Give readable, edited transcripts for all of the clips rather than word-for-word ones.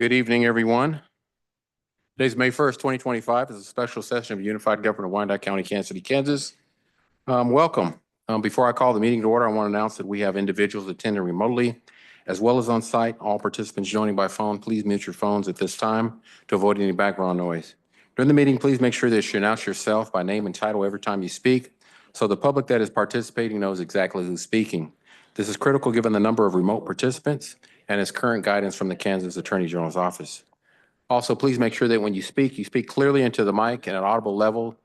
Good evening, everyone. Today's May 1st, 2025 is a special session of Unified Government of Wyandotte County, Kansas City, Kansas. Welcome. Before I call the meeting to order, I want to announce that we have individuals attending remotely as well as on site. All participants joining by phone, please mute your phones at this time to avoid any background noise. During the meeting, please make sure that you announce yourself by name and title every time you speak so the public that is participating knows exactly who's speaking. This is critical given the number of remote participants and its current guidance from the Kansas Attorney General's office. Also, please make sure that when you speak clearly into the mic at an audible level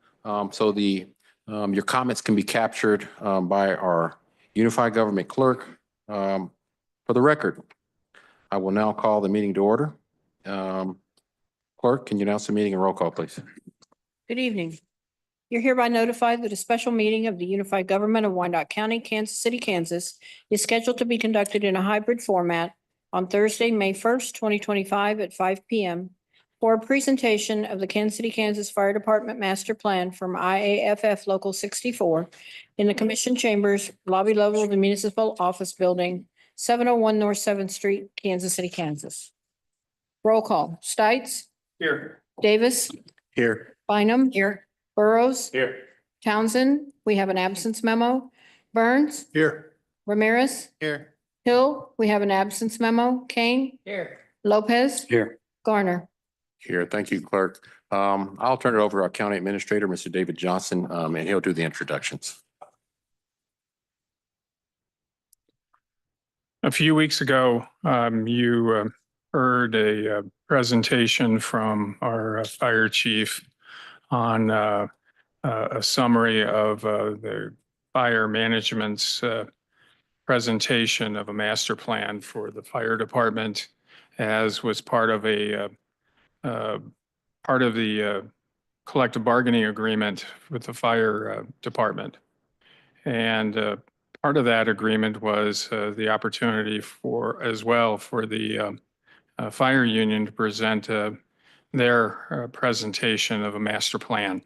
so your comments can be captured by our Unified Government Clerk. For the record, I will now call the meeting to order. Clerk, can you announce the meeting and roll call, please? Good evening. You're hereby notified that a special meeting of the Unified Government of Wyandotte County, Kansas City, Kansas is scheduled to be conducted in a hybrid format on Thursday, May 1st, 2025 at 5 p.m. for a presentation of the Kansas City, Kansas Fire Department Master Plan from IAFF Local 64 in the Commission Chambers lobby level of the Municipal Office Building, 701 North 7th Street, Kansas City, Kansas. Roll call. Stites? Here. Davis? Here. Bynum? Here. Burrows? Here. Townsend? We have an absence memo. Burns? Here. Ramirez? Here. Hill? We have an absence memo. Kane? Here. Lopez? Here. Garner? Here. Thank you, Clerk. I'll turn it over to our County Administrator, Mr. David Johnson, and he'll do the introductions. A few weeks ago, you heard a presentation from our fire chief on a summary of the fire management's presentation of a master plan for the fire department, as was part of the collective bargaining agreement with the fire department. And part of that agreement was the opportunity for the fire union to present their presentation of a master plan.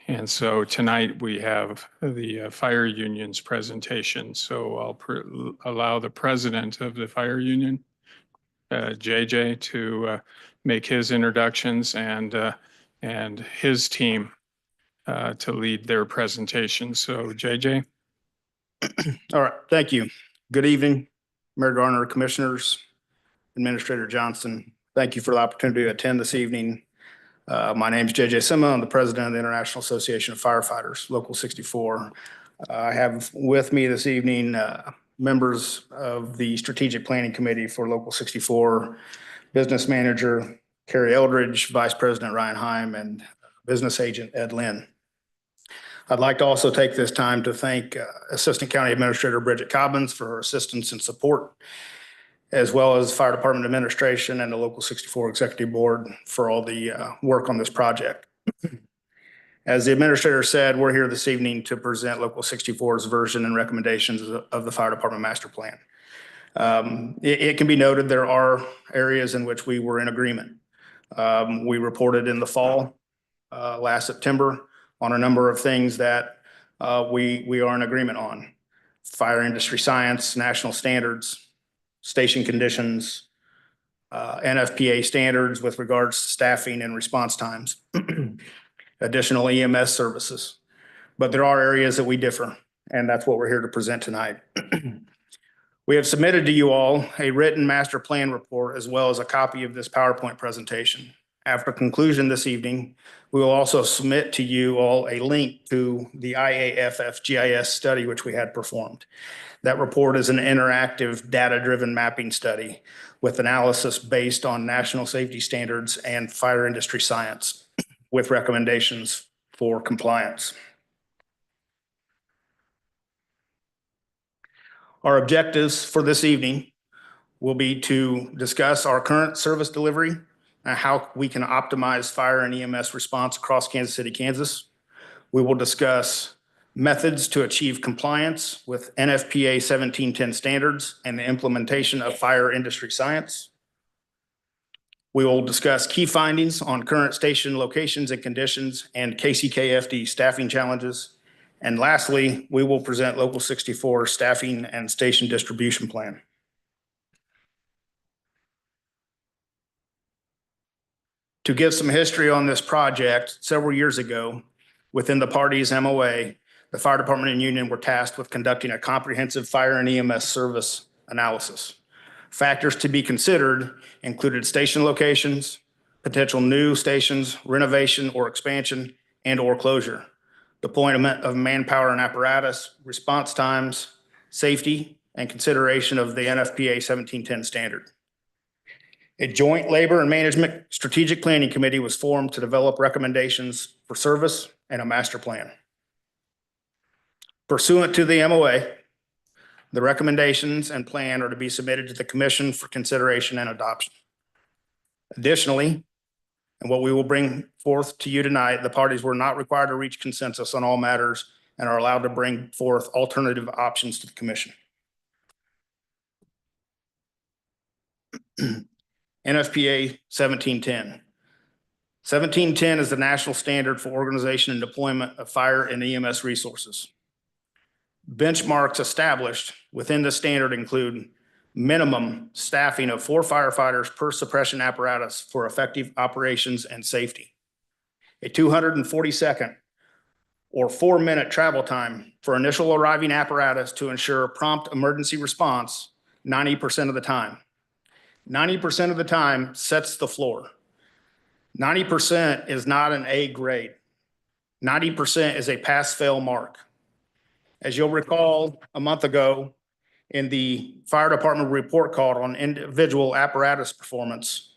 And so tonight we have the fire union's presentation. So I'll allow the president of the fire union, JJ, to make his introductions and his team to lead their presentation. So JJ. All right, thank you. Good evening, Mayor Garner, Commissioners, Administrator Johnson. Thank you for the opportunity to attend this evening. My name is JJ Sima. I'm the president of the International Association of Firefighters, Local 64. I have with me this evening members of the Strategic Planning Committee for Local 64, Business Manager Carrie Eldridge, Vice President Ryan Heim, and Business Agent Ed Lynn. I'd like to also take this time to thank Assistant County Administrator Bridget Cobbins for her assistance and support, as well as Fire Department Administration and the Local 64 Executive Board for all the work on this project. As the Administrator said, we're here this evening to present Local 64's version and recommendations of the Fire Department Master Plan. It can be noted there are areas in which we were in agreement. We reported in the fall, last September, on a number of things that we are in agreement on. Fire industry science, national standards, station conditions, NFPA standards with regards to staffing and response times, additional EMS services. But there are areas that we differ, and that's what we're here to present tonight. We have submitted to you all a written master plan report as well as a copy of this PowerPoint presentation. After conclusion this evening, we will also submit to you all a link to the IAFF GIS study which we had performed. That report is an interactive data-driven mapping study with analysis based on national safety standards and fire industry science with recommendations for compliance. Our objectives for this evening will be to discuss our current service delivery and how we can optimize fire and EMS response across Kansas City, Kansas. We will discuss methods to achieve compliance with NFPA 1710 standards and the implementation of fire industry science. We will discuss key findings on current station locations and conditions and KCKFD staffing challenges. And lastly, we will present Local 64 staffing and station distribution plan. To give some history on this project, several years ago, within the parties' MOA, the fire department and union were tasked with conducting a comprehensive fire and EMS service analysis. Factors to be considered included station locations, potential new stations, renovation or expansion, and/or closure, deployment of manpower and apparatus, response times, safety, and consideration of the NFPA 1710 standard. A joint labor and management strategic planning committee was formed to develop recommendations for service and a master plan. Pursuant to the MOA, the recommendations and plan are to be submitted to the commission for consideration and adoption. Additionally, and what we will bring forth to you tonight, the parties were not required to reach consensus on all matters and are allowed to bring forth alternative options to the commission. NFPA 1710. 1710 is the national standard for organization and deployment of fire and EMS resources. Benchmarks established within the standard include minimum staffing of 4 firefighters per suppression apparatus for effective operations and safety. A 240-second or 4-minute travel time for initial arriving apparatus to ensure prompt emergency response 90% of the time. 90% of the time sets the floor. 90% is not an A grade. 90% is a pass-fail mark. As you'll recall, a month ago in the fire department report card on individual apparatus performance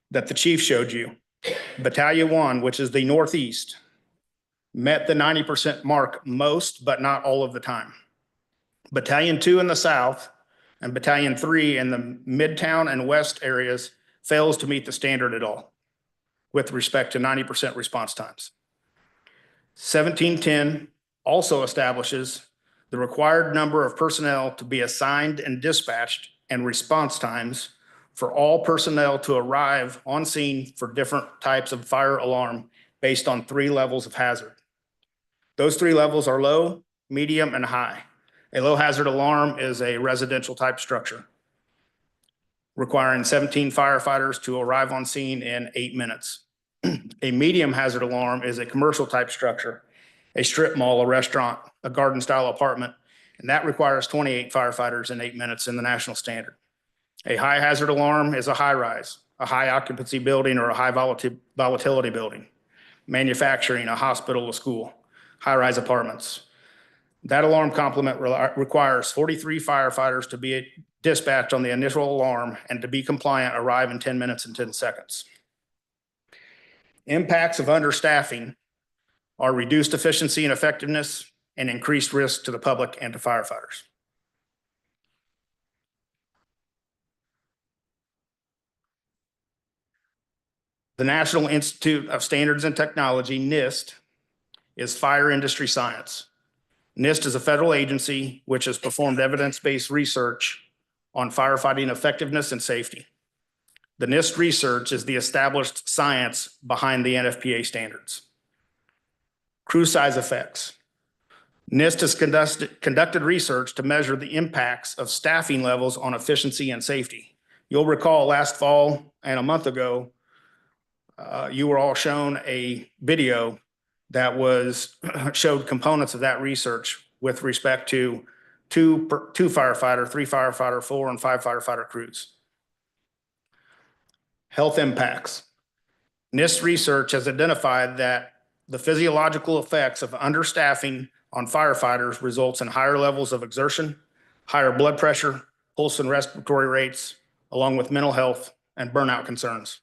that the chief showed you, Battalion 1, which is the Northeast, met the 90% mark most, but not all of the time. Battalion 2 in the South and Battalion 3 in the Midtown and West areas fails to meet the standard at all with respect to 90% response times. 1710 also establishes the required number of personnel to be assigned and dispatched and response times for all personnel to arrive on scene for different types of fire alarm based on 3 levels of hazard. Those 3 levels are low, medium, and high. A low hazard alarm is a residential type structure requiring 17 firefighters to arrive on scene in 8 minutes. A medium hazard alarm is a commercial type structure, a strip mall, a restaurant, a garden style apartment, and that requires 28 firefighters in 8 minutes in the national standard. A high hazard alarm is a high rise, a high occupancy building or a high volatility building, manufacturing, a hospital, a school, high rise apartments. That alarm complement requires 43 firefighters to be dispatched on the initial alarm and to be compliant arrive in 10 minutes and 10 seconds. Impacts of understaffing are reduced efficiency and effectiveness and increased risk to the public and to firefighters. The National Institute of Standards and Technology, NIST, is fire industry science. NIST is a federal agency which has performed evidence-based research on firefighting effectiveness and safety. The NIST research is the established science behind the NFPA standards. Crew size effects. NIST has conducted research to measure the impacts of staffing levels on efficiency and safety. You'll recall last fall and a month ago, you were all shown a video that showed components of that research with respect to two firefighter, 3 firefighter, 4 and 5 firefighter crews. Health impacts. NIST research has identified that the physiological effects of understaffing on firefighters results in higher levels of exertion, higher blood pressure, pulse and respiratory rates, along with mental health and burnout concerns.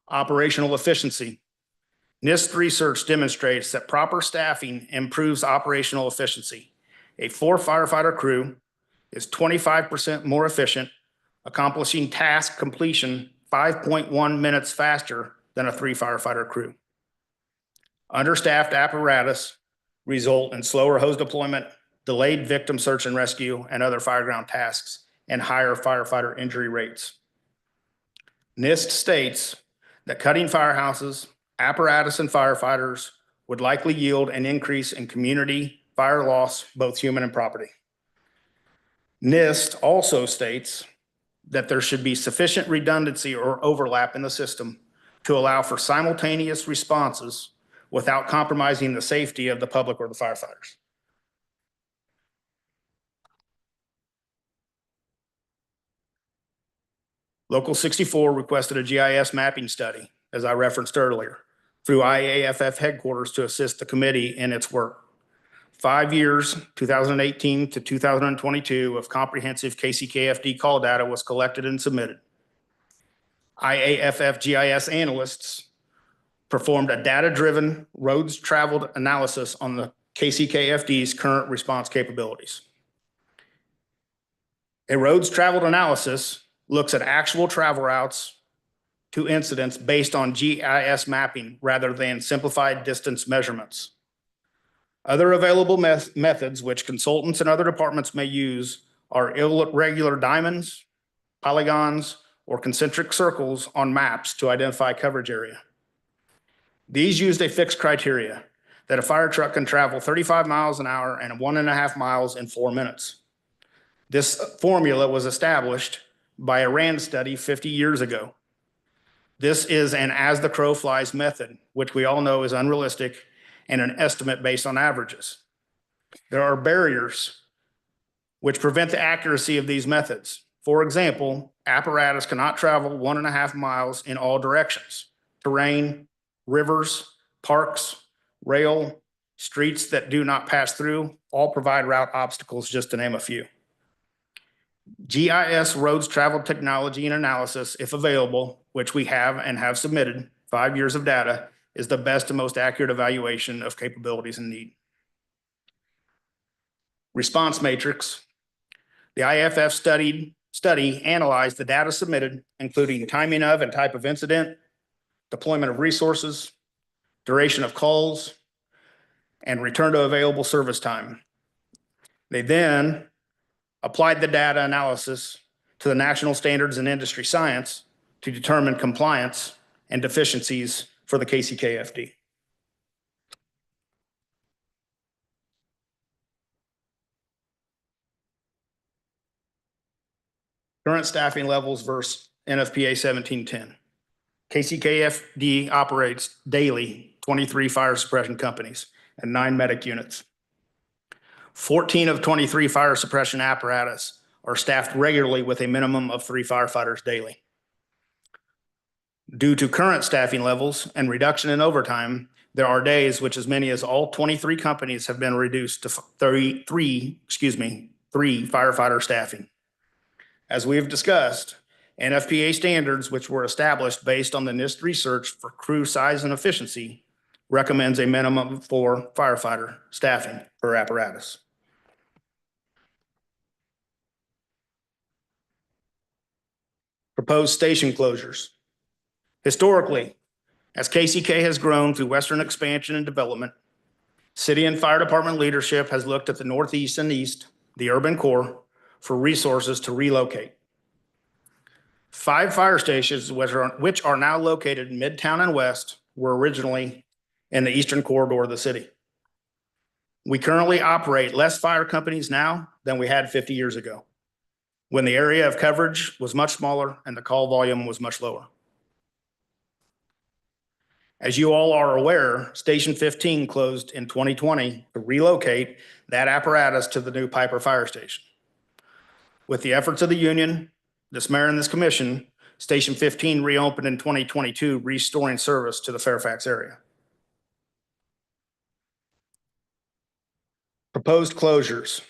Operational efficiency. NIST research demonstrates that proper staffing improves operational efficiency. A 4 firefighter crew is 25% more efficient, accomplishing task completion 5.1 minutes faster than a 3 firefighter crew. Understaffed apparatus result in slower hose deployment, delayed victim search and rescue, and other fireground tasks, and higher firefighter injury rates. NIST states that cutting firehouses, apparatus, and firefighters would likely yield an increase in community fire loss, both human and property. NIST also states that there should be sufficient redundancy or overlap in the system to allow for simultaneous responses without compromising the safety of the public or the firefighters. Local 64 requested a GIS mapping study, as I referenced earlier, through IAFF headquarters to assist the committee in its work. 5 years, 2018 to 2022, of comprehensive KCKFD call data was collected and submitted. IAFF GIS analysts performed a data-driven roads traveled analysis on the KCKFD's current response capabilities. A roads traveled analysis looks at actual travel routes to incidents based on GIS mapping rather than simplified distance measurements. Other available methods which consultants and other departments may use are irregular diamonds, polygons, or concentric circles on maps to identify coverage area. These used a fixed criteria that a fire truck can travel 35 miles an hour and 1.5 miles in 4 minutes. This formula was established by a RAND study 50 years ago. This is an as the crow flies method, which we all know is unrealistic and an estimate based on averages. There are barriers which prevent the accuracy of these methods. For example, apparatus cannot travel 1.5 miles in all directions. Terrain, rivers, parks, rail, streets that do not pass through, all provide route obstacles, just to name a few. GIS roads travel technology and analysis, if available, which we have and have submitted, 5 years of data, is the best and most accurate evaluation of capabilities and need. Response matrix. The IFF study analyzed the data submitted, including timing of and type of incident, deployment of resources, duration of calls, and return to available service time. They then applied the data analysis to the national standards in industry science to determine compliance and deficiencies for the KCKFD. Current staffing levels versus NFPA 1710. KCKFD operates daily 23 fire suppression companies and 9 medic units. 14 of 23 fire suppression apparatus are staffed regularly with a minimum of 3 firefighters daily. Due to current staffing levels and reduction in overtime, there are days which as many as all 23 companies have been reduced to 3 firefighter staffing. As we have discussed, NFPA standards, which were established based on the NIST research for crew size and efficiency, recommends a minimum of 4 firefighter staffing per apparatus. Proposed station closures. Historically, as KCK has grown through western expansion and development, city and fire department leadership has looked at the northeast and east, the urban core, for resources to relocate. 5 fire stations, which are now located in Midtown and West, were originally in the eastern corridor of the city. We currently operate less fire companies now than we had 50 years ago, when the area of coverage was much smaller and the call volume was much lower. As you all are aware, Station 15 closed in 2020 to relocate that apparatus to the new Piper Fire Station. With the efforts of the union, this mayor and this commission, Station 15 reopened in 2022, restoring service to the Fairfax area. Proposed closures.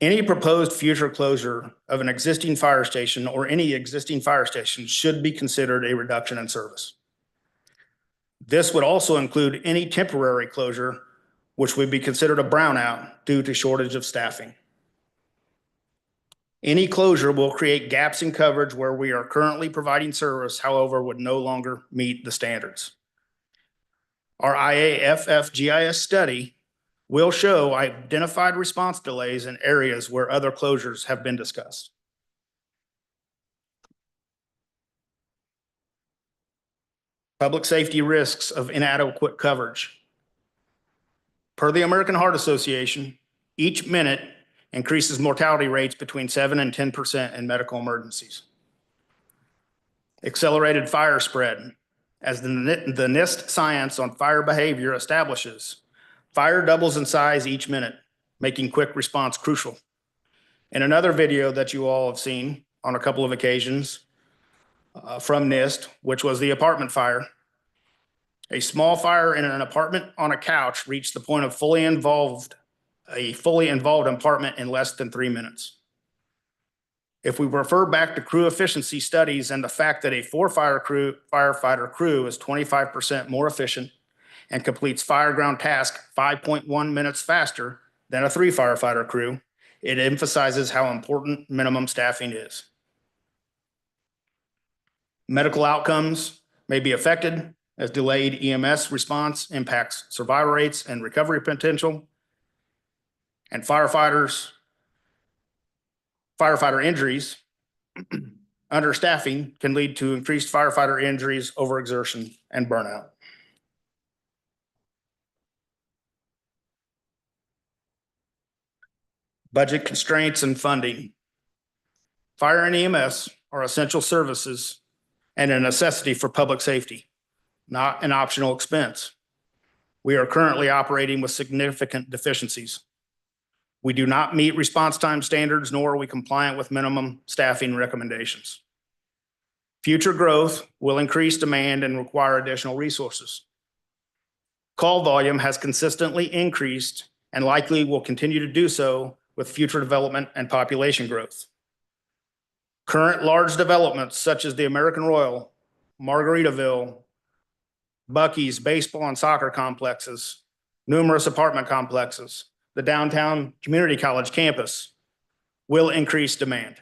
Any proposed future closure of an existing fire station or any existing fire station should be considered a reduction in service. This would also include any temporary closure, which would be considered a brownout due to shortage of staffing. Any closure will create gaps in coverage where we are currently providing service, however, would no longer meet the standards. Our IAFF GIS study will show identified response delays in areas where other closures have been discussed. Public safety risks of inadequate coverage. Per the American Heart Association, each minute increases mortality rates between 7 and 10% in medical emergencies. Accelerated fire spread. As the NIST science on fire behavior establishes, fire doubles in size each minute, making quick response crucial. In another video that you all have seen on a couple of occasions from NIST, which was the apartment fire, a small fire in an apartment on a couch reached the point of a fully involved apartment in less than 3 minutes. If we refer back to crew efficiency studies and the fact that a firefighter crew is 25% more efficient and completes fireground task 5.1 minutes faster than a 3 firefighter crew, it emphasizes how important minimum staffing is. Medical outcomes may be affected as delayed EMS response impacts survival rates and recovery potential, and firefighter injuries. Understaffing can lead to increased firefighter injuries, overexertion, and burnout. Budget constraints and funding. Fire and EMS are essential services and a necessity for public safety, not an optional expense. We are currently operating with significant deficiencies. We do not meet response time standards, nor are we compliant with minimum staffing recommendations. Future growth will increase demand and require additional resources. Call volume has consistently increased and likely will continue to do so with future development and population growth. Current large developments such as the American Royal, Margaritaville, Buc-ee's baseball and soccer complexes, numerous apartment complexes, the downtown community college campus will increase demand.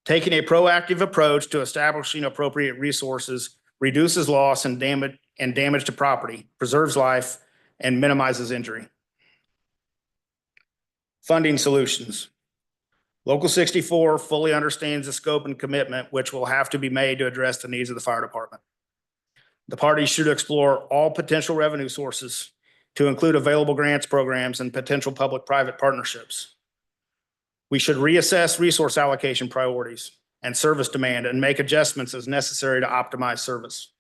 Taking a proactive approach to establishing appropriate resources reduces loss and damage to property, preserves life, and minimizes injury. Funding solutions. Local 64 fully understands the scope and commitment which will have to be made to address the needs of the fire department. The parties should explore all potential revenue sources to include available grants programs and potential public-private partnerships. We should reassess resource allocation priorities and service demand and make adjustments as necessary to optimize service.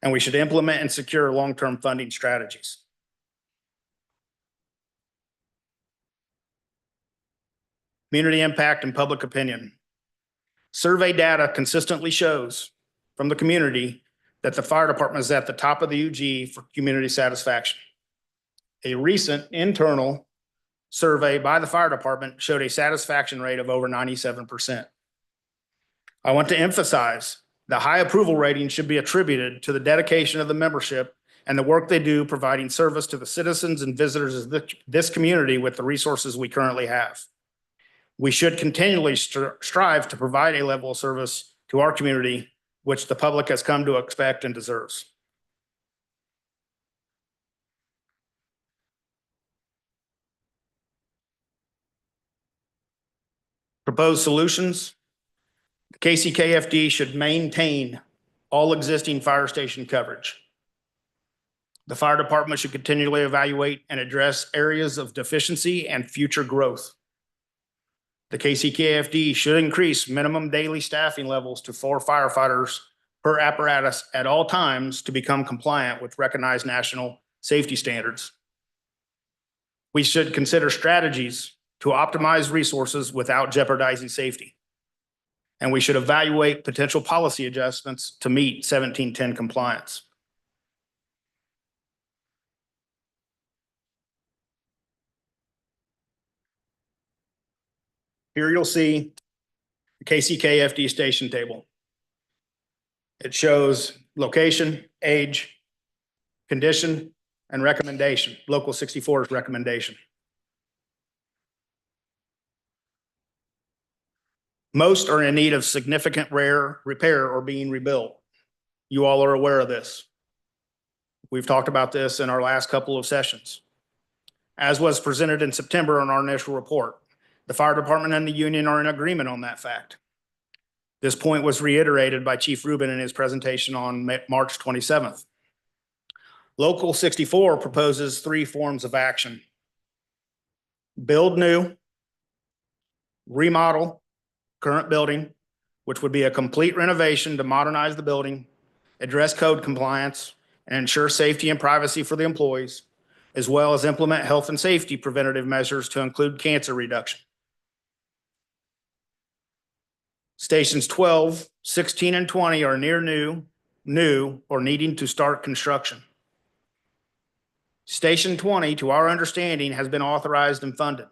And we should implement and secure long-term funding strategies. Community impact and public opinion. Survey data consistently shows from the community that the fire department is at the top of the UG for community satisfaction. A recent internal survey by the fire department showed a satisfaction rate of over 97%. I want to emphasize the high approval rating should be attributed to the dedication of the membership and the work they do providing service to the citizens and visitors of this community with the resources we currently have. We should continually strive to provide a level of service to our community which the public has come to expect and deserves. Proposed solutions. The KCKFD should maintain all existing fire station coverage. The fire department should continually evaluate and address areas of deficiency and future growth. The KCKFD should increase minimum daily staffing levels to 4 firefighters per apparatus at all times to become compliant with recognized national safety standards. We should consider strategies to optimize resources without jeopardizing safety. And we should evaluate potential policy adjustments to meet 1710 compliance. Here you'll see the KCKFD station table. It shows location, age, condition, and recommendation, Local 64's recommendation. Most are in need of significant rare repair or being rebuilt. You all are aware of this. We've talked about this in our last couple of sessions. As was presented in September on our initial report, the fire department and the union are in agreement on that fact. This point was reiterated by Chief Rubin in his presentation on March 27th. Local 64 proposes 3 forms of action. build new, remodel current building, which would be a complete renovation to modernize the building, address code compliance, and ensure safety and privacy for the employees, as well as implement health and safety preventative measures to include cancer reduction. Stations 12, 16, and 20 are near new, or needing to start construction. Station 20, to our understanding, has been authorized and funded.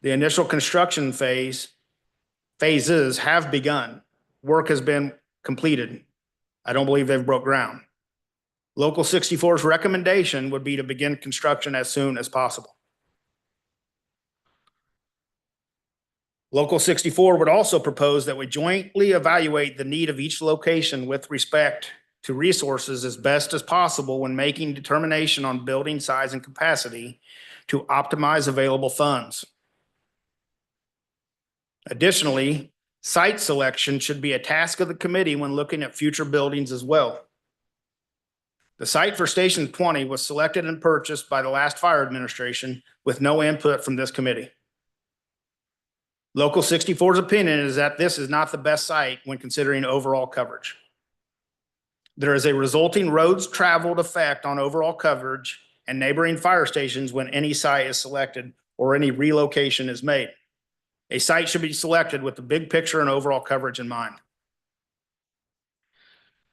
The initial construction phases have begun. Work has been completed. I don't believe they've broke ground. Local 64's recommendation would be to begin construction as soon as possible. Local 64 would also propose that we jointly evaluate the need of each location with respect to resources as best as possible when making determination on building size and capacity to optimize available funds. Additionally, site selection should be a task of the committee when looking at future buildings as well. The site for Station 20 was selected and purchased by the last fire administration with no input from this committee. Local 64's opinion is that this is not the best site when considering overall coverage. There is a resulting roads traveled effect on overall coverage and neighboring fire stations when any site is selected or any relocation is made. A site should be selected with the big picture and overall coverage in mind.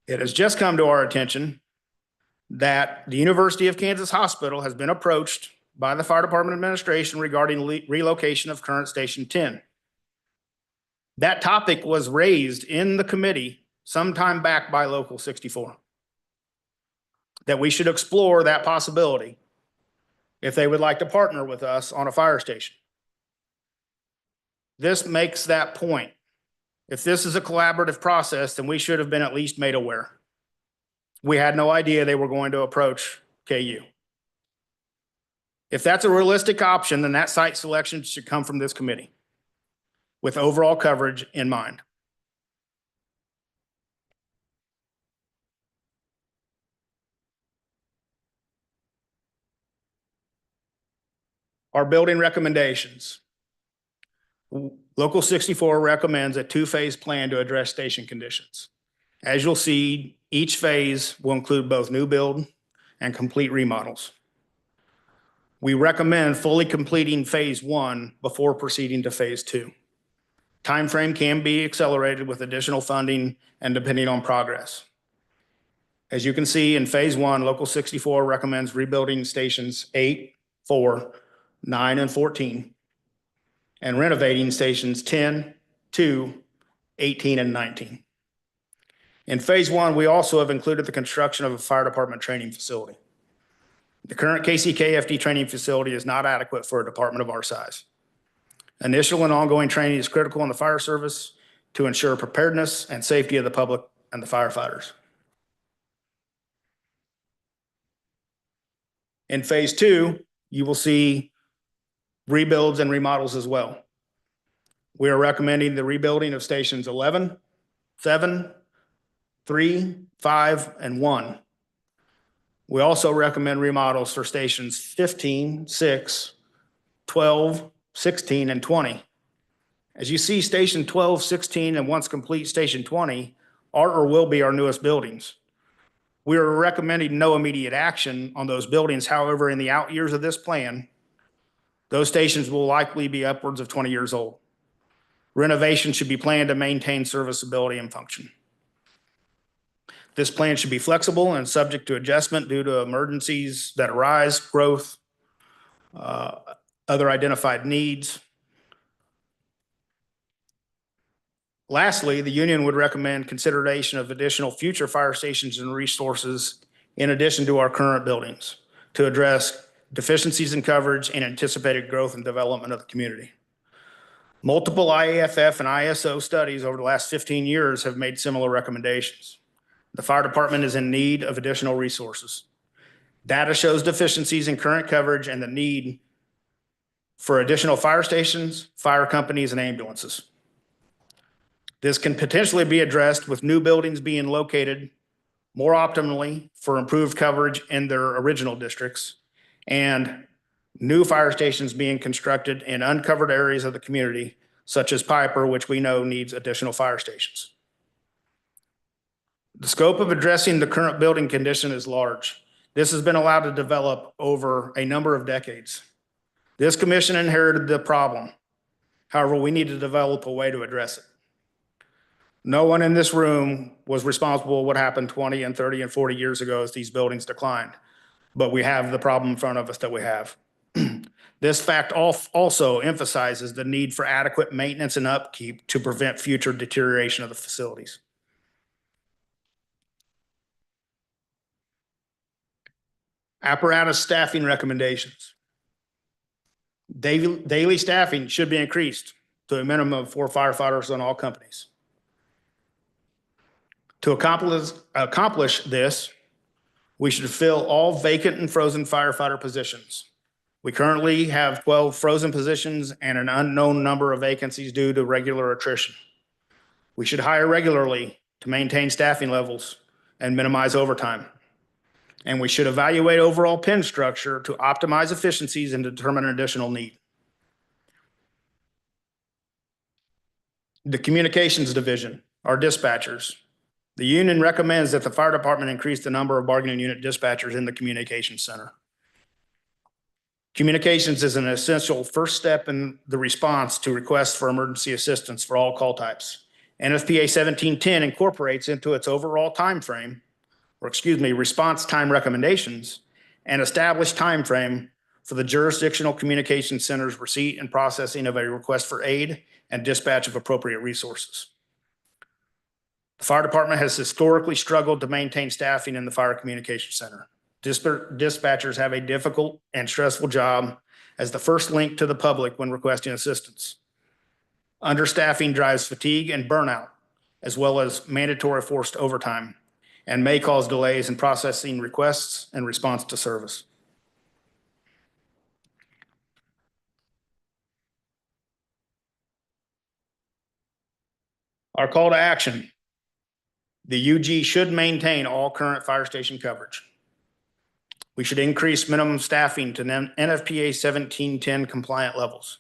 It has just come to our attention that the University of Kansas Hospital has been approached by the Fire Department administration regarding relocation of current Station 10. That topic was raised in the committee sometime back by Local 64, that we should explore that possibility if they would like to partner with us on a fire station. This makes that point. If this is a collaborative process, then we should have been at least made aware. We had no idea they were going to approach KU. If that's a realistic option, then that site selection should come from this committee with overall coverage in mind. Our building recommendations. Local 64 recommends a two-phase plan to address station conditions. As you'll see, each phase will include both new build and complete remodels. We recommend fully completing phase 1 before proceeding to phase 2. Timeframe can be accelerated with additional funding and depending on progress. As you can see in phase 1, Local 64 recommends rebuilding stations 8, 4, 9, and 14, and renovating stations 10, 2, 18, and 19. In phase 1, we also have included the construction of a fire department training facility. The current KCKFD training facility is not adequate for a department of our size. Initial and ongoing training is critical in the fire service to ensure preparedness and safety of the public and the firefighters. In phase 2, you will see rebuilds and remodels as well. We are recommending the rebuilding of stations 11, 7, 3, 5, and 1. We also recommend remodels for stations 15, 6, 12, 16, and 20. As you see, Station 12, 16, and once complete, Station 20 are or will be our newest buildings. We are recommending no immediate action on those buildings. However, in the out years of this plan, those stations will likely be upwards of 20 years old. Renovation should be planned to maintain serviceability and function. This plan should be flexible and subject to adjustment due to emergencies that arise, growth, other identified needs. Lastly, the union would recommend consideration of additional future fire stations and resources in addition to our current buildings to address deficiencies in coverage and anticipated growth and development of the community. Multiple IAFF and ISO studies over the last 15 years have made similar recommendations. The fire department is in need of additional resources. Data shows deficiencies in current coverage and the need for additional fire stations, fire companies, and ambulances. This can potentially be addressed with new buildings being located more optimally for improved coverage in their original districts and new fire stations being constructed in uncovered areas of the community, such as Piper, which we know needs additional fire stations. The scope of addressing the current building condition is large. This has been allowed to develop over a number of decades. This commission inherited the problem. However, we need to develop a way to address it. No one in this room was responsible for what happened 20 and 30 and 40 years ago as these buildings declined, but we have the problem in front of us that we have. This fact also emphasizes the need for adequate maintenance and upkeep to prevent future deterioration of the facilities. Apparatus staffing recommendations. Daily staffing should be increased to a minimum of 4 firefighters on all companies. To accomplish this, we should fill all vacant and frozen firefighter positions. We currently have 12 frozen positions and an unknown number of vacancies due to regular attrition. We should hire regularly to maintain staffing levels and minimize overtime. And we should evaluate overall pin structure to optimize efficiencies and determine additional need. The communications division, our dispatchers. The union recommends that the fire department increase the number of bargaining unit dispatchers in the communications center. Communications is an essential first step in the response to requests for emergency assistance for all call types. NFPA 1710 incorporates into its overall response time recommendations, an established time frame for the jurisdictional communication center's receipt and processing of a request for aid and dispatch of appropriate resources. The fire department has historically struggled to maintain staffing in the fire communication center. Dispatchers have a difficult and stressful job as the first link to the public when requesting assistance. Understaffing drives fatigue and burnout, as well as mandatory forced overtime, and may cause delays in processing requests and response to service. Our call to action. The UG should maintain all current fire station coverage. We should increase minimum staffing to NFPA 1710 compliant levels.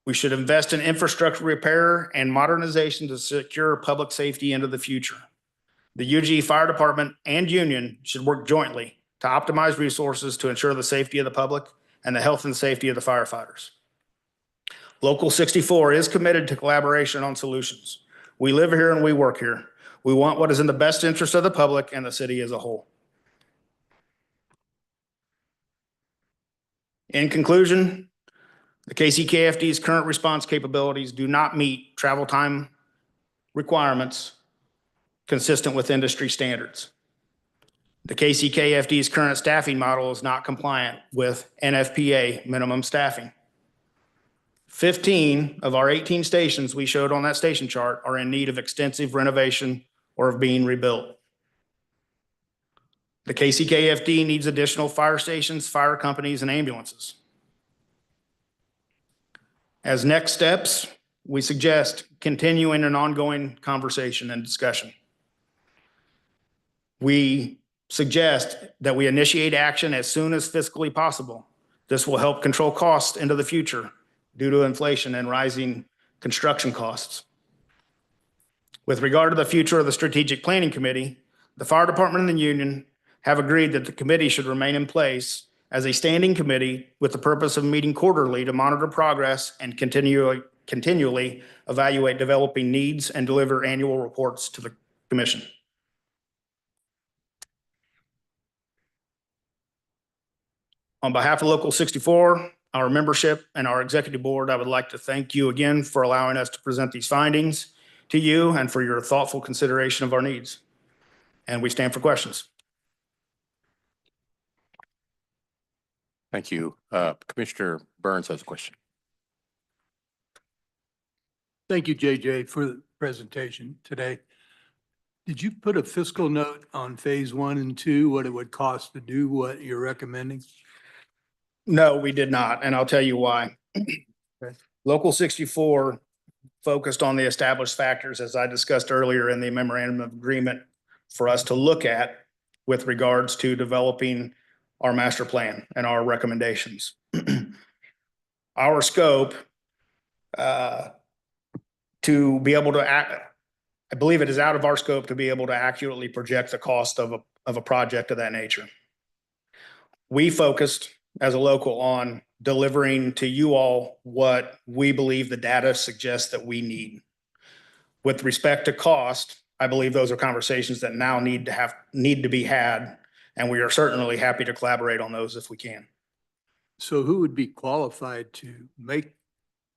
We should invest in infrastructure repair and modernization to secure public safety into the future. The UG Fire Department and union should work jointly to optimize resources to ensure the safety of the public and the health and safety of the firefighters. Local 64 is committed to collaboration on solutions. We live here and we work here. We want what is in the best interest of the public and the city as a whole. In conclusion, the KCKFD's current response capabilities do not meet travel time requirements consistent with industry standards. The KCKFD's current staffing model is not compliant with NFPA minimum staffing. 15 of our 18 stations we showed on that station chart are in need of extensive renovation or of being rebuilt. The KCKFD needs additional fire stations, fire companies, and ambulances. As next steps, we suggest continuing an ongoing conversation and discussion. We suggest that we initiate action as soon as fiscally possible. This will help control costs into the future due to inflation and rising construction costs. With regard to the future of the Strategic Planning Committee, the fire department and the union have agreed that the committee should remain in place as a standing committee with the purpose of meeting quarterly to monitor progress and continually evaluate developing needs and deliver annual reports to the commission. On behalf of Local 64, our membership, and our executive board, I would like to thank you again for allowing us to present these findings to you and for your thoughtful consideration of our needs. And we stand for questions. Thank you. Commissioner Burns has a question. Thank you, JJ, for the presentation today. Did you put a fiscal note on phase 1 and 2, what it would cost to do what you're recommending? No, we did not, and I'll tell you why. Okay. Local 64 focused on the established factors, as I discussed earlier in the memorandum of agreement, for us to look at with regards to developing our master plan and our recommendations. Our scope to be able to act, I believe it is out of our scope to be able to accurately project the cost of a project of that nature. We focused as a local on delivering to you all what we believe the data suggests that we need. With respect to cost, I believe those are conversations that now need to be had, and we are certainly happy to collaborate on those if we can. So who would be qualified to make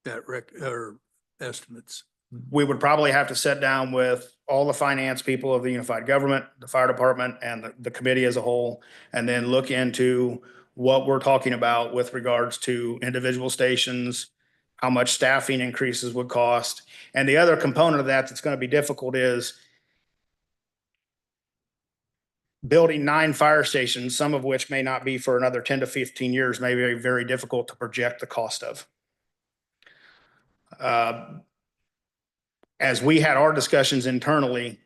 that or estimates? We would probably have to sit down with all the finance people of the unified government, the fire department, and the committee as a whole, and then look into what we're talking about with regards to individual stations, how much staffing increases would cost. And the other component of that that's going to be difficult is building 9 fire stations, some of which may not be for another 10 to 15 years, may be very difficult to project the cost of. As we had our discussions internally,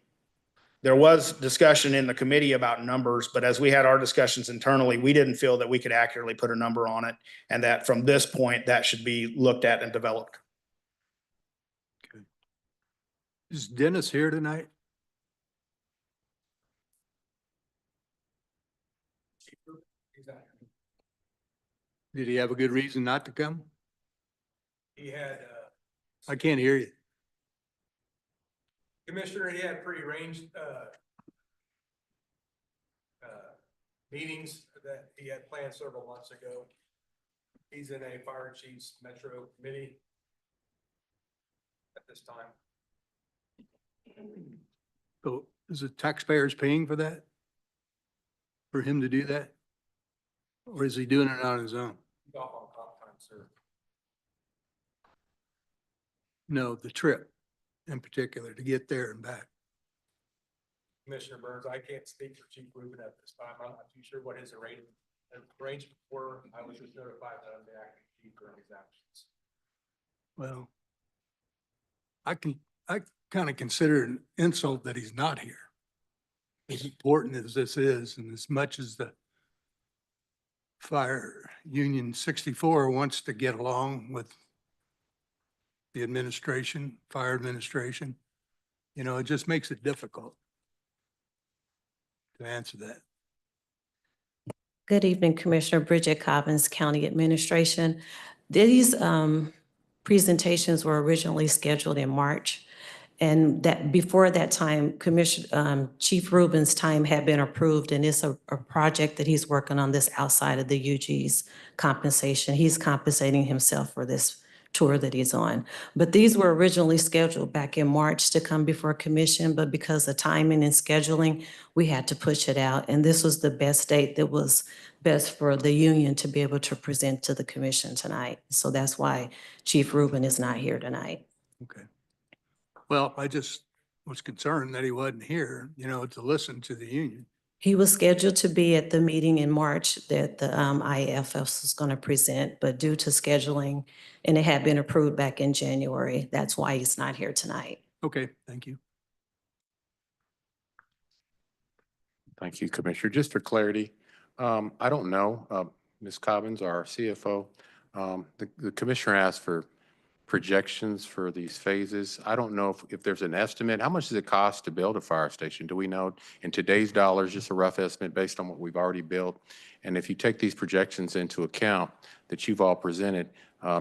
there was discussion in the committee about numbers, but as we had our discussions internally, we didn't feel that we could accurately put a number on it, and that from this point, that should be looked at and developed. Is Dennis here tonight? Did he have a good reason not to come? He had, I can't hear you. Commissioner, he had prearranged, meetings that he had planned several months ago. He's in a fire chief's metro committee at this time. So is the taxpayers paying for that? For him to do that? Or is he doing it on his own? He's off on comp time, sir. No, the trip in particular to get there and back. Commissioner Burns, I can't speak for Chief Rubin at this time. I'm not too sure what his arrangements were. I was just notified that I'm the acting chief during his absence. Well, I kind of consider it an insult that he's not here. As important as this is, and as much as the Fire Union 64 wants to get along with the administration, fire administration, you know, it just makes it difficult to answer that. Good evening, Commissioner Bridget Cobbins, County Administration. These presentations were originally scheduled in March. And that before that time, Chief Rubin's time had been approved, and it's a project that he's working on this outside of the UG's compensation. He's compensating himself for this tour that he's on. But these were originally scheduled back in March to come before commission, but because of timing and scheduling, we had to push it out. And this was the best date that was best for the union to be able to present to the commission tonight. So that's why Chief Rubin is not here tonight. Okay. Well, I just was concerned that he wasn't here, you know, to listen to the union. He was scheduled to be at the meeting in March that the IAFF was going to present, but due to scheduling, and it had been approved back in January, that's why he's not here tonight. Okay, thank you. Thank you, Commissioner. Just for clarity, I don't know, Ms. Cobbins, our CFO, the commissioner asked for projections for these phases. I don't know if there's an estimate. How much does it cost to build a fire station? Do we know in today's dollars, just a rough estimate based on what we've already built? And if you take these projections into account that you've all presented,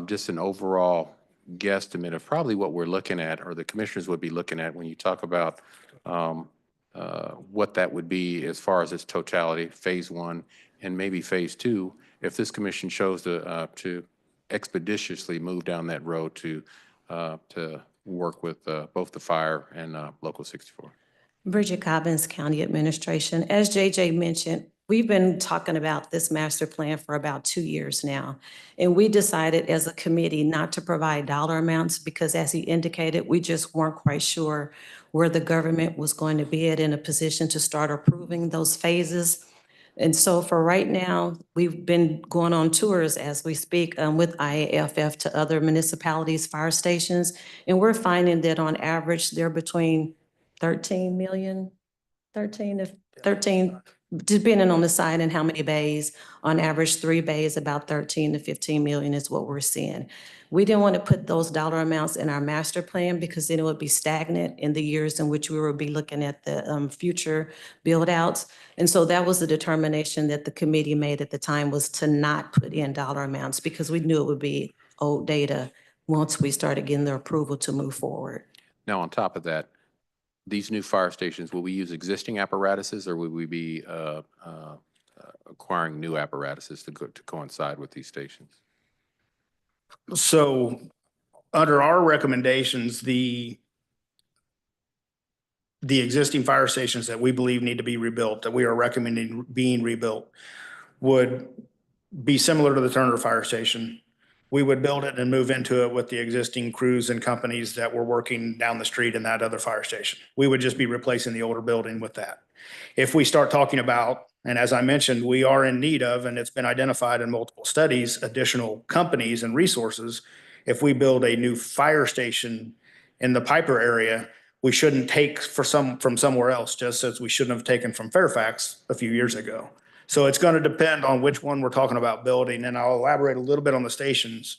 just an overall guesstimate of probably what we're looking at, or the commissioners would be looking at when you talk about what that would be as far as its totality, phase 1 and maybe phase 2, if this commission chose to expeditiously move down that road to work with both the fire and Local 64. Bridget Cobbins, County Administration. As JJ mentioned, we've been talking about this master plan for about 2 years now. And we decided as a committee not to provide dollar amounts because, as he indicated, we just weren't quite sure where the government was going to be in a position to start approving those phases. And so for right now, we've been going on tours as we speak with IAFF to other municipalities, fire stations, and we're finding that on average, they're between 13 depending on the site and how many bays. On average, 3 bays, about 13 to 15 million is what we're seeing. We didn't want to put those dollar amounts in our master plan because then it would be stagnant in the years in which we would be looking at the future build outs. And so that was the determination that the committee made at the time, was to not put in dollar amounts because we knew it would be old data once we started getting the approval to move forward. Now, on top of that, these new fire stations, will we use existing apparatuses or will we be acquiring new apparatuses to coincide with these stations? So under our recommendations, the existing fire stations that we believe need to be rebuilt, that we are recommending being rebuilt, would be similar to the Turner Fire Station. We would build it and move into it with the existing crews and companies that were working down the street in that other fire station. We would just be replacing the older building with that. If we start talking about, and as I mentioned, we are in need of, and it's been identified in multiple studies, additional companies and resources. If we build a new fire station in the Piper area, we shouldn't take from somewhere else, just as we shouldn't have taken from Fairfax a few years ago. So it's going to depend on which one we're talking about building, and I'll elaborate a little bit on the stations.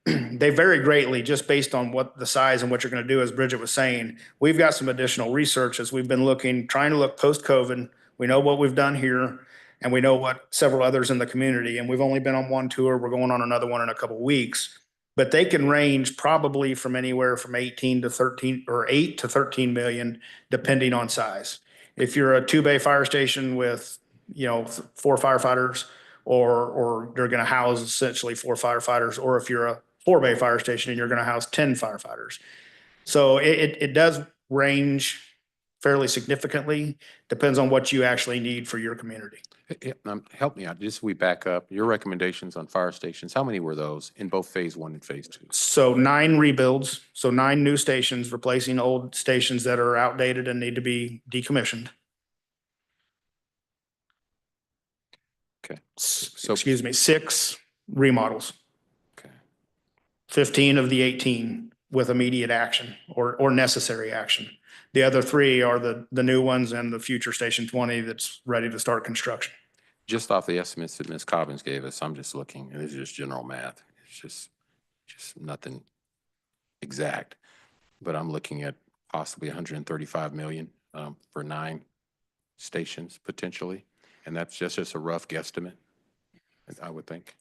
They vary greatly just based on what the size and what you're going to do. As Bridget was saying, we've got some additional research as we've been trying to look post-COVID. We know what we've done here, and we know what several others in the community, and we've only been on one tour. We're going on another one in a couple of weeks. But they can range probably from anywhere from 18 to 13 or 8 to 13 million, depending on size. If you're a 2-bay fire station with 4 firefighters, or they're going to house essentially 4 firefighters, or if you're a 4-bay fire station and you're going to house 10 firefighters. So it does range fairly significantly, depends on what you actually need for your community. Help me out, just we back up. Your recommendations on fire stations, how many were those in both phase 1 and phase 2? So 9 rebuilds, so 9 new stations, replacing old stations that are outdated and need to be decommissioned. Okay. Excuse me, 6 remodels. Okay. 15 of the 18 with immediate action or necessary action. The other 3 are the new ones and the future Station 20 that's ready to start construction. Just off the estimates that Ms. Cobbins gave us, I'm just looking, and this is just general math. It's just nothing exact, but I'm looking at possibly 135 million for 9 stations potentially. And that's just a rough guesstimate, I would think.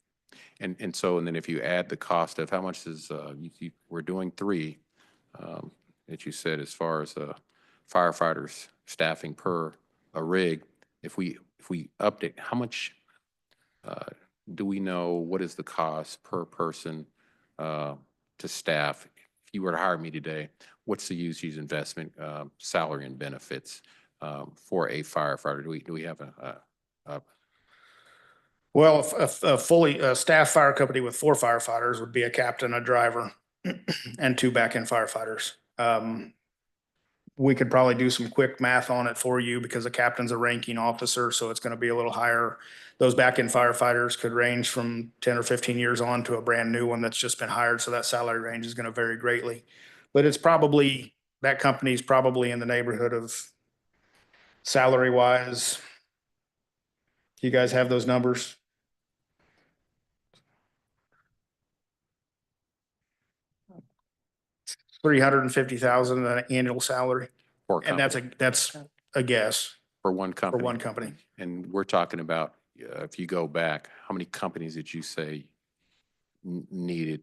And then if you add the cost of how much is, we're doing 3 that you said as far as firefighters staffing per a rig. If we update, how much do we know, what is the cost per person to staff? If you were to hire me today, what's the usage investment, salary and benefits for a firefighter? Do we have Well, a fully staffed fire company with 4 firefighters would be a captain, a driver, and 2 back-end firefighters. We could probably do some quick math on it for you because a captain's a ranking officer, so it's going to be a little higher. Those back-end firefighters could range from 10 or 15 years on to a brand new one that's just been hired, so that salary range is going to vary greatly. But it's probably, that company's probably in the neighborhood of salary-wise. You guys have those numbers? $350,000 annual salary, and that's a guess for one for company? one company. And we're talking about, if you go back, how many companies did you say needed?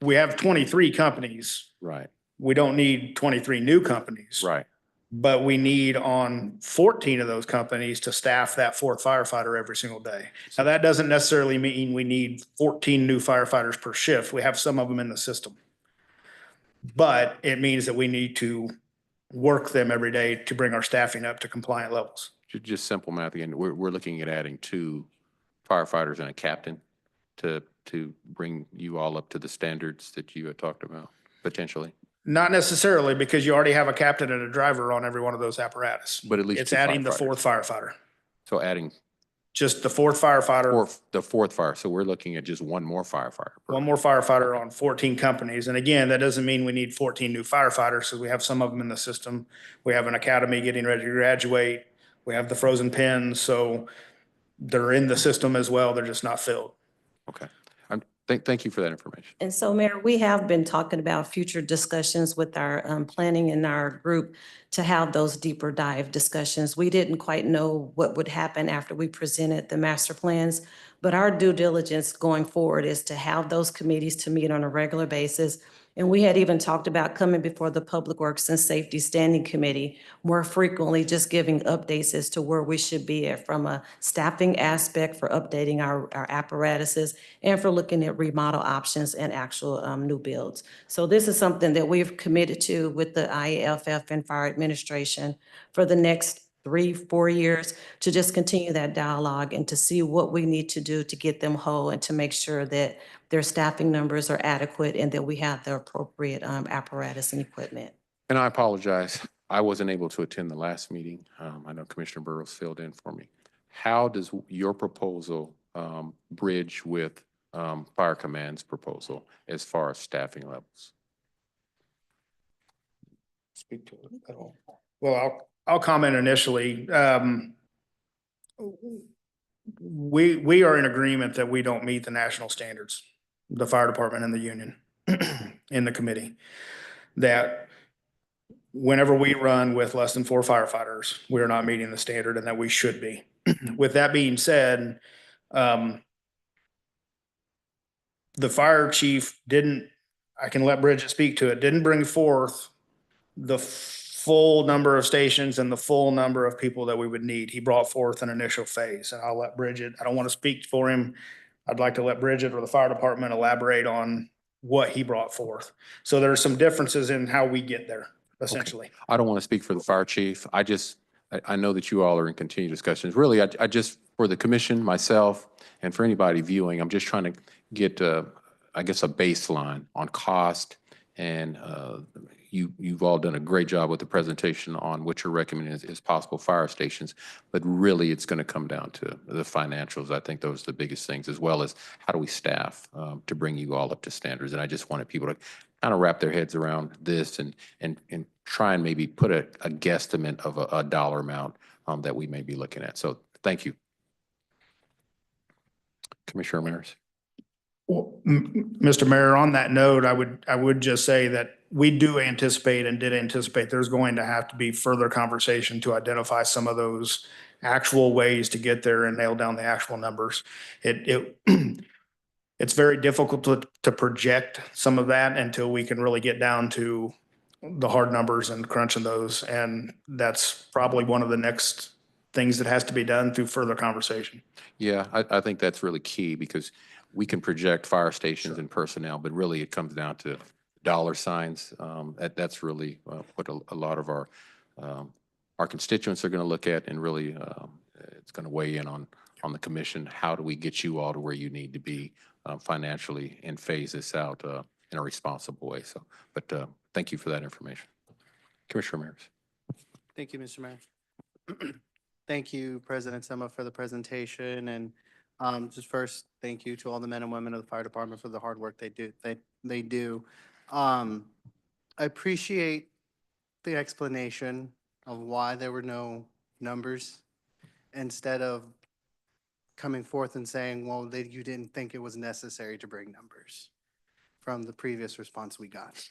We have 23 companies. Right, We don't need 23 new companies. right. But we need on 14 of those companies to staff that 4th firefighter every single day. Now, that doesn't necessarily mean we need 14 new firefighters per shift. We have some of them in the system. But it means that we need to work them every day to bring our staffing up to compliant levels. Just simple math again. We're looking at adding 2 firefighters and a captain to bring you all up to the standards that you had talked about, potentially. Not necessarily, because you already have a captain and a driver on every one of those apparatus. But at least It's 2 adding the firefighters. 4th firefighter, So adding just the 4th firefighter. the 4th fire. So we're looking at just 1 more firefighter. One more firefighter on 14 companies. And again, that doesn't mean we need 14 new firefighters, because we have some of them in the system. We have an academy getting ready to graduate. We have the frozen pins, so they're in the system as well. They're just not filled. Okay. Thank you for that information. And so, Mayor, we have been talking about future discussions with our planning and our group to have those deeper dive discussions. We didn't quite know what would happen after we presented the master plans, but our due diligence going forward is to have those committees to meet on a regular basis. And we had even talked about coming before the Public Works and Safety Standing Committee more frequently, just giving updates as to where we should be at from a staffing aspect for updating our apparatuses and for looking at remodel options and actual new builds. So this is something that we've committed to with the IAFF and Fire Administration for the next 3-4 years to just continue that dialogue and to see what we need to do to get them whole and to make sure that their staffing numbers are adequate and that we have the appropriate apparatus and equipment. And I apologize. I wasn't able to attend the last meeting. I know Commissioner Burrows filled in for me. How does your proposal bridge with Fire Command's proposal as far as staffing levels? Speak to it at all. Well, I'll comment initially. We are in agreement that we don't meet the national standards, the fire department and the union in the committee. That whenever we run with less than 4 firefighters, we are not meeting the standard and that we should be. With that being said, the fire chief didn't, I can let Bridget speak to it, didn't bring forth the full number of stations and the full number of people that we would need. He brought forth an initial phase, and I'll let Bridget, I don't want to speak for him. I'd like to let Bridget or the fire department elaborate on what he brought forth. So there are some differences in how we get there, essentially. I don't want to speak for the fire chief. I know that you all are in continued discussions. Really, I just, for the commission, myself, and for anybody viewing, I'm just trying to get, I guess, a baseline on cost. And you've all done a great job with the presentation on what you're recommending as possible fire stations. But really, it's going to come down to the financials. I think those are the biggest things, as well as how do we staff to bring you all up to standards. And I just wanted people to kind of wrap their heads around this and try and maybe put a guesstimate of a dollar amount that we may be looking at. So thank you. Commissioner Maris. Well, Mr. Mayor, on that note, I would just say that we do anticipate and did anticipate there's going to have to be further conversation to identify some of those actual ways to get there and nail down the actual numbers. It's very difficult to project some of that until we can really get down to the hard numbers and crunching those. And that's probably one of the next things that has to be done through further conversation. Yeah, I think that's really key because we can project fire stations and personnel, but really it comes down to dollar signs. That's really what a lot of our constituents are going to look at, and really it's going to weigh in on the commission. How do we get you all to where you need to be financially and phase this out in a responsible way? So, but thank you for that information. Commissioner Maris. Thank you, Mr. Mayor. Thank you, President Sema, for the presentation. And just first, thank you to all the men and women of the fire department for the hard work they do. I appreciate the explanation of why there were no numbers, instead of coming forth and saying, well, you didn't think it was necessary to bring numbers from the previous response we got.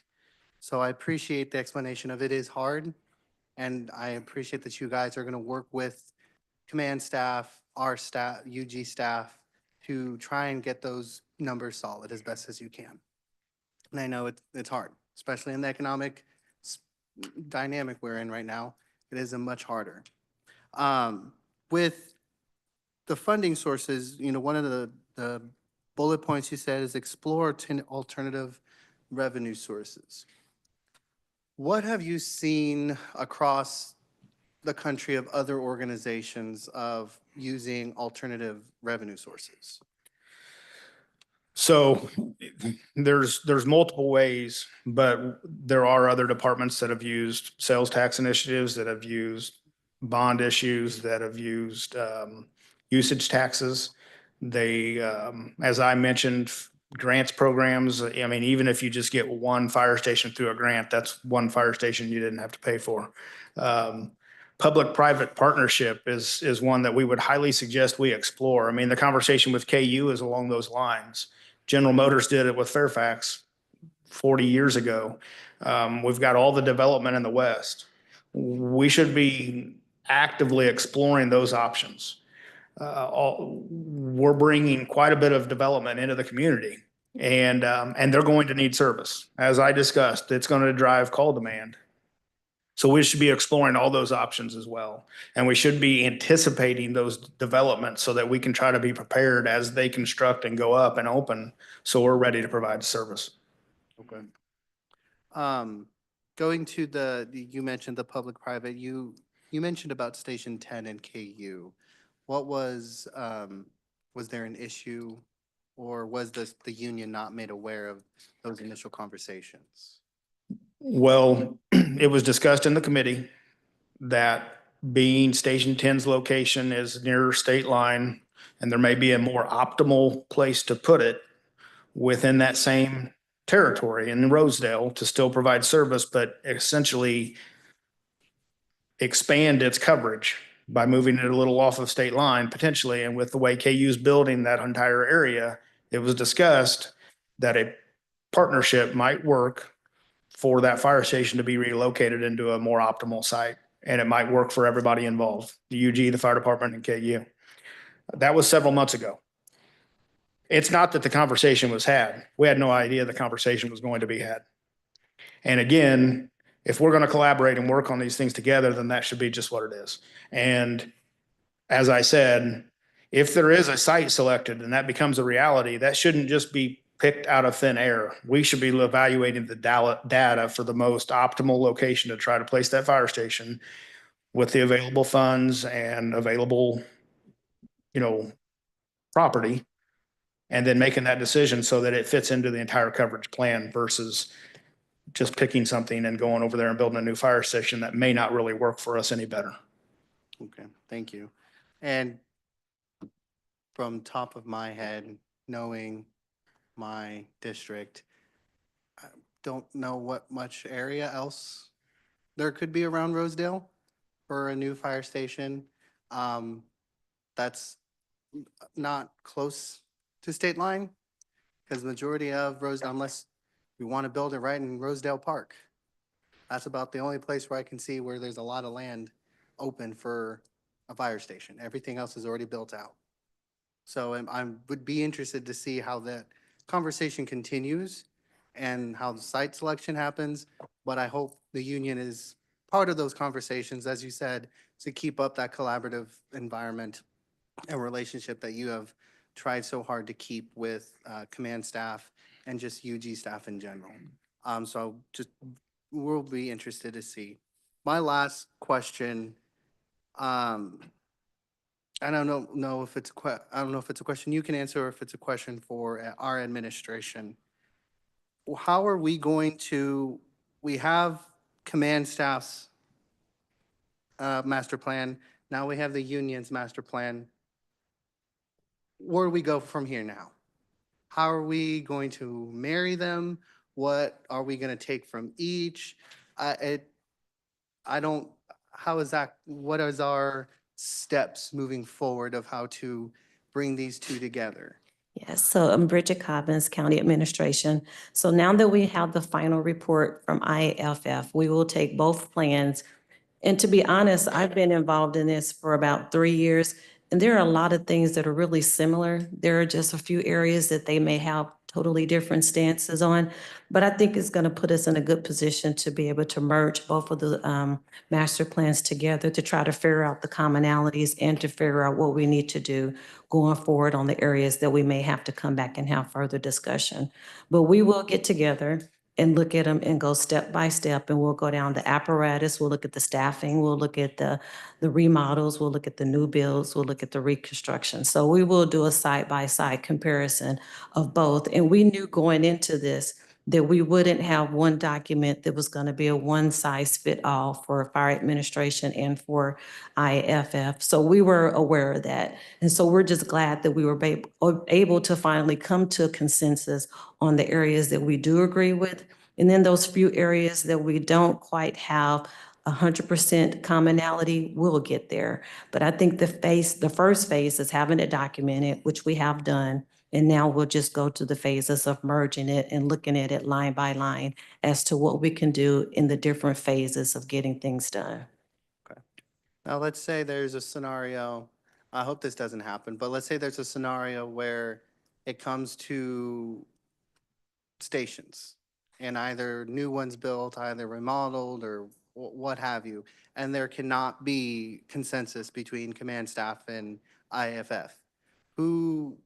So I appreciate the explanation of it is hard. And I appreciate that you guys are going to work with command staff, our staff, UG staff, to try and get those numbers solid as best as you can. And I know it's hard, especially in the economic dynamic we're in right now. It is much harder. With the funding sources, one of the bullet points you said is explore alternative revenue sources. What have you seen across the country of other organizations of using alternative revenue sources? So there's multiple ways, but there are other departments that have used sales tax initiatives, that have used bond issues, that have used usage taxes. They, as I mentioned, grants programs. I mean, even if you just get one fire station through a grant, that's one fire station you didn't have to pay for. public-private partnership is one that we would highly suggest we explore. I mean, the conversation with KU is along those lines. General Motors did it with Fairfax 40 years ago. We've got all the development in the West. We should be actively exploring those options. We're bringing quite a bit of development into the community, and they're going to need service. As I discussed, it's going to drive call demand. So we should be exploring all those options as well. And we should be anticipating those developments so that we can try to be prepared as they construct and go up and open, so we're ready to provide service. Okay. Going to you mentioned the public-private, you mentioned about Station 10 and KU. What was there an issue, or was the union not made aware of those initial conversations? Well, it was discussed in the committee that being Station 10's location is near state line, and there may be a more optimal place to put it within that same territory in Rosedale to still provide service, but essentially expand its coverage by moving it a little off of state line potentially. And with the way KU's building that entire area, it was discussed that a partnership might work for that fire station to be relocated into a more optimal site. And it might work for everybody involved, the UG, the fire department, and KU. That was several months ago. It's not that the conversation was had. We had no idea the conversation was going to be had. And again, if we're going to collaborate and work on these things together, then that should be just what it is. And as I said, if there is a site selected and that becomes a reality, that shouldn't just be picked out of thin air. We should be evaluating the data for the most optimal location to try to place that fire station with the available funds and available, property, and then making that decision so that it fits into the entire coverage plan versus just picking something and going over there and building a new fire station that may not really work for us any better. Okay, thank you. And from top of my head, knowing my district, I don't know what much area else there could be around Rosedale for a new fire station. That's not close to state line, because majority of Rosedale, unless we want to build it right in Rosedale Park, that's about the only place where I can see where there's a lot of land open for a fire station. Everything else is already built out. So I would be interested to see how that conversation continues and how the site selection happens. But I hope the union is part of those conversations, as you said, to keep up that collaborative environment and relationship that you have tried so hard to keep with command staff and just UG staff in general. So just, we'll be interested to see. My last question, I don't know if it's a question you can answer or if it's a question for our administration. How are we going to, we have command staff's master plan. Now we have the union's master plan. Where do we go from here now? How are we going to marry them? What are we going to take from each? What is our steps moving forward of how to bring these two together? Yes, so I'm Bridget Cobbins, County Administration. So now that we have the final report from IAFF, we will take both plans. And to be honest, I've been involved in this for about 3 years, and there are a lot of things that are really similar. There are just a few areas that they may have totally different stances on, but I think it's going to put us in a good position to be able to merge both of the master plans together to try to figure out the commonalities and to figure out what we need to do going forward on the areas that we may have to come back and have further discussion. But we will get together and look at them and go step by step, and we'll go down the apparatus, we'll look at the staffing, we'll look at the remodels, we'll look at the new builds, we'll look at the reconstruction. So we will do a side-by-side comparison of both. And we knew going into this that we wouldn't have one document that was going to be a one-size-fit-all for fire administration and for IAFF. So we were aware of that. And so we're just glad that we were able to finally come to a consensus on the areas that we do agree with. And then those few areas that we don't quite have 100% commonality, we'll get there. But I think the first phase is having it documented, which we have done. And now we'll just go to the phases of merging it and looking at it line by line as to what we can do in the different phases of getting things done. Now, let's say there's a scenario, I hope this doesn't happen, but let's say there's a scenario where it comes to stations and either new ones built, either remodeled or what have you, and there cannot be consensus between command staff and IFF. Will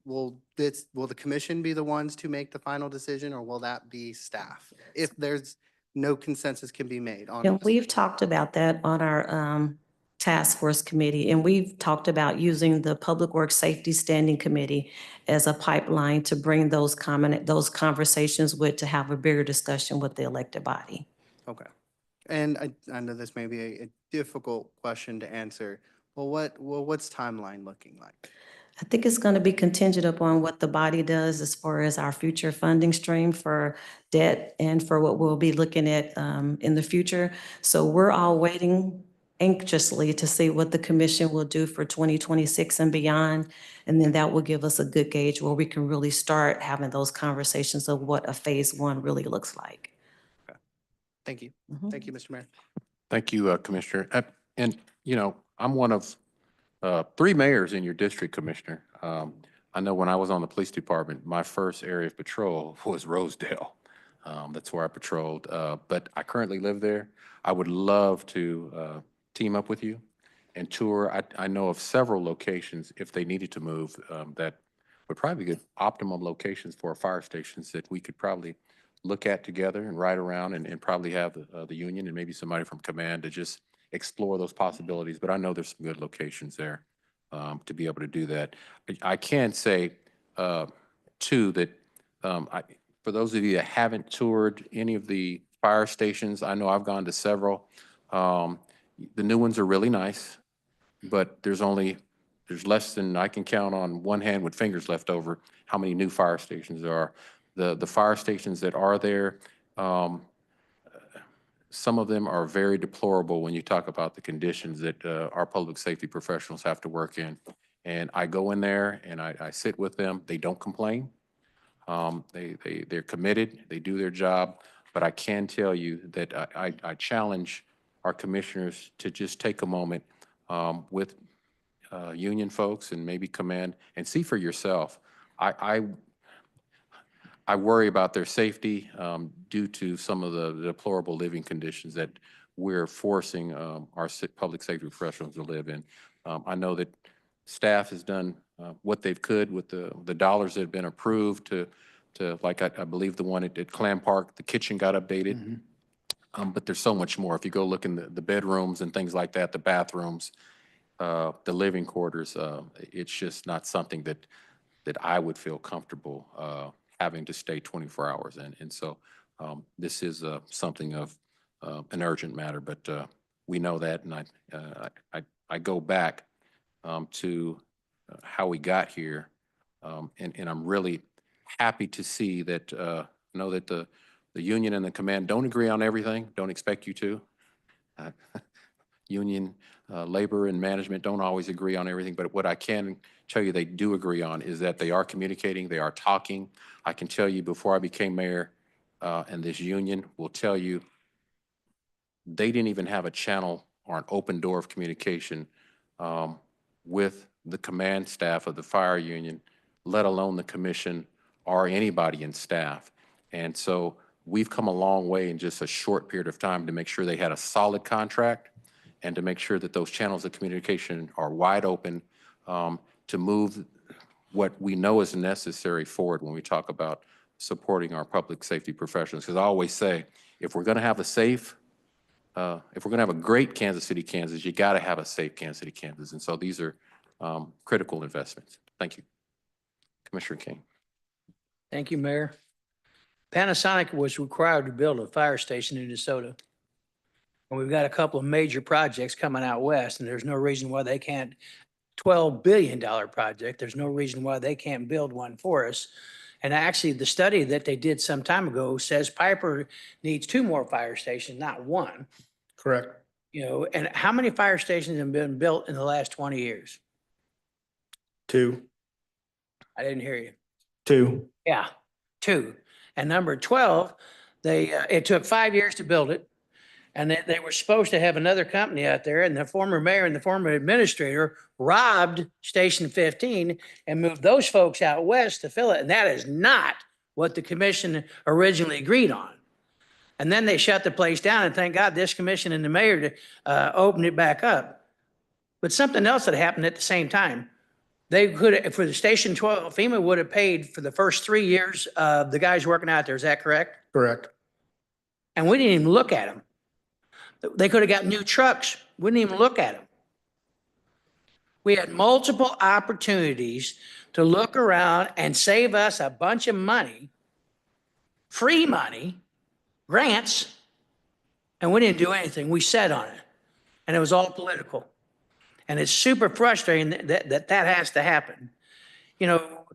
the commission be the ones to make the final decision, or will that be staff? If there's no consensus can be made on. And we've talked about that on our task force committee, and we've talked about using the Public Works Safety Standing Committee as a pipeline to bring those conversations with, to have a bigger discussion with the elected body. Okay. And I know this may be a difficult question to answer. Well, what's timeline looking like? I think it's going to be contingent upon what the body does as far as our future funding stream for debt and for what we'll be looking at in the future. So we're all waiting anxiously to see what the commission will do for 2026 and beyond. And then that will give us a good gauge where we can really start having those conversations of what a phase one really looks like. Okay. Thank you. Mhm. Thank you, Mr. Mayor. Thank you, Commissioner. And, you know, I'm one of 3 mayors in your district, Commissioner. I know when I was on the police department, my first area of patrol was Rosedale. That's where I patrolled, but I currently live there. I would love to team up with you and tour. I know of several locations, if they needed to move, that would probably be good optimum locations for fire stations that we could probably look at together and ride around and probably have the union and maybe somebody from command to just explore those possibilities. But I know there's some good locations there to be able to do that. I can say, too, that for those of you that haven't toured any of the fire stations, I know I've gone to several. The new ones are really nice, but there's less than, I can count on one hand with fingers left over how many new fire stations there are. The fire stations that are there, some of them are very deplorable when you talk about the conditions that our public safety professionals have to work in. And I go in there and I sit with them. They don't complain. They're committed. They do their job. But I can tell you that I challenge our commissioners to just take a moment with union folks and maybe command and see for yourself. I worry about their safety due to some of the deplorable living conditions that we're forcing our public safety professionals to live in. I know that staff has done what they've could with the dollars that have been approved to like I believe the one at Clam Park, the kitchen got updated. But there's so much more. If you go look in the bedrooms and things like that, the bathrooms, the living quarters, it's just not something that I would feel comfortable having to stay 24 hours in. And so this is something of an urgent matter, but we know that. And I go back to how we got here. And I'm really happy to see that, know that the union and the command don't agree on everything, don't expect you to. Union labor and management don't always agree on everything, but what I can tell you they do agree on is that they are communicating, they are talking. I can tell you before I became mayor, and this union will tell you, they didn't even have a channel or an open door of communication with the command staff of the fire union, let alone the commission or anybody in staff. And so we've come a long way in just a short period of time to make sure they had a solid contract and to make sure that those channels of communication are wide open to move what we know is necessary forward when we talk about supporting our public safety professionals. Because I always say, if we're going to have if we're going to have a great Kansas City, Kansas, you got to have a safe Kansas City, Kansas. And so these are critical investments. Thank you. Commissioner King. Thank you, Mayor. Panasonic was required to build a fire station in DeSoto. And we've got a couple of major projects coming out west, and there's no reason why they can't, $12 billion project, there's no reason why they can't build one for us. And actually, the study that they did some time ago says Piper needs 2 more fire stations, not 1. Correct. You know, and how many fire stations have been built in the last 20 years? 2, I didn't hear you. 2. Yeah, 2. And number 12, it took 5 years to build it. And they were supposed to have another company out there, and the former mayor and the former administrator robbed Station 15 and moved those folks out west to fill it. And that is not what the commission originally agreed on. And then they shut the place down, and thank God this commission and the mayor opened it back up. But something else that happened at the same time. They could, for the Station 12, FEMA would have paid for the first 3 years of the guys working out there. Is that correct? Correct. And we didn't even look at them. They could have got new trucks. We didn't even look at them. We had multiple opportunities to look around and save us a bunch of money, free money, grants, and we didn't do anything. We sat on it, and it was all political. And it's super frustrating that has to happen. You know,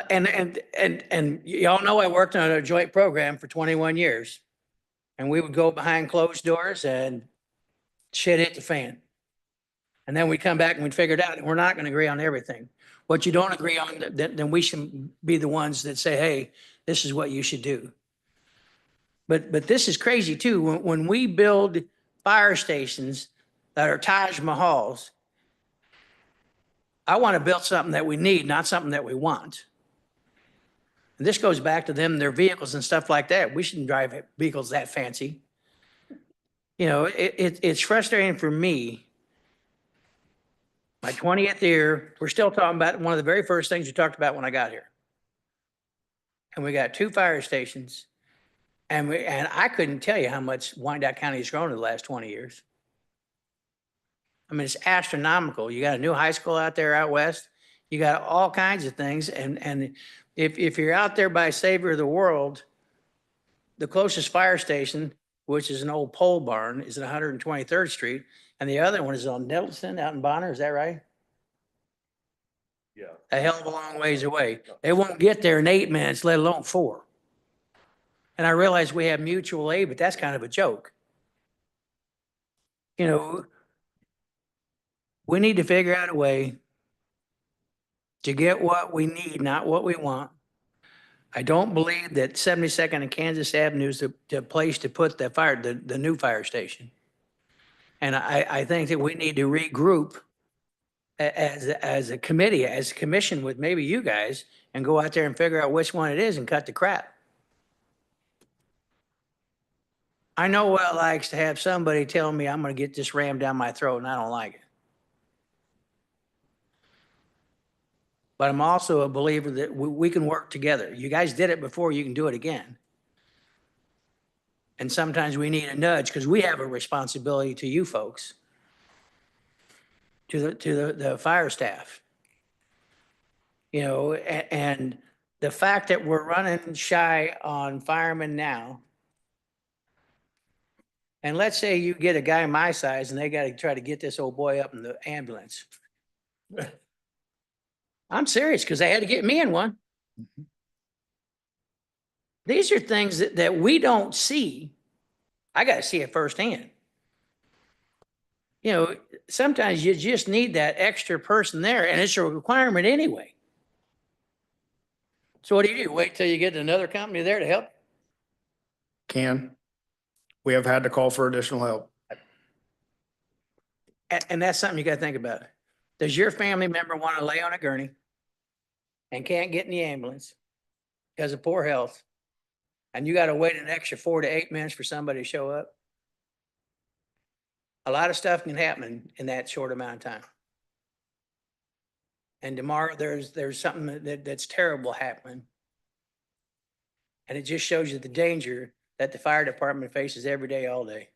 and y'all know I worked on a joint program for 21 years. And we would go behind closed doors and shit hit the fan. And then we come back and we'd figure it out, and we're not going to agree on everything. What you don't agree on, then we should be the ones that say, hey, this is what you should do. But this is crazy too. When we build fire stations that are Taj Mahals, I want to build something that we need, not something that we want. And this goes back to them, their vehicles and stuff like that. We shouldn't drive vehicles that fancy. You know, it's frustrating for me. My 20th year, we're still talking about one of the very first things you talked about when I got here. And we got 2 fire stations. And I couldn't tell you how much Wyandotte County has grown in the last 20 years. I mean, it's astronomical. You got a new high school out there out west. You got all kinds of things. And if you're out there by Savior of the World, the closest fire station, which is an old pole barn, is at 123rd Street. And the other one is on Nettleton out in Bonner. Is that right? Yeah. A hell of a long ways away. They won't get there in 8 minutes, let alone 4. And I realize we have mutual aid, but that's kind of a joke. You know, we need to figure out a way to get what we need, not what we want. I don't believe that 72nd and Kansas Avenue is the place to put the new fire station. And I think that we need to regroup as a committee, as a commission with maybe you guys, and go out there and figure out which one it is and cut the crap. I know what it likes to have somebody tell me I'm going to get this rammed down my throat, and I don't like it. But I'm also a believer that we can work together. You guys did it before, you can do it again. And sometimes we need a nudge because we have a responsibility to you folks, to the fire staff. You know, and the fact that we're running shy on firemen now, and let's say you get a guy my size and they got to try to get this old boy up in the ambulance. I'm serious, because they had to get me in one. These are things that we don't see. I got to see it firsthand. You know, sometimes you just need that extra person there, and it's a requirement anyway. So what do? Wait till you get another company there to help? We have had to call for additional help. And that's something you got to think about. Does your family member want to lay on a gurney and can't get in the ambulance because of poor health, and you got to wait an extra 4 to 8 minutes for somebody to show up? A lot of stuff can happen in that short amount of time. And tomorrow there's something that's terrible happening. And it just shows you the danger that the fire department faces every day, all day.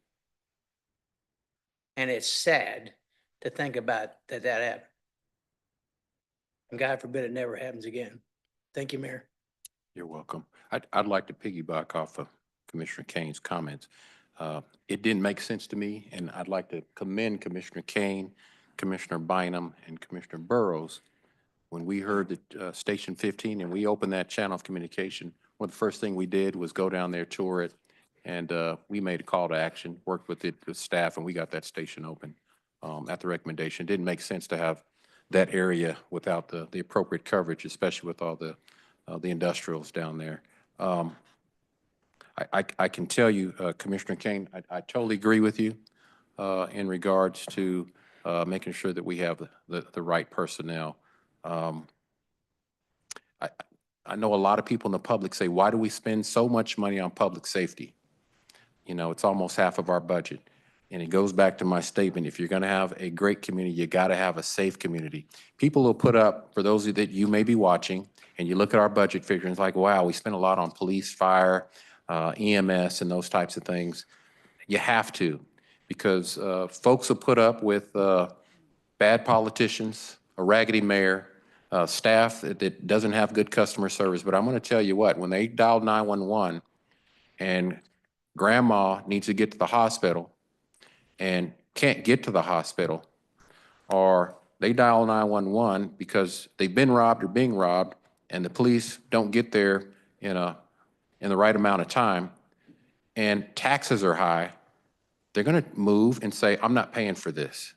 And it's sad to think about that happened. And God forbid it never happens again. Thank you, Mayor. You're welcome. I'd like to piggyback off of Commissioner Kane's comments. It didn't make sense to me, and I'd like to commend Commissioner Kane, Commissioner Bynum, and Commissioner Burrows. When we heard that Station 15 and we opened that channel of communication, one of the first thing we did was go down there, tour it, And we made a call to action, worked with the staff, and we got that station open at the recommendation. Didn't make sense to have that area without the appropriate coverage, especially with all the industrials down there. I can tell you, Commissioner Kane, I totally agree with you in regards to making sure that we have the right personnel. I know a lot of people in the public say, why do we spend so much money on public safety? You know, it's almost half of our budget. And it goes back to my statement, if you're going to have a great community, you got to have a safe community. People will put up, for those of you that you may be watching, and you look at our budget figure, and it's like, wow, we spend a lot on police, fire, EMS, and those types of things. You have to, because folks will put up with bad politicians, a raggedy mayor, staff that doesn't have good customer service. But I'm going to tell you what, when they dial 911 and grandma needs to get to the hospital and can't get to the hospital, or they dial 911 because they've been robbed or being robbed, and the police don't get there in the right amount of time, and taxes are high, they're going to move and say, I'm not paying for this.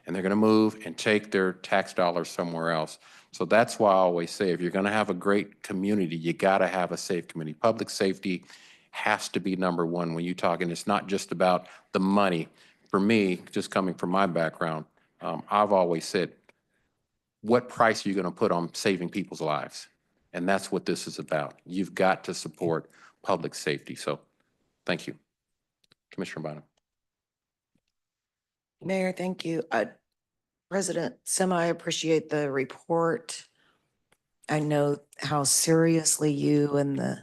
And they're going to move and take their tax dollars somewhere else. So that's why I always say, if you're going to have a great community, you got to have a safe community. Public safety has to be number one when you talk, and it's not just about the money. For me, just coming from my background, I've always said, what price are you going to put on saving people's lives? And that's what this is about. You've got to support public safety. So thank you. Commissioner Bynum. Mayor, thank you. President Sima, I appreciate the report. I know how seriously you and the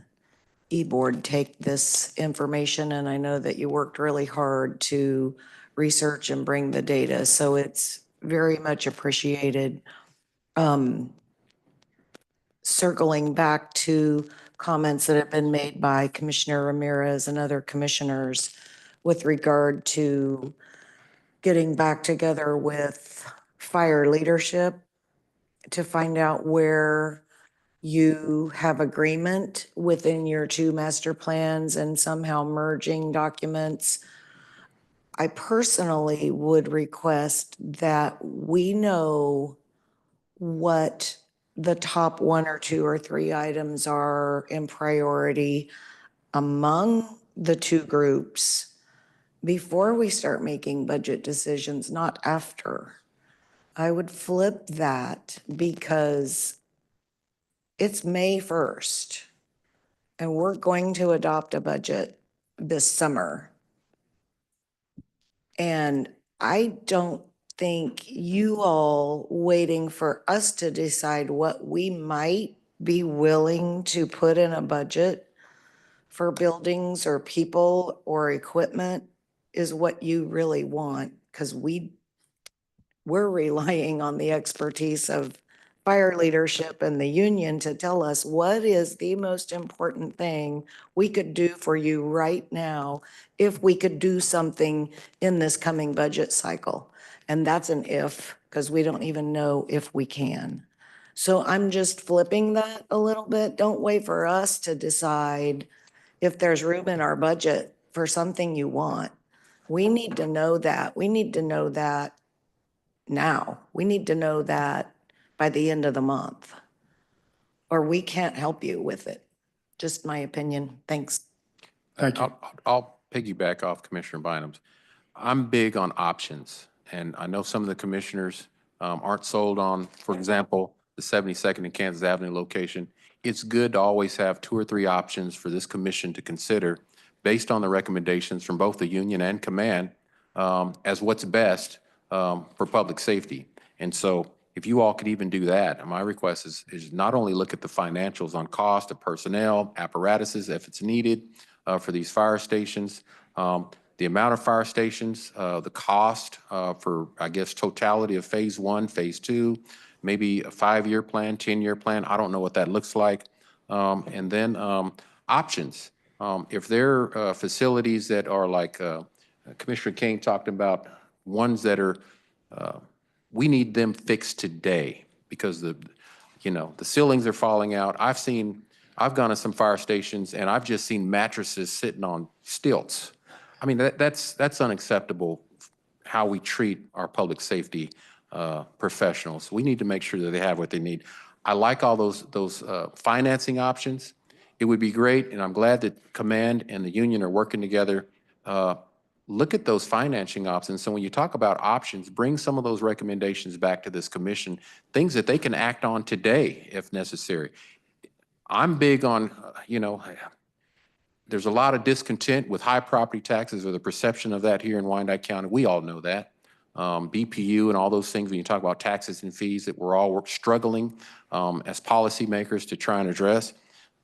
E-Board take this information, and I know that you worked really hard to research and bring the data, so it's very much appreciated. Circling back to comments that have been made by Commissioner Ramirez and other commissioners with regard to getting back together with fire leadership to find out where you have agreement within your two master plans and somehow merging documents. I personally would request that we know what the top one or two or three items are in priority among the two groups before we start making budget decisions, not after. I would flip that because it's May 1st and we're going to adopt a budget this summer. And I don't think you all waiting for us to decide what we might be willing to put in a budget for buildings or people or equipment is what you really want, because we're relying on the expertise of fire leadership and the union to tell us what is the most important thing we could do for you right now if we could do something in this coming budget cycle. And that's an if, because we don't even know if we can. So I'm just flipping that a little bit. Don't wait for us to decide if there's room in our budget for something you want. We need to know that. We need to know that now. We need to know that by the end of the month, or we can't help you with it. Just my opinion. Thanks. Thank you. I'll piggyback off Commissioner Bynum's. I'm big on options, and I know some of the commissioners aren't sold on, for example, the 72nd and Kansas Avenue location. It's good to always have two or three options for this commission to consider based on the recommendations from both the union and command as what's best for public safety. And so if you all could even do that, my request is not only look at the financials on cost of personnel, apparatuses, if it's needed for these fire stations, the amount of fire stations, the cost for, I guess, totality of phase one, phase two, maybe a 5-year plan, 10-year plan. I don't know what that looks like. And then options. If there are facilities that are like Commissioner Kane talked about, ones that are, we need them fixed today because the ceilings are falling out. I've seen I've gone to some fire stations and I've just seen mattresses sitting on stilts. I mean, that's unacceptable, how we treat our public safety professionals. We need to make sure that they have what they need. I like all those financing options. It would be great, and I'm glad that Command and the union are working together. Look at those financing options. So when you talk about options, bring some of those recommendations back to this commission, things that they can act on today if necessary. I'm big on, there's a lot of discontent with high property taxes or the perception of that here in Wyandotte County. We all know that. BPU and all those things, when you talk about taxes and fees that we're all struggling as policymakers to try and address.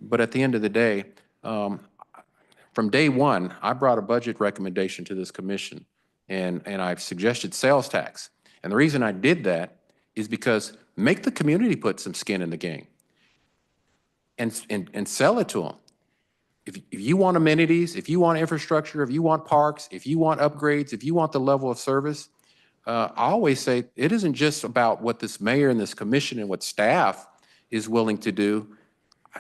But at the end of the day, from day one, I brought a budget recommendation to this commission and I've suggested sales tax. And the reason I did that is because make the community put some skin in the game and sell it to them. If you want amenities, if you want infrastructure, if you want parks, if you want upgrades, if you want the level of service, I always say it isn't just about what this mayor and this commission and what staff is willing to do.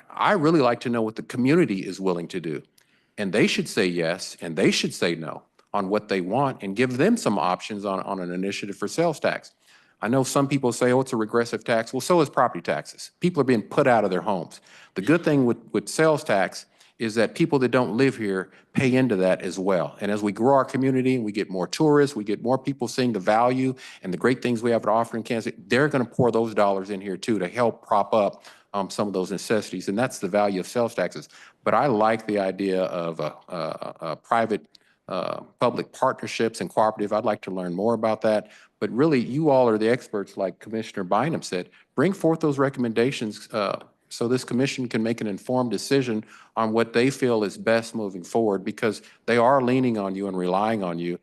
I really like to know what the community is willing to do. And they should say yes, and they should say no on what they want and give them some options on an initiative for sales tax. I know some people say, oh, it's a regressive tax. Well, so is property taxes. People are being put out of their homes. The good thing with sales tax is that people that don't live here pay into that as well. And as we grow our community and we get more tourists, we get more people seeing the value and the great things we have to offer in Kansas, they're going to pour those dollars in here too to help prop up some of those necessities. And that's the value of sales taxes. But I like the idea of private public partnerships and cooperative. I'd like to learn more about that. But really, you all are the experts, like Commissioner Bynum said. Bring forth those recommendations so this commission can make an informed decision on what they feel is best moving forward, because they are leaning on you and relying on you.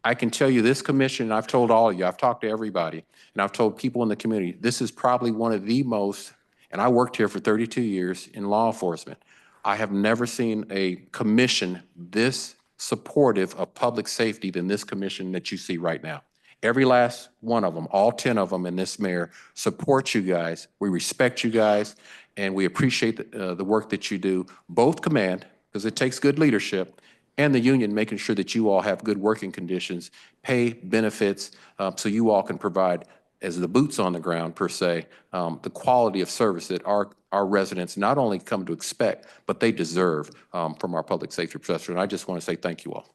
I can tell you this commission, I've told all of you, I've talked to everybody, and I've told people in the community, this is probably one of the most, and I worked here for 32 years in law enforcement. I have never seen a commission this supportive of public safety than this commission that you see right now. Every last one of them, all 10 of them, and this mayor support you guys. We respect you guys, and we appreciate the work that you do, both Command, because it takes good leadership, and the union, making sure that you all have good working conditions, pay, benefits, so you all can provide, as the boots on the ground per se, the quality of service that our residents not only come to expect, but they deserve from our public safety professional. And I just want to say thank you all.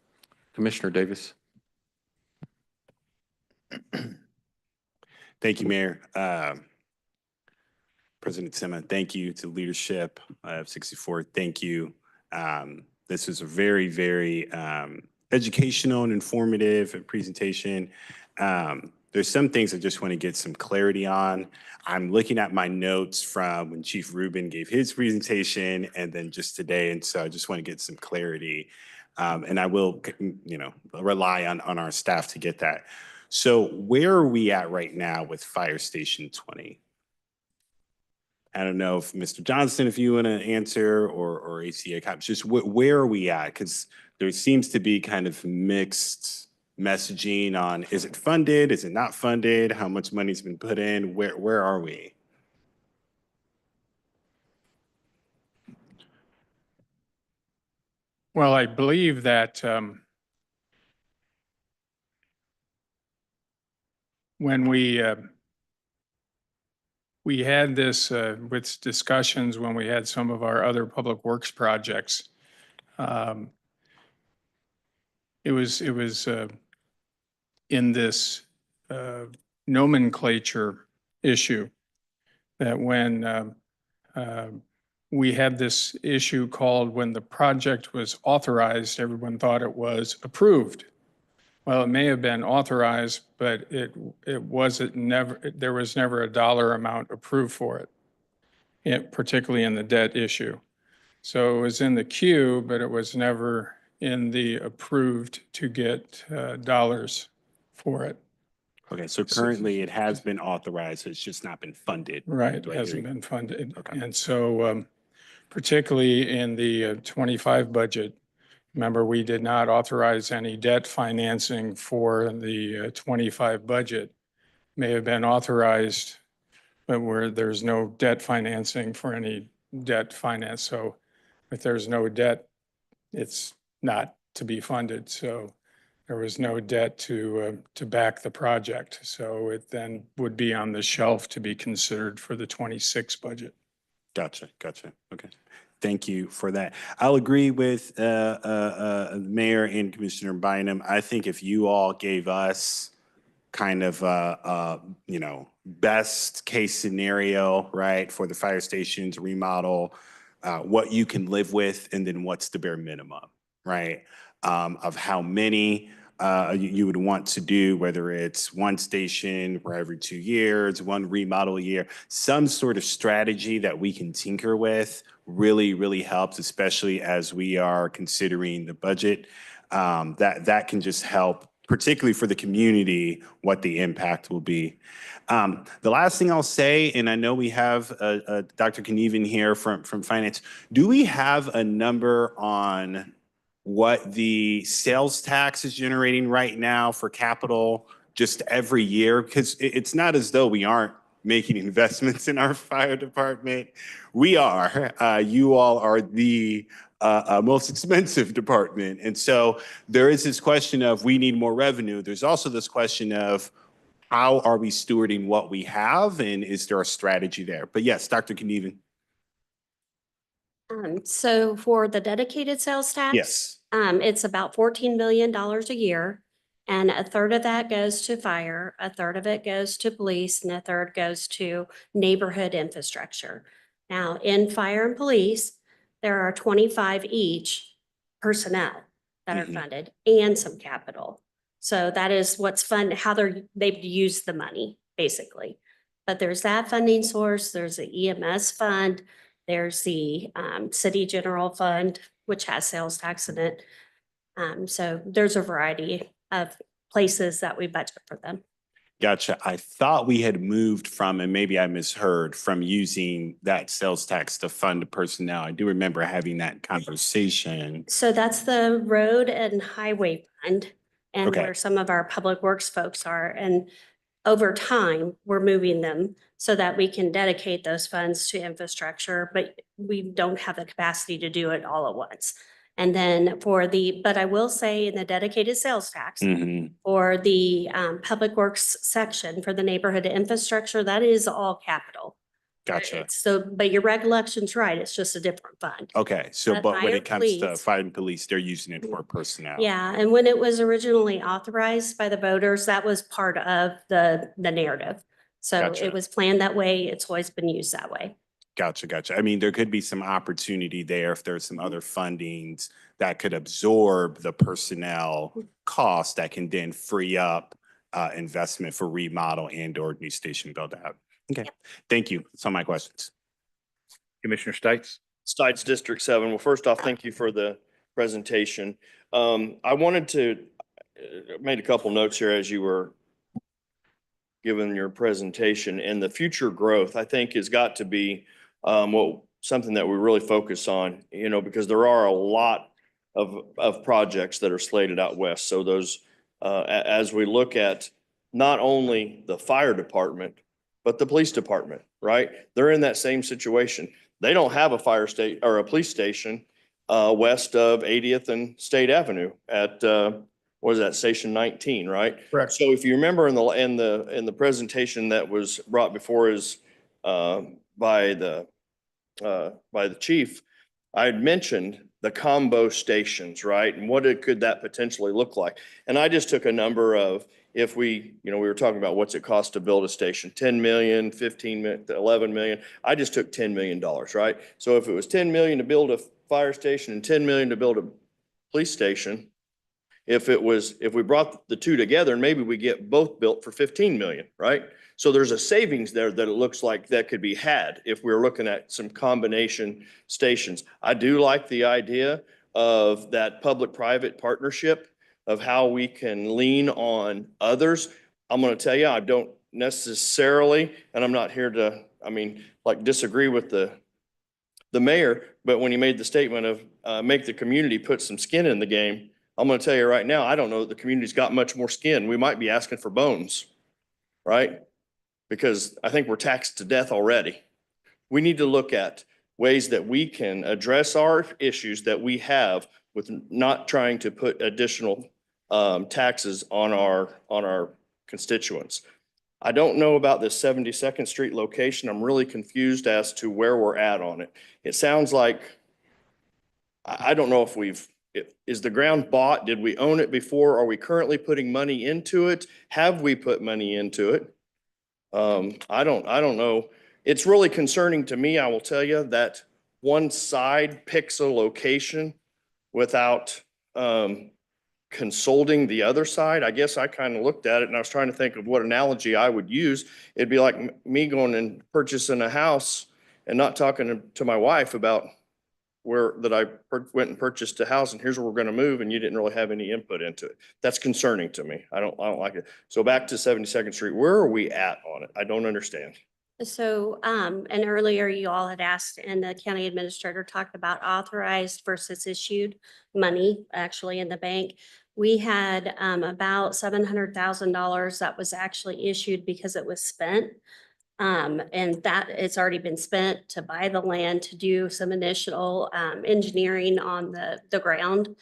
Commissioner Davis. Thank you, Mayor. President Sima, thank you to leadership of 64. Thank you. This was a very, very educational and informative presentation. There's some things I just want to get some clarity on. I'm looking at my notes from when Chief Rubin gave his presentation and then just today. And so I just want to get some clarity. And I will, rely on our staff to get that. So where are we at right now with Fire Station 20? I don't know if Mr. Johnston, if you want to answer, or ACA cops, just where are we at? Because there seems to be kind of mixed messaging on, is it funded? Is it not funded? How much money's been put in? Where are we? Well, I believe that when we had this with discussions when we had some of our other public works projects, it was in this nomenclature issue that when we had this issue called, when the project was authorized, everyone thought it was approved. Well, it may have been authorized, but it wasn't there was never a dollar amount approved for it, particularly in the debt issue. So it was in the queue, but it was never in the approved to get dollars for it. Okay, so currently it has been authorized, it's just not been funded. Right, it hasn't been funded. Okay. And so particularly in the 25 budget, remember, we did not authorize any debt financing for the 25 budget. May have been authorized, but where there's no debt financing for any debt finance. So if there's no debt, it's not to be funded. So there was no debt to back the project. So it then would be on the shelf to be considered for the 26 budget. Gotcha. Okay. Thank you for that. I'll agree with Mayor and Commissioner Bynum. I think if you all gave us kind of best case scenario, right, for the fire stations remodel, what you can live with, and then what's the bare minimum, right, of how many you would want to do, whether it's one station for every 2 years, one remodel a year, some sort of strategy that we can tinker with really helps, especially as we are considering the budget. That can just help, particularly for the community, what the impact will be. The last thing I'll say, and I know we have Dr. Knieven here from Finance, do we have a number on what the sales tax is generating right now for capital just every year? Because it's not as though we aren't making investments in our fire department. We are. You all are the most expensive department. And so there is this question of we need more revenue. There's also this question of how are we stewarding what we have, and is there a strategy there? But yes, Dr. Knieven. So for the dedicated sales tax. Yes. It's about $14 million a year. And a third of that goes to fire, a third of it goes to police, and a third goes to neighborhood infrastructure. Now, in fire and police, there are 25 each personnel that are funded and some capital. So that is what's funded, how they've used the money, basically. But there's that funding source, there's the EMS fund, there's the city general fund, which has sales tax in it. So there's a variety of places that we budget for them. Gotcha. I thought we had moved from, and maybe I misheard, from using that sales tax to fund personnel. I do remember having that conversation. So that's the road and highway fund and Okay. where some of our public works folks are. And over time, we're moving them so that we can dedicate those funds to infrastructure, but we don't have the capacity to do it all at once. And then but I will say in the dedicated sales tax, for the public works section for the neighborhood infrastructure, that is all capital. Gotcha. But your recollection's right, it's just a different fund. Okay. So, But but when fire, it comes to police. fire and police, they're using it for personnel. Yeah, and when it was originally authorized by the voters, that was part of the narrative. So Gotcha. it was planned that way, it's always been used that way. Gotcha. I mean, there could be some opportunity there if there's some other fundings that could absorb the personnel cost that can then free up investment for remodel and or new station build out. Okay, thank you. That's all my questions. Commissioner Stites? Stites District 7. Well, first off, thank you for the presentation. I wanted to made a couple notes here as you were giving your presentation, and the future growth, I think, has got to be something that we really focus on, because there are a lot of projects that are slated out west. So those, as we look at not only the fire department, but the police department, right? They're in that same situation. They don't have a fire state or a police station west of 80th and State Avenue at what is that, Station 19, right? Correct. So if you remember in the presentation that was brought before us by the chief, I had mentioned the combo stations, right? And what could that potentially look like? And I just took a number of, if we were talking about what's it cost to build a station, 10 million, 15 million, 11 million. I just took $10 million, right? So if it was 10 million to build a fire station and 10 million to build a police station, if we brought the two together, maybe we get both built for 15 million, right? So there's a savings there that it looks like that could be had if we're looking at some combination stations. I do like the idea of that public-private partnership of how we can lean on others. I'm going to tell you, I don't necessarily, and I'm not here to, disagree with the mayor, but when he made the statement of make the community put some skin in the game, I'm going to tell you right now, I don't know that the community's got much more skin. We might be asking for bones, right? Because I think we're taxed to death already. We need to look at ways that we can address our issues that we have with not trying to put additional taxes on our constituents. I don't know about this 72nd Street location. I'm really confused as to where we're at on it. It sounds like, I don't know if is the ground bought? Did we own it before? Are we currently putting money into it? Have we put money into it? I don't know. It's really concerning to me, I will tell you, that one side picks a location without consulting the other side. I guess I kind of looked at it and I was trying to think of what analogy I would use. It'd be like me going and purchasing a house and not talking to my wife about where that I went and purchased a house and here's where we're going to move and you didn't really have any input into it. That's concerning to me. I don't like it. So back to 72nd Street, where are we at on it? I don't understand. So, and earlier you all had asked and the county administrator talked about authorized versus issued money actually in the bank. We had about $700,000 that was actually issued because it was spent. And that it's already been spent to buy the land, to do some initial engineering on the ground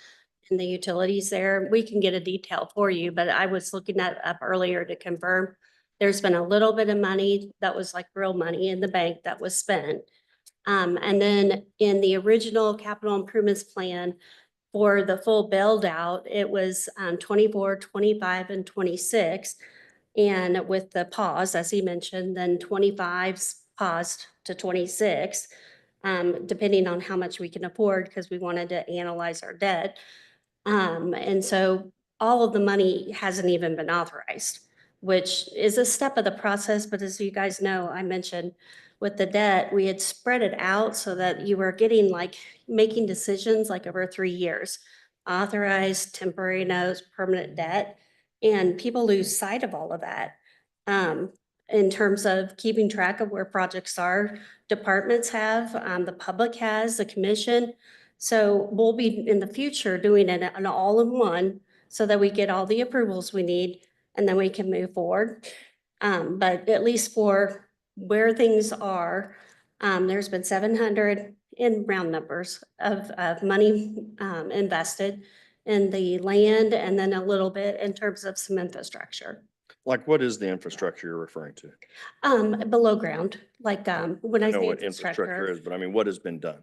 and the utilities there. We can get a detail for you, but I was looking that up earlier to confirm. There's been a little bit of money that was like real money in the bank that was spent. And then in the original capital improvements plan for the full build out, it was 24, 25, and 26. And with the pause, as he mentioned, then 25's paused to 26, depending on how much we can afford, because we wanted to analyze our debt. And so all of the money hasn't even been authorized, which is a step of the process. But as you guys know, I mentioned with the debt, we had spread it out so that you were getting like making decisions like over 3 years, authorized, temporary notes, permanent debt. And people lose sight of all of that in terms of keeping track of where projects are. Departments have, the public has, the commission. So we'll be in the future doing it an all-in-one so that we get all the approvals we need and then we can move forward. But at least for where things are, there's been 700 in round numbers of money invested in the land and then a little bit in terms of some infrastructure. Like, what is the infrastructure you're referring to? Below ground, like when I I know say what infrastructure infrastructure, is, but I mean, what has been done?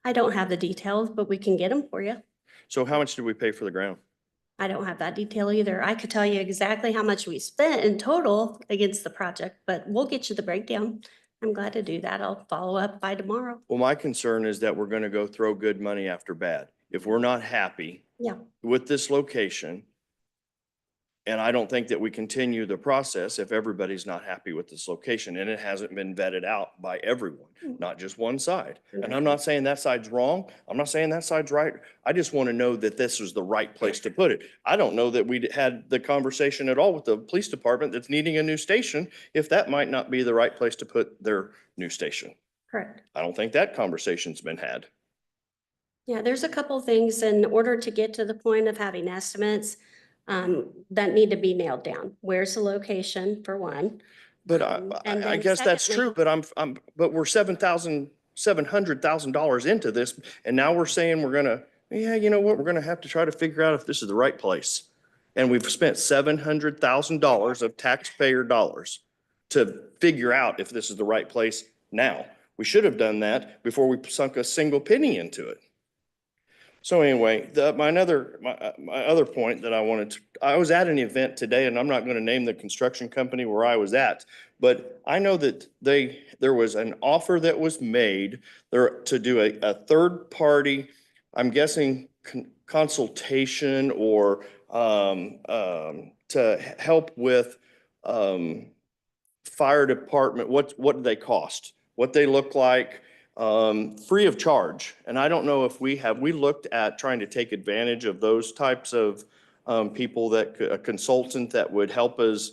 I don't have the details, but we can get them for you. So how much did we pay for the ground? I don't have that detail either. I could tell you exactly how much we spent in total against the project, but we'll get you the breakdown. I'm glad to do that. I'll follow up by tomorrow. Well, my concern is that we're going to go throw good money after bad. If we're not happy Yeah. with this location, and I don't think that we continue the process if everybody's not happy with this location and it hasn't been vetted out by everyone, not just one side. And I'm not saying that side's wrong. I'm not saying that side's right. I just want to know that this was the right place to put it. I don't know that we had the conversation at all with the police department that's needing a new station, if that might not be the right place to put their new station. Correct. I don't think that conversation's been had. Yeah, there's a couple things in order to get to the point of having estimates that need to be nailed down. Where's the location for one? But And I then guess that's secondly- true, but we're $700,000 into this. And now we're saying we're gonna, yeah, you know what? We're gonna have to try to figure out if this is the right place. And we've spent $700,000 of taxpayer dollars to figure out if this is the right place now. We should have done that before we sunk a single penny into it. So anyway, my other point that I was at an event today, and I'm not going to name the construction company where I was at, but I know that there was an offer that was made there to do a third party, I'm guessing consultation or to help with fire department. What do they cost? What they look like? Free of charge. And I don't know if we looked at trying to take advantage of those types of people a consultant that would help us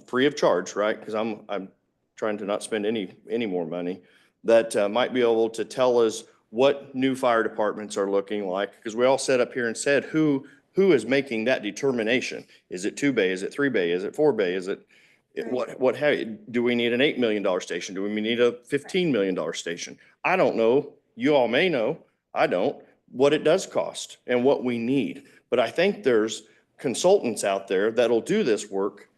free of charge, right? Because I'm trying to not spend any more money that might be able to tell us what new fire departments are looking like. Because we all sat up here and said, who is making that determination? Is it 2 bay? Is it 3 bay? Is it 4 bay? Is it What have you? Do we need an $8 million station? Do we need a $15 million station? I don't know. You all may know. I don't, what it does cost and what we need. But I think there's consultants out there that'll do this work.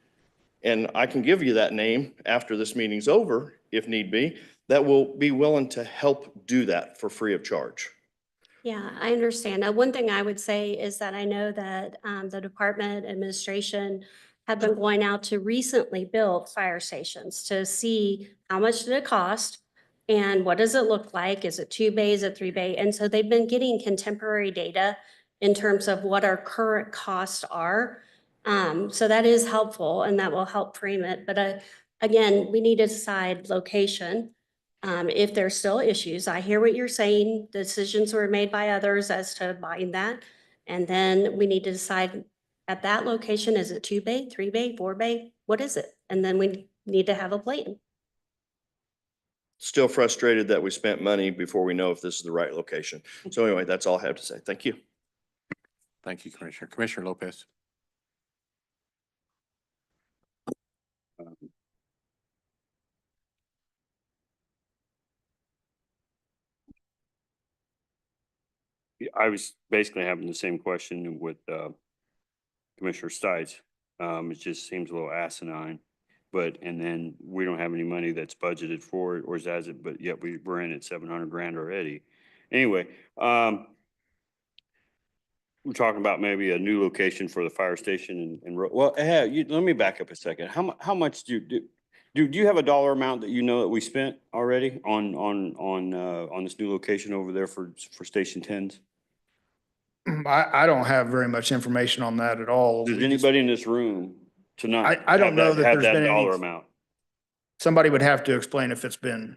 And I can give you that name after this meeting's over, if need be, that will be willing to help do that for free of charge. Yeah, I understand. One thing I would say is that I know that the department administration have been going out to recently build fire stations to see how much did it cost and what does it look like? Is it 2 bays, a 3 bay? And so they've been getting contemporary data in terms of what our current costs are. So that is helpful and that will help frame it. But again, we need to decide location. If there's still issues, I hear what you're saying. Decisions were made by others as to buying that. And then we need to decide at that location, is it 2 bay, 3 bay, 4 bay? What is it? And then we need to have a plan. Still frustrated that we spent money before we know if this is the right location. So anyway, that's all I have to say. Thank you. Thank you, Commissioner. Commissioner Lopez. I was basically having the same question with Commissioner Stites. It just seems a little asinine, and then we don't have any money that's budgeted for it, or has it, but yet we're in at 700 grand already. Anyway, we're talking about maybe a new location for the fire station well, hey, let me back up a second. How much do you have a dollar amount that you know that we spent already on this new location over there for Station 10s? I don't have very much information on that at all. Does anybody in this room tonight? I don't know that have there's that been dollar any, amount? somebody would have to explain if it's been.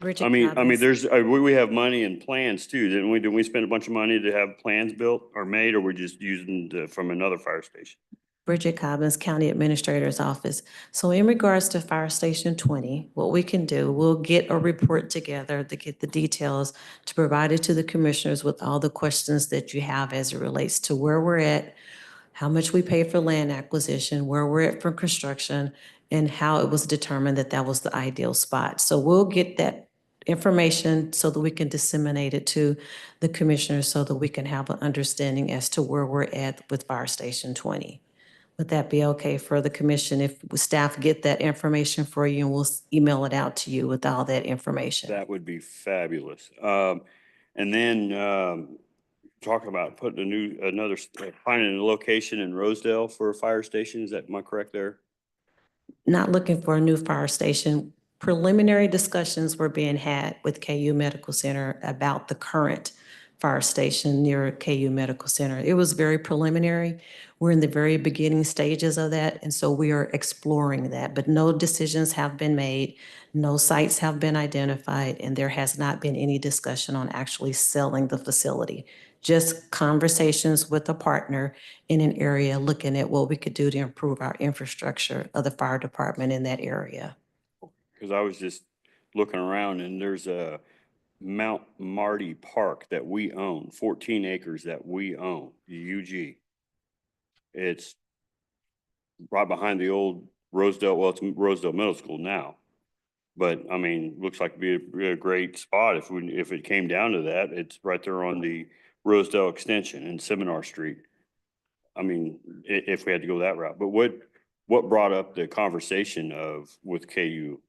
Bridget I mean, Cobbins. there's, we have money and plans too, didn't we? Didn't we spend a bunch of money to have plans built or made, or we're just using from another fire station? Bridget Cobbins, County Administrator's Office. So in regards to Fire Station 20, what we can do, we'll get a report together to get the details to provide it to the commissioners with all the questions that you have as it relates to where we're at, how much we paid for land acquisition, where we're at for construction, and how it was determined that that was the ideal spot. So we'll get that information so that we can disseminate it to the commissioners so that we can have an understanding as to where we're at with Fire Station 20. Would that be okay for the commission if staff get that information for you and we'll email it out to you with all that information? That would be fabulous. And then talk about putting finding a location in Rosedale for a fire station. Am I correct there? Not looking for a new fire station. Preliminary discussions were being had with KU Medical Center about the current fire station near KU Medical Center. It was very preliminary. We're in the very beginning stages of that, and so we are exploring that. But no decisions have been made, no sites have been identified, and there has not been any discussion on actually selling the facility. Just conversations with a partner in an area looking at what we could do to improve our infrastructure of the fire department in that area. Because I was just looking around and there's a Mount Marty Park that we own, 14 acres that we own, UG. It's right behind the old Rosedale, well, it's Rosedale Middle School now. But I mean, looks like it'd be a great spot if it came down to that. It's right there on the Rosedale Extension and Seminar Street. I mean, if we had to go that route. But what brought up the conversation with KU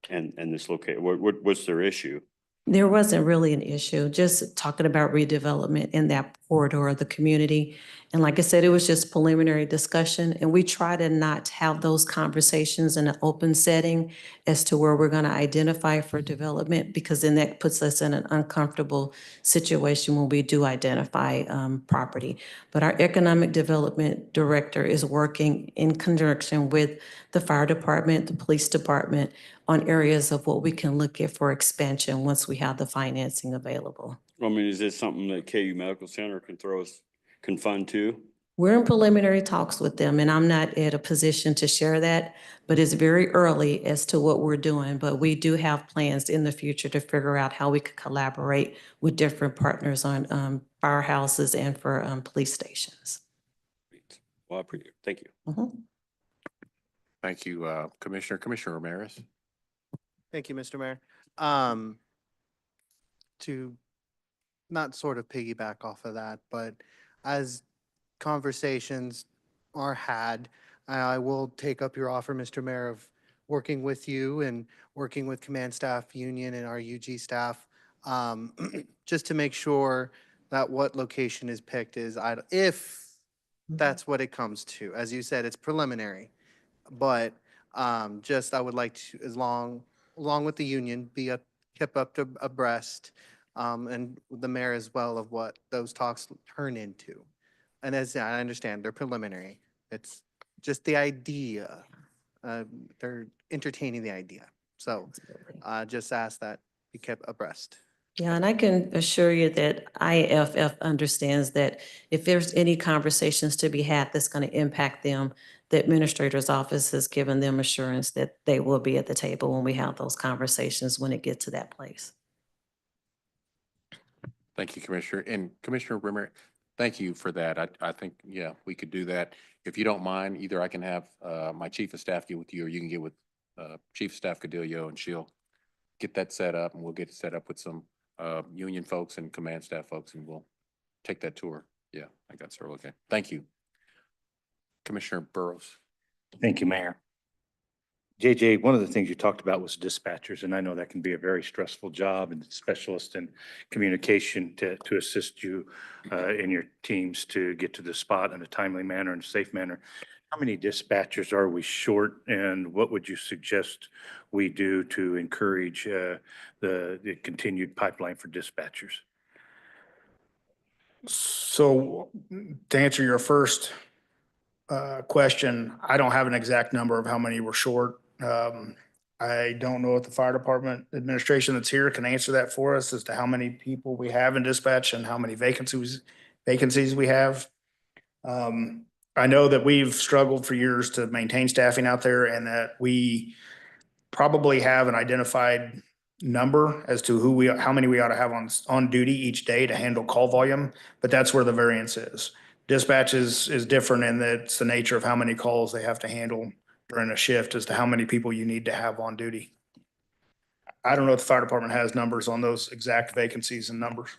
and this location? What's their issue? There wasn't really an issue, just talking about redevelopment in that corridor of the community. And like I said, it was just preliminary discussion, and we try to not have those conversations in an open setting as to where we're going to identify for development, because then that puts us in an uncomfortable situation when we do identify property. But our economic development director is working in conjunction with the fire department, the police department, on areas of what we can look at for expansion once we have the financing available. I mean, is this something that KU Medical Center can fund too? We're in preliminary talks with them, and I'm not at a position to share that, but it's very early as to what we're doing. But we do have plans in the future to figure out how we could collaborate with different partners on firehouses and for police stations. Well, I appreciate it. Thank you. Mhm. Thank you, Commissioner Ramirez. Thank you, Mr. Mayor. To not sort of piggyback off of that, but as conversations are had, I will take up your offer, Mr. Mayor, of working with you and working with Command Staff Union and our UG staff, just to make sure that what location is picked is, if that's what it comes to. As you said, it's preliminary, but just I would like to, along with the union, be kept up to abreast, and the mayor as well, of what those talks turn into. And as I understand, they're preliminary. It's just the idea. They're entertaining the idea. So just ask that be kept abreast. Yeah, and I can assure you that IFF understands that if there's any conversations to be had that's going to impact them, the administrator's office has given them assurance that they will be at the table when we have those conversations when it gets to that place. Thank you, Commissioner. And Commissioner Ramirez, thank you for that. I think, yeah, we could do that. If you don't mind, either I can have my Chief of Staff get with you, or you can get with Chief of Staff Cadillo, and she'll get that set up, and we'll get it set up with some union folks and command staff folks, and we'll take that tour. Yeah, I got so okay. Thank you. Commissioner Burrows. Thank you, Mayor. JJ, one of the things you talked about was dispatchers, and I know that can be a very stressful job, and specialist in communication to assist you in your teams to get to the spot in a timely manner and safe manner. How many dispatchers are we short, and what would you suggest we do to encourage the continued pipeline for dispatchers? So to answer your first question, I don't have an exact number of how many we're short. I don't know if the fire department administration that's here can answer that for us as to how many people we have in dispatch and how many vacancies we have. I know that we've struggled for years to maintain staffing out there, and that we probably have an identified number as to how many we ought to have on duty each day to handle call volume, but that's where the variance is. Dispatch is different in that it's the nature of how many calls they have to handle during a shift as to how many people you need to have on duty. I don't know if the fire department has numbers on those exact vacancies and numbers.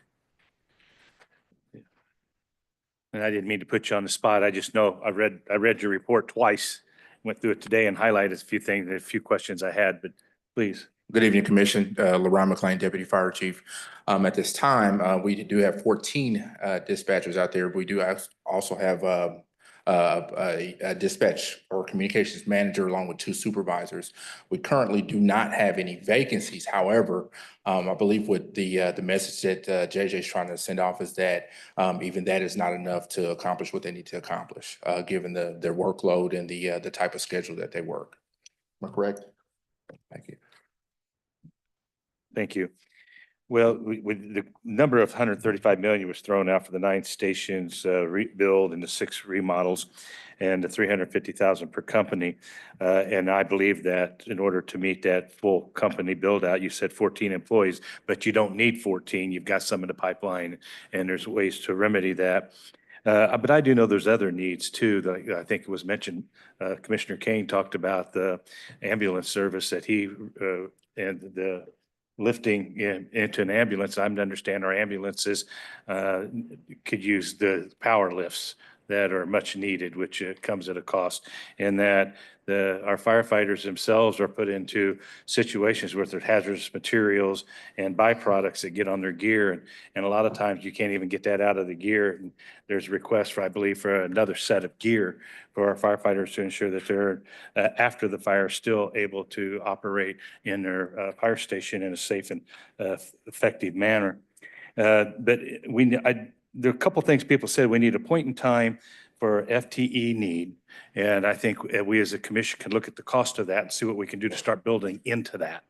And I didn't mean to put you on the spot. I just know I read your report twice, went through it today and highlighted a few things, a few questions I had, but please. Good evening, Commission. LaRon McClain, Deputy Fire Chief. At this time, we do have 14 dispatchers out there. We do also have a dispatch or communications manager along with 2 supervisors. We currently do not have any vacancies. However, I believe with the message that JJ is trying to send off is that even that is not enough to accomplish what they need to accomplish, given their workload and the type of schedule that they work. Am I correct? Thank you. Thank you. Well, with the number of 135 million was thrown out for the 9 stations rebuild and the 6 remodels, and the 350,000 per company. And I believe that in order to meet that full company build out, you said 14 employees, but you don't need 14. You've got some in the pipeline, and there's ways to remedy that. But I do know there's other needs too. I think it was mentioned, Commissioner Kane talked about the ambulance service that he and the lifting into an ambulance. I understand our ambulances could use the power lifts that are much needed, which comes at a cost, and that our firefighters themselves are put into situations where there's hazardous materials and byproducts that get on their gear. And a lot of times you can't even get that out of the gear. And there's requests for, I believe, for another set of gear for our firefighters to ensure that they're, after the fire, still able to operate in their fire station in a safe and effective manner. But there are a couple of things people said. We need a point in time for FTE need. And I think we as a commission can look at the cost of that and see what we can do to start building into that.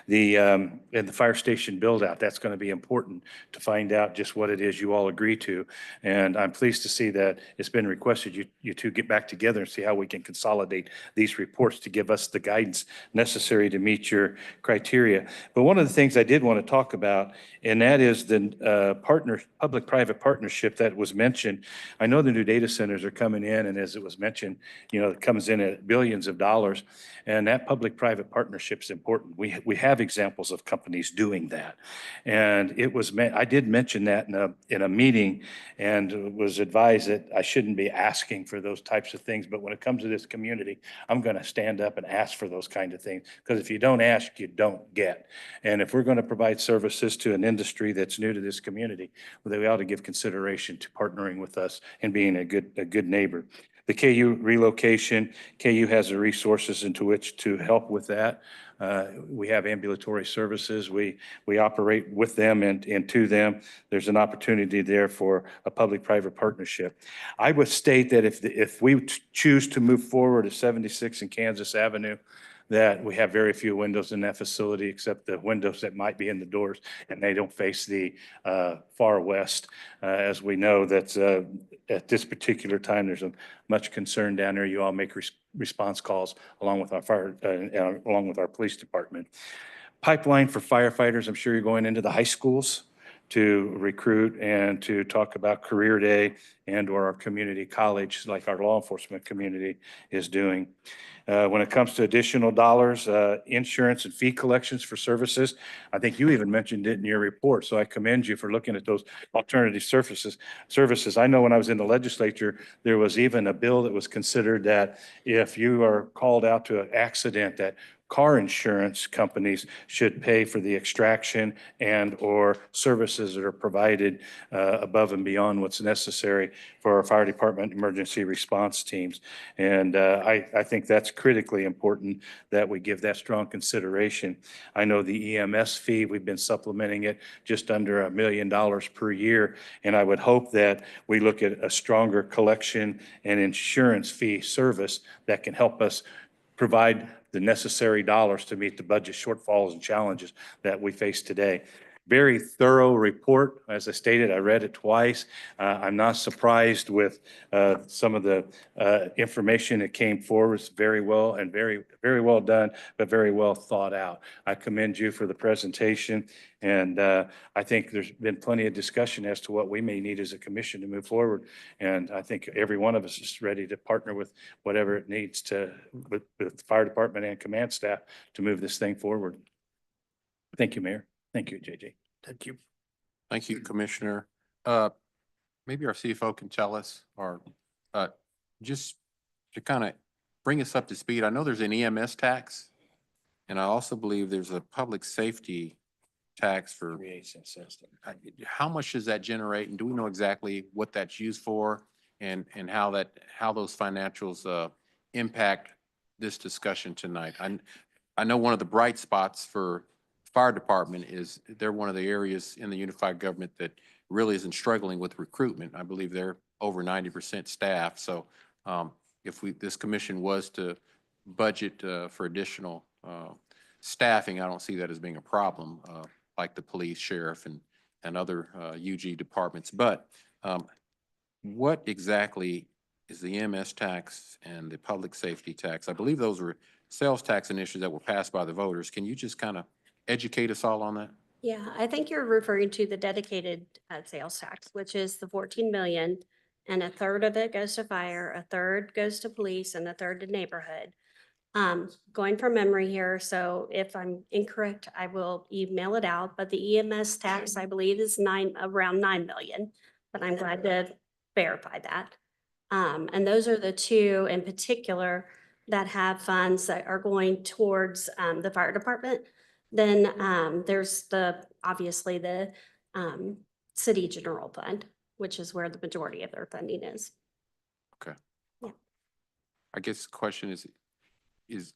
And the fire station build out, that's going to be important to find out just what it is you all agree to. And I'm pleased to see that it's been requested you two get back together and see how we can consolidate these reports to give us the guidance necessary to meet your criteria. But one of the things I did want to talk about, and that is the public-private partnership that was mentioned. I know the new data centers are coming in, and as it was mentioned, that comes in at billions of dollars. And that public-private partnership is important. We have examples of companies doing that. And I did mention that in a meeting and was advised that I shouldn't be asking for those types of things. But when it comes to this community, I'm going to stand up and ask for those kind of things. Because if you don't ask, you don't get. And if we're going to provide services to an industry that's new to this community, well, we ought to give consideration to partnering with us and being a good neighbor. The KU relocation, KU has the resources into which to help with that. We have ambulatory services. We operate with them and to them. There's an opportunity there for a public-private partnership. I would state that if we choose to move forward to 76 and Kansas Avenue, that we have very few windows in that facility except the windows that might be in the doors, and they don't face the far west. As we know, that's at this particular time, there's much concern down there. You all make response calls along with our along with our police department. Pipeline for firefighters. I'm sure you're going into the high schools to recruit and to talk about career day and or our community college like our law enforcement community is doing. When it comes to additional dollars, insurance and fee collections for services, I think you even mentioned it in your report. So I commend you for looking at those alternative services. I know when I was in the legislature, there was even a bill that was considered that if you are called out to an accident, that car insurance companies should pay for the extraction and or services that are provided above and beyond what's necessary for our fire department emergency response teams. And I think that's critically important that we give that strong consideration. I know the EMS fee, we've been supplementing it just under $1 million per year. And I would hope that we look at a stronger collection and insurance fee service that can help us provide the necessary dollars to meet the budget shortfalls and challenges that we face today. Very thorough report. As I stated, I read it twice. I'm not surprised with some of the information that came forward. It's very well and very well done, but very well thought out. I commend you for the presentation. And I think there's been plenty of discussion as to what we may need as a commission to move forward. And I think every one of us is ready to partner with whatever it needs with the fire department and command staff to move this thing forward. Thank you, Mayor. Thank you, JJ. Thank you. Thank you, Commissioner. Maybe our CFO can tell us, or just to kind of bring us up to speed. I know there's an EMS tax, and I also believe there's a public safety tax for. How much does that generate, and do we know exactly what that's used for, and how those financials impact this discussion tonight? I know one of the bright spots for fire department is they're one of the areas in the unified government that really isn't struggling with recruitment. I believe they're over 90% staff. So if this commission was to budget for additional staffing, I don't see that as being a problem, like the police, sheriff, and other UG departments. But what exactly is the EMS tax and the public safety tax? I believe those were sales tax initiatives that were passed by the voters. Can you just kind of educate us all on that? Yeah, I think you're referring to the dedicated sales tax, which is the 14 million, and a third of it goes to fire, a third goes to police, and a third to neighborhood. Going from memory here, so if I'm incorrect, I will email it out, but the EMS tax, I believe, is around 9 million, but I'm glad to verify that. And those are the two in particular that have funds that are going towards the fire department. Then there's obviously the city general fund, which is where the majority of their funding is. Okay. Yeah. I guess the question is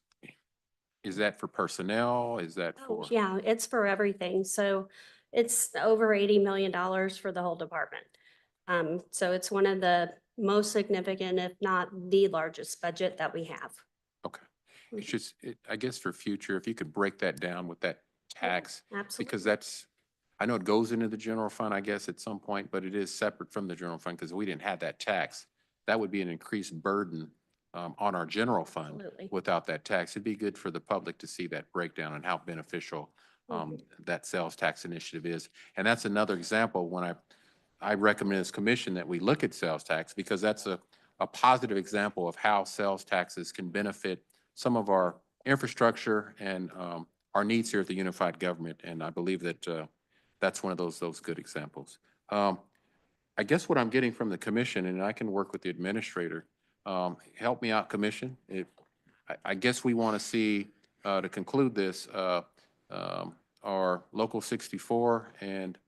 that for personnel? Is that for? Yeah, it's for everything. So it's over $80 million for the whole department. So it's one of the most significant, if not the largest budget that we have. Okay. It's just, I guess for future, if you could break that down with that tax. Absolutely. Because I know it goes into the general fund, I guess, at some point, but it is separate from the general fund because we didn't have that tax. That would be an increased burden on our general fund. Absolutely. Without that tax. It'd be good for the public to see that breakdown and how beneficial that sales tax initiative is. And that's another example when I recommend as commission that we look at sales tax because that's a a positive example of how sales taxes can benefit some of our infrastructure and our needs here at the unified government. And I believe that that's one of those good examples. I guess what I'm getting from the commission, and I can work with the administrator, help me out, commission. I guess we want to see, to conclude this, our local 64 and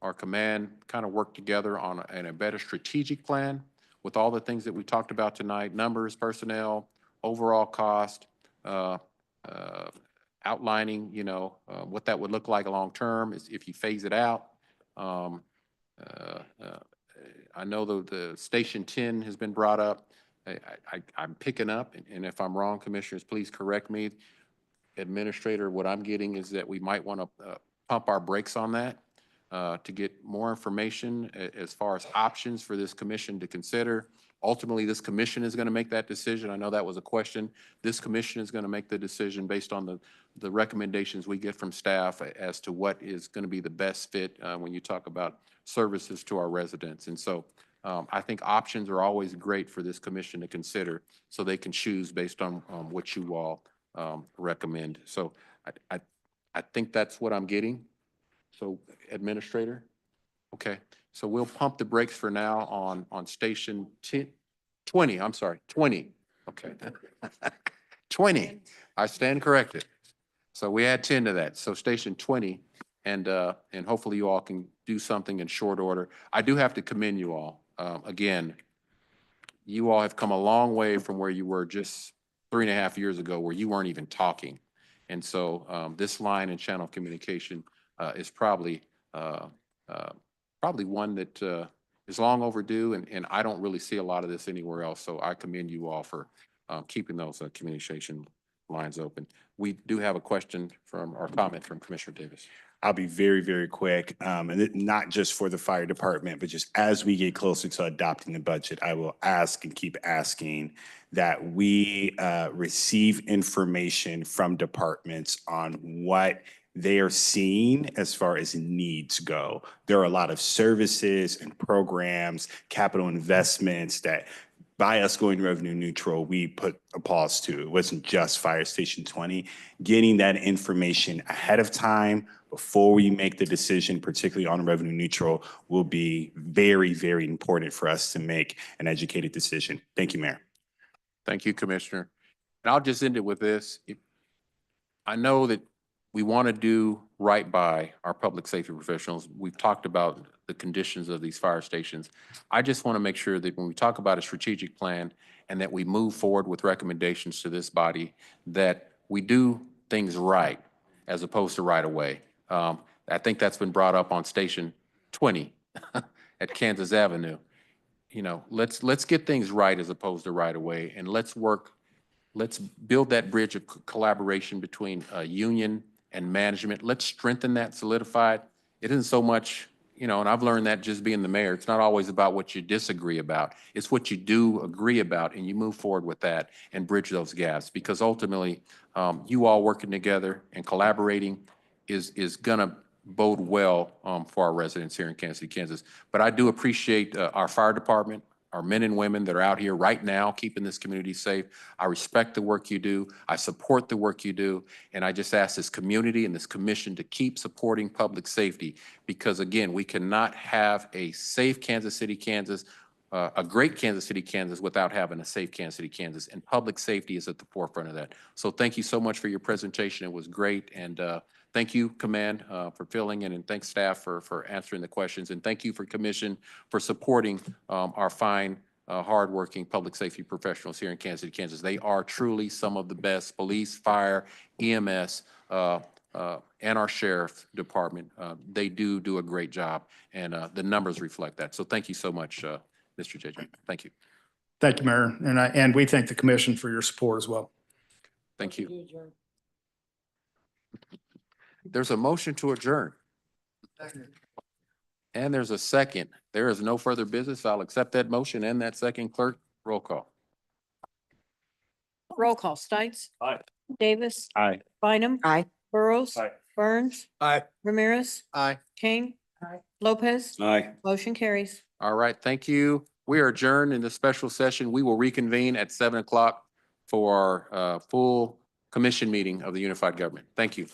our command kind of work together on a better strategic plan with all the things that we talked about tonight: numbers, personnel, overall cost, outlining, what that would look like long term if you phase it out. I know the Station 10 has been brought up. I'm picking up, and if I'm wrong, commissioners, please correct me. Administrator, what I'm getting is that we might want to pump our brakes on that to get more information as far as options for this commission to consider. Ultimately, this commission is going to make that decision. I know that was a question. This commission is going to make the decision based on the recommendations we get from staff as to what is going to be the best fit when you talk about services to our residents. And so I think options are always great for this commission to consider so they can choose based on what you all recommend. So I think that's what I'm getting. So administrator, okay. So we'll pump the brakes for now on Station 20, I'm sorry, 20, okay. 20, I stand corrected. So we add 10 to that. So Station 20, and hopefully you all can do something in short order. I do have to commend you all. Again, you all have come a long way from where you were just 3.5 years ago, where you weren't even talking. And so this line and channel of communication is probably one that is long overdue, and I don't really see a lot of this anywhere else. So I commend you all for keeping those communication lines open. We do have a question or comment from Commissioner Davis. I'll be very, very quick. Not just for the fire department, but just as we get closer to adopting the budget, I will ask and keep asking that we receive information from departments on what they are seeing as far as needs go. There are a lot of services and programs, capital investments that by us going revenue neutral, we put a pause to. It wasn't just Fire Station 20. Getting that information ahead of time before we make the decision, particularly on revenue neutral, will be very, very important for us to make an educated decision. Thank you, Mayor. Thank you, Commissioner. And I'll just end it with this. I know that we want to do right by our public safety professionals. We've talked about the conditions of these fire stations. I just want to make sure that when we talk about a strategic plan and that we move forward with recommendations to this body, that we do things right as opposed to right away. I think that's been brought up on Station 20 at Kansas Avenue. Let's get things right as opposed to right away, and let's build that bridge of collaboration between union and management. Let's strengthen that, solidify it. It isn't so much, and I've learned that just being the mayor, it's not always about what you disagree about. It's what you do agree about, and you move forward with that and bridge those gaps, because ultimately, you all working together and collaborating is gonna bode well for our residents here in Kansas City, Kansas. But I do appreciate our fire department, our men and women that are out here right now keeping this community safe. I respect the work you do. I support the work you do. And I just ask this community and this commission to keep supporting public safety, because again, we cannot have a safe Kansas City, Kansas, a great Kansas City, Kansas without having a safe Kansas City, Kansas. And public safety is at the forefront of that. So thank you so much for your presentation. It was great. And thank you, Command, for filling in, and thanks staff for answering the questions. And thank you for Commission for supporting our fine, hardworking public safety professionals here in Kansas City, Kansas. They are truly some of the best: police, fire, EMS, and our sheriff department. They do a great job, and the numbers reflect that. So thank you so much, Mr. JJ. Thank you. Thank you, Mayor. And we thank the commission for your support as well. Thank you. There's a motion to adjourn. And there's a second. There is no further business. I'll accept that motion and that second. Clerk, roll call. Roll call. Stites? Aye. Davis? Aye. Bynum? Aye. Burrows? Aye. Burns? Aye. Ramirez? Aye. King? Lopez? Aye. Motion carries. All right, thank you. We are adjourned in the special session. We will reconvene at 7 o'clock for our full commission meeting of the unified government. Thank you.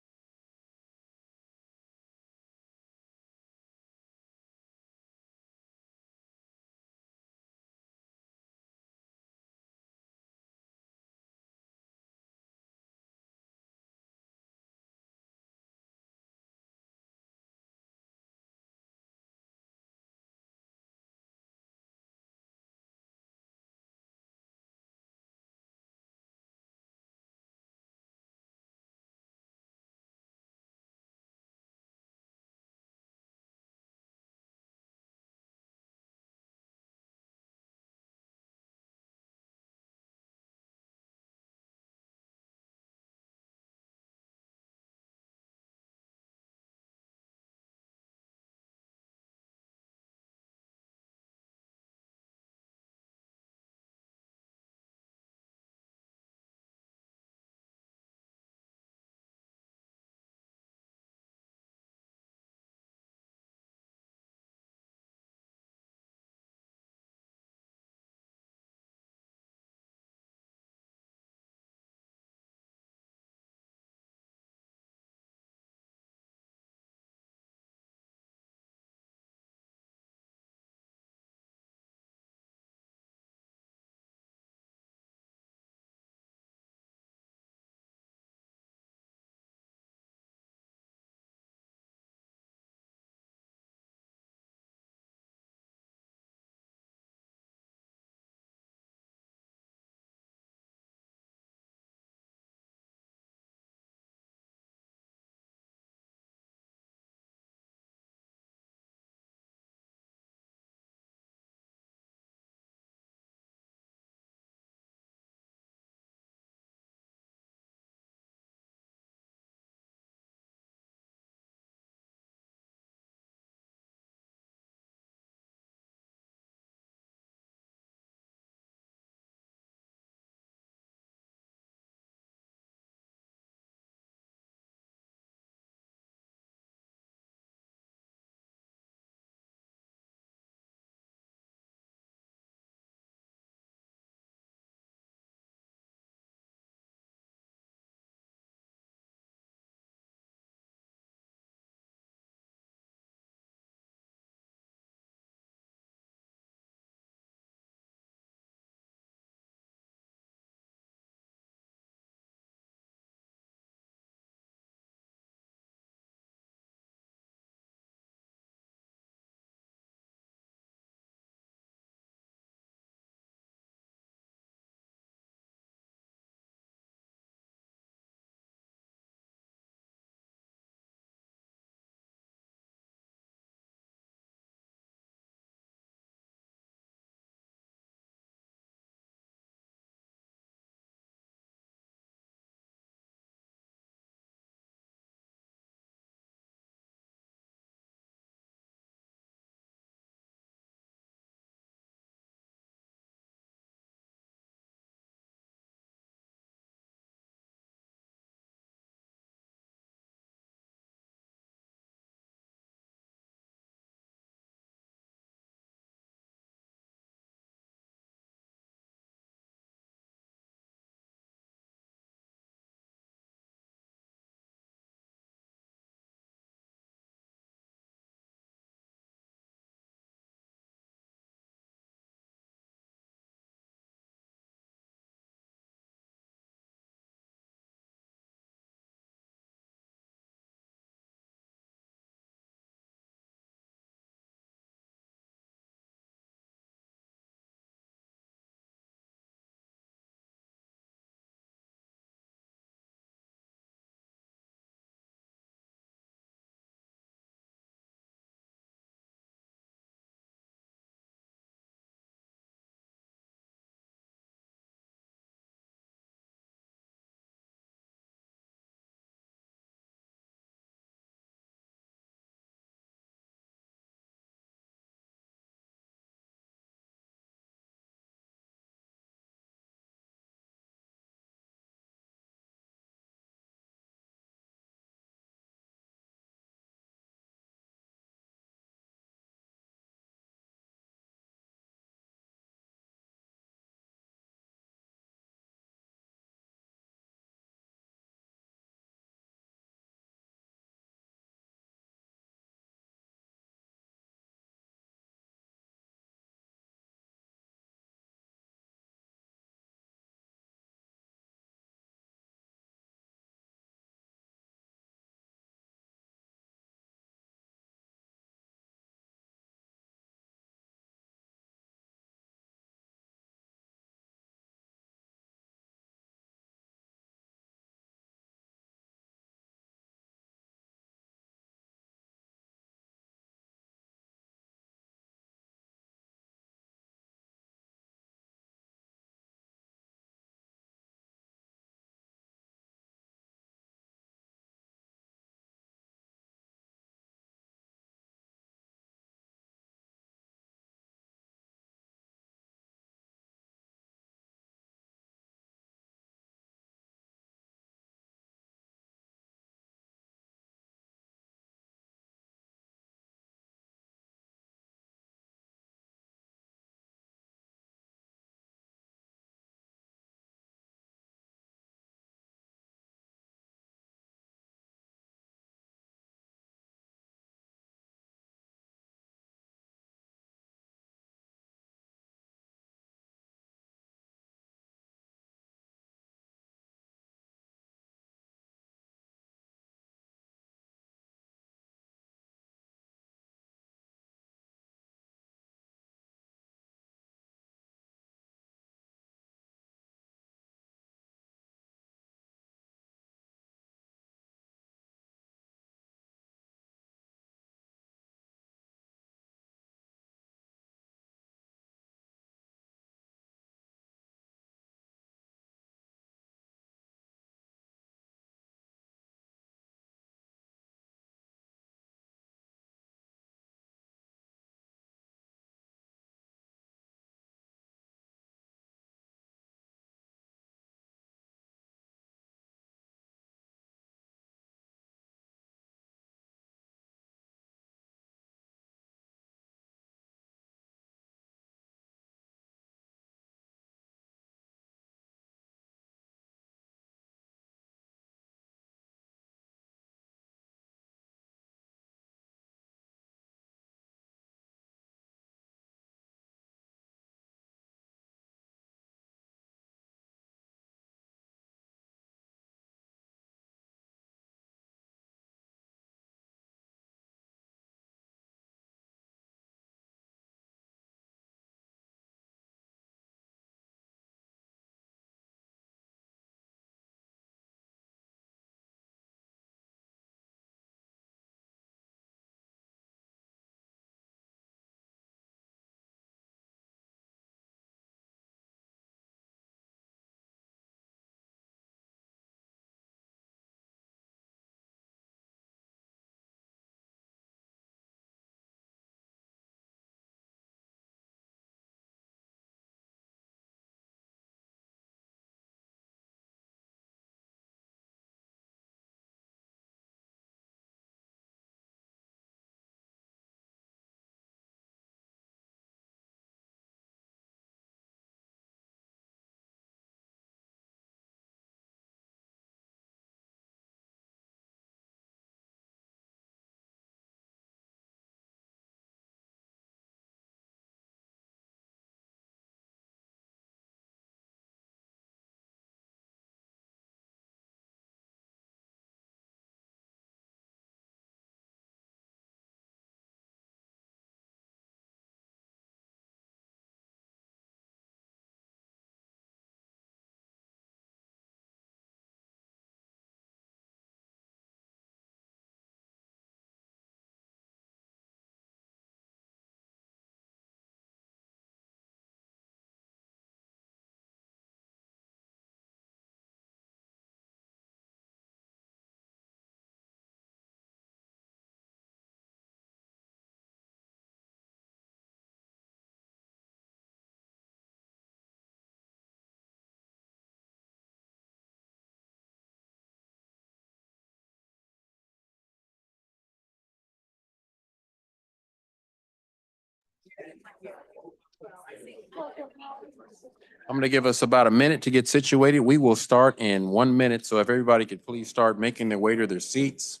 I'm going to give us about a minute to get situated. We will start in 1 minute. So if everybody could please start making their way to their seats.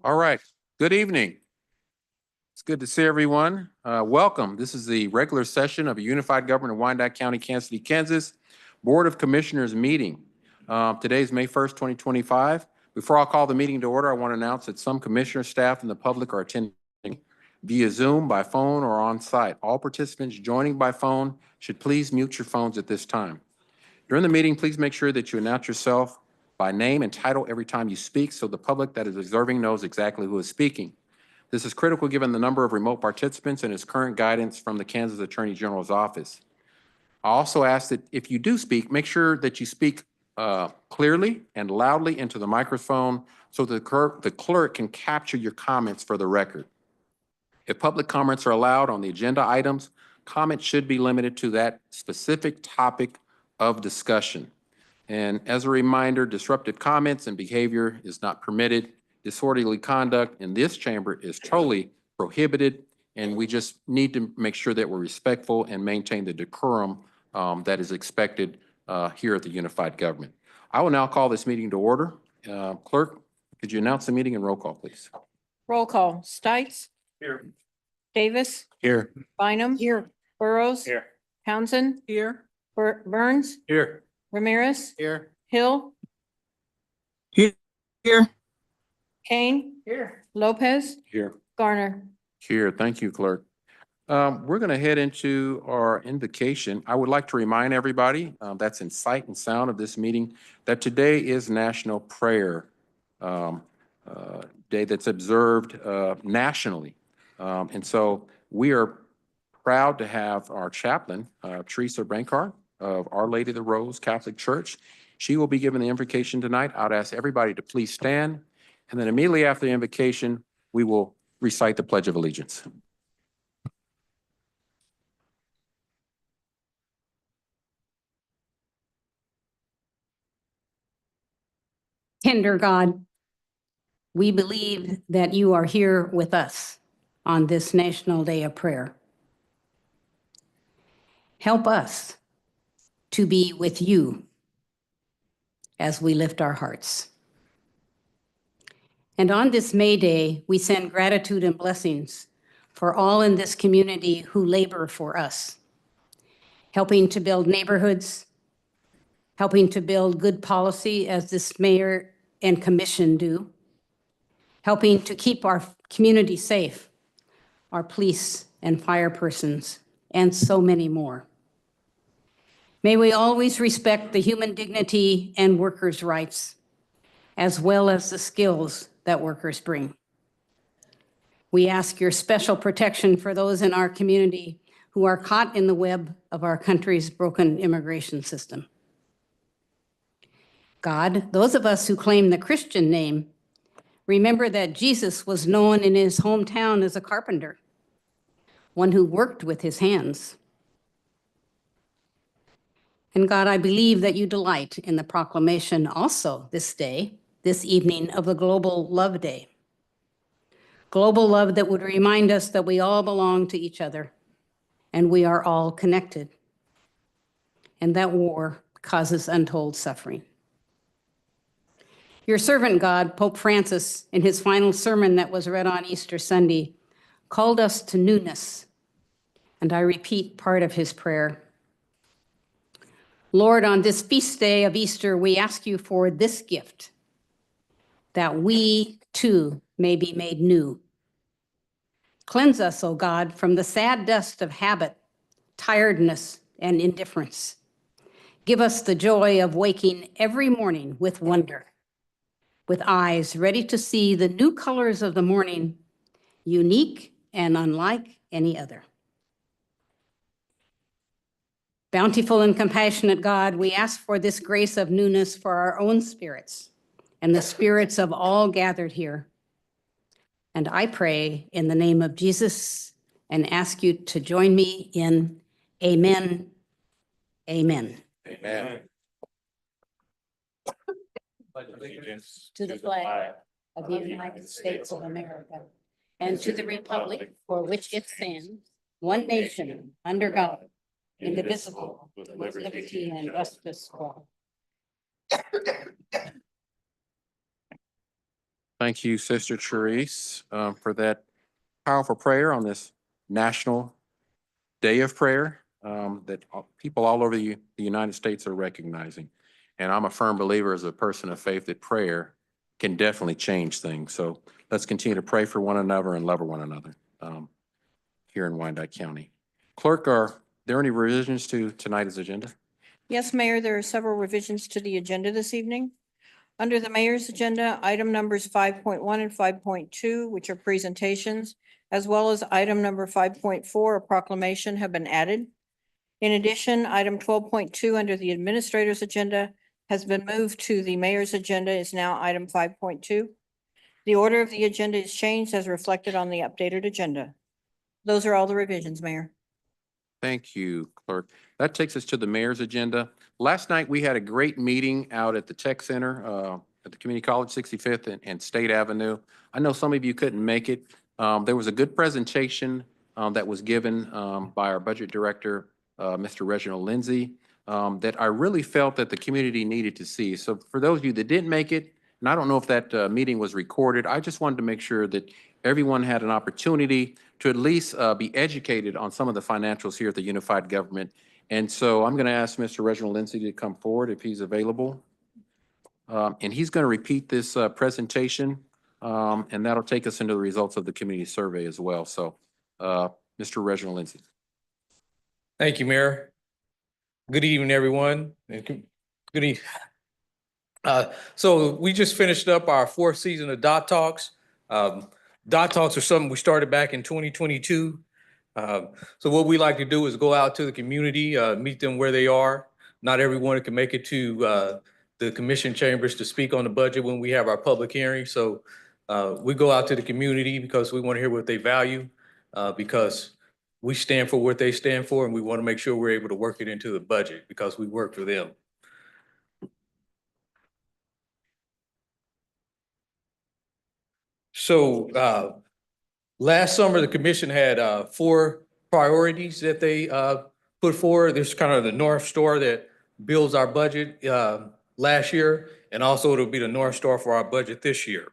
All right. Good evening. It's good to see everyone. Welcome. This is the regular session of a Unified Government of Wyandotte County, Kansas City, Kansas Board of Commissioners meeting. Today is May 1st, 2025. Before I call the meeting to order, I want to announce that some commissioner staff and the public are attending via Zoom, by phone, or on site. All participants joining by phone should please mute your phones at this time. During the meeting, please make sure that you announce yourself by name and title every time you speak so the public that is observing knows exactly who is speaking. This is critical given the number of remote participants and its current guidance from the Kansas Attorney General's office. I also ask that if you do speak, make sure that you speak clearly and loudly into the microphone so the clerk can capture your comments for the record. If public comments are allowed on the agenda items, comments should be limited to that specific topic of discussion. And as a reminder, disruptive comments and behavior is not permitted. Disorderly conduct in this chamber is totally prohibited, and we just need to make sure that we're respectful and maintain the decorum that is expected here at the Unified Government. I will now call this meeting to order. Clerk, could you announce the meeting and roll call, please? Roll call. Stites? Here. Davis? Here. Bynum? Here. Burrows? Here. Townsend? Here. Burns? Here. Ramirez? Here. Hill? Here. Kane? Here. Lopez? Here. Garner? Here. Thank you, Clerk. We're going to head into our invocation. I would like to remind everybody that's in sight and sound of this meeting that today is National Prayer Day that's observed nationally. And so we are proud to have our chaplain, Teresa Brancard of Our Lady of the Rose Catholic Church. She will be giving the invocation tonight. I'd ask everybody to please stand. And then immediately after the invocation, we will recite the Pledge of Allegiance. Tender God, we believe that you are here with us on this National Day of Prayer. Help us to be with you as we lift our hearts. And on this May Day, we send gratitude and blessings for all in this community who labor for us, helping to build neighborhoods, helping to build good policy as this mayor and commission do, helping to keep our community safe, our police and fire persons, and so many more. May we always respect the human dignity and workers' rights, as well as the skills that workers bring. We ask your special protection for those in our community who are caught in the web of our country's broken immigration system. God, those of us who claim the Christian name, remember that Jesus was known in his hometown as a carpenter, one who worked with his hands. And God, I believe that you delight in the proclamation also this day, this evening, of the Global Love Day. Global love that would remind us that we all belong to each other and we are all connected, and that war causes untold suffering. Your servant God, Pope Francis, in his final sermon that was read on Easter Sunday, called us to newness, and I repeat part of his prayer. Lord, on this feast day of Easter, we ask you for this gift, that we too may be made new. Cleanse us, O God, from the sad dust of habit, tiredness, and indifference. Give us the joy of waking every morning with wonder, with eyes ready to see the new colors of the morning, unique and unlike any other. Bountiful and compassionate God, we ask for this grace of newness for our own spirits and the spirits of all gathered here. And I pray in the name of Jesus and ask you to join me in amen, amen. Amen. To the flag of the United States of America and to the republic for which it stands, one nation, under God, indivisible, with liberty and justice for all. Thank you, Sister Therese, for that powerful prayer on this National Day of Prayer that people all over the United States are recognizing. And I'm a firm believer as a person of faith that prayer can definitely change things. So let's continue to pray for one another and love one another here in Wyandotte County. Clerk, are there any revisions to tonight's agenda? Yes, Mayor, there are several revisions to the agenda this evening. Under the mayor's agenda, item numbers 5.1 and 5.2, which are presentations, as well as item number 5.4, a proclamation, have been added. In addition, item 12.2 under the administrator's agenda has been moved to the mayor's agenda, is now item 5.2. The order of the agenda is changed as reflected on the updated agenda. Those are all the revisions, Mayor. Thank you, Clerk. That takes us to the mayor's agenda. Last night, we had a great meeting out at the Tech Center at the Community College, 65th and State Avenue. I know some of you couldn't make it. There was a good presentation that was given by our budget director, Mr. Reginald Lindsay, that I really felt that the community needed to see. So for those of you that didn't make it, and I don't know if that meeting was recorded, I just wanted to make sure that everyone had an opportunity to at least be educated on some of the financials here at the unified government. And so I'm going to ask Mr. Reginald Lindsay to come forward if he's available. And he's going to repeat this presentation, and that'll take us into the results of the community survey as well. So Mr. Reginald Lindsay. Thank you, Mayor. Good evening, everyone. And good evening. So we just finished up our fourth season of Dot Talks. Dot Talks are something we started back in 2022. So what we like to do is go out to the community, meet them where they are. Not everyone can make it to the commission chambers to speak on the budget when we have our public hearing. So we go out to the community because we want to hear what they value, because we stand for what they stand for, and we want to make sure we're able to work it into the budget because we work for them. So last summer, the commission had 4 priorities that they put forward. There's kind of the North Star that builds our budget last year, and also it'll be the North Star for our budget this year.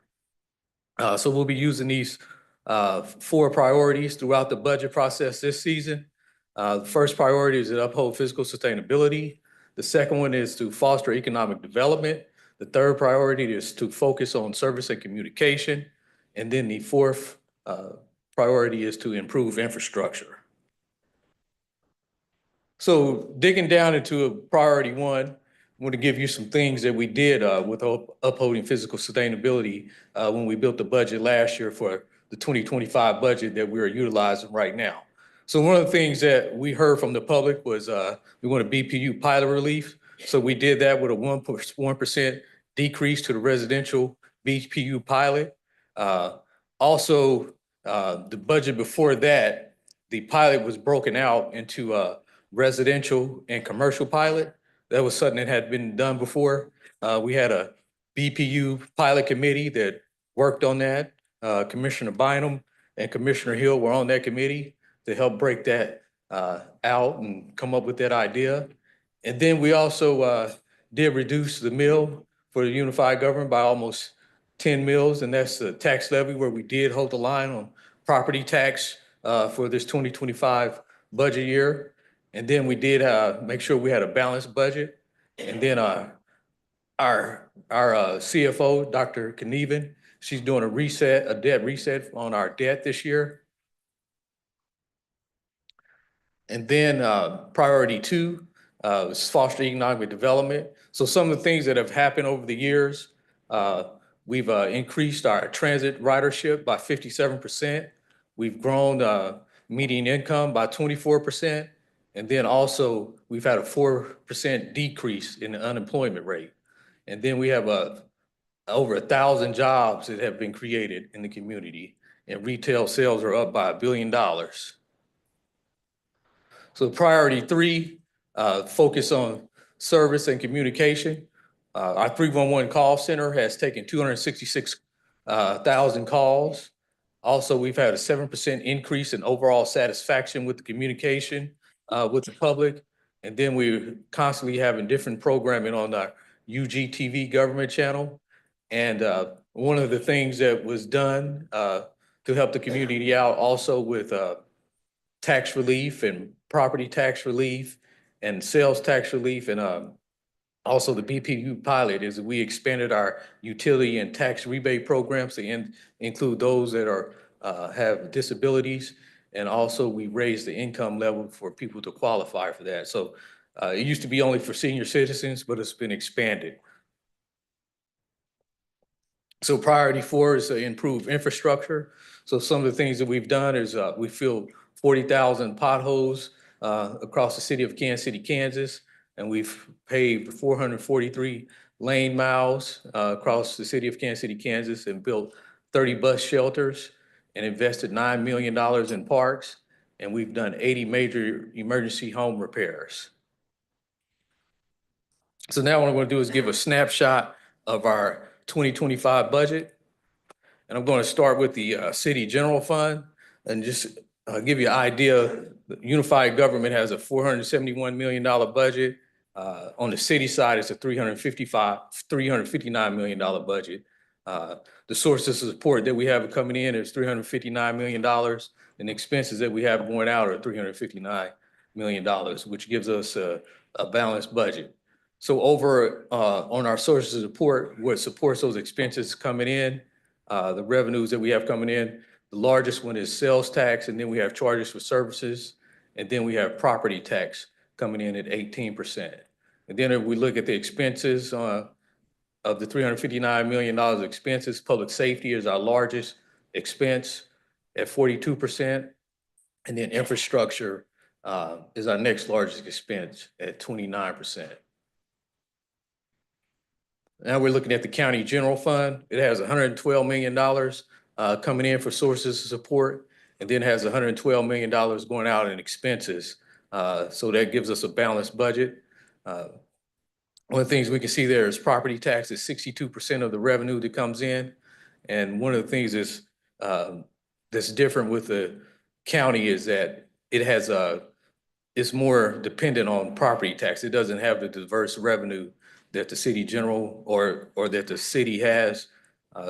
So we'll be using these 4 priorities throughout the budget process this season. The first priority is to uphold fiscal sustainability. The second one is to foster economic development. The third priority is to focus on service and communication. And then the fourth priority is to improve infrastructure. So digging down into priority 1, I want to give you some things that we did with upholding physical sustainability when we built the budget last year for the 2025 budget that we are utilizing right now. So one of the things that we heard from the public was we want a BPU pilot relief. So we did that with a 1% decrease to the residential BPU pilot. Also, the budget before that, the pilot was broken out into a residential and commercial pilot. That was something that had been done before. We had a BPU pilot committee that worked on that. Commissioner Bynum and Commissioner Hill were on that committee to help break that out and come up with that idea. And then we also did reduce the mill for the unified government by almost 10 mills, and that's the tax levy where we did hold the line on property tax for this 2025 budget year. And then we did make sure we had a balanced budget. And then our CFO, Dr. Knieven, She's doing a debt reset on our debt this year. And then priority 2 is foster economic development. So some of the things that have happened over the years, we've increased our transit ridership by 57%. We've grown median income by 24%. And then also we've had a 4% decrease in the unemployment rate. And then we have over 1,000 jobs that have been created in the community, and retail sales are up by $1 billion. So priority 3, focus on service and communication. Our 311 call center has taken 266,000 calls. Also, we've had a 7% increase in overall satisfaction with the communication with the public. And then we're constantly having different programming on our UGTV government channel. And one of the things that was done to help the community out also with tax relief and property tax relief and sales tax relief and also the BPU pilot is we expanded our utility and tax rebate programs to include those that are have disabilities. And also we raised the income level for people to qualify for that. So it used to be only for senior citizens, but it's been expanded. So priority 4 is to improve infrastructure. So some of the things that we've done is we filled 40,000 potholes across the city of Kansas City, Kansas, and we've paved 443 lane miles across the city of Kansas City, Kansas, and built 30 bus shelters and invested $9 million in parks. And we've done 80 major emergency home repairs. So now what I'm going to do is give a snapshot of our 2025 budget. And I'm going to start with the city general fund and just give you an idea. The unified government has a $471 million budget. On the city side, it's a $359 million budget. The sources of support that we have coming in is $359 million, and the expenses that we have going out are $359 million, which gives us a balanced budget. So over on our sources of support, what supports those expenses coming in, the revenues that we have coming in, the largest one is sales tax, and then we have charges for services, and then we have property tax coming in at 18%. And then if we look at the expenses of the $359 million of expenses, public safety is our largest expense at 42%, and then infrastructure is our next largest expense at 29%. Now we're looking at the county general fund. It has $112 million coming in for sources of support, and then has $112 million going out in expenses. So that gives us a balanced budget. One of the things we can see there is property tax is 62% of the revenue that comes in. And one of the things is that's different with the county is that it has it's more dependent on property tax. It doesn't have the diverse revenue that the city general or that the city has.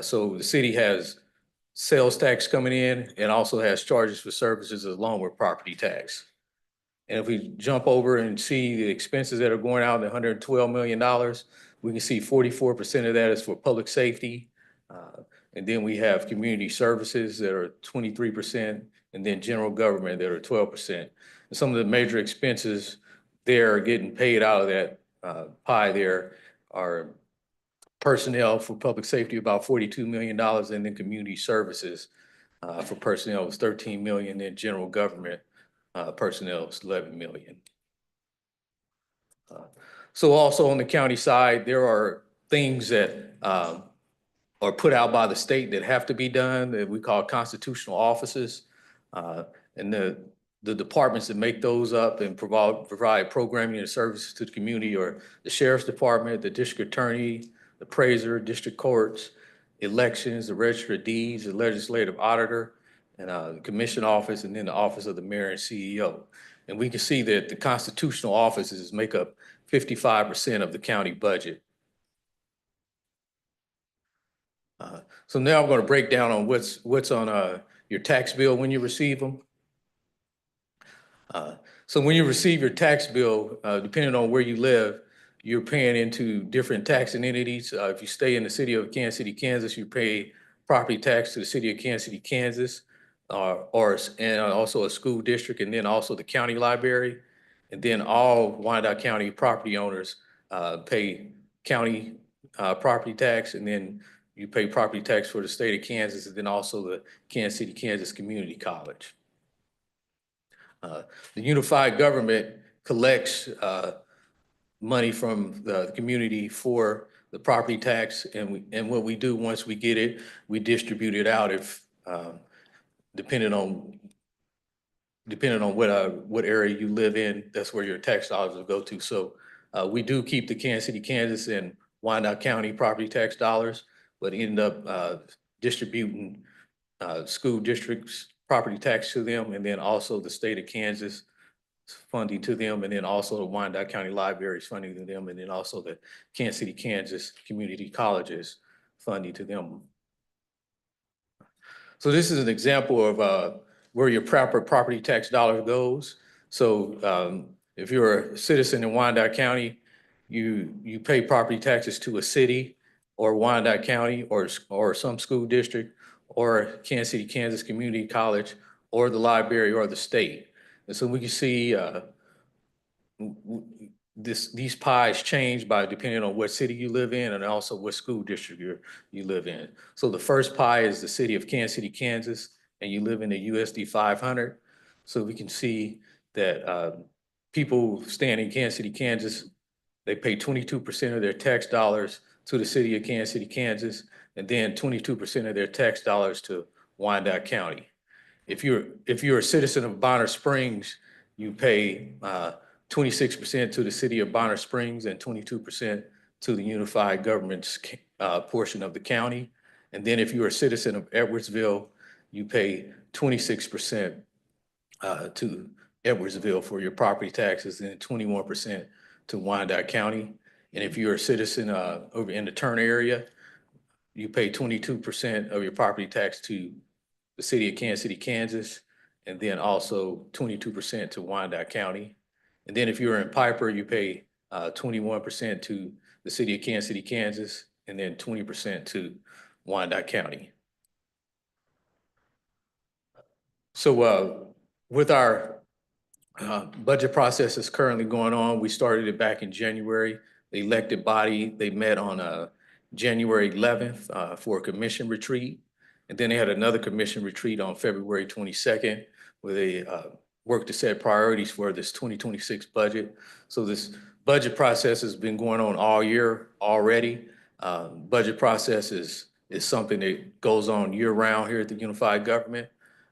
So the city has sales tax coming in and also has charges for services along with property tax. And if we jump over and see the expenses that are going out, the $112 million, we can see 44% of that is for public safety. And then we have community services that are 23%, and then general government that are 12%. And some of the major expenses there are getting paid out of that pie there are personnel for public safety, about $42 million, and then community services for personnel was $13 million, then general government personnel is $11 million. So also on the county side, there are things that are put out by the state that have to be done that we call constitutional offices. And the departments that make those up and provide programming and services to the community are the sheriff's department, the district attorney, the appraiser, district courts, elections, the register of deeds, the legislative auditor, and the commission office, and then the office of the mayor and CEO. And we can see that the constitutional offices make up 55% of the county budget. So now I'm going to break down on what's on your tax bill when you receive them. So when you receive your tax bill, depending on where you live, you're paying into different taxing entities. If you stay in the city of Kansas City, Kansas, you pay property tax to the city of Kansas City, Kansas, and also a school district, and then also the county library. And then all Wyandotte County property owners pay county property tax, and then you pay property tax for the state of Kansas, and then also the Kansas City, Kansas Community College. The unified government collects money from the community for the property tax, and what we do once we get it, we distribute it out if depending on what area you live in, that's where your tax dollars will go to. So we do keep the Kansas City, Kansas and Wyandotte County property tax dollars, but end up distributing school districts property tax to them, and then also the state of Kansas funding to them, and then also the Wyandotte County Libraries funding to them, and then also the Kansas City, Kansas Community Colleges funding to them. So this is an example of where your proper property tax dollar goes. So if you're a citizen in Wyandotte County, you pay property taxes to a city or Wyandotte County or some school district or Kansas City, Kansas Community College or the library or the state. And so we can see these pies change by depending on what city you live in and also what school district you live in. So the first pie is the city of Kansas City, Kansas, and you live in the USD 500. So we can see that people staying in Kansas City, Kansas, they pay 22% of their tax dollars to the city of Kansas City, Kansas, and then 22% of their tax dollars to Wyandotte County. If you're a citizen of Bonner Springs, you pay 26% to the city of Bonner Springs and 22% to the unified government's portion of the county. And then if you're a citizen of Edwardsville, you pay 26% to Edwardsville for your property taxes and 21% to Wyandotte County. And if you're a citizen over in the Turner area, you pay 22% of your property tax to the city of Kansas City, Kansas, and then also 22% to Wyandotte County. And then if you're in Piper, you pay 21% to the city of Kansas City, Kansas, and then 20% to Wyandotte County. So with our budget process is currently going on, we started it back in January. The elected body, they met on January 11th for a commission retreat. And then they had another commission retreat on February 22nd, where they worked to set priorities for this 2026 budget. So this budget process has been going on all year already. Budget process is something that goes on year round here at the Unified Government.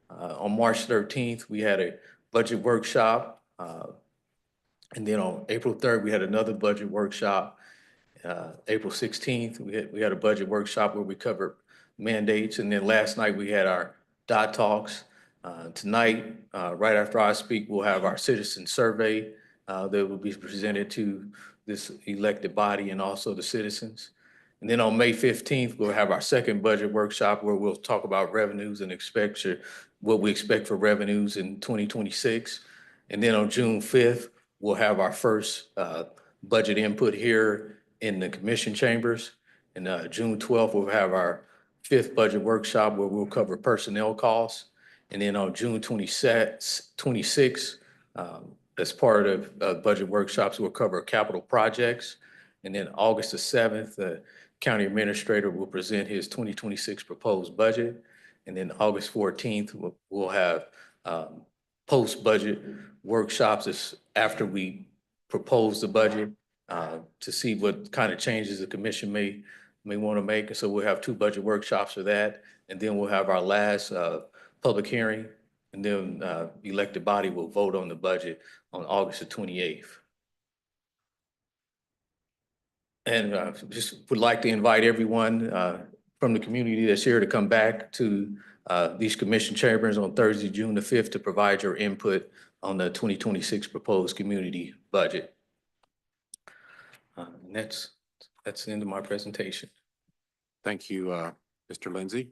On March 13th, we had a budget workshop. And then on April 3rd, we had another budget workshop. April 16th, we had a budget workshop where we covered mandates. And then last night we had our dot talks. Tonight, right after I speak, we'll have our citizen survey that will be presented to this elected body and also the citizens. And then on May 15th, we'll have our second budget workshop where we'll talk about revenues and what we expect for revenues in 2026. And then on June 5th, we'll have our first budget input here in the commission chambers. And June 12th, we'll have our fifth budget workshop where we'll cover personnel costs. And then on June 26th, as part of budget workshops, we'll cover capital projects. And then August the 7th, the county administrator will present his 2026 proposed budget. And then August 14th, we'll have post-budget workshops after we propose the budget to see what kind of changes the commission may want to make. And so we'll have two budget workshops for that. And then we'll have our last public hearing. And then the elected body will vote on the budget on August the 28th. And just would like to invite everyone from the community that's here to come back to these commission chambers on Thursday, June the 5th to provide your input on the 2026 proposed community budget. And that's the end of my presentation. Thank you, Mr. Lindsay.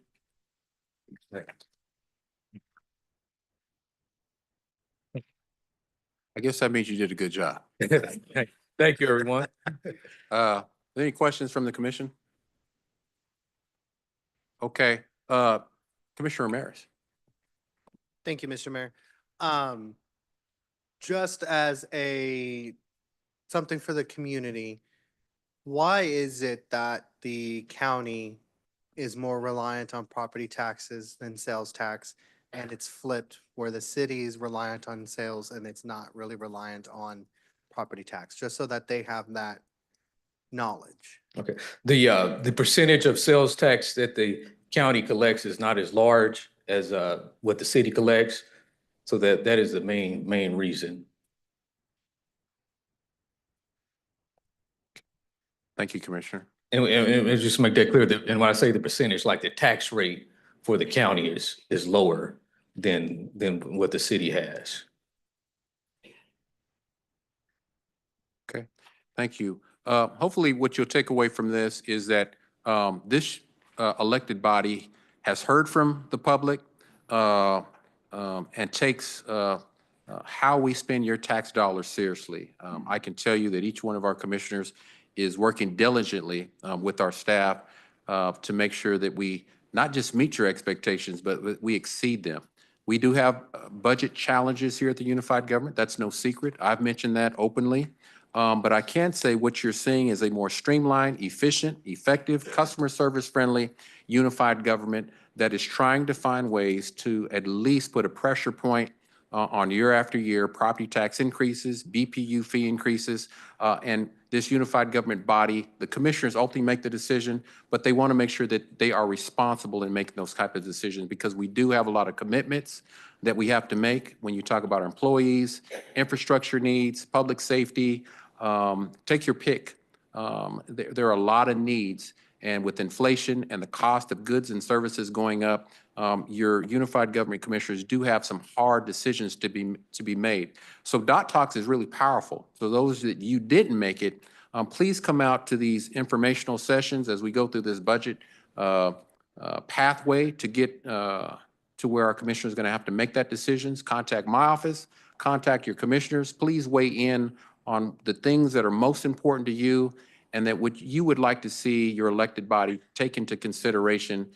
I guess that means you did a good job. Thank you, everyone. Any questions from the commission? Okay, Commissioner Ramirez. Thank you, Mr. Mayor. Just as something for the community, why is it that the county is more reliant on property taxes than sales tax? And it's flipped where the city is reliant on sales and it's not really reliant on property tax, just so that they have that knowledge. Okay. The percentage of sales tax that the county collects is not as large as what the city collects. So that is the main reason. Thank you, Commissioner. And just to make that clear, and when I say the percentage, like the tax rate for the county is lower than what the city has. Okay, thank you. Hopefully what you'll take away from this is that this elected body has heard from the public and takes how we spend your tax dollars seriously. I can tell you that each one of our commissioners is working diligently with our staff to make sure that we not just meet your expectations, but we exceed them. We do have budget challenges here at the unified government. That's no secret. I've mentioned that openly. But I can say what you're seeing is a more streamlined, efficient, effective, customer service friendly, unified government that is trying to find ways to at least put a pressure point on year after year property tax increases, BPU fee increases, and this unified government body, the commissioners ultimately make the decision, but they want to make sure that they are responsible in making those type of decisions because we do have a lot of commitments that we have to make when you talk about our employees, infrastructure needs, public safety, take your pick. There are a lot of needs, and with inflation and the cost of goods and services going up, your unified government commissioners do have some hard decisions to be made. So Dot Talks is really powerful. So those that you didn't make it, please come out to these informational sessions as we go through this budget pathway to get to where our commissioner is going to have to make that decisions. Contact my office, contact your commissioners. Please weigh in on the things that are most important to you and that what you would like to see your elected body take into consideration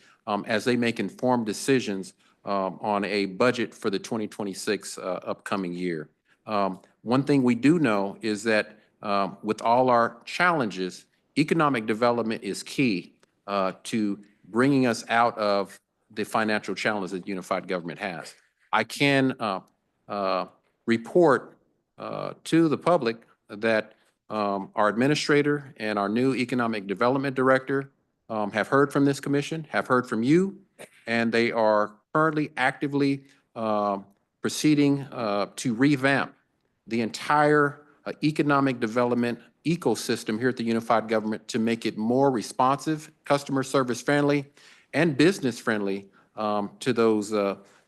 as they make informed decisions on a budget for the 2026 upcoming year. One thing we do know is that with all our challenges, economic development is key to bringing us out of the financial challenges that unified government has. I can report to the public that our administrator and our new economic development director have heard from this commission, have heard from you, and they are currently actively proceeding to revamp the entire economic development ecosystem here at the unified government to make it more responsive, customer service friendly, and business friendly to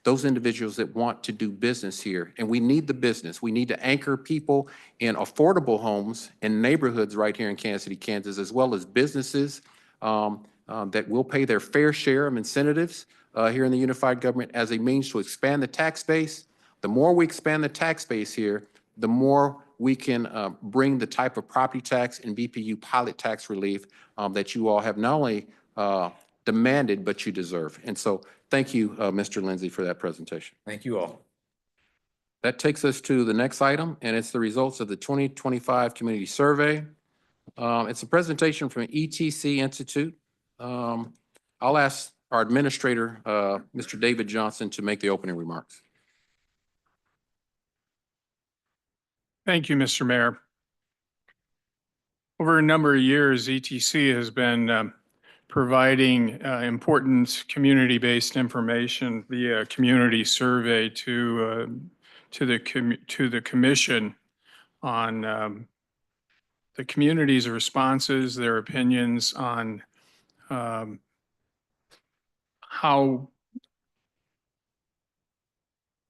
those individuals that want to do business here. And we need the business. We need to anchor people in affordable homes in neighborhoods right here in Kansas City, Kansas, as well as businesses that will pay their fair share of incentives here in the unified government as a means to expand the tax base. The more we expand the tax base here, the more we can bring the type of property tax and BPU pilot tax relief that you all have not only demanded, but you deserve. And so thank you, Mr. Lindsay, for that presentation. Thank you all. That takes us to the next item, and it's the results of the 2025 Community Survey. It's a presentation from ETC Institute. I'll ask our administrator, Mr. David Johnson, to make the opening remarks. Thank you, Mr. Mayor. Over a number of years, ETC has been providing important community-based information via community survey to the commission on the community's responses, their opinions on how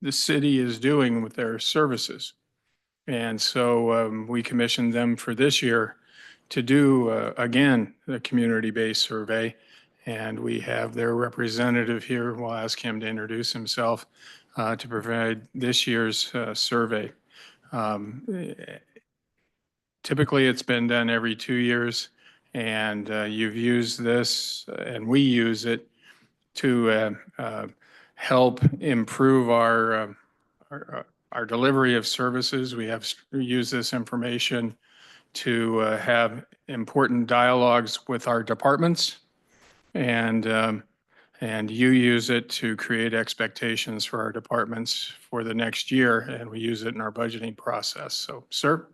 the city is doing with their services. And so we commissioned them for this year to do, again, the community-based survey. And we have their representative here. We'll ask him to introduce himself to provide this year's survey. Typically, it's been done every 2 years, and you've used this, and we use it to help improve our delivery of services. We have used this information to have important dialogues with our departments, and you use it to create expectations for our departments for the next year, and we use it in our budgeting process. So, sir,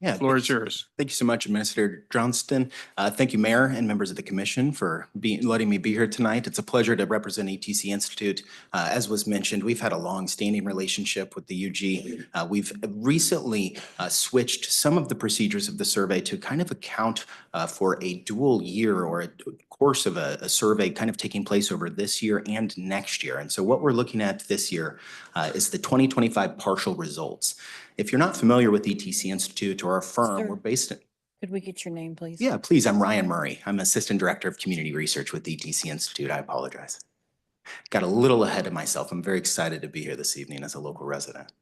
Yeah, floor is yours. thank you so much, Administrator Johnston. Thank you, Mayor and members of the commission for letting me be here tonight. It's a pleasure to represent ETC Institute. As was mentioned, we've had a long-standing relationship with the UG. We've recently switched some of the procedures of the survey to kind of account for a dual year or a course of a survey kind of taking place over this year and next year. And so what we're looking at this year is the 2025 partial results. If you're not familiar with ETC Institute or our firm, Sir. we're based in. Could we get your name, please? Yeah, please. I'm Ryan Murray. I'm Assistant Director of Community Research with ETC Institute. I apologize. Got a little ahead of myself. I'm very excited to be here this evening as a local resident.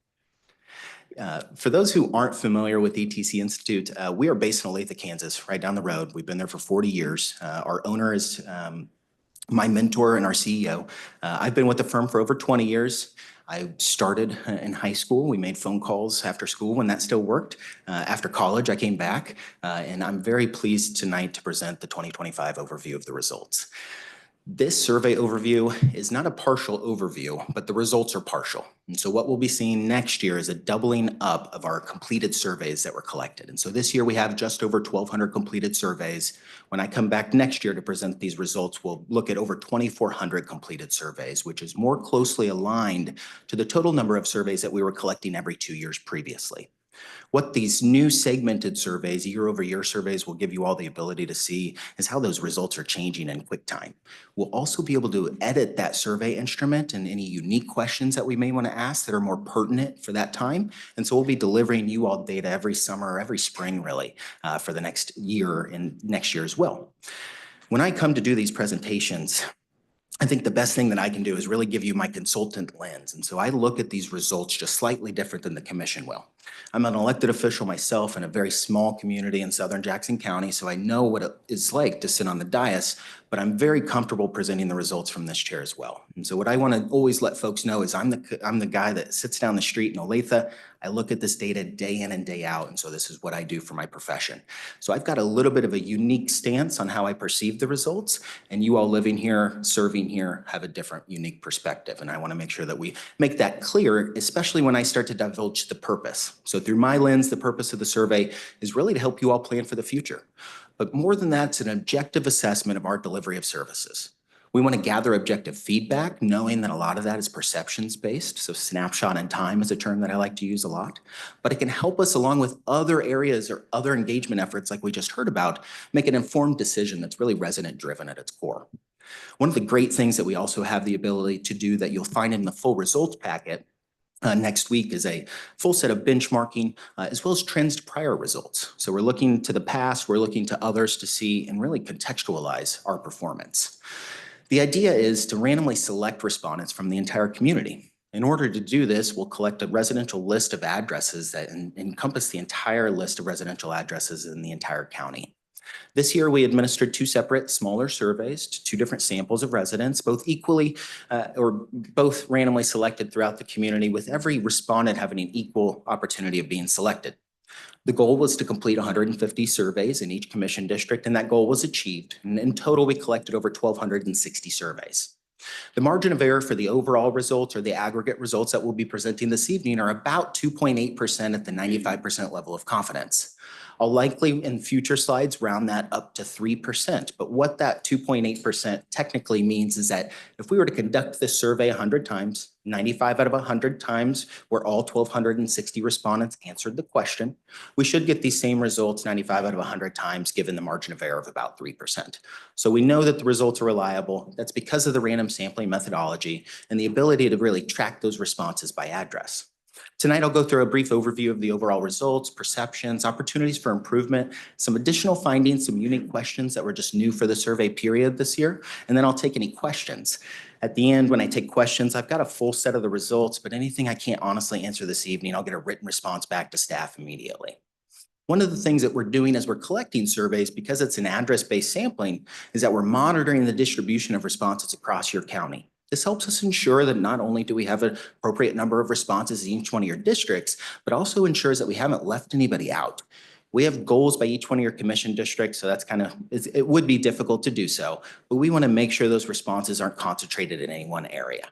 For those who aren't familiar with ETC Institute, we are based in Olathe, Kansas, right down the road. We've been there for 40 years. Our owner is my mentor and our CEO. I've been with the firm for over 20 years. I started in high school. We made phone calls after school when that still worked. After college, I came back, and I'm very pleased tonight to present the 2025 overview of the results. This survey overview is not a partial overview, but the results are partial. And so what we'll be seeing next year is a doubling up of our completed surveys that were collected. And so this year we have just over 1,200 completed surveys. When I come back next year to present these results, we'll look at over 2,400 completed surveys, which is more closely aligned to the total number of surveys that we were collecting every 2 years previously. What these new segmented surveys, year-over-year surveys, will give you all the ability to see is how those results are changing in quick time. We'll also be able to edit that survey instrument and any unique questions that we may want to ask that are more pertinent for that time. And so we'll be delivering you all data every summer or every spring, really, for the next year and next year as well. When I come to do these presentations, I think the best thing that I can do is really give you my consultant lens. And so I look at these results just slightly different than the commission will. I'm an elected official myself in a very small community in southern Jackson County, so I know what it is like to sit on the dais, but I'm very comfortable presenting the results from this chair as well. And so what I want to always let folks know is I'm the guy that sits down the street in Olathe. I look at this data day in and day out, and so this is what I do for my profession. So I've got a little bit of a unique stance on how I perceive the results, and you all living here, serving here, have a different, unique perspective. And I want to make sure that we make that clear, especially when I start to divulge the purpose. So through my lens, the purpose of the survey is really to help you all plan for the future. But more than that, it's an objective assessment of our delivery of services. We want to gather objective feedback, knowing that a lot of that is perceptions based. So snapshot in time is a term that I like to use a lot, but it can help us along with other areas or other engagement efforts like we just heard about, make an informed decision that's really resident driven at its core. One of the great things that we also have the ability to do that you'll find in the full results packet next week is a full set of benchmarking as well as trends to prior results. So we're looking to the past, we're looking to others to see and really contextualize our performance. The idea is to randomly select respondents from the entire community. In order to do this, we'll collect a residential list of addresses that encompass the entire list of residential addresses in the entire county. This year, we administered 2 separate smaller surveys to 2 different samples of residents, both equally or both randomly selected throughout the community, with every respondent having an equal opportunity of being selected. The goal was to complete 150 surveys in each commission district, and that goal was achieved. And in total, we collected over 1,260 surveys. The margin of error for the overall results or the aggregate results that we'll be presenting this evening are about 2.8% at the 95% level of confidence. I'll likely in future slides round that up to 3%. But what that 2.8% technically means is that if we were to conduct this survey 100 times, 95 out of 100 times where all 1,260 respondents answered the question, we should get these same results 95 out of 100 times given the margin of error of about 3%. So we know that the results are reliable. That's because of the random sampling methodology and the ability to really track those responses by address. Tonight, I'll go through a brief overview of the overall results, perceptions, opportunities for improvement, some additional findings, some unique questions that were just new for the survey period this year, and then I'll take any questions. At the end, when I take questions, I've got a full set of the results, but anything I can't honestly answer this evening, I'll get a written response back to staff immediately. One of the things that we're doing as we're collecting surveys, because it's an address-based sampling, is that we're monitoring the distribution of responses across your county. This helps us ensure that not only do we have an appropriate number of responses in each one of your districts, but also ensures that we haven't left anybody out. We have goals by each one of your commission districts, so that's it would be difficult to do so, but we want to make sure those responses aren't concentrated in any one area.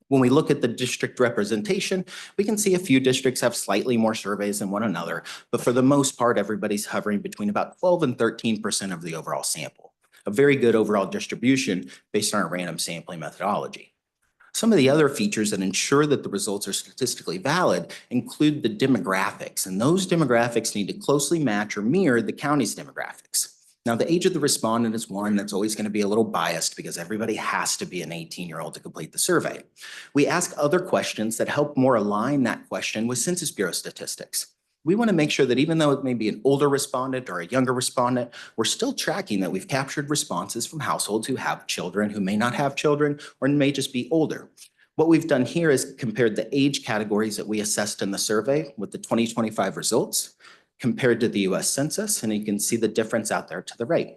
When we look at the district representation, we can see a few districts have slightly more surveys than one another, but for the most part, everybody's hovering between about 12 and 13% of the overall sample. A very good overall distribution based on our random sampling methodology. Some of the other features that ensure that the results are statistically valid include the demographics, and those demographics need to closely match or mirror the county's demographics. Now, the age of the respondent is one that's always going to be a little biased because everybody has to be an 18-year-old to complete the survey. We ask other questions that help more align that question with Census Bureau statistics. We want to make sure that even though it may be an older respondent or a younger respondent, we're still tracking that we've captured responses from households who have children, who may not have children, or may just be older. What we've done here is compared the age categories that we assessed in the survey with the 2025 results compared to the US Census, and you can see the difference out there to the right.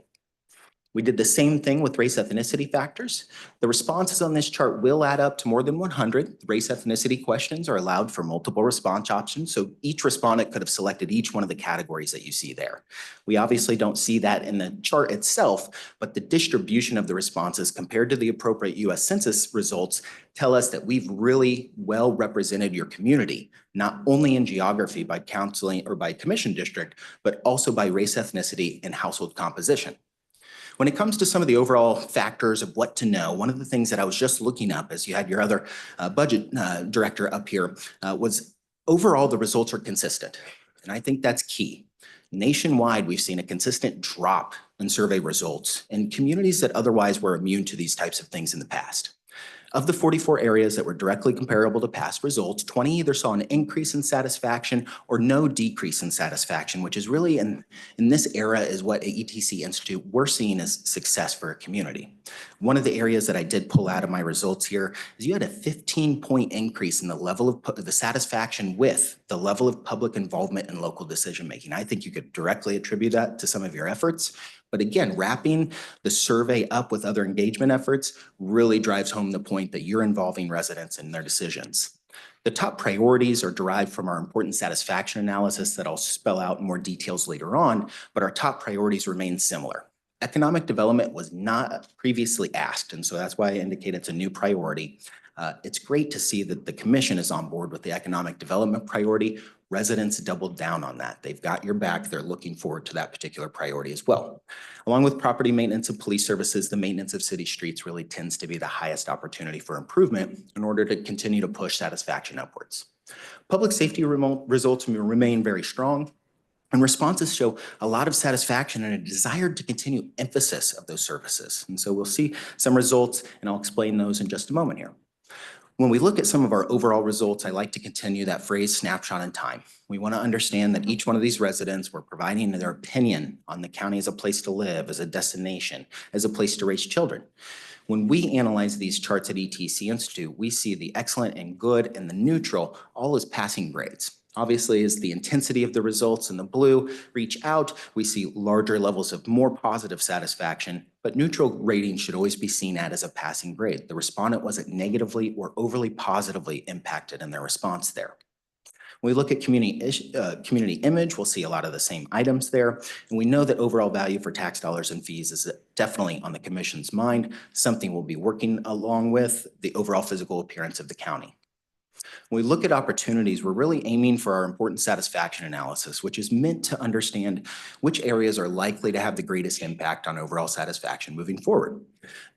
We did the same thing with race ethnicity factors. The responses on this chart will add up to more than 100. The race ethnicity questions are allowed for multiple response options, so each respondent could have selected each one of the categories that you see there. We obviously don't see that in the chart itself, but the distribution of the responses compared to the appropriate US Census results tell us that we've really well represented your community, not only in geography by counseling or by commission district, but also by race, ethnicity, and household composition. When it comes to some of the overall factors of what to know, one of the things that I was just looking up as you had your other budget director up here was overall the results are consistent. And I think that's key. Nationwide, we've seen a consistent drop in survey results in communities that otherwise were immune to these types of things in the past. Of the 44 areas that were directly comparable to past results, 20 either saw an increase in satisfaction or no decrease in satisfaction, which is really in this era is what at ETC Institute we're seeing as success for a community. One of the areas that I did pull out of my results here is you had a 15-point increase in the level of the satisfaction with the level of public involvement in local decision-making. I think you could directly attribute that to some of your efforts. But again, wrapping the survey up with other engagement efforts really drives home the point that you're involving residents in their decisions. The top priorities are derived from our important satisfaction analysis that I'll spell out in more details later on, but our top priorities remain similar. Economic development was not previously asked, and so that's why I indicate it's a new priority. It's great to see that the commission is on board with the economic development priority. Residents doubled down on that. They've got your back. They're looking forward to that particular priority as well. Along with property maintenance and police services, the maintenance of city streets really tends to be the highest opportunity for improvement in order to continue to push satisfaction upwards. Public safety results remain very strong, and responses show a lot of satisfaction and a desire to continue emphasis of those services. And so we'll see some results, and I'll explain those in just a moment here. When we look at some of our overall results, I like to continue that phrase snapshot in time. We want to understand that each one of these residents were providing their opinion on the county as a place to live, as a destination, as a place to raise children. When we analyze these charts at ETC Institute, we see the excellent and good and the neutral all as passing grades. Obviously, as the intensity of the results in the blue reach out, we see larger levels of more positive satisfaction, but neutral rating should always be seen at as a passing grade. The respondent wasn't negatively or overly positively impacted in their response there. When we look at community image, we'll see a lot of the same items there. And we know that overall value for tax dollars and fees is definitely on the commission's mind, something we'll be working along with the overall physical appearance of the county. When we look at opportunities, we're really aiming for our important satisfaction analysis, which is meant to understand which areas are likely to have the greatest impact on overall satisfaction moving forward.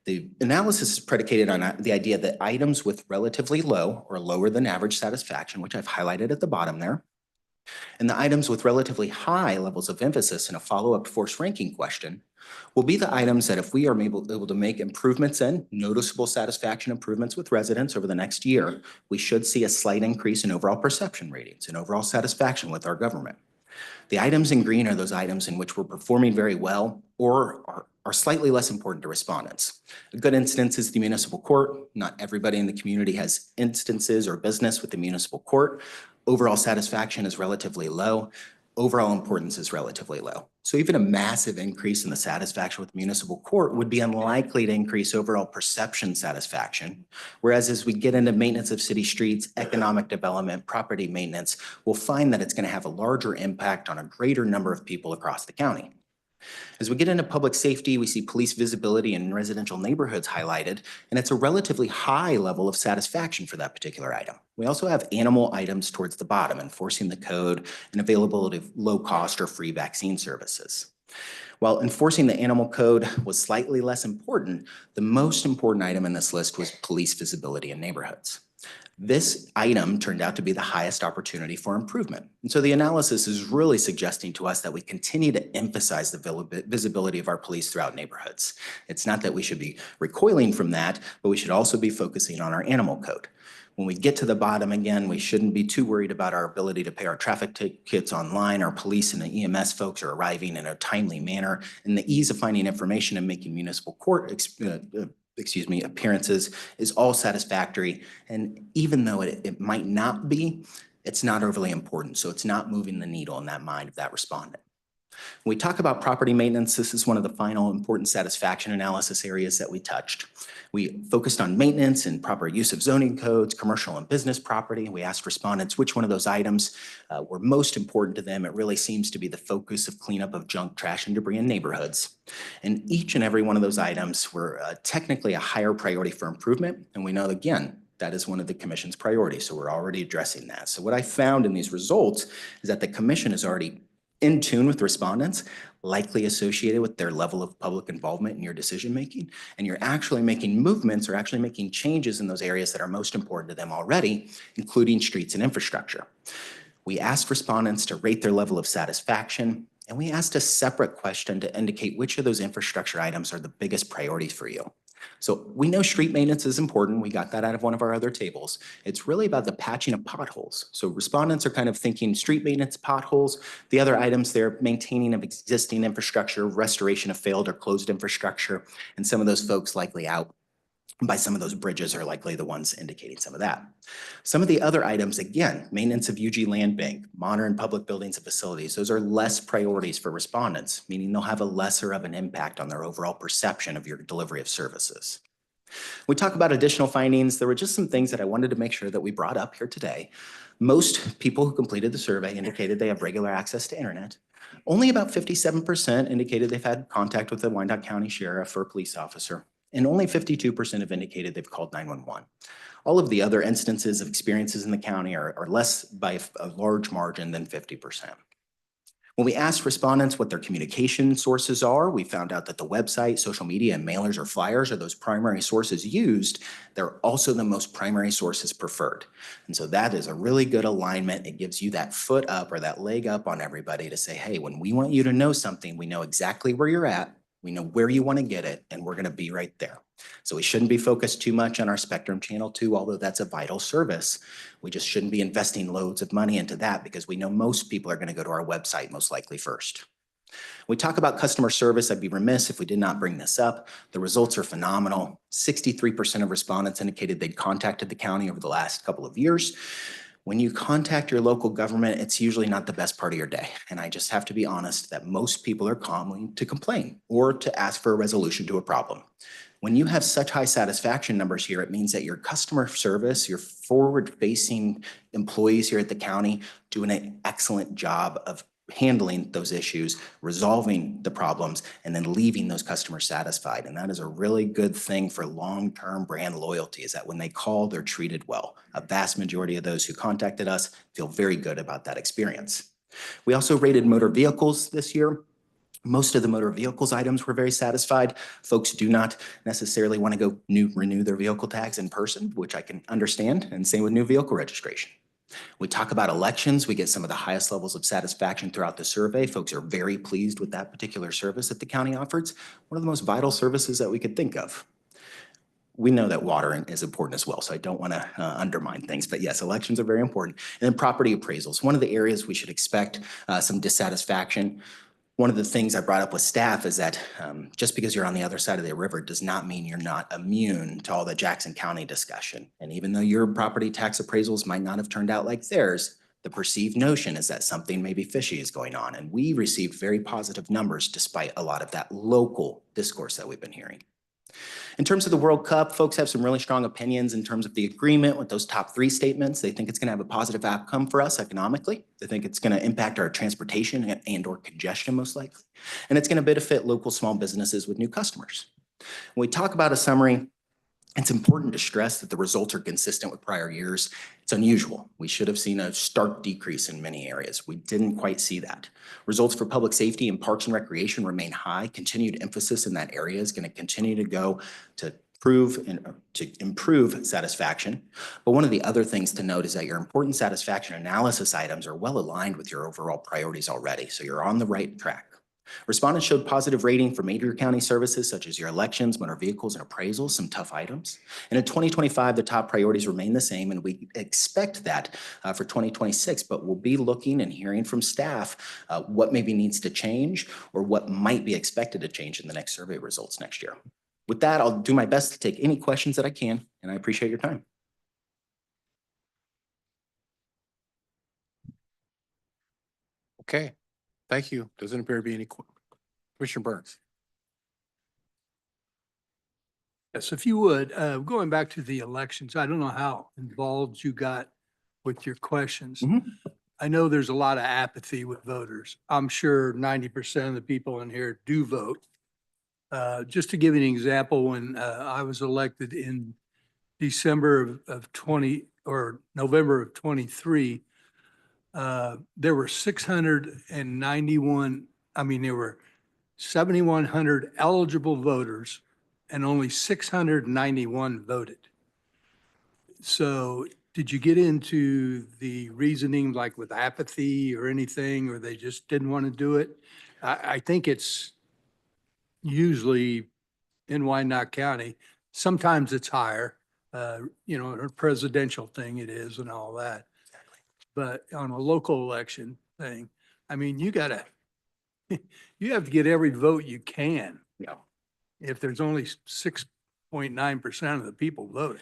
The analysis is predicated on the idea that items with relatively low or lower than average satisfaction, which I've highlighted at the bottom there, and the items with relatively high levels of emphasis in a follow-up force ranking question will be the items that if we are able to make improvements in, noticeable satisfaction improvements with residents over the next year, we should see a slight increase in overall perception ratings and overall satisfaction with our government. The items in green are those items in which we're performing very well or are slightly less important to respondents. A good instance is the municipal court. Not everybody in the community has instances or business with the municipal court. Overall satisfaction is relatively low. overall importance is relatively low. So even a massive increase in the satisfaction with municipal court would be unlikely to increase overall perception satisfaction. Whereas as we get into maintenance of city streets, economic development, property maintenance, we'll find that it's going to have a larger impact on a greater number of people across the county. As we get into public safety, we see police visibility in residential neighborhoods highlighted, and it's a relatively high level of satisfaction for that particular item. We also have animal items towards the bottom, enforcing the code and availability of low cost or free vaccine services. While enforcing the animal code was slightly less important, the most important item in this list was police visibility in neighborhoods. This item turned out to be the highest opportunity for improvement. And so the analysis is really suggesting to us that we continue to emphasize the visibility of our police throughout neighborhoods. It's not that we should be recoiling from that, but we should also be focusing on our animal code. When we get to the bottom again, we shouldn't be too worried about our ability to pay our traffic tickets online. Our police and the EMS folks are arriving in a timely manner, and the ease of finding information and making municipal court appearances is all satisfactory. And even though it might not be, it's not overly important. So it's not moving the needle in that mind of that respondent. When we talk about property maintenance, this is one of the final important satisfaction analysis areas that we touched. We focused on maintenance and proper use of zoning codes, commercial and business property. We asked respondents which one of those items were most important to them. It really seems to be the focus of cleanup of junk, trash, and debris in neighborhoods. And each and every one of those items were technically a higher priority for improvement. And we know, again, that is one of the commission's priorities. So we're already addressing that. So what I found in these results is that the commission is already in tune with respondents, likely associated with their level of public involvement in your decision-making, and you're actually making movements or actually making changes in those areas that are most important to them already, including streets and infrastructure. We asked respondents to rate their level of satisfaction, and we asked a separate question to indicate which of those infrastructure items are the biggest priorities for you. So we know street maintenance is important. We got that out of one of our other tables. It's really about the patching of potholes. So respondents are kind of thinking street maintenance, potholes. The other items there, maintaining of existing infrastructure, restoration of failed or closed infrastructure, and some of those folks likely out by some of those bridges are likely the ones indicating some of that. Some of the other items, again, maintenance of UG land bank, modern public buildings and facilities, those are less priorities for respondents, meaning they'll have a lesser of an impact on their overall perception of your delivery of services. We talk about additional findings. There were just some things that I wanted to make sure that we brought up here today. Most people who completed the survey indicated they have regular access to internet. Only about 57% indicated they've had contact with the Wyandotte County Sheriff or police officer. And only 52% have indicated they've called 911. All of the other instances of experiences in the county are less by a large margin than 50%. When we asked respondents what their communication sources are, we found out that the website, social media, and mailers or flyers are those primary sources used. They're also the most primary sources preferred. And so that is a really good alignment. It gives you that foot up or that leg up on everybody to say, hey, when we want you to know something, we know exactly where you're at. We know where you want to get it, and we're going to be right there. So we shouldn't be focused too much on our Spectrum Channel 2, although that's a vital service. We just shouldn't be investing loads of money into that because we know most people are going to go to our website most likely first. We talk about customer service. I'd be remiss if we did not bring this up. The results are phenomenal. 63% of respondents indicated they'd contacted the county over the last couple of years. When you contact your local government, it's usually not the best part of your day. And I just have to be honest that most people are calling to complain or to ask for a resolution to a problem. When you have such high satisfaction numbers here, it means that your customer service, your forward-facing employees here at the county doing an excellent job of handling those issues, resolving the problems, and then leaving those customers satisfied. And that is a really good thing for long-term brand loyalty, is that when they call, they're treated well. A vast majority of those who contacted us feel very good about that experience. We also rated motor vehicles this year. Most of the motor vehicles items were very satisfied. Folks do not necessarily want to go renew their vehicle tags in person, which I can understand, and same with new vehicle registration. We talk about elections. We get some of the highest levels of satisfaction throughout the survey. Folks are very pleased with that particular service that the county offers. One of the most vital services that we could think of. We know that water is important as well, so I don't want to undermine things. But yes, elections are very important. And then property appraisals. One of the areas we should expect some dissatisfaction. One of the things I brought up with staff is that just because you're on the other side of the river does not mean you're not immune to all the Jackson County discussion. And even though your property tax appraisals might not have turned out like theirs, The perceived notion is that something maybe fishy is going on, and we received very positive numbers despite a lot of that local discourse that we've been hearing. In terms of the World Cup, folks have some really strong opinions in terms of the agreement with those top 3 statements. They think it's going to have a positive outcome for us economically. They think it's going to impact our transportation and/or congestion most likely. And it's going to benefit local small businesses with new customers. When we talk about a summary, it's important to stress that the results are consistent with prior years. It's unusual. We should have seen a stark decrease in many areas. We didn't quite see that. Results for public safety and parks and recreation remain high. Continued emphasis in that area is going to continue to go to improve satisfaction. But one of the other things to note is that your important satisfaction analysis items are well aligned with your overall priorities already. So you're on the right track. Respondents showed positive rating for major county services such as your elections, motor vehicles, and appraisals, some tough items. And in 2025, the top priorities remain the same, and we expect that for 2026, but we'll be looking and hearing from staff what maybe needs to change or what might be expected to change in the next survey results next year. With that, I'll do my best to take any questions that I can, and I appreciate your time. Okay, thank you. Doesn't appear to be any Commissioner Burns. Yes, if you would, going back to the elections, I don't know how involved you got with your questions. I know there's a lot of apathy with voters. I'm sure 90% of the people in here do vote. Just to give you an example, when I was elected in December of 20 or November of 23, there were 691, there were 7,100 eligible voters and only 691 voted. So did you get into the reasoning like with apathy or anything, or they just didn't want to do it? I think it's usually in Wyandotte County. Sometimes it's higher, a presidential thing it is and all that. But on a local election thing, you have to get every vote you can. Yeah. If there's only 6.9% of the people voting.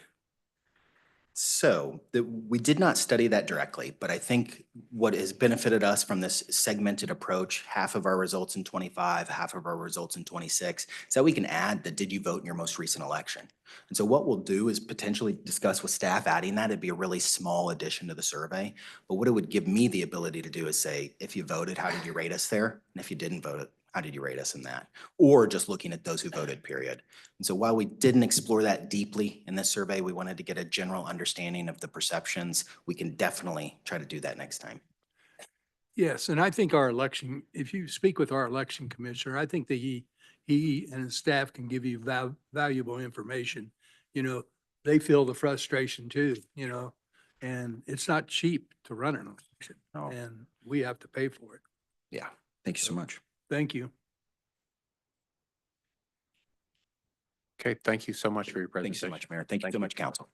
So we did not study that directly, but I think what has benefited us from this segmented approach, half of our results in 25, half of our results in 26, is that we can add the did you vote in your most recent election. And so what we'll do is potentially discuss with staff adding that. It'd be a really small addition to the survey. But what it would give me the ability to do is say, if you voted, how did you rate us there? And if you didn't vote, how did you rate us in that? Or just looking at those who voted, period. And so while we didn't explore that deeply in this survey, we wanted to get a general understanding of the perceptions. We can definitely try to do that next time. Yes, and I think our election, if you speak with our election commissioner, I think that he and his staff can give you valuable information. They feel the frustration too, and it's not cheap to run an election. Oh. And we have to pay for it. Yeah, thank you so much. Thank you. Okay, thank you so much for your Thank you presentation. so much, Mayor. Thank you so much, Council.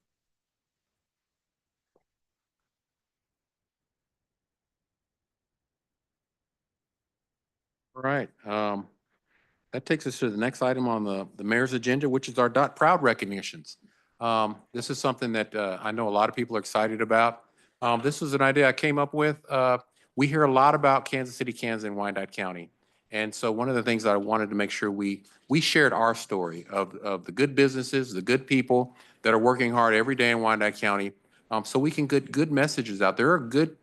All right, that takes us to the next item on the mayor's agenda, which is our Proud recognitions. This is something that I know a lot of people are excited about. This was an idea I came up with. We hear a lot about Kansas City, Kansas, and Wyandotte County. And so one of the things that I wanted to make sure we shared our story of the good businesses, the good people that are working hard every day in Wyandotte County, so we can get good messages out. There are good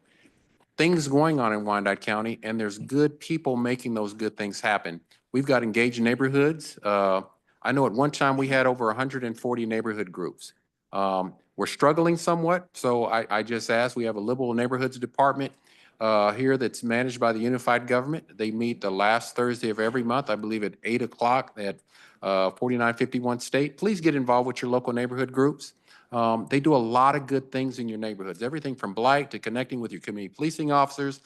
things going on in Wyandotte County, and there's good people making those good things happen. We've got engaged neighborhoods. I know at one time we had over 140 neighborhood groups. We're struggling somewhat, so I just asked, we have a liberal neighborhoods department here that's managed by the unified government. They meet the last Thursday of every month, I believe at 8 o'clock at 4951 State. Please get involved with your local neighborhood groups. They do a lot of good things in your neighborhoods, everything from blight to connecting with your community policing officers,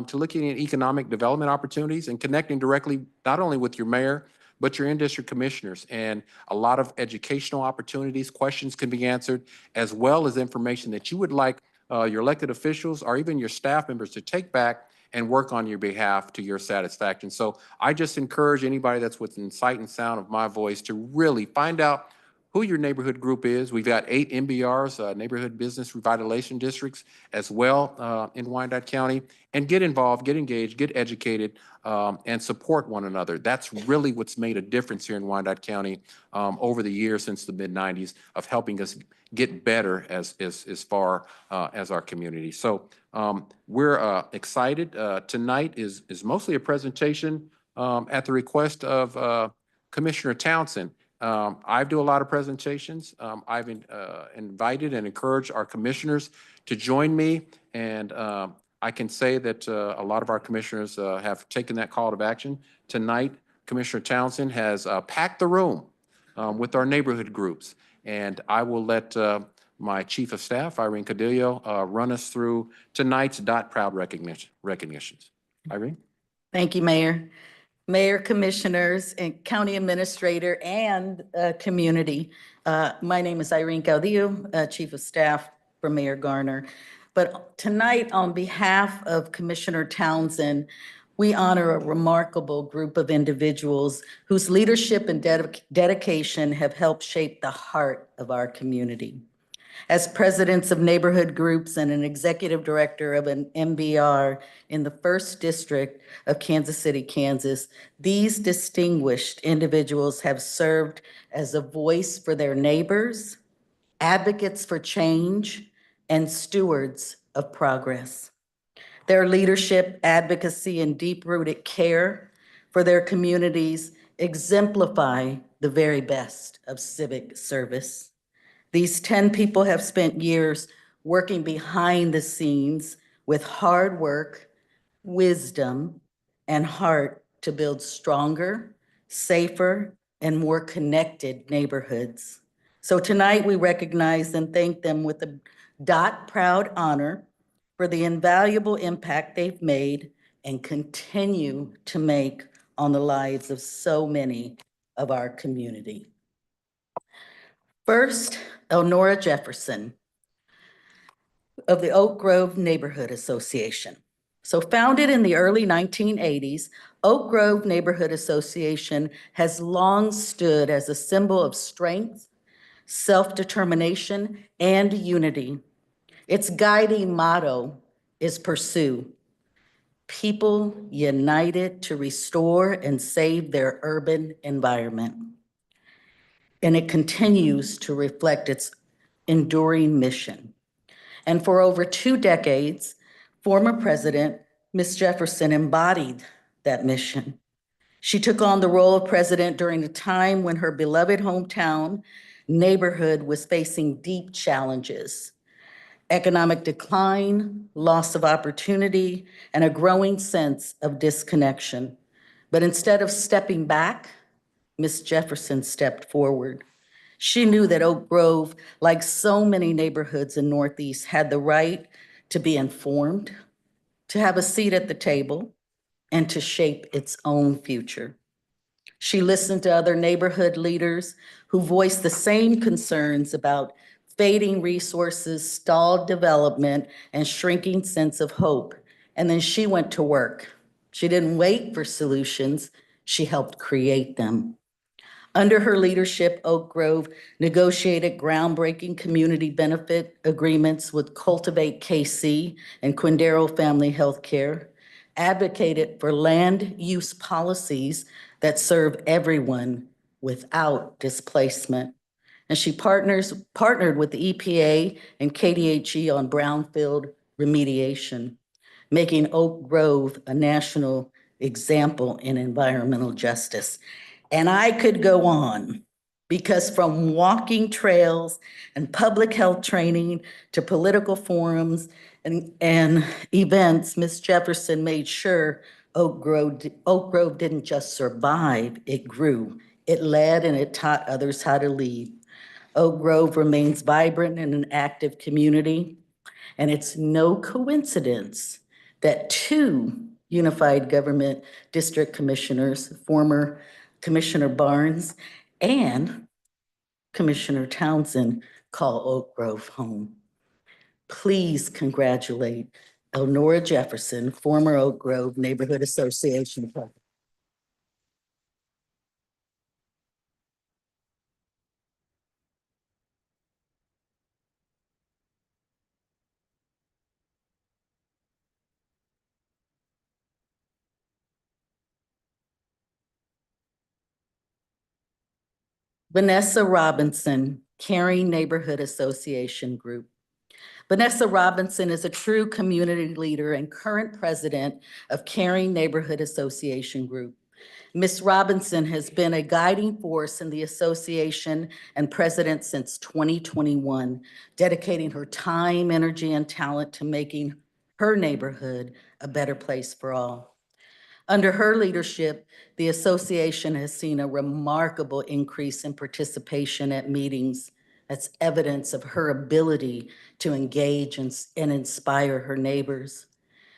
to looking at economic development opportunities and connecting directly not only with your mayor, but your in-district commissioners. And a lot of educational opportunities, questions can be answered, as well as information that you would like your elected officials or even your staff members to take back and work on your behalf to your satisfaction. So I just encourage anybody that's within sight and sound of my voice to really find out who your neighborhood group is. We've got 8 NBRs, Neighborhood Business Revitalization Districts as well in Wyandotte County. And get involved, get engaged, get educated, and support one another. That's really what's made a difference here in Wyandotte County over the years since the mid-90s of helping us get better as far as our community. So we're excited. Tonight is mostly a presentation at the request of Commissioner Townsend. I do a lot of presentations. I've invited and encouraged our commissioners to join me, and I can say that a lot of our commissioners have taken that call to action. Tonight, Commissioner Townsend has packed the room with our neighborhood groups, and I will let my Chief of Staff, Irene Cadillo, run us through tonight's Dot Proud recognitions. Irene? Thank you, Mayor. Mayor, Commissioners, and County Administrator, and community. My name is Irene Caudillo, Chief of Staff for Mayor Garner. But tonight, on behalf of Commissioner Townsend, we honor a remarkable group of individuals whose leadership and dedication have helped shape the heart of our community. As presidents of neighborhood groups and an executive director of an MBR in the 1st District of Kansas City, Kansas, these distinguished individuals have served as a voice for their neighbors, advocates for change, and stewards of progress. Their leadership, advocacy, and deep-rooted care for their communities exemplify the very best of civic service. These 10 people have spent years working behind the scenes with hard work, wisdom, and heart to build stronger, safer, and more connected neighborhoods. So tonight we recognize and thank them with a Dot Proud honor for the invaluable impact they've made and continue to make on the lives of so many of our community. First, Elnora Jefferson of the Oak Grove Neighborhood Association. So founded in the early 1980s, Oak Grove Neighborhood Association has long stood as a symbol of strength, self-determination, and unity. Its guiding motto is pursue. People united to restore and save their urban environment. And it continues to reflect its enduring mission. And for over 2 decades, former President Ms. Jefferson embodied that mission. She took on the role of president during a time when her beloved hometown neighborhood was facing deep challenges: economic decline, loss of opportunity, and a growing sense of disconnection. But instead of stepping back, Ms. Jefferson stepped forward. She knew that Oak Grove, like so many neighborhoods in Northeast, had the right to be informed, to have a seat at the table, and to shape its own future. She listened to other neighborhood leaders who voiced the same concerns about fading resources, stalled development, and shrinking sense of hope. And then she went to work. She didn't wait for solutions, she helped create them. Under her leadership, Oak Grove negotiated groundbreaking community benefit agreements with Cultivate KC and Quindaro Family Healthcare, advocated for land use policies that serve everyone without displacement. And she partnered with the EPA and KDHE on brownfield remediation, making Oak Grove a national example in environmental justice. And I could go on, because from walking trails and public health training to political forums and events, Ms. Jefferson made sure Oak Grove didn't just survive, it grew. It led and it taught others how to lead. Oak Grove remains vibrant and an active community, and it's no coincidence that 2 Unified Government District Commissioners, former Commissioner Barnes and Commissioner Townsend, call Oak Grove home. Please congratulate Elnora Jefferson, former Oak Grove Neighborhood Association president. Vanessa Robinson, Caring Neighborhood Association Group. Vanessa Robinson is a true community leader and current president of Caring Neighborhood Association Group. Ms. Robinson has been a guiding force in the association and president since 2021, dedicating her time, energy, and talent to making her neighborhood a better place for all. Under her leadership, the association has seen a remarkable increase in participation at meetings. That's evidence of her ability to engage and inspire her neighbors.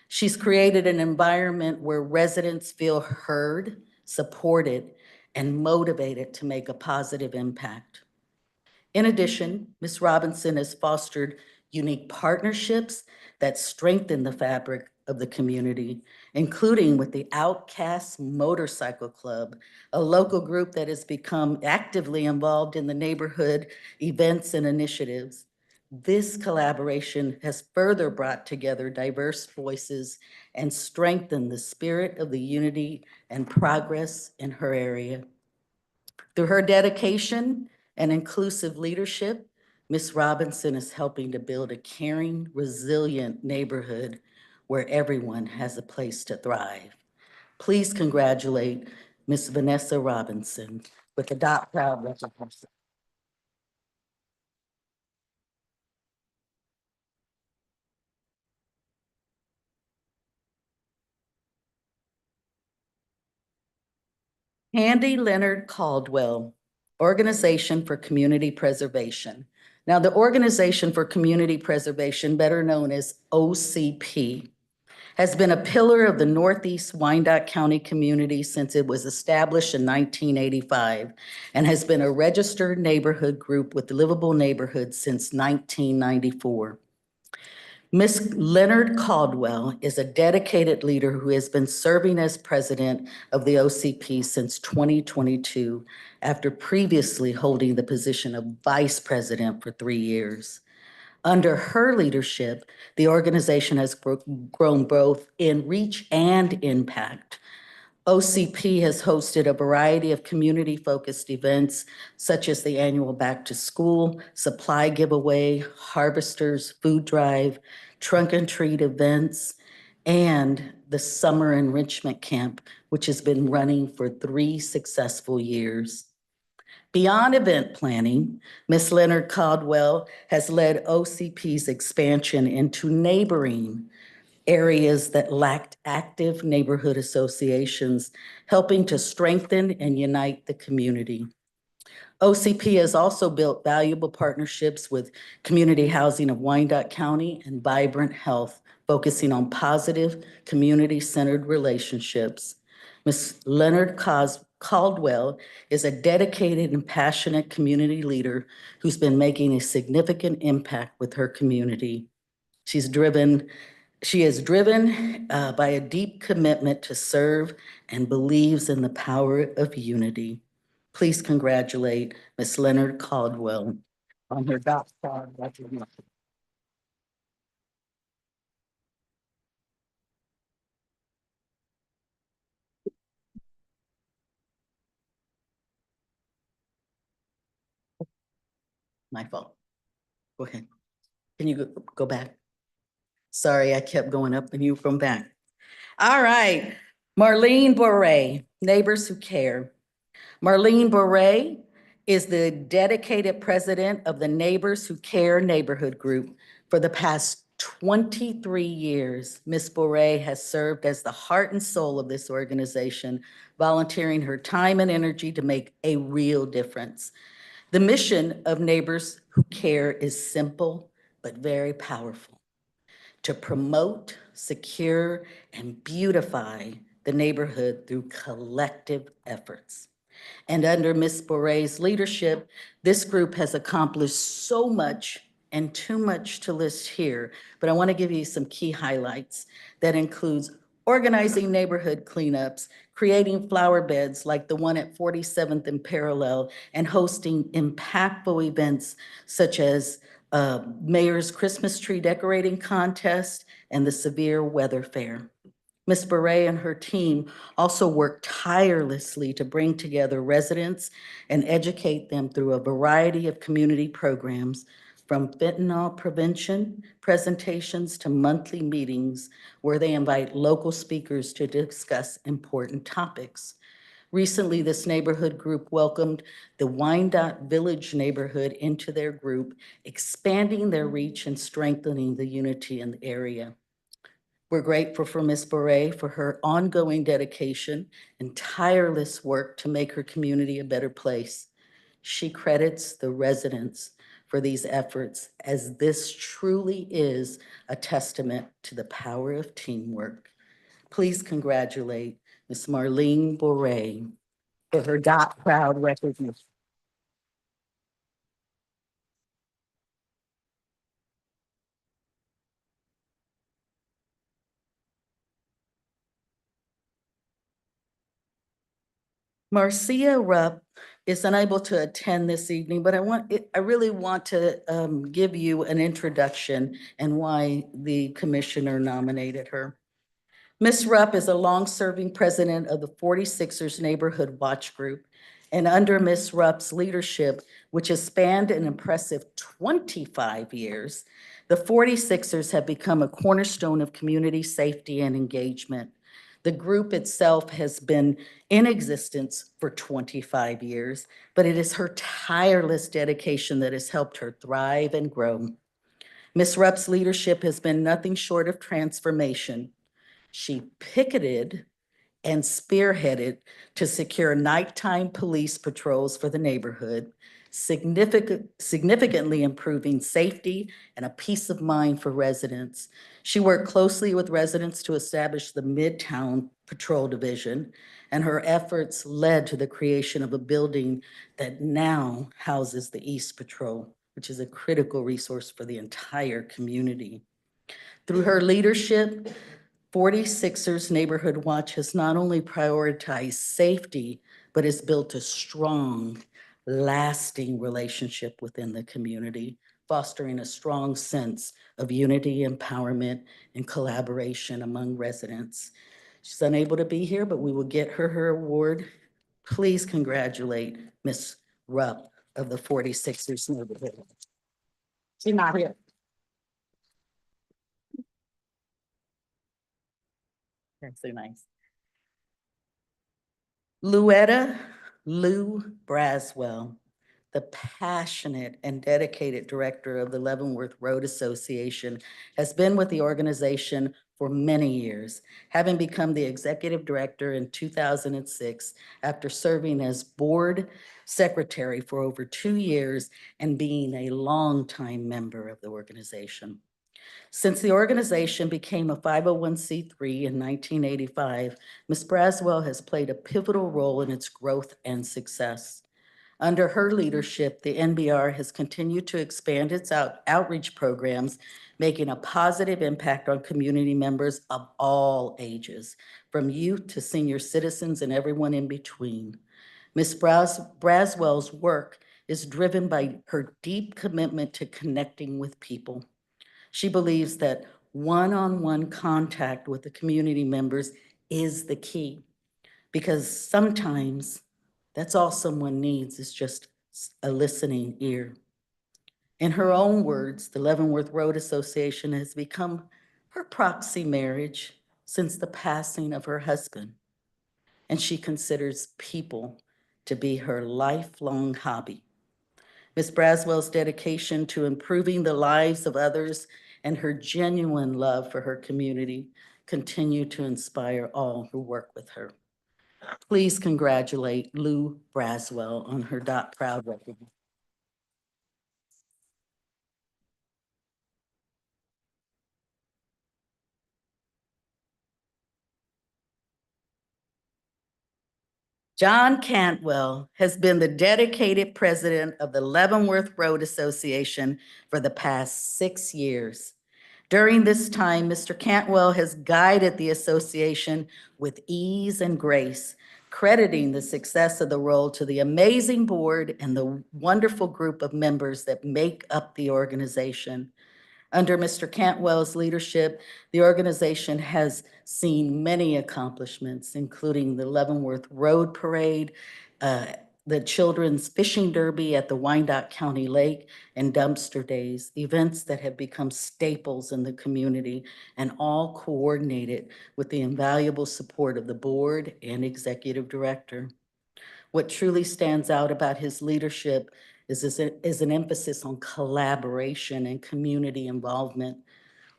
She's created an environment where residents feel heard, supported, and motivated to make a positive impact. In addition, Ms. Robinson has fostered unique partnerships that strengthen the fabric of the community, including with the Outcast Motorcycle Club, a local group that has become actively involved in the neighborhood events and initiatives. This collaboration has further brought together diverse voices and strengthened the spirit of the unity and progress in her area. Through her dedication and inclusive leadership, Ms. Robinson is helping to build a caring, resilient neighborhood where everyone has a place to thrive. Please congratulate Ms. Vanessa Robinson with the Dot Proud recognition. Handy Leonard Caldwell, Organization for Community Preservation. Now, the Organization for Community Preservation, better known as OCP, has been a pillar of the Northeast Wyandotte County community since it was established in 1985 and has been a registered neighborhood group with livable neighborhoods since 1994. Ms. Leonard Caldwell is a dedicated leader who has been serving as president of the OCP since 2022 after previously holding the position of vice president for 3 years. Under her leadership, the organization has grown both in reach and impact. OCP has hosted a variety of community-focused events such as the annual Back to School, supply giveaway, harvesters, food drive, trunk and treat events, and the summer enrichment camp, which has been running for 3 successful years. Beyond event planning, Ms. Leonard Caldwell has led OCP's expansion into neighboring areas that lacked active neighborhood associations, helping to strengthen and unite the community. OCP has also built valuable partnerships with Community Housing of Wyandotte County and Vibrant Health, focusing on positive, community-centered relationships. Ms. Leonard Caldwell is a dedicated and passionate community leader who's been making a significant impact with her community. She is driven by a deep commitment to serve and believes in the power of unity. Please congratulate Ms. Leonard Caldwell on her doctoral recognition. My fault. Go ahead. Can you go back? Sorry, I kept going up and you from back. All right. Marlene Bourret, Neighbors Who Care. Marlene Bourret is the dedicated president of the Neighbors Who Care neighborhood group. For the past 23 years, Ms. Bourret has served as the heart and soul of this organization, volunteering her time and energy to make a real difference. The mission of Neighbors Who Care is simple, but very powerful: to promote, secure, and beautify the neighborhood through collective efforts. And under Ms. Bourret's leadership, this group has accomplished so much and too much to list here, but I want to give you some key highlights. That includes organizing neighborhood cleanups, creating flower beds like the one at 47th and Parallel, and hosting impactful events such as Mayor's Christmas Tree Decorating Contest and the Severe Weather Fair. Ms. Beret and her team also work tirelessly to bring together residents and educate them through a variety of community programs, from fentanyl prevention presentations to monthly meetings where they invite local speakers to discuss important topics. Recently, this neighborhood group welcomed the Wyandotte Village neighborhood into their group, expanding their reach and strengthening the unity in the area. We're grateful for Ms. Beret for her ongoing dedication and tireless work to make her community a better place. She credits the residents for these efforts, as this truly is a testament to the power of teamwork. Please congratulate Ms. Marlene Beret for her Dot Proud recognition. Marcia Rupp is unable to attend this evening, but I really want to give you an introduction and why the commissioner nominated her. Ms. Rupp is a long-serving president of the 46ers Neighborhood Watch Group, and under Ms. Rupp's leadership, which has spanned an impressive 25 years, the 46ers have become a cornerstone of community safety and engagement. The group itself has been in existence for 25 years, but it is her tireless dedication that has helped her thrive and grow. Ms. Rupp's leadership has been nothing short of transformation. She picketed and spearheaded to secure nighttime police patrols for the neighborhood, significantly improving safety and a peace of mind for residents. She worked closely with residents to establish the Midtown Patrol Division, and her efforts led to the creation of a building that now houses the East Patrol, which is a critical resource for the entire community. Through her leadership, 46ers Neighborhood Watch has not only prioritized safety, but has built a strong, lasting relationship within the community, fostering a strong sense of unity, empowerment, and collaboration among residents. She's unable to be here, but we will get her award. Please congratulate Ms. Rupp of the 46ers Neighborhood. She's not here. That's so nice. Luetta Lou Braswell, the passionate and dedicated director of the Leavenworth Road Association, has been with the organization for many years, having become the executive director in 2006 after serving as board secretary for over 2 years and being a longtime member of the organization. Since the organization became a 501c3 in 1985, Ms. Braswell has played a pivotal role in its growth and success. Under her leadership, the NBR has continued to expand its outreach programs, making a positive impact on community members of all ages, from youth to senior citizens and everyone in between. Ms. Braswell's work is driven by her deep commitment to connecting with people. She believes that one-on-one contact with the community members is the key, because sometimes that's all someone needs is just a listening ear. In her own words, the Leavenworth Road Association has become her proxy marriage since the passing of her husband, and she considers people to be her lifelong hobby. Ms. Braswell's dedication to improving the lives of others and her genuine love for her community continue to inspire all who work with her. Please congratulate Lou Braswell on her Dot Proud recognition. John Cantwell has been the dedicated president of the Leavenworth Road Association for the past 6 years. During this time, Mr. Cantwell has guided the association with ease and grace, crediting the success of the role to the amazing board and the wonderful group of members that make up the organization. Under Mr. Cantwell's leadership, the organization has seen many accomplishments, including the Leavenworth Road Parade, the Children's Fishing Derby at the Wyandotte County Lake, and Dumpster Days, events that have become staples in the community and all coordinated with the invaluable support of the board and executive director. What truly stands out about his leadership is an emphasis on collaboration and community involvement,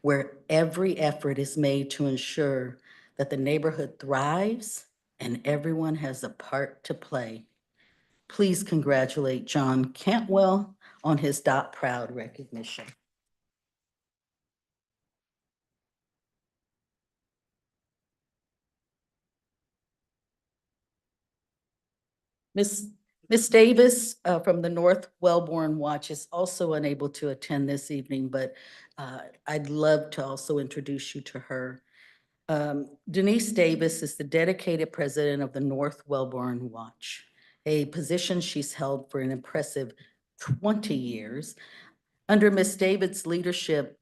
where every effort is made to ensure that the neighborhood thrives and everyone has a part to play. Please congratulate John Cantwell on his Dot Proud recognition. Miss Davis from the North Wellborn Watch is also unable to attend this evening, but I'd love to also introduce you to her. Denise Davis is the dedicated president of the North Wellborn Watch, a position she's held for an impressive 20 years. Under Miss Davis' leadership,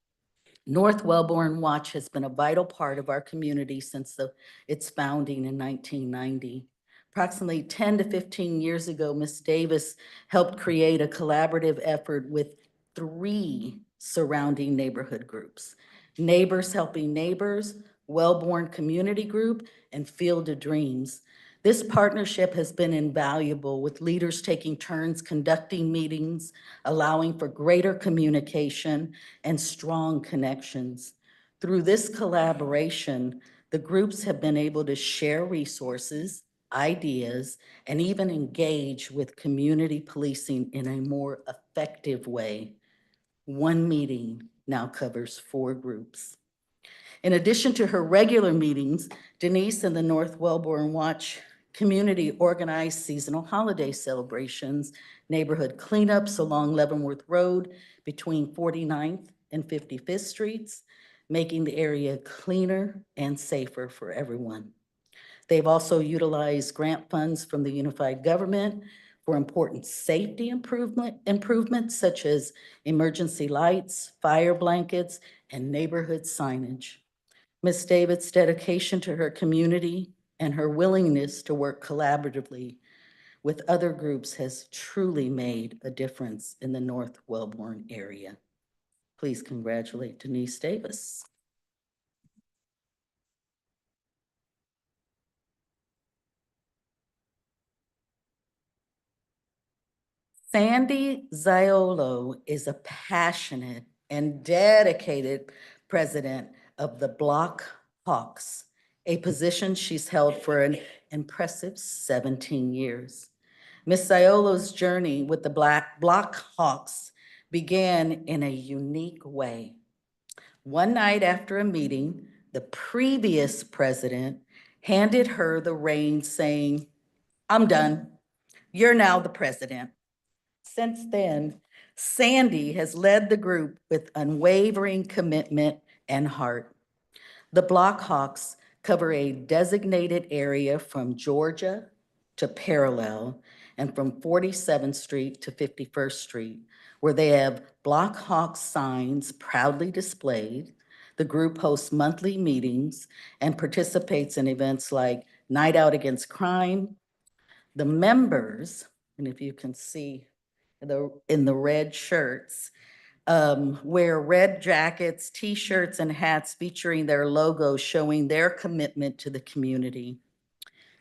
North Wellborn Watch has been a vital part of our community since its founding in 1990. Approximately 10 to 15 years ago, Ms. Davis helped create a collaborative effort with 3 surrounding neighborhood groups: Neighbors Helping Neighbors, Wellborn Community Group, and Field of Dreams. This partnership has been invaluable, with leaders taking turns conducting meetings, allowing for greater communication and strong connections. Through this collaboration, the groups have been able to share resources, ideas, and even engage with community policing in a more effective way. One meeting now covers 4 groups. In addition to her regular meetings, Denise and the North Wellborn Watch community organized seasonal holiday celebrations, neighborhood cleanups along Leavenworth Road between 49th and 55th Streets, making the area cleaner and safer for everyone. They've also utilized grant funds from the unified government for important safety improvements such as emergency lights, fire blankets, and neighborhood signage. Ms. David's dedication to her community and her willingness to work collaboratively with other groups has truly made a difference in the North Wellborn area. Please congratulate Denise Davis. Sandy Ziolo is a passionate and dedicated president of the Block Hawks, a position she's held for an impressive 17 years. Ms. Ziolo's journey with the Block Hawks began in a unique way. One night after a meeting, the previous president handed her the reins saying, "I'm done. You're now the president." Since then, Sandy has led the group with unwavering commitment and heart. The Block Hawks cover a designated area from Georgia to Parallel and from 47th Street to 51st Street, where they have Block Hawks signs proudly displayed. The group hosts monthly meetings and participates in events like Night Out Against Crime. The members, and if you can see in the red shirts, wear red jackets, T-shirts, and hats featuring their logos showing their commitment to the community.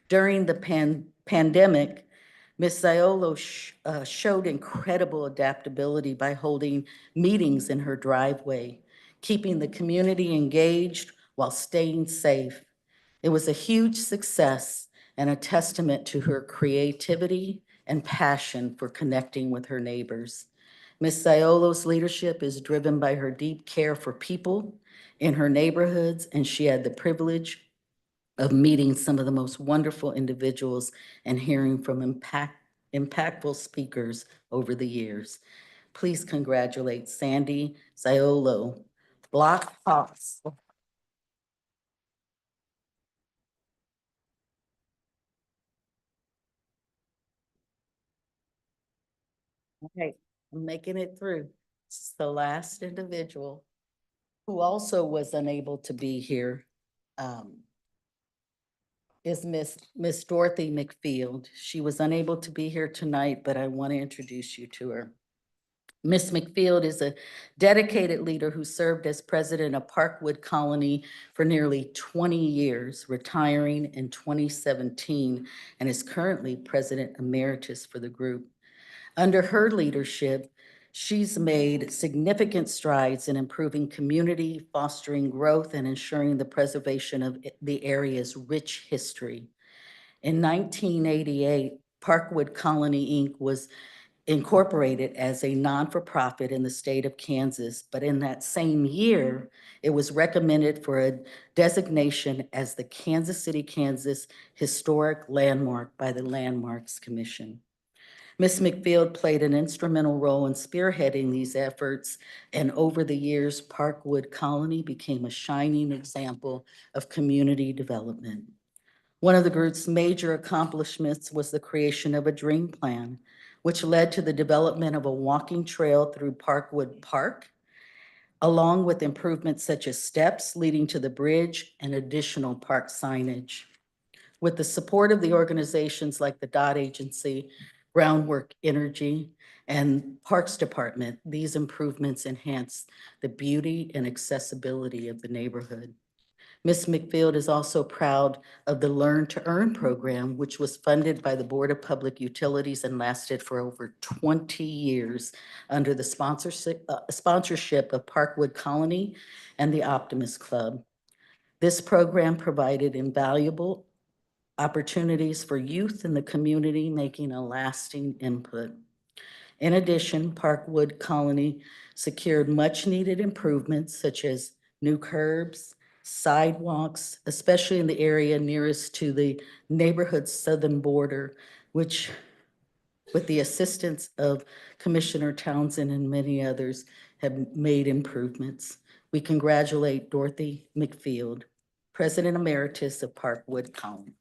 During the pandemic, Ms. Ziolo showed incredible adaptability by holding meetings in her driveway, keeping the community engaged while staying safe. It was a huge success and a testament to her creativity and passion for connecting with her neighbors. Ms. Ziolo's leadership is driven by her deep care for people in her neighborhoods, and she had the privilege of meeting some of the most wonderful individuals and hearing from impactful speakers over the years. Please congratulate Sandy Ziolo, Block Hawks. Okay, I'm making it through. This is the last individual who also was unable to be here, is Miss Dorothy McField. She was unable to be here tonight, but I want to introduce you to her. Miss McField is a dedicated leader who served as president of Parkwood Colony for nearly 20 years, retiring in 2017, and is currently president emeritus for the group. Under her leadership, she's made significant strides in improving community, fostering growth, and ensuring the preservation of the area's rich history. In 1988, Parkwood Colony, Inc. was incorporated as a non-for-profit in the state of Kansas, but in that same year, it was recommended for a designation as the Kansas City, Kansas Historic Landmark by the Landmarks Commission. Ms. McField played an instrumental role in spearheading these efforts, and over the years, Parkwood Colony became a shining example of community development. One of the group's major accomplishments was the creation of a dream plan, which led to the development of a walking trail through Parkwood Park, along with improvements such as steps leading to the bridge and additional park signage. With the support of the organizations like the DOT Agency, Groundwork Energy, and Parks Department, these improvements enhance the beauty and accessibility of the neighborhood. Ms. McField is also proud of the Learn to Earn program, which was funded by the Board of Public Utilities and lasted for over 20 years under the sponsorship of Parkwood Colony and the Optimist Club. This program provided invaluable opportunities for youth in the community, making a lasting input. In addition, Parkwood Colony secured much-needed improvements such as new curbs, sidewalks, especially in the area nearest to the neighborhood's southern border, which, with the assistance of Commissioner Townsend and many others, have made improvements. We congratulate Dorothy McField, President Emeritus of Parkwood Colony.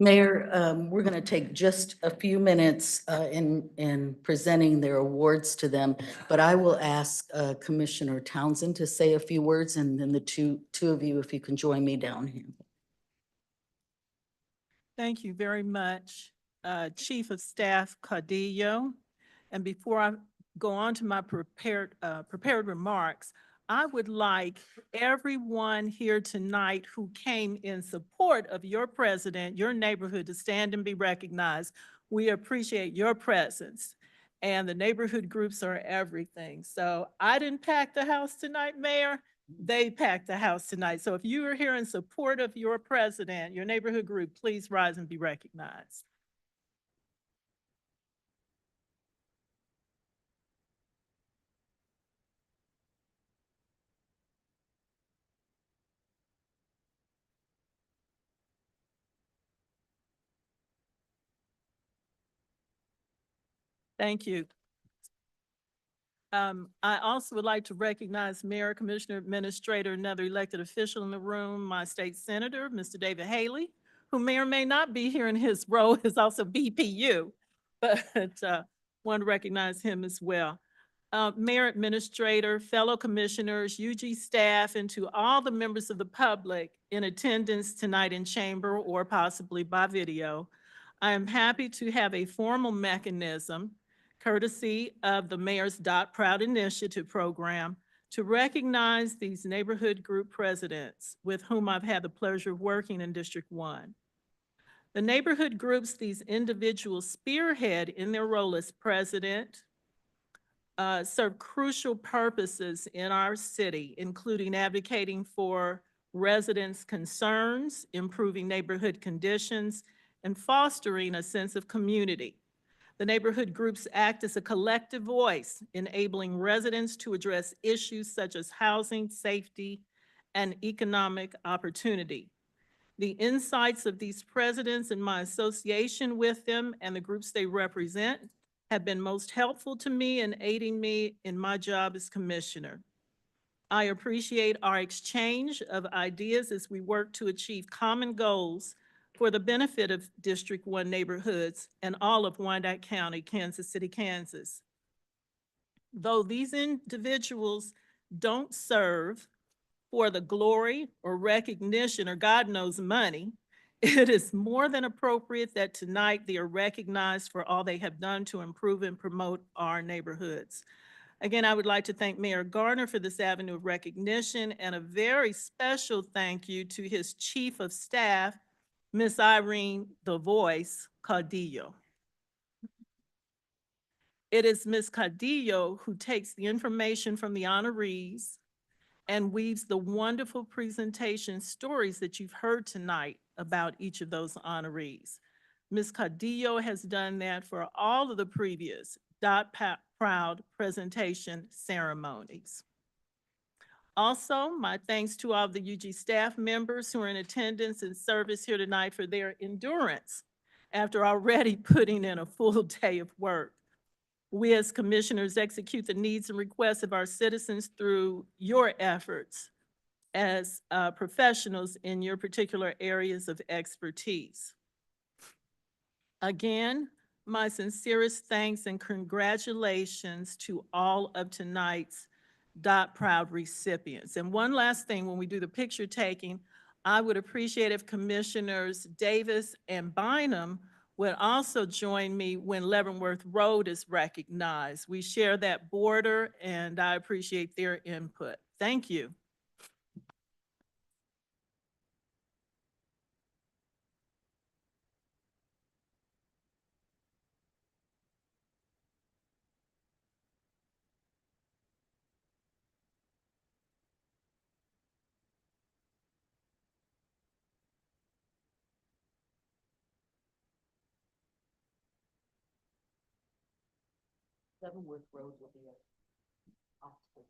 Mayor, we're going to take just a few minutes in presenting their awards to them, but I will ask Commissioner Townsend to say a few words, and then the two of you, if you can join me down here. Thank you very much, Chief of Staff Cardillo. And before I go on to my prepared remarks, I would like everyone here tonight who came in support of your president, your neighborhood, to stand and be recognized. We appreciate your presence. And the neighborhood groups are everything. So I didn't pack the house tonight, Mayor. They packed the house tonight. So if you are here in support of your president, your neighborhood group, please rise and be recognized. Thank you. I also would like to recognize Mayor, Commissioner, Administrator, another elected official in the room, my state senator, Mr. David Haley, who may or may not be here in his role as also BPU, but want to recognize him as well. Mayor, Administrator, fellow commissioners, UG staff, and to all the members of the public in attendance tonight in chamber or possibly by video, I am happy to have a formal mechanism courtesy of the Mayor's Dot Proud Initiative program to recognize these neighborhood group presidents with whom I've had the pleasure of working in District 1. The neighborhood groups these individuals spearhead in their role as president serve crucial purposes in our city, including advocating for residents' concerns, improving neighborhood conditions, and fostering a sense of community. The neighborhood groups act as a collective voice, enabling residents to address issues such as housing, safety, and economic opportunity. The insights of these presidents and my association with them and the groups they represent have been most helpful to me in aiding me in my job as commissioner. I appreciate our exchange of ideas as we work to achieve common goals for the benefit of District 1 neighborhoods and all of Wyandotte County, Kansas City, Kansas. Though these individuals don't serve for the glory or recognition or God knows money, it is more than appropriate that tonight they are recognized for all they have done to improve and promote our neighborhoods. Again, I would like to thank Mayor Garner for this avenue of recognition, and a very special thank you to his Chief of Staff, Miss Irene "The Voice" Caudillo. It is Ms. Caudillo who takes the information from the honorees and weaves the wonderful presentation stories that you've heard tonight about each of those honorees. Ms. Caudillo has done that for all of the previous Proud presentation ceremonies. Also, my thanks to all of the UG staff members who are in attendance and service here tonight for their endurance after already putting in a full day of work. We as commissioners execute the needs and requests of our citizens through your efforts as professionals in your particular areas of expertise. Again, my sincerest thanks and congratulations to all of tonight's Proud recipients. And one last thing, when we do the picture taking, I would appreciate if Commissioners Davis and Bynum would also join me when Leavenworth Road is recognized. We share that border, and I appreciate their input. Thank you. Leavenworth Road will be at Oxford.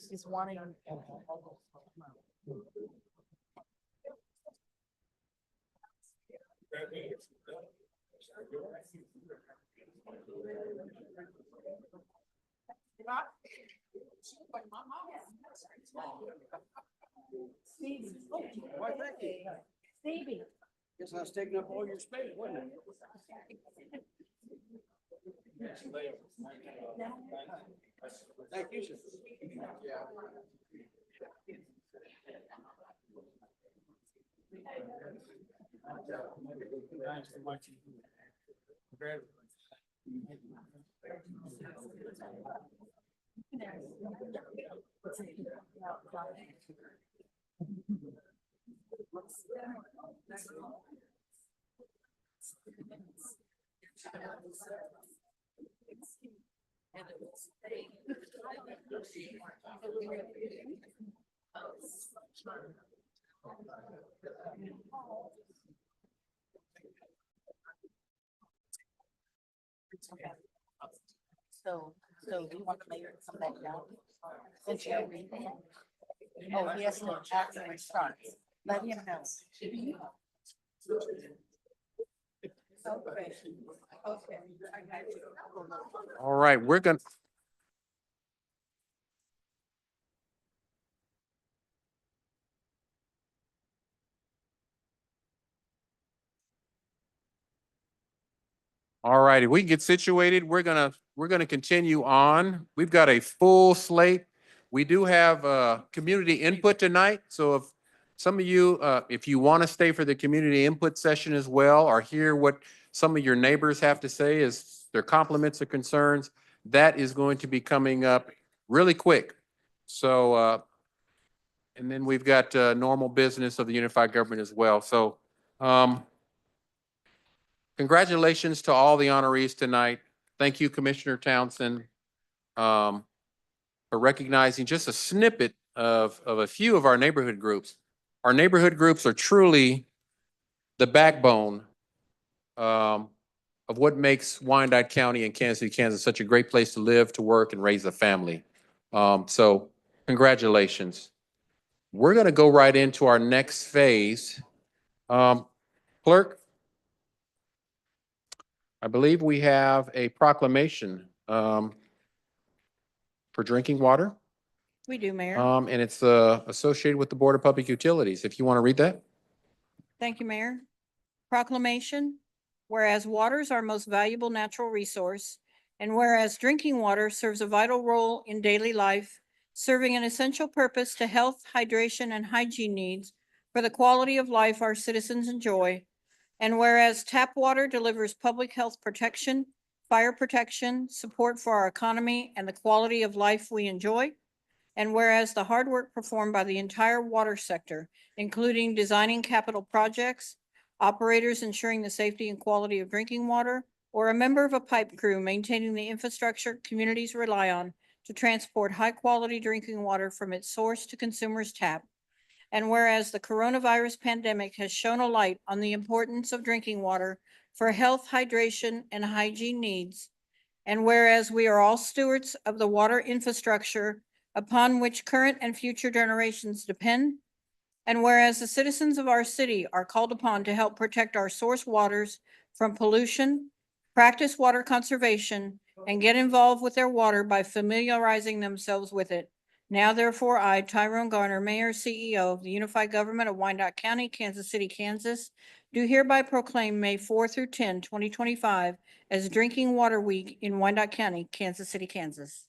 She's wanting. Stevie. Guess I was taking up all your space, wasn't it? Thank you, sir. So do you want the mayor to come back down? Since you're reading it. Oh, he has to actually start. Let him know. Okay. Okay. I got you. All right, we're going to. All righty, we can get situated. We're gonna continue on. We've got a full slate. We do have community input tonight. So if some of you, if you want to stay for the community input session as well, or hear what some of your neighbors have to say as their compliments or concerns, that is going to be coming up really quick. So and then we've got normal business of the unified government as well. So congratulations to all the honorees tonight. Thank you, Commissioner Townsend, for recognizing just a snippet of a few of our neighborhood groups. Our neighborhood groups are truly the backbone of what makes Wyandotte County and Kansas City, Kansas such a great place to live, to work, and raise a family. So congratulations. We're going to go right into our next phase. Clerk, I believe we have a proclamation for drinking water. We do, Mayor. And it's associated with the Board of Public Utilities. If you want to read that. Thank you, Mayor. Proclamation, whereas water is our most valuable natural resource, and whereas drinking water serves a vital role in daily life, serving an essential purpose to health, hydration, and hygiene needs for the quality of life our citizens enjoy, and whereas tap water delivers public health protection, fire protection, support for our economy, and the quality of life we enjoy, and whereas the hard work performed by the entire water sector, including designing capital projects, operators ensuring the safety and quality of drinking water, or a member of a pipe crew maintaining the infrastructure communities rely on to transport high-quality drinking water from its source to consumers' tap. And whereas the coronavirus pandemic has shone a light on the importance of drinking water for health, hydration, and hygiene needs, and whereas we are all stewards of the water infrastructure upon which current and future generations depend, and whereas the citizens of our city are called upon to help protect our source waters from pollution, practice water conservation, and get involved with their water by familiarizing themselves with it. Now therefore, I, Tyrone Garner, Mayor, CEO of the Unified Government of Wyandotte County, Kansas City, Kansas, do hereby proclaim May 4 through 10, 2025 as Drinking Water Week in Wyandotte County, Kansas City, Kansas.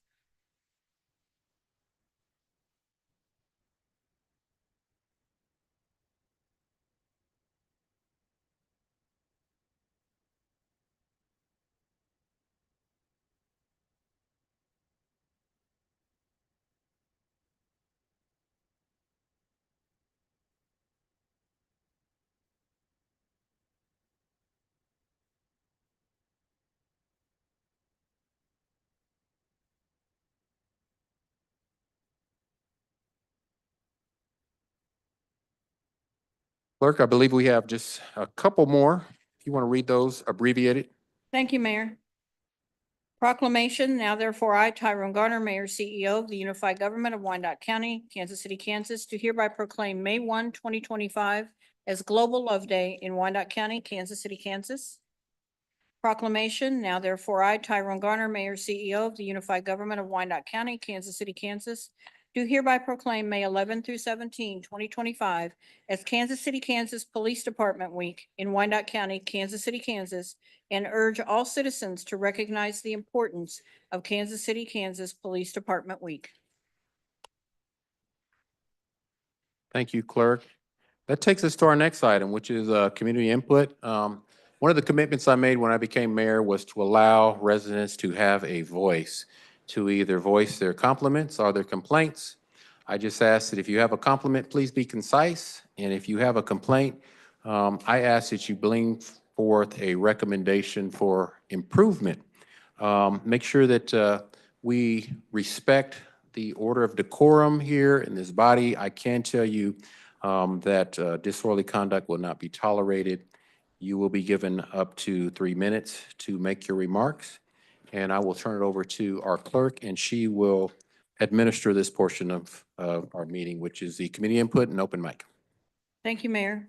Clerk, I believe we have just a couple more. If you want to read those abbreviated. Thank you, Mayor. Proclamation, now therefore I, Tyrone Garner, Mayor, CEO of the Unified Government of Wyandotte County, Kansas City, Kansas, do hereby proclaim May 1, 2025 as Global Love Day in Wyandotte County, Kansas City, Kansas. Proclamation, now therefore I, Tyrone Garner, Mayor, CEO of the Unified Government of Wyandotte County, Kansas City, Kansas, do hereby proclaim May 11 through 17, 2025 as Kansas City, Kansas Police Department Week in Wyandotte County, Kansas City, Kansas, and urge all citizens to recognize the importance of Kansas City, Kansas Police Department Week. Thank you, Clerk. That takes us to our next item, which is community input. One of the commitments I made when I became mayor was to allow residents to have a voice, to either voice their compliments or their complaints. I just ask that if you have a compliment, please be concise. And if you have a complaint, I ask that you bring forth a recommendation for improvement. Make sure that we respect the order of decorum here in this body. I can tell you that disorderly conduct will not be tolerated. You will be given up to 3 minutes to make your remarks. And I will turn it over to our clerk, and she will administer this portion of our meeting, which is the committee input and open mic. Thank you, Mayor.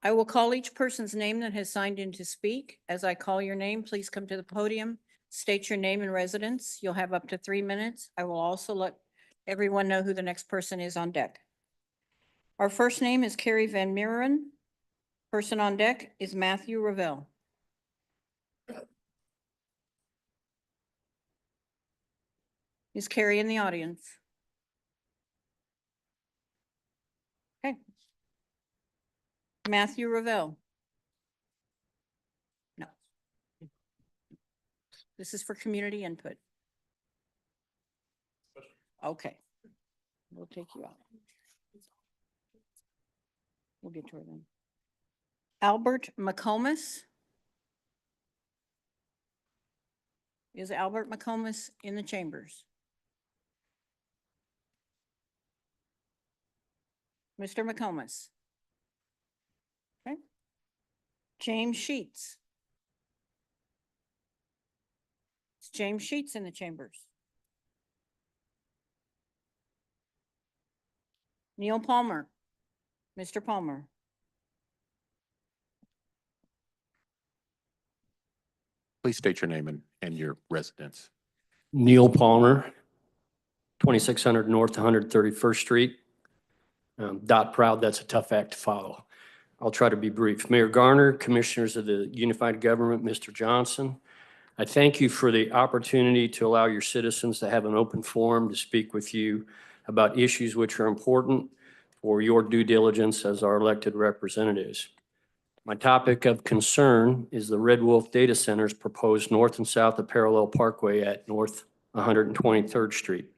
I will call each person's name that has signed in to speak. As I call your name, please come to the podium, state your name and residence. You'll have up to 3 minutes. I will also let everyone know who the next person is on deck. Our first name is Carrie Van Meeren. Person on deck is Matthew Ravel. Is Carrie in the audience? Okay. Matthew Ravel. No. This is for community input. Okay. We'll take you out. We'll get to her then. Albert McComas. Is Albert McComas in the chambers? Mr. McComas. Okay. James Sheets. Is James Sheets in the chambers? Neil Palmer. Mr. Palmer. Please state your name and your residence. Neil Palmer, 2600 North 131st Street. Dot proud, that's a tough act to follow. I'll try to be brief. Mayor Garner, Commissioners of the Unified Government, Mr. Johnson, I thank you for the opportunity to allow your citizens to have an open forum to speak with you about issues which are important for your due diligence as our elected representatives. My topic of concern is the Red Wolf Data Centers proposed north and south of Parallel Parkway at North 123rd Street.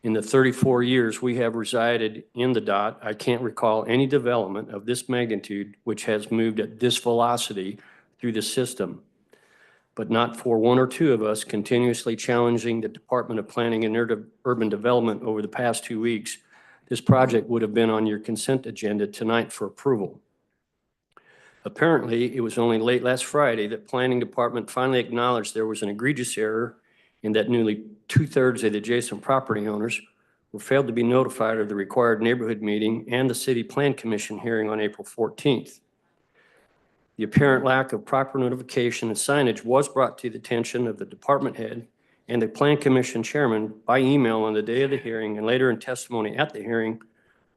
In the 34 years we have resided in the DOT, I can't recall any development of this magnitude which has moved at this velocity through the system, but not for one or two of us continuously challenging the Department of Planning and Urban Development over the past 2 weeks. This project would have been on your consent agenda tonight for approval. Apparently, it was only late last Friday that Planning Department finally acknowledged there was an egregious error in that nearly 2/3 of the adjacent property owners were failed to be notified of the required neighborhood meeting and the City Plan Commission hearing on April 14th. The apparent lack of proper notification and signage was brought to the attention of the department head and the Plan Commission chairman by email on the day of the hearing and later in testimony at the hearing,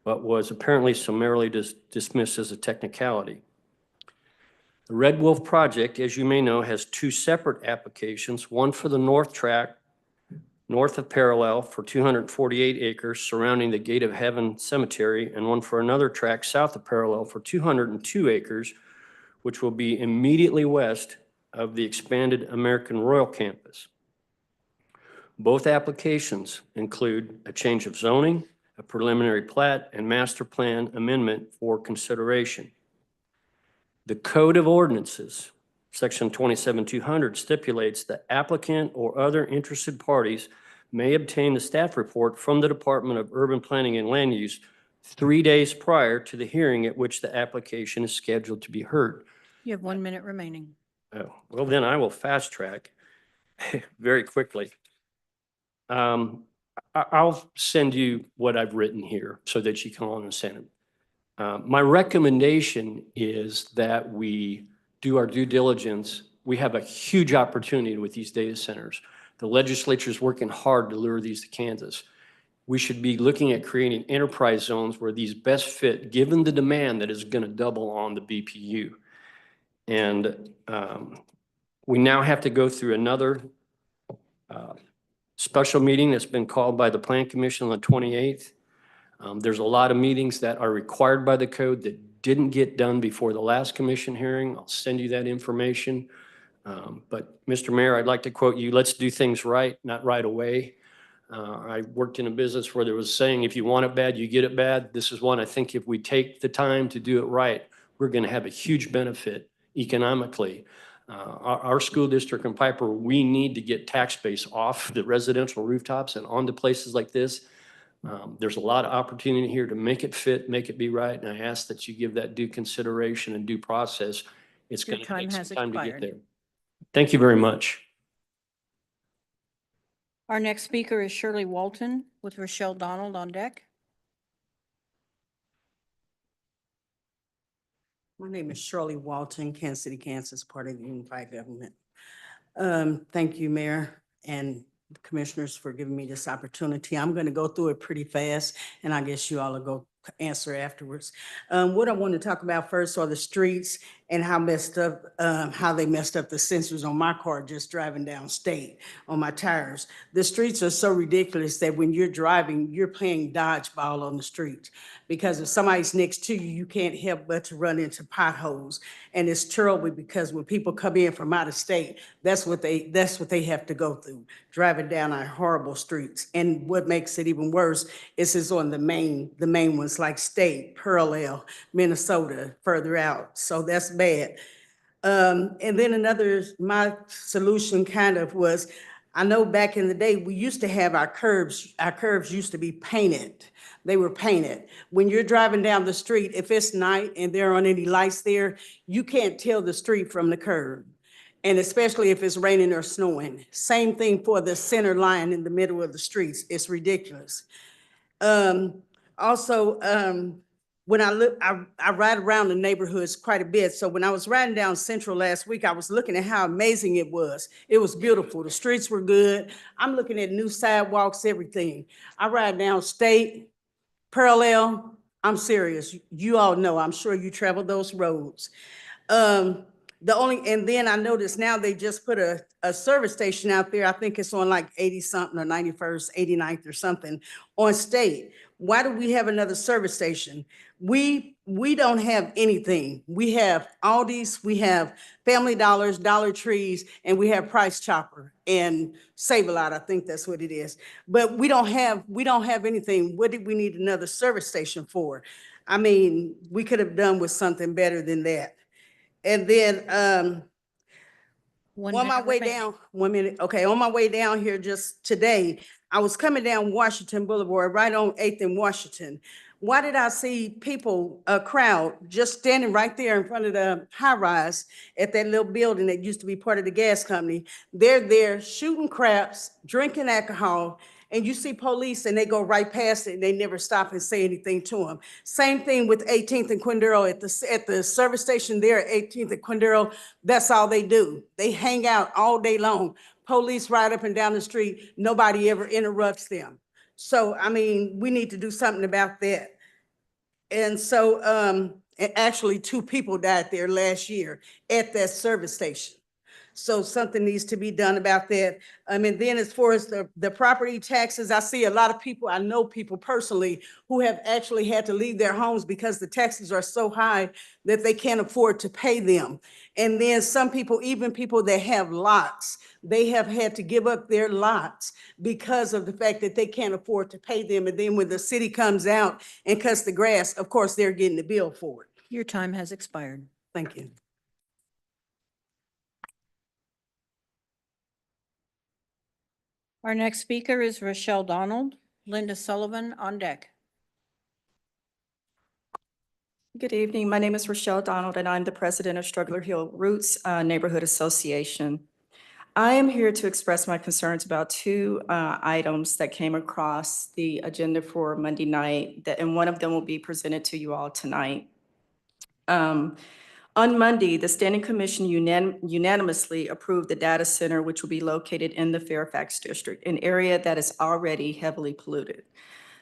but was apparently summarily dismissed as a technicality. The Red Wolf project, as you may know, has 2 separate applications, one for the north track, north of Parallel for 248 acres surrounding the Gate of Heaven Cemetery, and one for another track south of Parallel for 202 acres, which will be immediately west of the expanded American Royal campus. Both applications include a change of zoning, a preliminary plat, and master plan amendment for consideration. The Code of Ordinances, Section 27200, stipulates that applicant or other interested parties may obtain the staff report from the Department of Urban Planning and Land Use 3 days prior to the hearing at which the application is scheduled to be heard. You have 1 minute remaining. Oh, well, then I will fast track. very quickly. I'll send you what I've written here so that you can all understand it. My recommendation is that we do our due diligence. We have a huge opportunity with these data centers. The legislature is working hard to lure these to Kansas. We should be looking at creating enterprise zones where these best fit, given the demand that is going to double on the BPU. And we now have to go through another special meeting that's been called by the Plan Commission on the 28th. There's a lot of meetings that are required by the code that didn't get done before the last commission hearing. I'll send you that information. But Mr. Mayor, I'd like to quote you, let's do things right, not right away. I worked in a business where there was saying, if you want it bad, you get it bad. This is one, I think if we take the time to do it right, we're going to have a huge benefit economically. Our school district in Piper, we need to get tax base off the residential rooftops and onto places like this. There's a lot of opportunity here to make it fit, make it be right. And I ask that you give that due consideration and due process. It's Your going to time take some has time to get expired. there. Thank you very much. Our next speaker is Shirley Walton with Rochelle Donald on deck. My name is Shirley Walton, Kansas City, Kansas, part of the Unified Government. Thank you, Mayor and Commissioners, for giving me this opportunity. I'm going to go through it pretty fast, and I guess you all will go answer afterwards. What I want to talk about first are the streets and how messed up, how they messed up the sensors on my car just driving down state on my tires. The streets are so ridiculous that when you're driving, you're playing dodgeball on the streets, because if somebody's next to you, you can't help but to run into potholes. And it's terrible because when people come in from out of state, that's what they have to go through, driving down our horrible streets. And what makes it even worse is it's on the main ones like State, Parallel, Minnesota, further out. So that's bad. And then my solution kind of was, I know back in the day, we used to have our curbs used to be painted. They were painted. When you're driving down the street, if it's night and there aren't any lights there, you can't tell the street from the curb. And especially if it's raining or snowing. Same thing for the center line in the middle of the streets. It's ridiculous. When I ride around the neighborhoods quite a bit. So when I was riding down Central last week, I was looking at how amazing it was. It was beautiful. The streets were good. I'm looking at new sidewalks, everything. I ride down State, Parallel. I'm serious. You all know, I'm sure you travel those roads. And then I noticed now they just put a service station out there. I think it's on like 80 something or 91st, 89th or something on State. Why do we have another service station? We don't have anything. We have Aldi's, we have Family Dollars, Dollar Trees, and we have Price Chopper and Save-A-Lot. I think that's what it is. But we don't have anything. What did we need another service station for? I mean, we could have done with something better than that. And then on my way down, 1 minute, okay, on my way down here just today, I was coming down Washington Boulevard, right on 8th and Washington. Why did I see people, a crowd, just standing right there in front of the high rise at that little building that used to be part of the gas company? They're there shooting craps, drinking alcohol, and you see police and they go right past it and they never stop and say anything to them. Same thing with 18th and Quindaro at the service station there at 18th and Quindaro. That's all they do. They hang out all day long. Police ride up and down the street. Nobody ever interrupts them. So, I mean, we need to do something about that. And so, actually 2 people died there last year at that service station. So something needs to be done about that. And then as far as the property taxes, I see a lot of people, I know people personally who have actually had to leave their homes because the taxes are so high that they can't afford to pay them. And then some people, even people that have lots, they have had to give up their lots because of the fact that they can't afford to pay them. And then when the city comes out and cuts the grass, of course, they're getting the bill for it. Your time has expired. Thank you. Our next speaker is Rochelle Donald. Linda Sullivan on deck. Good evening. My name is Rochelle Donald, and I'm the president of Struggler Hill Roots Neighborhood Association. I am here to express my concerns about two items that came across the agenda for Monday night, and one of them will be presented to you all tonight. On Monday, the Standing Commission unanimously approved the data center, which will be located in the Fairfax District, an area that is already heavily polluted.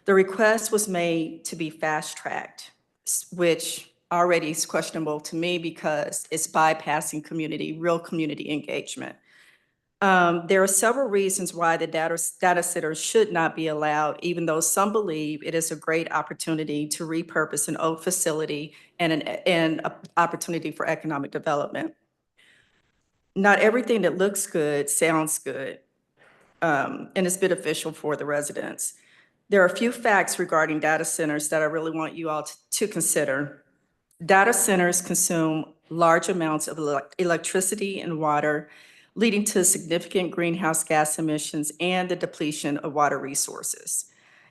The request was made to be fast-tracked, which already is questionable to me because it's bypassing real community engagement. There are several reasons why the data center should not be allowed, even though some believe it is a great opportunity to repurpose an old facility and an opportunity for economic development. Not everything that looks good sounds good, and is beneficial for the residents. There are a few facts regarding data centers that I really want you all to consider. Data centers consume large amounts of electricity and water, leading to significant greenhouse gas emissions and the depletion of water resources.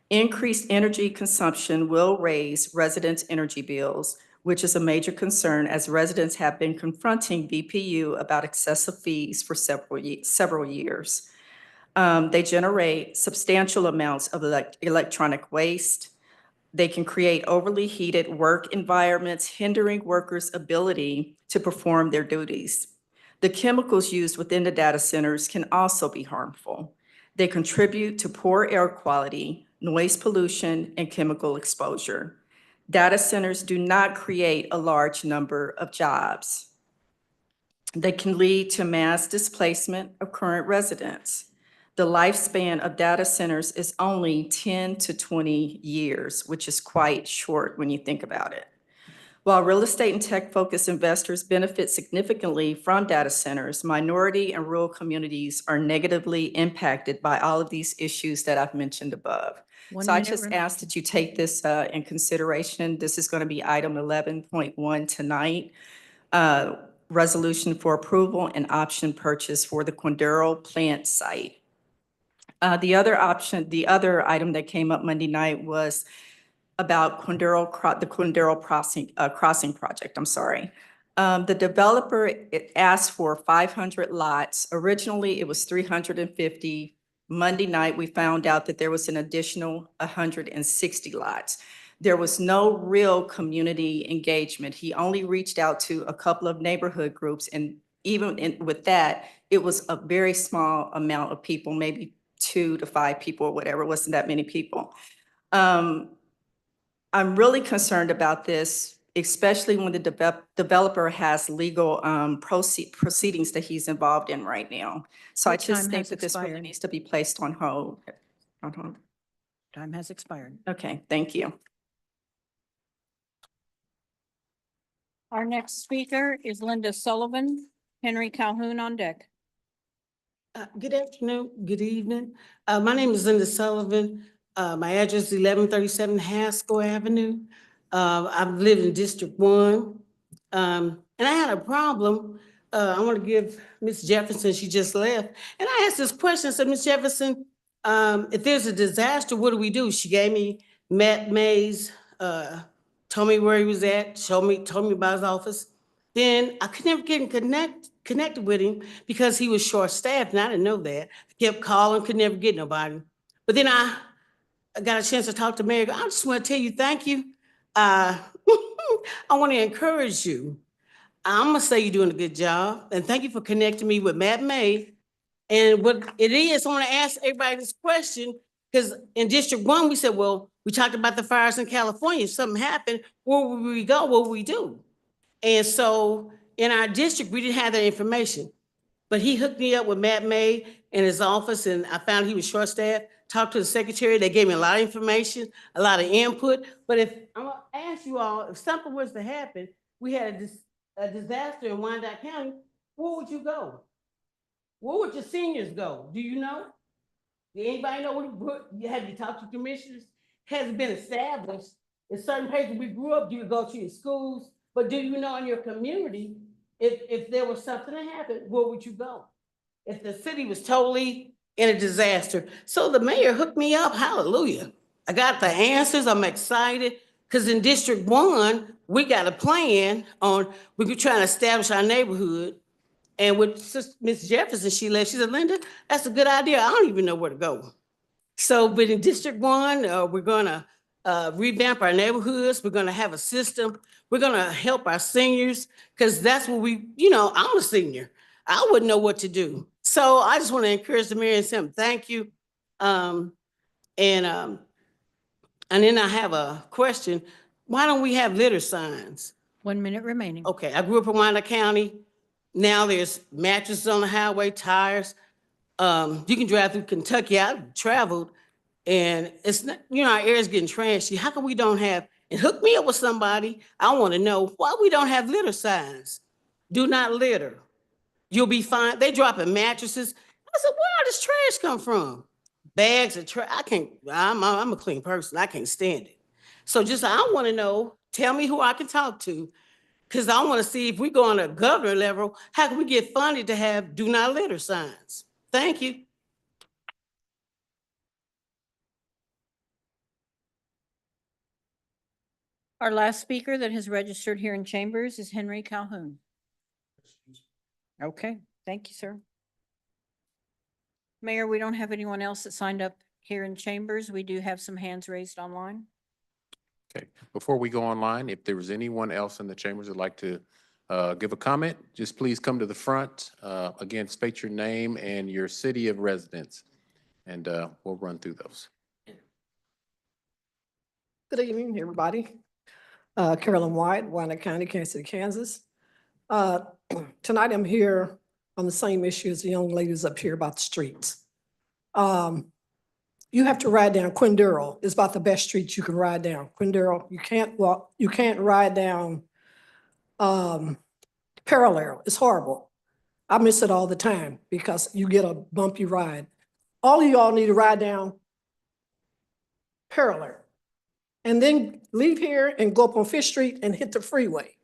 Increased energy consumption will raise residents' energy bills, which is a major concern as residents have been confronting BPU about excessive fees for several years. They generate substantial amounts of electronic waste. They can create overly heated work environments, hindering workers' ability to perform their duties. The chemicals used within the data centers can also be harmful. They contribute to poor air quality, noise pollution, and chemical exposure. Data centers do not create a large number of jobs. They can lead to mass displacement of current residents. The lifespan of data centers is only 10 to 20 years, which is quite short when you think about it. While real estate and tech-focused investors benefit significantly from data centers, minority and rural communities are negatively impacted by all of these issues that I've mentioned above. So I just ask that you take this in consideration. This is going to be item 11.1 tonight. Resolution for approval and option purchase for the Quindaro plant site. The other item that came up Monday night was about the Quindaro Crossing project, I'm sorry. The developer asked for 500 lots. Originally, it was 350. Monday night, we found out that there was an additional 160 lots. There was no real community engagement. He only reached out to a couple of neighborhood groups, and even with that, it was a very small amount of people, maybe 2 to 5 people or whatever. It wasn't that many people. I'm really concerned about this, especially when the developer has legal proceedings that he's involved in right now. So I just think that this really needs to be placed on hold. Time has expired. Okay, thank you. Our next speaker is Linda Sullivan. Henry Calhoun on deck. Good afternoon, good evening. My name is Linda Sullivan. My address is 1137 Haskell Avenue. I've lived in District 1. And I had a problem. I want to give Ms. Jefferson, she just left. And I asked this question, I said, Ms. Jefferson, if there's a disaster, what do we do? She gave me Matt Mays, told me where he was at, told me about his office. Then I could never get connected with him because he was short-staffed, and I didn't know that. I kept calling, could never get nobody. But then I got a chance to talk to Mary. I just want to tell you thank you. I want to encourage you. I'm going to say you're doing a good job, and thank you for connecting me with Matt May. And what it is, I want to ask everybody this question, because in District 1, we said, well, we talked about the fires in California. If something happened, where would we go? What would we do? And so in our district, we didn't have that information. But he hooked me up with Matt May in his office, and I found he was short-staffed. Talked to the secretary. They gave me a lot of information, a lot of input. But if I'm going to ask you all, if something was to happen, we had a disaster in Wyandotte County, where would you go? Where would your seniors go? Do you know? Did anybody know have you talked to commissioners? Hasn't been established. In certain places we grew up, you would go to your schools, but do you know in your community, if there was something that happened, where would you go? If the city was totally in a disaster. So the mayor hooked me up, hallelujah. I got the answers, I'm excited, because in District 1, we got a plan on, we could try to establish our neighborhood. And with Ms. Jefferson, she left, she said, Linda, that's a good idea. I don't even know where to go. So, but in District 1, we're gonna revamp our neighborhoods. We're gonna have a system. We're gonna help our seniors, because that's what I'm a senior. I wouldn't know what to do. So I just want to encourage the mayor and say thank you. And then I have a question. Why don't we have litter signs? 1 minute remaining. Okay, I grew up in Wyandotte County. Now there's mattresses on the highway, tires. You can drive through Kentucky. I've traveled, and it's not, our air's getting trashy. How come we don't have, and hook me up with somebody. I want to know why we don't have litter signs. Do not litter. You'll be fine. They dropping mattresses. I said, where does trash come from? Bags of trash. I'm a clean person. I can't stand it. So I want to know, tell me who I can talk to, because I want to see if we go on a governor level, how can we get funded to have do not litter signs? Thank you. Our last speaker that has registered here in chambers is Henry Calhoun. Okay, thank you, sir. Mayor, we don't have anyone else that signed up here in chambers. We do have some hands raised online. Okay, before we go online, if there was anyone else in the chambers that'd like to give a comment, just please come to the front. Again, state your name and your city of residence, and we'll run through those. Good evening, everybody. Carolyn White, Wyandotte County, Kansas City, Kansas. Tonight I'm here on the same issue as the young ladies up here about the streets. You have to ride down Quindurl. It's about the best street you can ride down. Quindurl, you can't ride down Parallel. It's horrible. I miss it all the time because you get a bumpy ride. All of y'all need to ride down Parallel and then leave here and go up on Fifth Street and hit the freeway.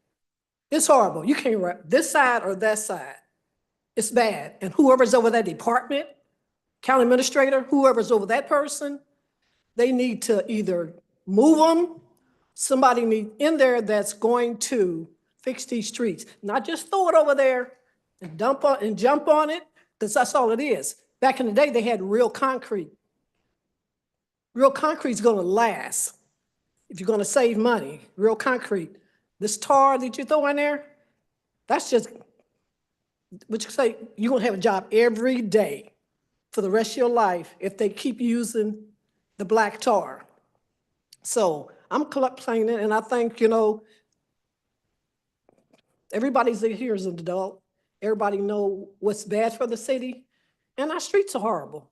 It's horrible. You can't ride this side or that side. It's bad. And whoever's over that department, county administrator, whoever's over that person, they need to either move them, somebody need in there that's going to fix these streets, not just throw it over there and jump on it, because that's all it is. Back in the day, they had real concrete. Real concrete's gonna last. If you're gonna save money, real concrete. This tar that you throw in there, that's just, what you say, you're gonna have a job every day for the rest of your life if they keep using the black tar. So I'm complaining, and I think, everybody's here is an adult. Everybody know what's bad for the city, and our streets are horrible.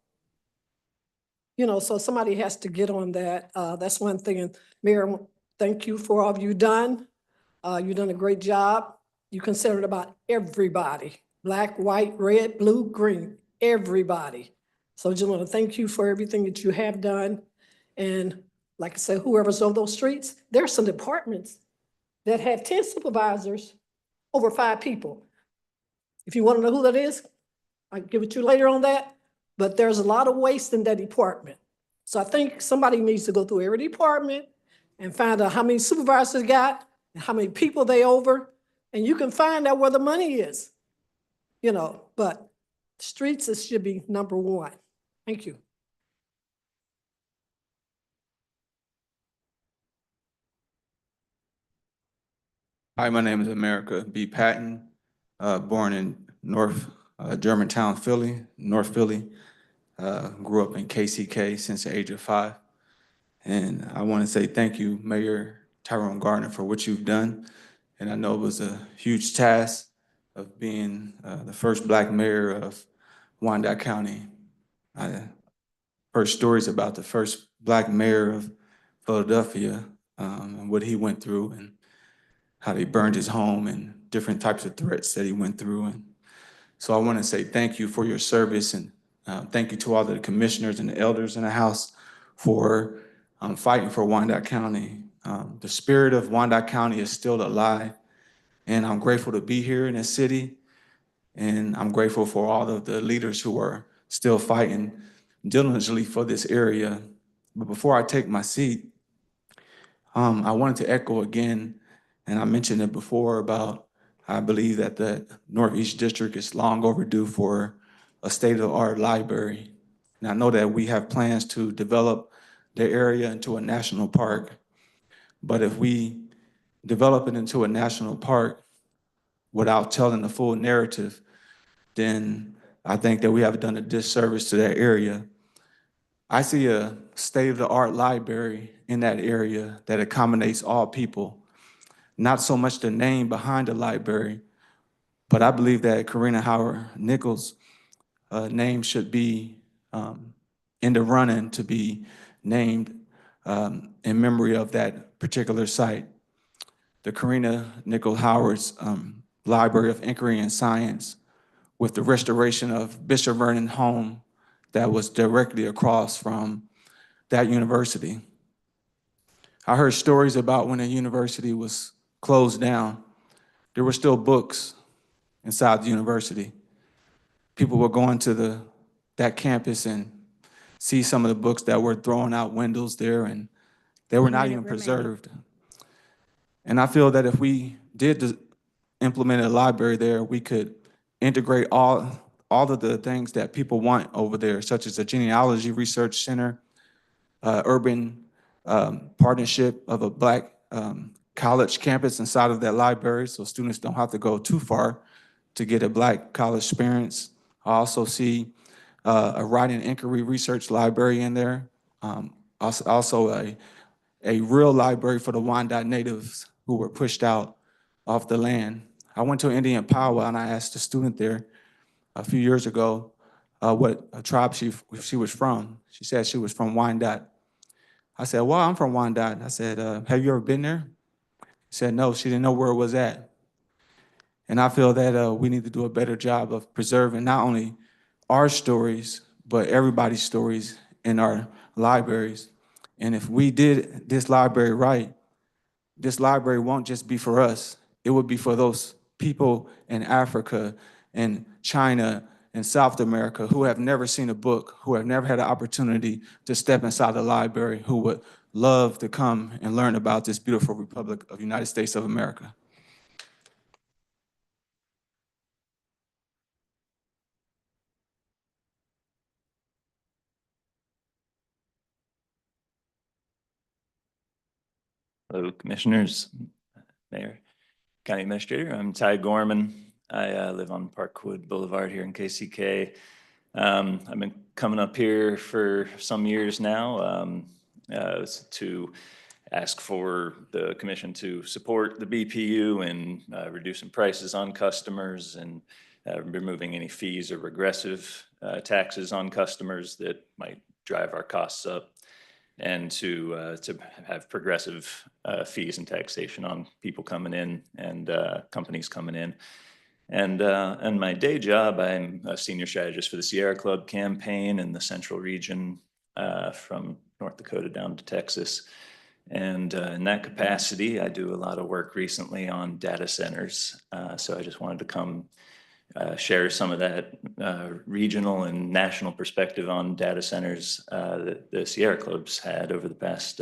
So somebody has to get on that. That's one thing. And Mayor, thank you for all you've done. You've done a great job. You considered about everybody, black, white, red, blue, green, everybody. So just want to thank you for everything that you have done. And like I said, whoever's on those streets, there are some departments that have 10 supervisors over 5 people. If you want to know who that is, I'll give it to you later on that. But there's a lot of waste in that department. So I think somebody needs to go through every department and find out how many supervisors they got and how many people they over. And you can find out where the money is, but streets, it should be number one. Thank you. Hi, my name is America B. Patton, born in North Germantown, Philly, North Philly. Grew up in KCK since the age of 5. And I want to say thank you, Mayor Tyrone Gardner, for what you've done. And I know it was a huge task of being the first Black mayor of Wyandotte County. I heard stories about the first Black mayor of Philadelphia and what he went through and how they burned his home and different types of threats that he went through. And so I want to say thank you for your service, and thank you to all the commissioners and the elders in the House for fighting for Wyandotte County. The spirit of Wyandotte County is still alive, and I'm grateful to be here in this city, and I'm grateful for all of the leaders who are still fighting diligently for this area. But before I take my seat, I wanted to echo again, and I mentioned it before, about I believe that the Northeast District is long overdue for a state-of-the-art library. And I know that we have plans to develop the area into a national park. But if we develop it into a national park without telling the full narrative, then I think that we have done a disservice to that area. I see a state-of-the-art library in that area that accommodates all people, not so much the name behind the library, but I believe that Karina Howard Nichols' name should be in the running to be named in memory of that particular site. The Karina Nichols Howard's Library of Inquiry and Science, with the restoration of Bishop Vernon Home that was directly across from that university. I heard stories about when the university was closed down, there were still books inside the university. People were going to that campus and see some of the books that were thrown out windows there, and they were not even preserved. And I feel that if we did implement a library there, we could integrate all of the things that people want over there, such as a genealogy research center, urban partnership of a Black college campus inside of that library, so students don't have to go too far to get a Black college experience. I also see a writing inquiry research library in there. Also a real library for the Wyandotte natives who were pushed out off the land. I went to an Indian powwow and I asked a student there a few years ago what tribe she was from. She said she was from Wyandotte. I said, well, I'm from Wyandotte. I said, have you ever been there? She said, no, she didn't know where it was at. And I feel that we need to do a better job of preserving not only our stories, but everybody's stories in our libraries. And if we did this library right, this library won't just be for us. It would be for those people in Africa and China and South America who have never seen a book, who have never had an opportunity to step inside the library, who would love to come and learn about this beautiful Republic of the United States of America. Hello, Commissioners, Mayor, County Administrator. I'm Ty Gorman. I live on Parkwood Boulevard here in KCK. I've been coming up here for some years now to ask for the Commission to support the BPU and reducing prices on customers and removing any fees or regressive taxes on customers that might drive our costs up, and to have progressive fees and taxation on people coming in and companies coming in. And my day job, I'm a senior strategist for the Sierra Club campaign in the central region from North Dakota down to Texas. And in that capacity, I do a lot of work recently on data centers. So I just wanted to come share some of that regional and national perspective on data centers that the Sierra Club's had over the past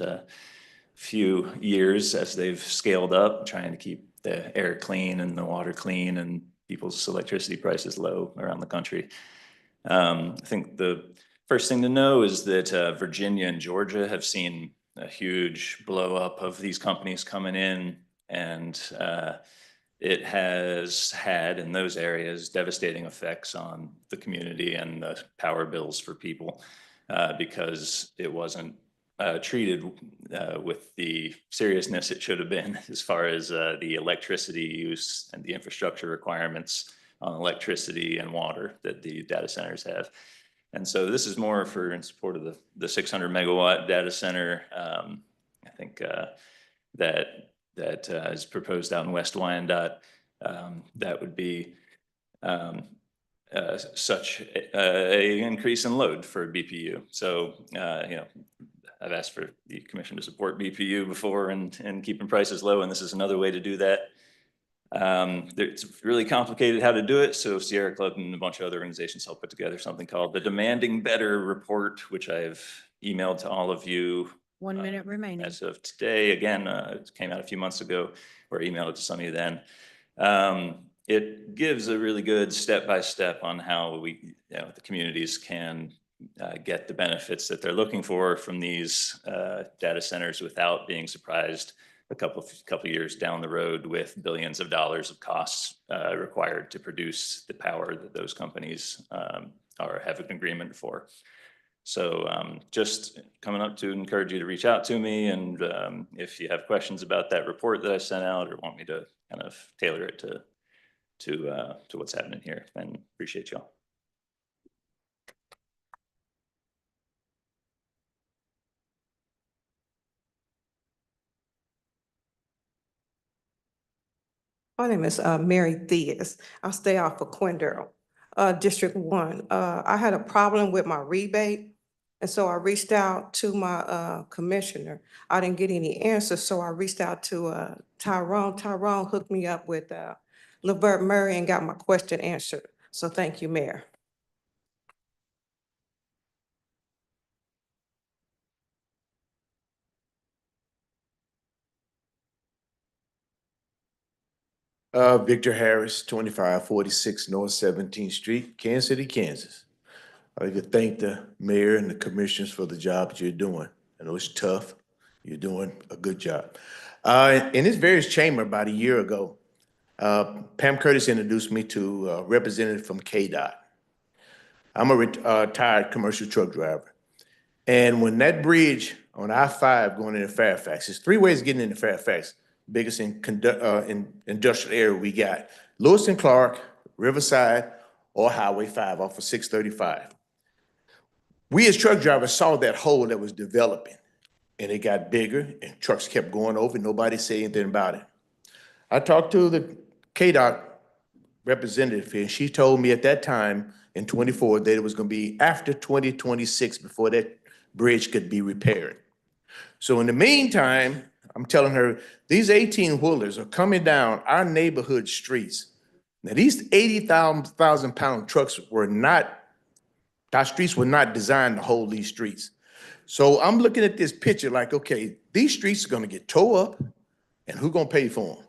few years as they've scaled up, trying to keep the air clean and the water clean and people's electricity prices low around the country. I think the first thing to know is that Virginia and Georgia have seen a huge blow up of these companies coming in, and it has had in those areas devastating effects on the community and the power bills for people because it wasn't treated with the seriousness it should have been as far as the electricity use and the infrastructure requirements on electricity and water that the data centers have. And so this is more for in support of the 600 megawatt data center. I think that is proposed out in West Wyandotte. That would be such a increase in load for BPU. So, I've asked for the Commission to support BPU before and keeping prices low, and this is another way to do that. It's really complicated how to do it, so Sierra Club and a bunch of other organizations helped put together something called the Demanding Better Report, which I've emailed to all of you 1 minute remaining. as of today. Again, it came out a few months ago, or emailed it to some of you then. It gives a really good step-by-step on how the communities can get the benefits that they're looking for from these data centers without being surprised a couple years down the road with billions of dollars of costs required to produce the power that those companies have an agreement for. So just coming up to encourage you to reach out to me, and if you have questions about that report that I sent out or want me to kind of tailor it to what's happening here, then appreciate y'all. My name is Mary Theus. I stay off of Quindale, District 1. I had a problem with my rebate, and so I reached out to my commissioner. I didn't get any answers, so I reached out to Tyrone. Tyrone hooked me up with Lavert Murray and got my question answered. So thank you, Mayor. Victor Harris, 2546 North 17th Street, Kansas City, Kansas. I'd like to thank the mayor and the commissioners for the job that you're doing. I know it's tough. You're doing a good job. In this various chamber about a year ago, Pam Curtis introduced me to a representative from KDOT. I'm a retired commercial truck driver. And when that bridge on I-5 going into Fairfax, there's three ways of getting into Fairfax, biggest in industrial area we got. Lewis and Clark, Riverside, or Highway 5 off of 635. We as truck drivers saw that hole that was developing, and it got bigger, and trucks kept going over, and nobody said anything about it. I talked to the KDOT representative here, and she told me at that time in 24 that it was going to be after 2026 before that bridge could be repaired. So in the meantime, I'm telling her, these 18-wheelers are coming down our neighborhood streets. Now, these 80,000-pound trucks were not, our streets were not designed to hold these streets. So I'm looking at this picture like, okay, these streets are going to get tore up, and who's going to pay for them?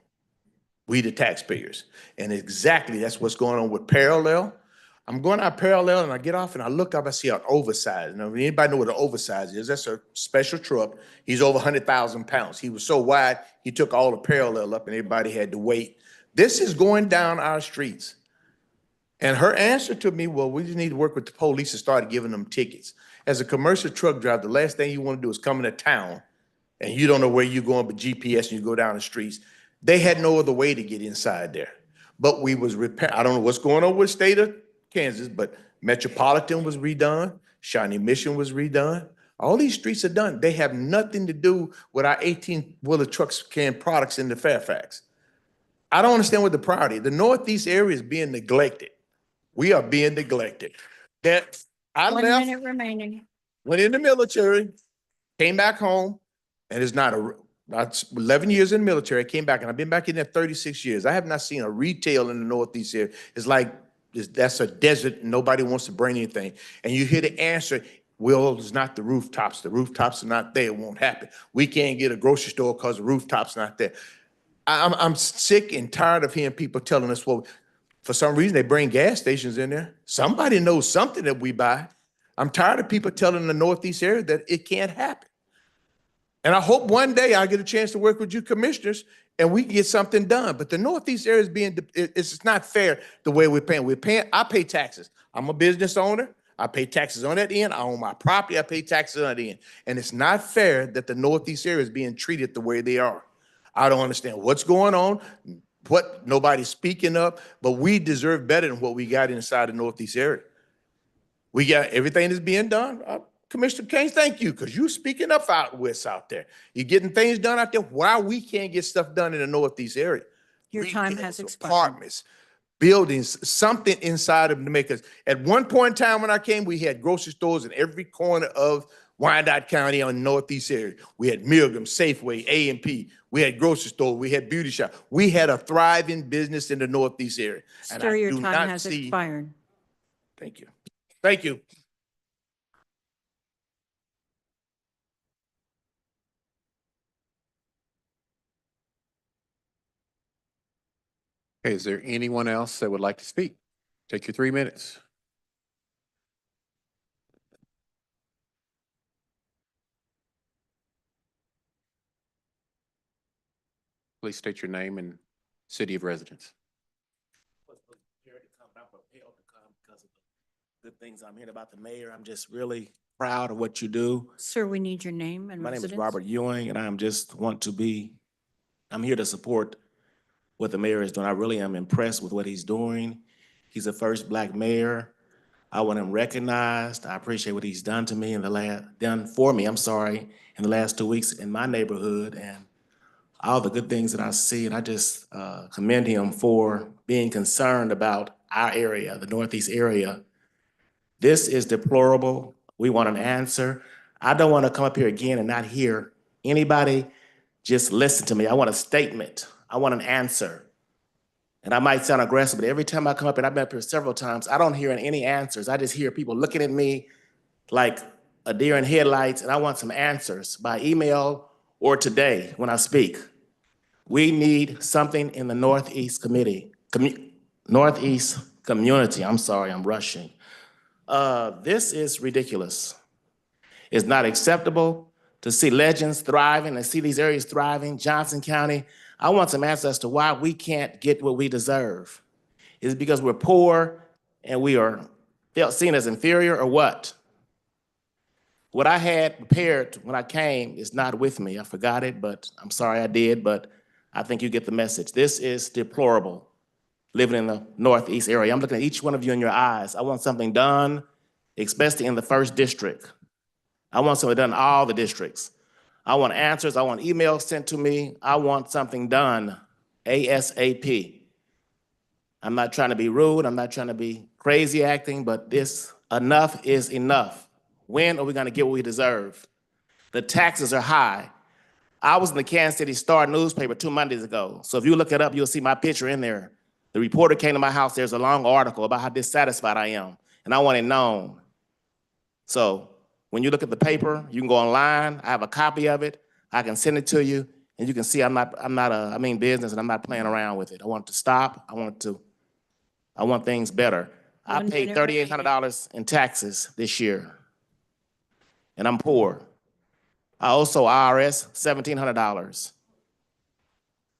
We, the taxpayers. And exactly that's what's going on with Parallel. I'm going out Parallel, and I get off and I look up, I see an oversized. Now, anybody know what an oversized is? That's a special truck. He's over 100,000 pounds. He was so wide, he took all the Parallel up and everybody had to wait. This is going down our streets. And her answer to me, well, we just need to work with the police and start giving them tickets. As a commercial truck driver, the last thing you want to do is come into town and you don't know where you're going but GPS and you go down the streets. They had no other way to get inside there. But we was repair. I don't know what's going on with the state of Kansas, but Metropolitan was redone. Shawnee Mission was redone. All these streets are done. They have nothing to do with our 18-wheeler trucks carrying products into Fairfax. I don't understand what the priority. The Northeast area is being neglected. We are being neglected. That I 1 left, minute remaining. went in the military, came back home, and it's not about 11 years in the military. I came back, and I've been back in there 36 years. I have not seen a retail in the Northeast area. It's like that's a desert, and nobody wants to bring anything. And you hear the answer, well, it's not the rooftops. The rooftops are not there. It won't happen. We can't get a grocery store because the rooftops not there. I'm sick and tired of hearing people telling us, well, for some reason, they bring gas stations in there. Somebody knows something that we buy. I'm tired of people telling the Northeast area that it can't happen. And I hope one day I get a chance to work with you commissioners and we can get something done. But the Northeast area is it's not fair the way we're paying. I pay taxes. I'm a business owner. I pay taxes on that end. I own my property. I pay taxes on that end. And it's not fair that the Northeast area is being treated the way they are. I don't understand what's going on, what nobody's speaking up, but we deserve better than what we got inside the Northeast area. We got everything that's being done. Commissioner Keynes, thank you, because you're speaking up out west out there. You're getting things done out there. Why we can't get stuff done in the Northeast area? Your time has expired. Apartments, buildings, something inside of them to make us. At one point in time when I came, we had grocery stores in every corner of Wyandotte County on the Northeast area. We had Milgram, Safeway, A&P. We had grocery store. We had beauty shop. We had a thriving business in the Northeast area. Sir, your time has expired. Thank you. Thank you. Okay, is there anyone else that would like to speak? Take your 3 minutes. Please state your name and city of residence. Good things I'm hearing about the mayor. I'm just really proud of what you do. Sir, we need your name and My name is residence. Robert Ewing, and I'm here to support what the mayor is doing. I really am impressed with what he's doing. He's the first Black mayor. I want him recognized. I appreciate what he's done to me in the last 2 weeks in my neighborhood, and all the good things that I see. And I just commend him for being concerned about our area, the Northeast area. This is deplorable. We want an answer. I don't want to come up here again and not hear anybody just listen to me. I want a statement. I want an answer. And I might sound aggressive, but every time I come up, and I've been up here several times, I don't hear any answers. I just hear people looking at me like a deer in headlights, and I want some answers by email or today when I speak. We need something in the Northeast Northeast community. I'm sorry, I'm rushing. This is ridiculous. It's not acceptable to see Legends thriving and see these areas thriving, Johnson County. I want some answers as to why we can't get what we deserve. Is it because we're poor and we are seen as inferior, or what? What I had prepared when I came is not with me. I forgot it, but I'm sorry I did, but I think you get the message. This is deplorable, living in the Northeast area. I'm looking at each one of you in your eyes. I want something done, especially in the first district. I want something done in all the districts. I want answers. I want emails sent to me. I want something done ASAP. I'm not trying to be rude. I'm not trying to be crazy acting, but enough is enough. When are we going to get what we deserve? The taxes are high. I was in the Kansas City Star newspaper 2 Mondays ago. So if you look it up, you'll see my picture in there. The reporter came to my house. There's a long article about how dissatisfied I am, and I want it known. So when you look at the paper, you can go online. I have a copy of it. I can send it to you, and you can see I mean business, and I'm not playing around with it. I want it to stop. I want things better. I 1 paid minute $3,800 in taxes this year, and I'm poor. I also IRS $1,700,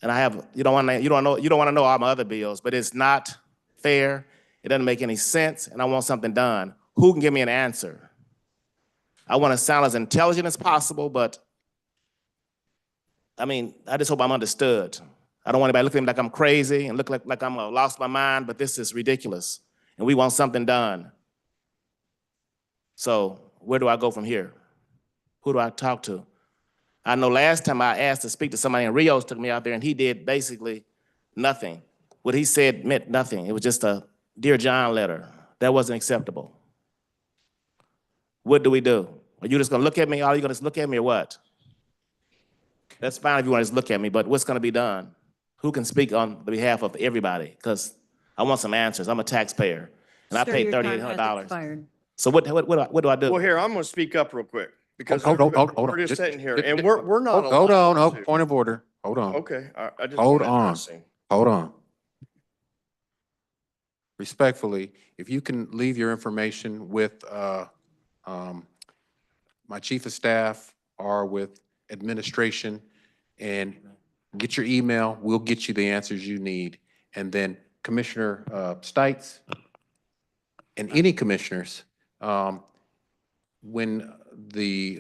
and you don't want to know all my other bills, but it's not fair. It doesn't make any sense, and I want something done. Who can give me an answer? I want to sound as intelligent as possible, but I just hope I'm understood. I don't want anybody looking at me like I'm crazy and look like I'm lost my mind, but this is ridiculous, and we want something done. So where do I go from here? Who do I talk to? I know last time I asked to speak to somebody, and Rios took me out there, and he did basically nothing. What he said meant nothing. It was just a Dear John letter. That wasn't acceptable. What do we do? Are you just gonna look at me? Are you gonna just look at me or what? That's fine if you want to just look at me, but what's gonna be done? Who can speak on the behalf of everybody? Because I want some answers. I'm a taxpayer, and I Sir, paid your time has $3,800. expired. So what do I do? Well, here, I'm gonna speak up real quick because Hold on. we're just sitting here and we're not Hold on, allowed to. point of order. Hold on. Okay, I just. Hold wanted on. to- Hold on. Respectfully, if you can leave your information with my chief of staff or with administration and get your email, we'll get you the answers you need. And then Commissioner Stites and any commissioners, when the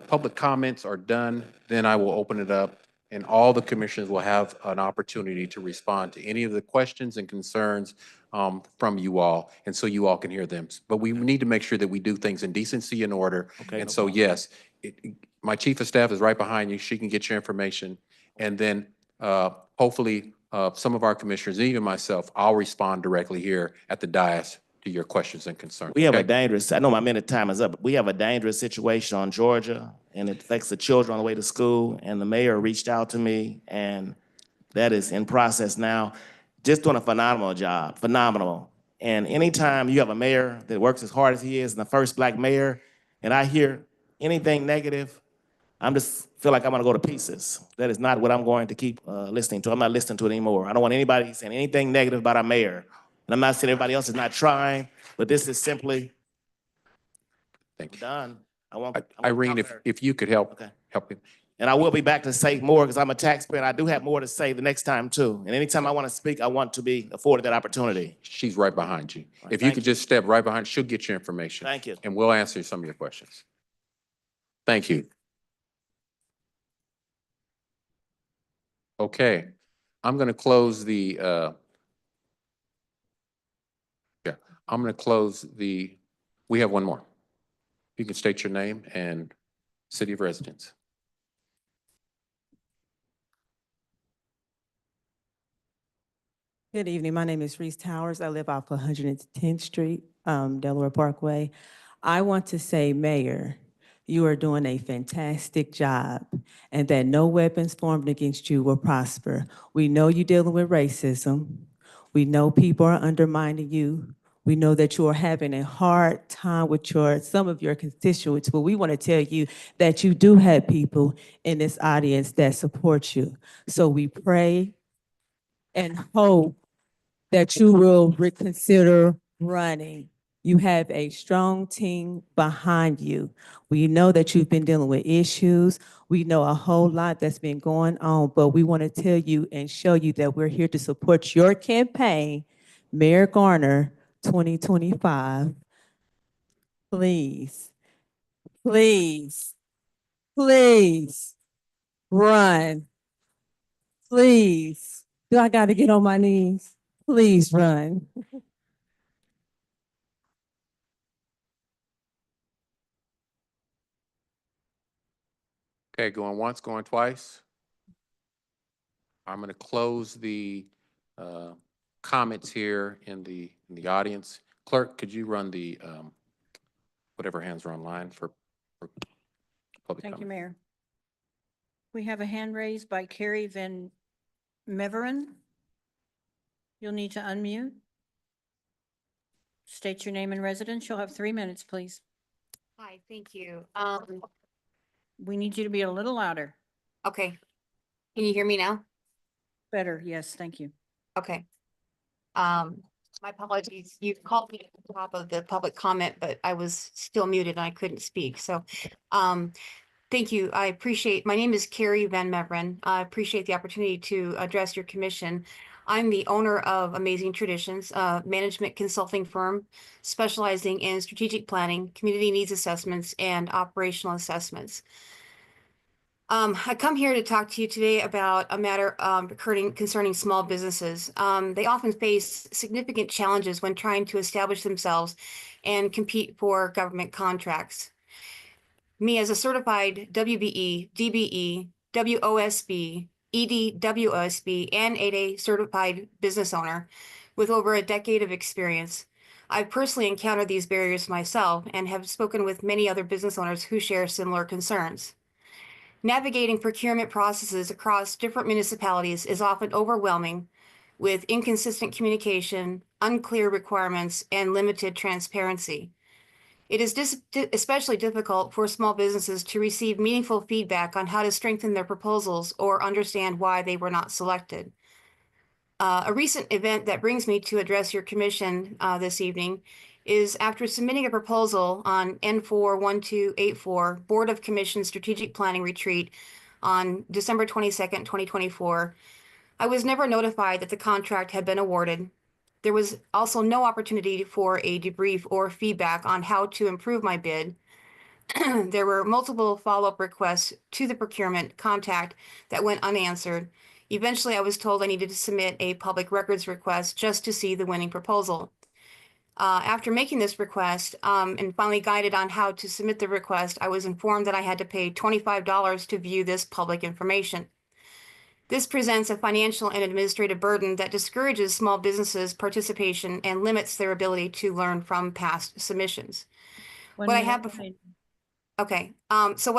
public comments are done, then I will open it up and all the commissioners will have an opportunity to respond to any of the questions and concerns from you all, and so you all can hear them. But we need to make sure that we do things in decency and order. Okay, And no so, problem. yes, my chief of staff is right behind you. She can get your information. And then hopefully some of our commissioners, and even myself, I'll respond directly here at the dais to your questions and concerns. We have a Okay? dangerous, I know my minute time is up, but we have a dangerous situation on Georgia, and it affects the children on the way to school, and the mayor reached out to me, and that is in process now. Just doing a phenomenal job, phenomenal. And anytime you have a mayor that works as hard as he is, and the first Black mayor, and I hear anything negative, I'm just feel like I'm gonna go to pieces. That is not what I'm going to keep listening to. I'm not listening to it anymore. I don't want anybody saying anything negative about our mayor. And I'm not saying everybody else is not trying, but this is simply done. I want Irene, if you could help, Okay. help him. And I will be back to say more because I'm a taxpayer and I do have more to say the next time too. And anytime I want to speak, I want to be afforded that opportunity. She's right behind you. right, If you thank could just step right behind, she'll get your information. Thank you. And we'll answer some of your questions. Thank you. Okay, I'm going to close the, we have one more. You can state your name and city of residence. Good evening. My name is Reese Towers. I live off 110th Street, Delaware Parkway. I want to say, Mayor, you are doing a fantastic job and that no weapons formed against you will prosper. We know you're dealing with racism. We know people are undermining you. We know that you are having a hard time with some of your constituents, but we want to tell you that you do have people in this audience that support you. So we pray and hope that you will reconsider running. You have a strong team behind you. We know that you've been dealing with issues. We know a whole lot that's been going on, but we want to tell you and show you that we're here to support your campaign, Mayor Garner 2025. Please, please, please run. Please. Do I got to get on my knees? Please run. Okay, going once, going twice. I'm going to close the comments here in the audience. Clerk, could you run the whatever hands are online for public Thank you, comment? Mayor. We have a hand raised by Carrie Van Meveren. You'll need to unmute. State your name and residence. You'll have 3 minutes, please. Hi, thank you. We need you to be a little louder. Okay. Can you hear me now? Better, yes, thank you. Okay. My apologies. You called me at the top of the public comment, but I was still muted and I couldn't speak. So, thank you. I appreciate, my name is Carrie Van Meveren. I appreciate the opportunity to address your commission. I'm the owner of Amazing Traditions, a management consulting firm specializing in strategic planning, community needs assessments, and operational assessments. I come here to talk to you today about a matter concerning small businesses. They often face significant challenges when trying to establish themselves and compete for government contracts. Me, as a certified WBE, DBE, WOSB, EDWOSB, and 8A certified business owner with over a decade of experience, I've personally encountered these barriers myself and have spoken with many other business owners who share similar concerns. Navigating procurement processes across different municipalities is often overwhelming with inconsistent communication, unclear requirements, and limited transparency. It is especially difficult for small businesses to receive meaningful feedback on how to strengthen their proposals or understand why they were not selected. A recent event that brings me to address your commission this evening is after submitting a proposal on N41284 Board of Commission Strategic Planning Retreat on December 22nd, 2024, I was never notified that the contract had been awarded. There was also no opportunity for a debrief or feedback on how to improve my bid. There were multiple follow-up requests to the procurement contact that went unanswered. Eventually, I was told I needed to submit a public records request just to see the winning proposal. After making this request and finally guided on how to submit the request, I was informed that I had to pay $25 to view this public information. This presents a financial and administrative burden that discourages small businesses' participation and limits their ability to learn from past submissions. So what I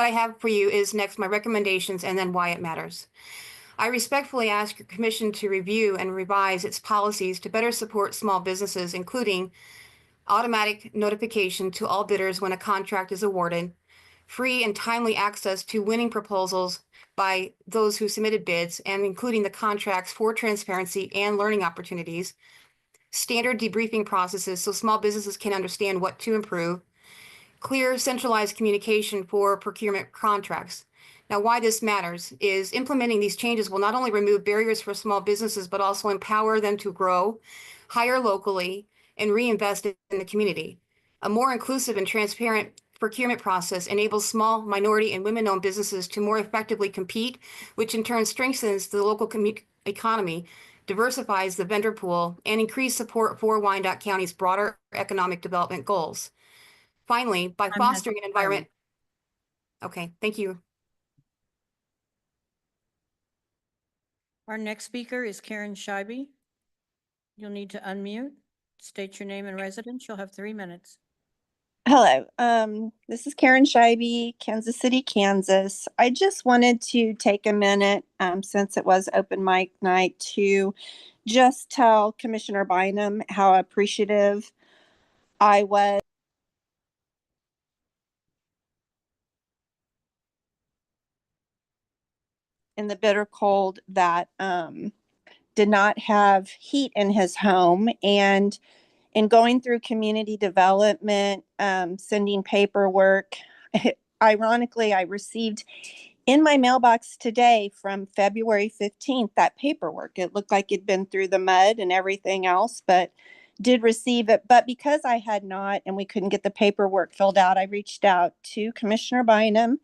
have for you is next my recommendations and then why it matters. I respectfully ask your commission to review and revise its policies to better support small businesses, including automatic notification to all bidders when a contract is awarded, free and timely access to winning proposals by those who submitted bids, and including the contracts for transparency and learning opportunities, standard debriefing processes so small businesses can understand what to improve, clear centralized communication for procurement contracts. Now, why this matters is implementing these changes will not only remove barriers for small businesses, but also empower them to grow, hire locally, and reinvest in the community. A more inclusive and transparent procurement process enables small, minority, and women-owned businesses to more effectively compete, which in turn strengthens the local economy, diversifies the vendor pool, and increase support for Wyandotte County's broader economic development goals. Finally, by fostering an environment. Okay, thank you. Our next speaker is Karen Scheibe. You'll need to unmute, state your name and residence. You'll have 3 minutes. Hello, this is Karen Scheibe, Kansas City, Kansas. I just wanted to take a minute, since it was open mic night, to just tell Commissioner Bynum how appreciative I was in the bitter cold that did not have heat in his home. And in going through community development, sending paperwork, ironically, I received in my mailbox today from February 15th, that paperwork. It looked like it'd been through the mud and everything else, but did receive it. But because I had not, and we couldn't get the paperwork filled out, I reached out to Commissioner Bynum,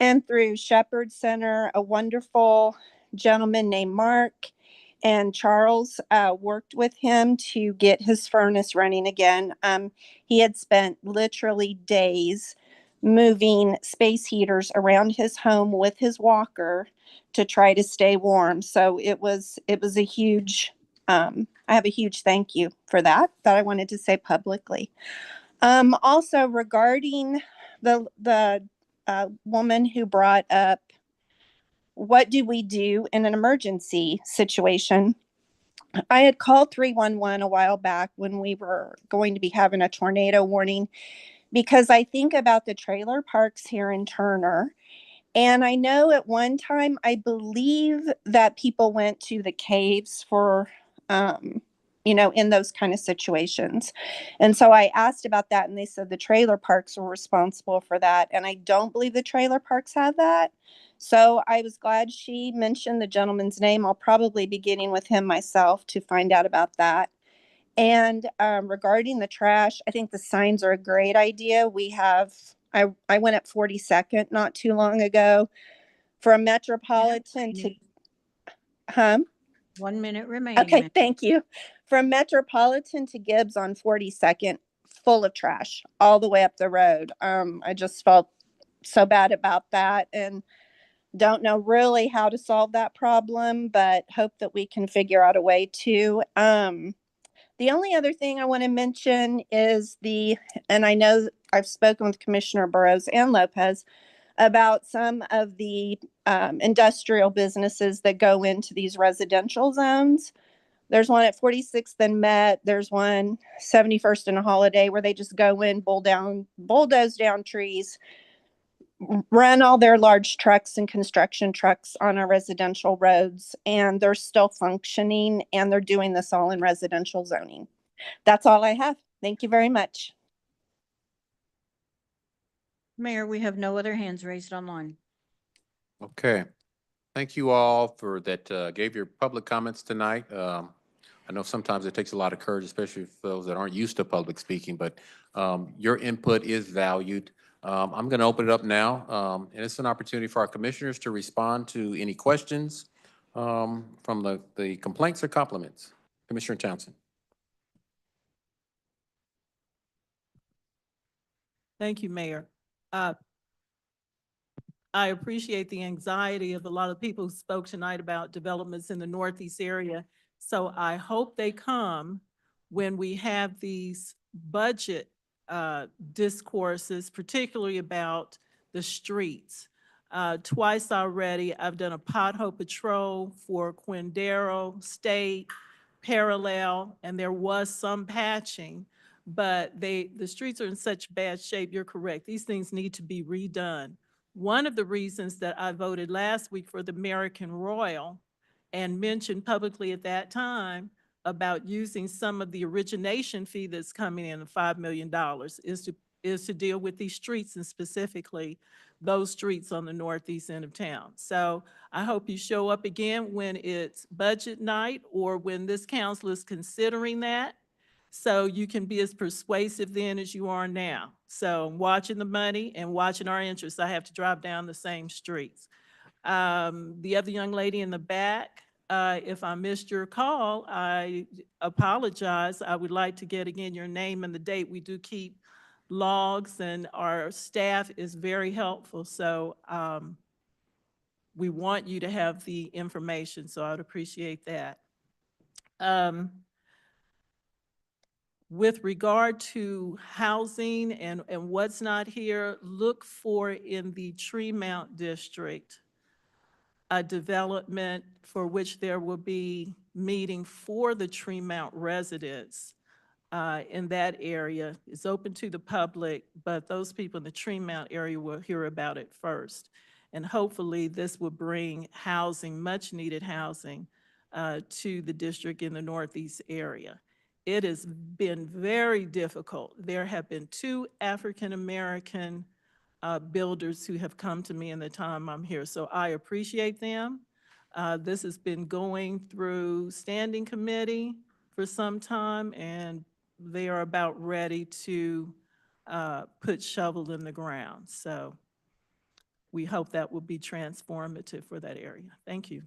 and through Shepherd Center, a wonderful gentleman named Mark and Charles worked with him to get his furnace running again. He had spent literally days moving space heaters around his home with his walker to try to stay warm. So it was a huge, I have a huge thank you for that I wanted to say publicly. Also regarding the woman who brought up, what do we do in an emergency situation? I had called 311 a while back when we were going to be having a tornado warning, because I think about the trailer parks here in Turner. And I know at one time, I believe that people went to the caves for, in those kind of situations. And so I asked about that, and they said the trailer parks were responsible for that. And I don't believe the trailer parks have that. So I was glad she mentioned the gentleman's name. I'll probably be getting with him myself to find out about that. And regarding the trash, I think the signs are a great idea. I went up 42nd not too long ago from Metropolitan to, 1 minute remaining. Okay, thank you. From Metropolitan to Gibbs on 42nd, full of trash all the way up the road. I just felt so bad about that, and don't know really how to solve that problem, but hope that we can figure out a way to. The only other thing I want to mention is and I know I've spoken with Commissioner Burrows and Lopez about some of the industrial businesses that go into these residential zones. There's one at 46th and Met. There's one 71st and Holiday where they just go in, bulldoze down trees, run all their large trucks and construction trucks on our residential roads, and they're still functioning, and they're doing this all in residential zoning. That's all I have. Thank you very much. Mayor, we have no other hands raised online. Okay. Thank you all for that, gave your public comments tonight. I know sometimes it takes a lot of courage, especially for those that aren't used to public speaking, but your input is valued. I'm going to open it up now, and it's an opportunity for our commissioners to respond to any questions from the complaints or compliments. Commissioner Townsend. Thank you, Mayor. I appreciate the anxiety of a lot of people who spoke tonight about developments in the Northeast area. So I hope they come when we have these budget discourses, particularly about the streets. Twice already, I've done a pothole patrol for Quindaro, State, Parallel, and there was some patching. but the streets are in such bad shape, you're correct. These things need to be redone. One of the reasons that I voted last week for the American Royal and mentioned publicly at that time about using some of the origination fee that's coming in, $5 million, is to deal with these streets, and specifically those streets on the northeast end of town. So I hope you show up again when it's budget night or when this council is considering that, so you can be as persuasive then as you are now. So watching the money and watching our interests, I have to drive down the same streets. The other young lady in the back, if I missed your call, I apologize. I would like to get again your name and the date. We do keep logs and our staff is very helpful. So we want you to have the information, so I would appreciate that. With regard to housing and what's not here, look for in the Tremont District a development for which there will be meeting for the Tremont residents in that area. It's open to the public, but those people in the Tremont area will hear about it first. And hopefully this will bring housing, much needed housing, to the district in the northeast area. It has been very difficult. There have been 2 African-American builders who have come to me in the time I'm here, so I appreciate them. This has been going through standing committee for some time, and they are about ready to put shovel in the ground. So we hope that will be transformative for that area. Thank you.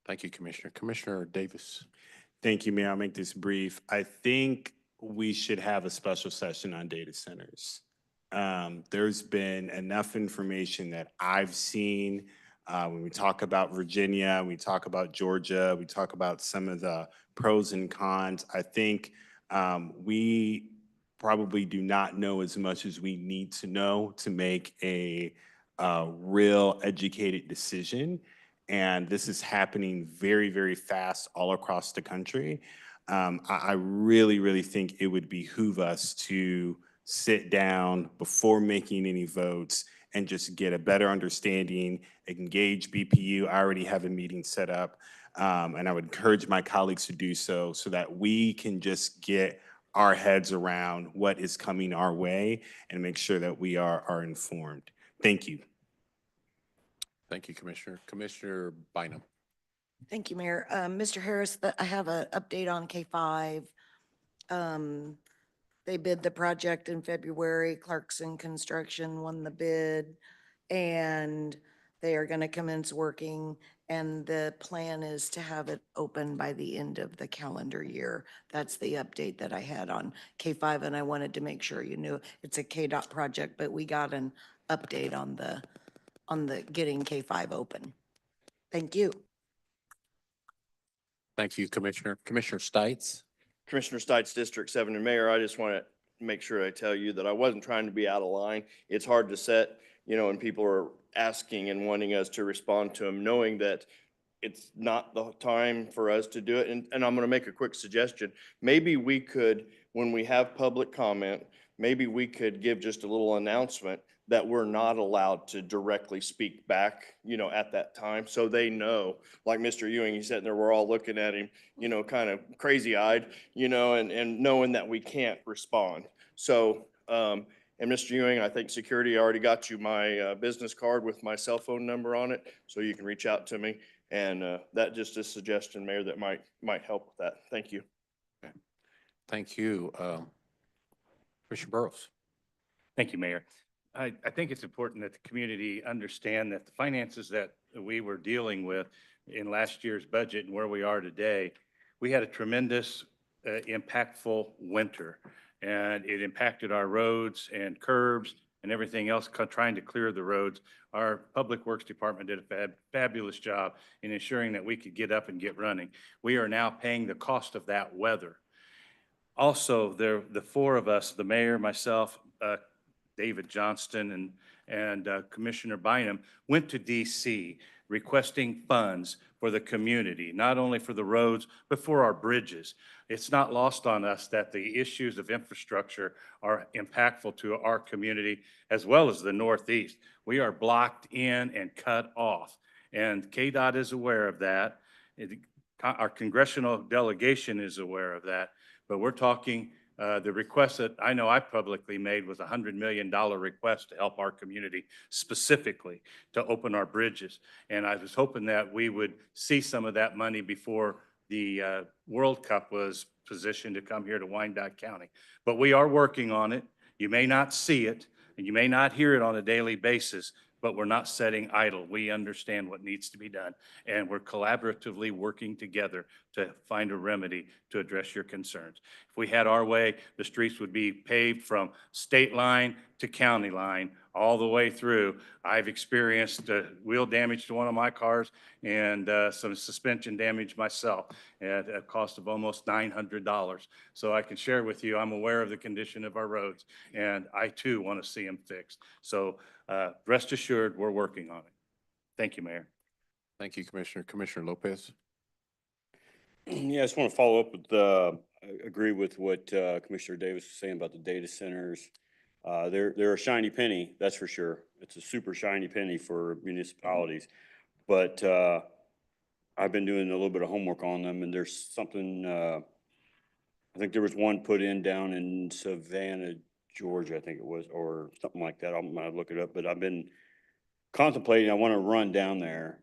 Thank you, Commissioner. Commissioner Davis. Thank you, Mayor. I'll make this brief. I think we should have a special session on data centers. There's been enough information that I've seen when we talk about Virginia, we talk about Georgia, we talk about some of the pros and cons. I think we probably do not know as much as we need to know to make a real educated decision. And this is happening very, very fast all across the country. I really, really think it would behoove us to sit down before making any votes and just get a better understanding, engage BPU. I already have a meeting set up, and I would encourage my colleagues to do so that we can just get our heads around what is coming our way and make sure that we are informed. Thank you. Thank you, Commissioner. Commissioner Bynum. Thank you, Mayor. Mr. Harris, I have an update on K5. They bid the project in February. Clarkson Construction won the bid, and they are going to commence working. And the plan is to have it open by the end of the calendar year. That's the update that I had on K5, and I wanted to make sure you knew it's a KDOT project, but we got an update on the getting K5 open. Thank you. Thank you, Commissioner. Commissioner Stites. Commissioner Stites, District 7, and Mayor, I just want to make sure I tell you that I wasn't trying to be out of line. It's hard to set, and people are asking and wanting us to respond to them, knowing that it's not the time for us to do it. And I'm going to make a quick suggestion. Maybe we could, when we have public comment, maybe we could give just a little announcement that we're not allowed to directly speak back, at that time. So they know, like Mr. Ewing, he's sitting there, we're all looking at him, kind of crazy eyed, and knowing that we can't respond. So, and Mr. Ewing, I think security already got you my business card with my cell phone number on it, so you can reach out to me. And that just a suggestion, Mayor, that might help with that. Thank you. Okay. Thank you. Commissioner Burrows. Thank you, Mayor. I think it's important that the community understand that the finances that we were dealing with in last year's budget and where we are today, we had a tremendous impactful winter, and it impacted our roads and curbs and everything else trying to clear the roads. Our Public Works Department did a fabulous job in ensuring that we could get up and get running. We are now paying the cost of that weather. Also, the 4 of us, the mayor, myself, David Johnston, and Commissioner Bynum, went to DC requesting funds for the community, not only for the roads, but for our bridges. It's not lost on us that the issues of infrastructure are impactful to our community as well as the Northeast. We are blocked in and cut off, and KDOT is aware of that. Our congressional delegation is aware of that, but we're talking the request that I know I publicly made was a $100 million request to help our community specifically to open our bridges. And I was hoping that we would see some of that money before the World Cup was positioned to come here to Wyandotte County. But we are working on it. You may not see it and you may not hear it on a daily basis, but we're not sitting idle. We understand what needs to be done, and we're collaboratively working together to find a remedy to address your concerns. If we had our way, the streets would be paved from state line to county line all the way through. I've experienced wheel damage to one of my cars and some suspension damage myself at a cost of almost $900. So I can share with you, I'm aware of the condition of our roads, and I too want to see them fixed. So rest assured, we're working on it. Thank you, Mayor. Thank you, Commissioner. Commissioner Lopez. Yeah, I just want to follow up with, agree with what Commissioner Davis was saying about the data centers. They're a shiny penny, that's for sure. It's a super shiny penny for municipalities. But I've been doing a little bit of homework on them, and there's something, I think there was one put in down in Savannah, Georgia, I think it was, or something like that. I'm gonna look it up, but I've been contemplating, I want to run down there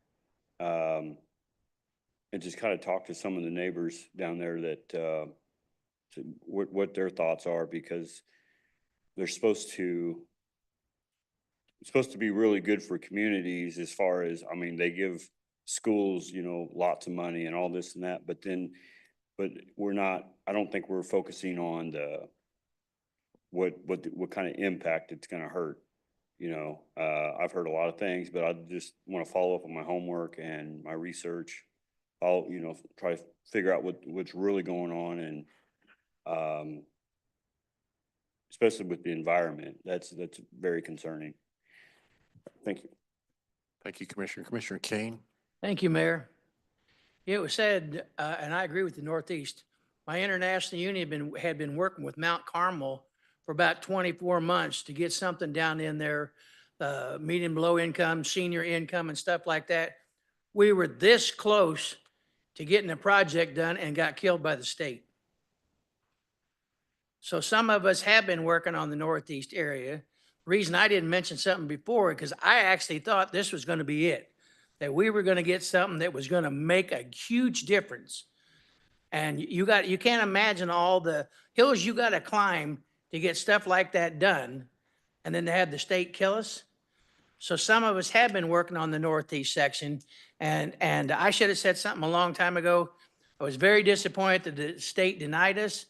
and just kind of talk to some of the neighbors down there that what their thoughts are, because they're supposed to, it's supposed to be really good for communities as far as, I mean, they give schools, you know, lots of money and all this and that, but we're not, I don't think we're focusing on the, what kind of impact it's going to hurt. You know, I've heard a lot of things, but I just want to follow up on my homework and my research. I'll, you know, try to figure out what's really going on, and especially with the environment, that's very concerning. Thank you. Thank you, Commissioner. Commissioner Kane. Thank you, Mayor. It was said, and I agree with the Northeast, my international union had been working with Mount Carmel for about 24 months to get something down in there, medium low income, senior income and stuff like that. We were this close to getting a project done and got killed by the state. So some of us have been working on the Northeast area. Reason I didn't mention something before, because I actually thought this was going to be it, that we were going to get something that was going to make a huge difference. And you can't imagine all the hills you got to climb to get stuff like that done, and then to have the state kill us. So some of us have been working on the Northeast section, and I should have said something a long time ago. I was very disappointed that the state denied us,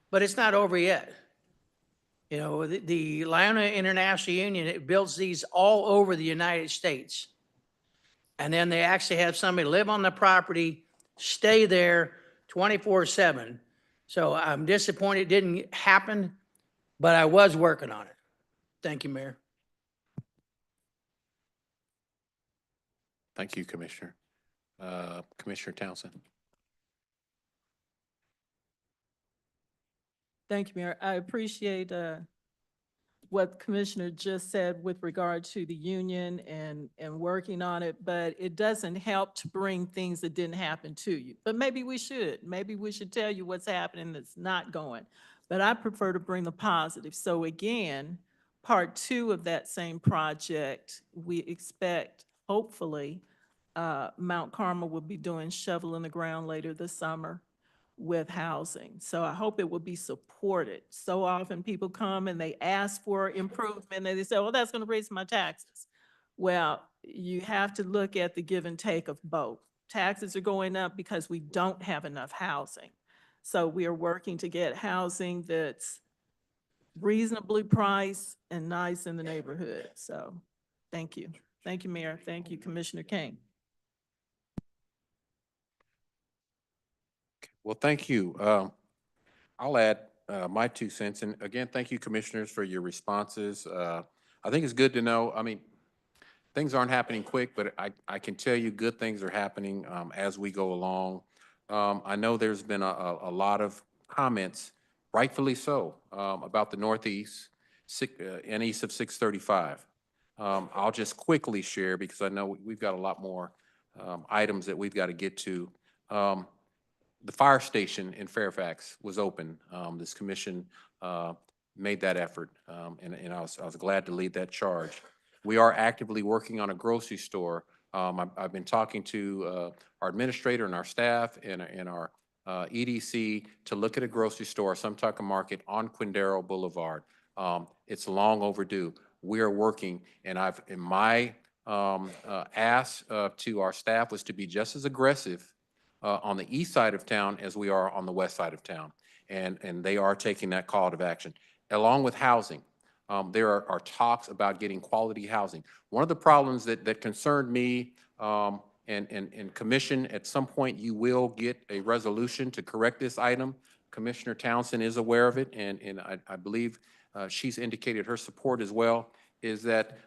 but it's not over yet. You know, the Leona International Union, it builds these all over the United States. And then they actually have somebody live on the property, stay there 24/7. So I'm disappointed it didn't happen, but I was working on it. Thank you, Mayor. Thank you, Commissioner. Commissioner Townsend. Thank you, Mayor. I appreciate what the Commissioner just said with regard to the union and working on it, but it doesn't help to bring things that didn't happen to you. But maybe we should. Maybe we should tell you what's happening that's not going. But I prefer to bring the positive. So again, part 2 of that same project, we expect, hopefully, Mount Carmel will be doing shovel in the ground later this summer with housing. So I hope it will be supported. So often people come and they ask for improvement and they say, well, that's going to raise my taxes. Well, you have to look at the give and take of both. Taxes are going up because we don't have enough housing. So we are working to get housing that's reasonably priced and nice in the neighborhood. So thank you. Thank you, Mayor. Thank you, Commissioner King. Well, thank you. I'll add my 2 cents. And again, thank you, commissioners, for your responses. I think it's good to know. I mean, things aren't happening quick, but I can tell you good things are happening as we go along. I know there's been a lot of comments, rightfully so, about the Northeast and east of 635. I'll just quickly share because I know we've got a lot more items that we've got to get to. The fire station in Fairfax was open. This commission made that effort, and I was glad to lead that charge. We are actively working on a grocery store. I've been talking to our administrator and our staff and our EDC to look at a grocery store, some type of market on Quindaro Boulevard. It's long overdue. We are working, and my ask to our staff was to be just as aggressive on the east side of town as we are on the west side of town. And they are taking that call to action. Along with housing, there are talks about getting quality housing. One of the problems that concerned me and commission, at some point you will get a resolution to correct this item. Commissioner Townsend is aware of it, and I believe she's indicated her support as well, is that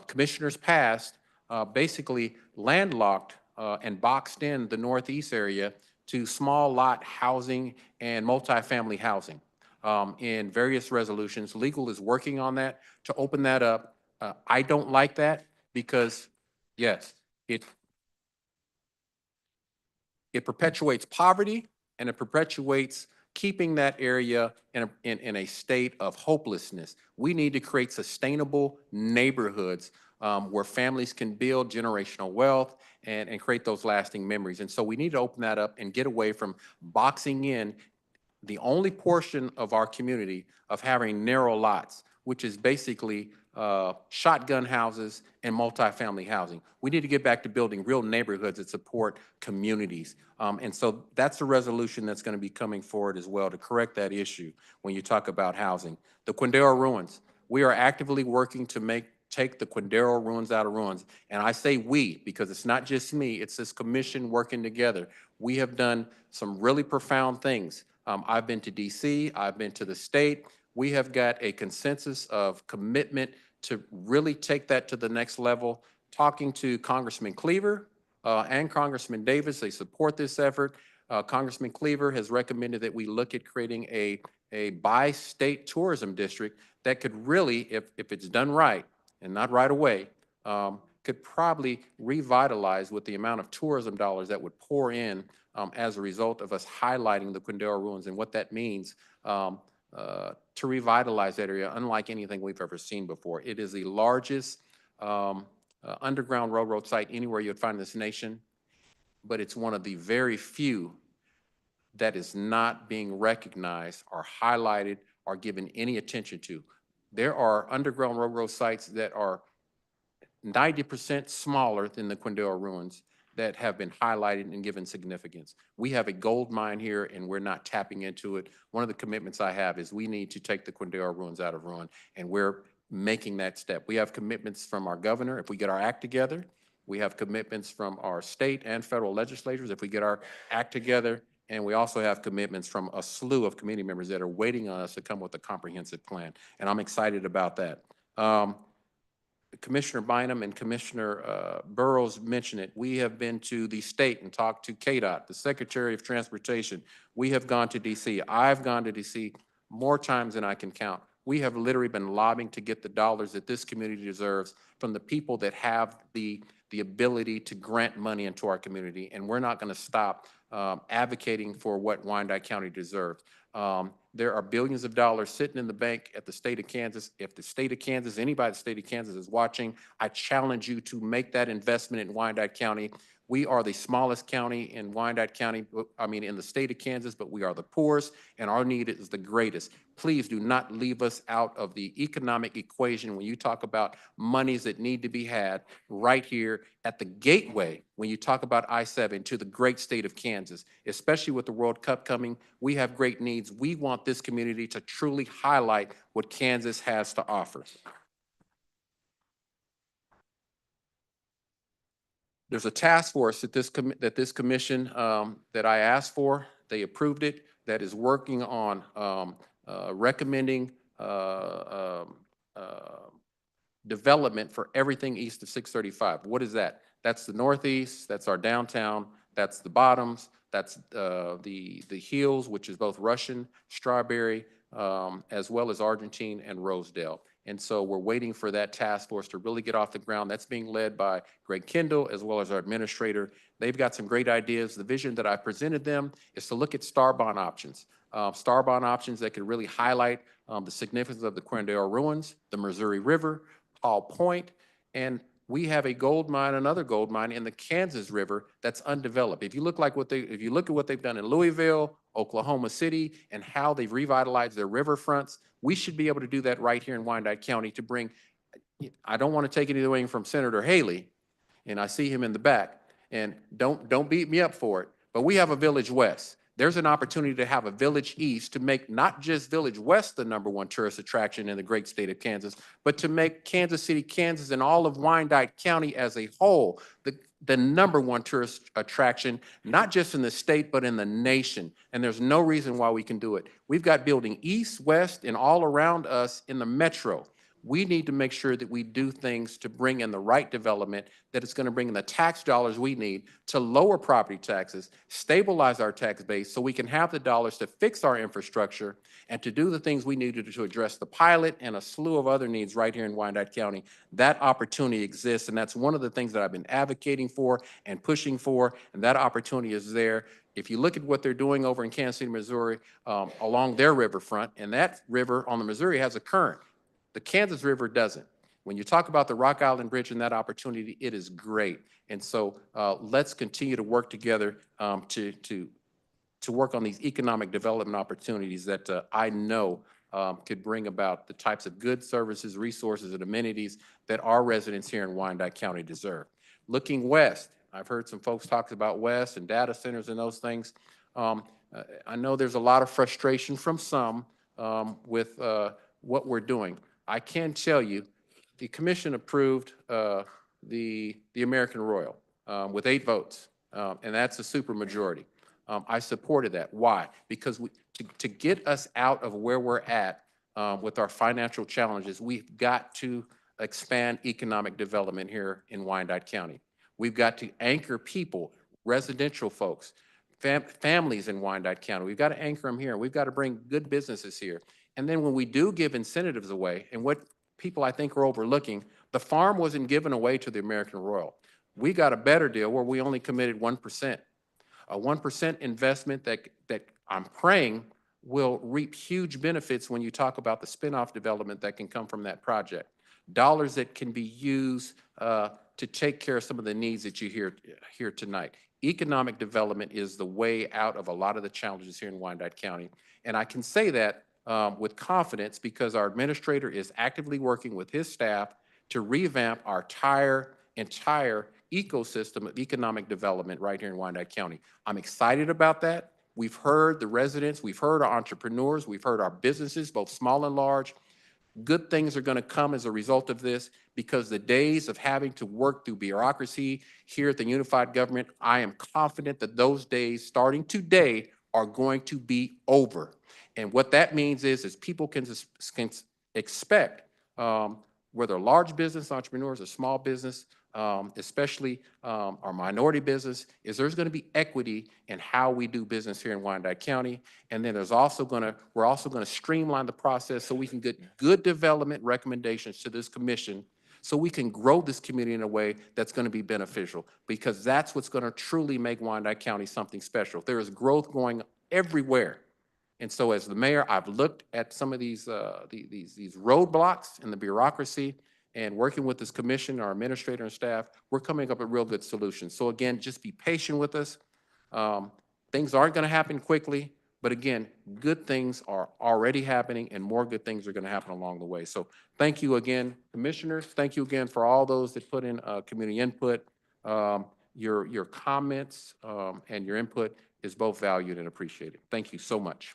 commissioners past basically landlocked and boxed in the Northeast area to small lot housing and multifamily housing in various resolutions. Legal is working on that to open that up. I don't like that because, yes, it perpetuates poverty and it perpetuates keeping that area in a state of hopelessness. We need to create sustainable neighborhoods where families can build generational wealth and create those lasting memories. And so we need to open that up and get away from boxing in the only portion of our community of having narrow lots, which is basically shotgun houses and multifamily housing. We need to get back to building real neighborhoods that support communities. And so that's a resolution that's going to be coming forward as well to correct that issue when you talk about housing. The Quindaro ruins, we are actively working to take the Quindaro ruins out of ruins. And I say we, because it's not just me, it's this commission working together. We have done some really profound things. I've been to DC, I've been to the state. We have got a consensus of commitment to really take that to the next level. Talking to Congressman Cleaver and Congressman Davis, they support this effort. Congressman Cleaver has recommended that we look at creating a bi-state tourism district that could really, if it's done right and not right away, could probably revitalize with the amount of tourism dollars that would pour in as a result of us highlighting the Quindaro ruins and what that means to revitalize that area, unlike anything we've ever seen before. It is the largest underground railroad site anywhere you'd find in this nation, but it's one of the very few that is not being recognized or highlighted or given any attention to. There are underground railroad sites that are 90% smaller than the Quindaro ruins that have been highlighted and given significance. We have a gold mine here and we're not tapping into it. One of the commitments I have is we need to take the Quindaro ruins out of ruin, and we're making that step. We have commitments from our governor if we get our act together. We have commitments from our state and federal legislators if we get our act together. And we also have commitments from a slew of community members that are waiting on us to come with a comprehensive plan. And I'm excited about that. Commissioner Bynum and Commissioner Burrows mentioned it. We have been to the state and talked to KDOT, the Secretary of Transportation. We have gone to DC. I've gone to DC more times than I can count. We have literally been lobbying to get the dollars that this community deserves from the people that have the ability to grant money into our community. And we're not going to stop advocating for what Wyandotte County deserves. There are billions of dollars sitting in the bank at the state of Kansas. If the state of Kansas, anybody in the state of Kansas is watching, I challenge you to make that investment in Wyandotte County. We are the smallest county in Wyandotte County, in the state of Kansas, but we are the poorest and our need is the greatest. Please do not leave us out of the economic equation when you talk about monies that need to be had right here at the gateway when you talk about I-7 to the great state of Kansas, especially with the World Cup coming. We have great needs. We want this community to truly highlight what Kansas has to offer. There's a task force that this commission that I asked for, they approved it, that is working on recommending development for everything east of 635. What is that? That's the northeast, that's our downtown, that's the bottoms, that's the hills, which is both Russian, Strawberry, as well as Argentine and Rosedale. And so we're waiting for that task force to really get off the ground. That's being led by Greg Kendall as well as our administrator. They've got some great ideas. The vision that I presented them is to look at star bond options. Star bond options that could really highlight the significance of the Quindale ruins, the Missouri River, Paul Point, and we have a gold mine, another gold mine in the Kansas River that's undeveloped. If you look at what they've done in Louisville, Oklahoma City, and how they've revitalized their riverfronts, we should be able to do that right here in Wyandotte County to bring, I don't want to take anything away from Senator Haley, and I see him in the back, and don't beat me up for it, but we have a Village West. There's an opportunity to have a Village East to make not just Village West the #1 tourist attraction in the great state of Kansas, but to make Kansas City, Kansas, and all of Wyandotte County as a whole the #1 tourist attraction, not just in the state, but in the nation. And there's no reason why we can do it. We've got building east, west, and all around us in the metro. We need to make sure that we do things to bring in the right development, that it's going to bring in the tax dollars we need to lower property taxes, stabilize our tax base so we can have the dollars to fix our infrastructure and to do the things we need to address the pilot and a slew of other needs right here in Wyandotte County. That opportunity exists, and that's one of the things that I've been advocating for and pushing for, and that opportunity is there. If you look at what they're doing over in Kansas City, Missouri, along their riverfront, and that river on the Missouri has a current. The Kansas River doesn't. When you talk about the Rock Island Bridge and that opportunity, it is great. And so let's continue to work together to work on these economic development opportunities that I know could bring about the types of goods, services, resources, and amenities that our residents here in Wyandotte County deserve. Looking west, I've heard some folks talk about west and data centers and those things. I know there's a lot of frustration from some with what we're doing. I can tell you, the commission approved the American Royal with 8 votes, and that's a supermajority. I supported that. Why? Because to get us out of where we're at with our financial challenges, we've got to expand economic development here in Wyandotte County. We've got to anchor people, residential folks, families in Wyandotte County. We've got to anchor them here. We've got to bring good businesses here. And then when we do give incentives away, and what people I think are overlooking, the farm wasn't given away to the American Royal. We got a better deal where we only committed 1%. A 1% investment that I'm praying will reap huge benefits when you talk about the spinoff development that can come from that project. Dollars that can be used to take care of some of the needs that you hear tonight. Economic development is the way out of a lot of the challenges here in Wyandotte County. And I can say that with confidence because our administrator is actively working with his staff to revamp our entire ecosystem of economic development right here in Wyandotte County. I'm excited about that. We've heard the residents, we've heard our entrepreneurs, we've heard our businesses, both small and large. Good things are going to come as a result of this because the days of having to work through bureaucracy here at the unified government, I am confident that those days starting today are going to be over. And what that means is people can expect, whether large business entrepreneurs or small business, especially our minority business, is there's going to be equity in how we do business here in Wyandotte County. And then we're also going to streamline the process so we can get good development recommendations to this commission so we can grow this community in a way that's going to be beneficial, because that's what's going to truly make Wyandotte County something special. There is growth going everywhere. And so as the mayor, I've looked at some of these roadblocks in the bureaucracy, and working with this commission, our administrator and staff, we're coming up with real good solutions. So again, just be patient with us. Things aren't going to happen quickly, but again, good things are already happening and more good things are going to happen along the way. So thank you again, commissioners. Thank you again for all those that put in community input. Your comments and your input is both valued and appreciated. Thank you so much.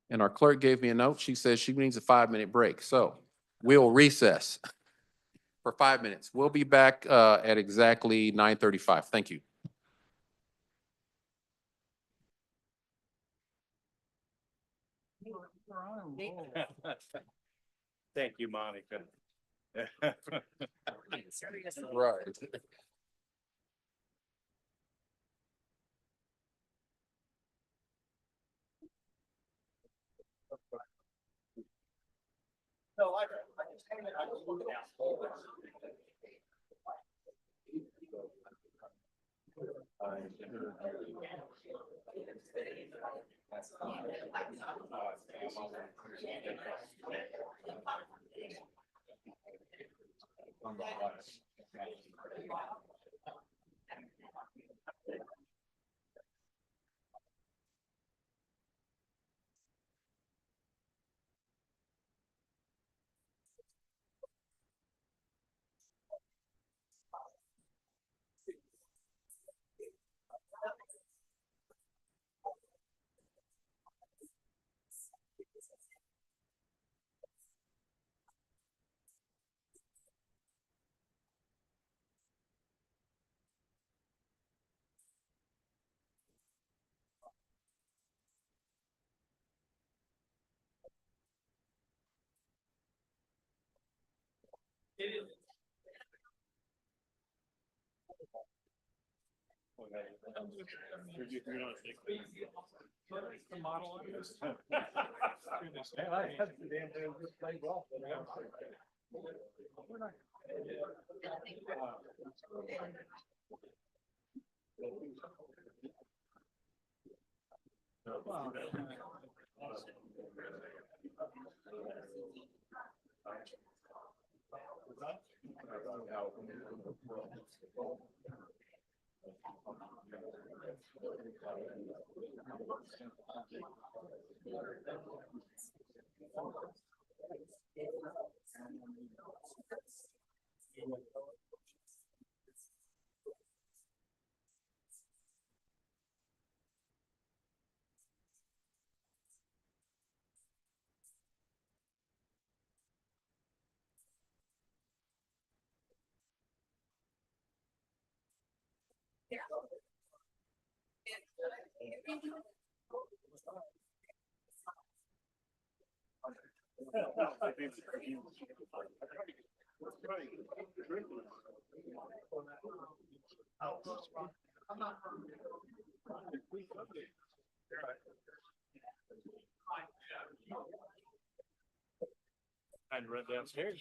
And our clerk gave me a note. She says she needs a 5-minute break. So we'll recess for 5 minutes. We'll be back at exactly 9:35. Thank you. Thank you, Monica. Right. And run downstairs.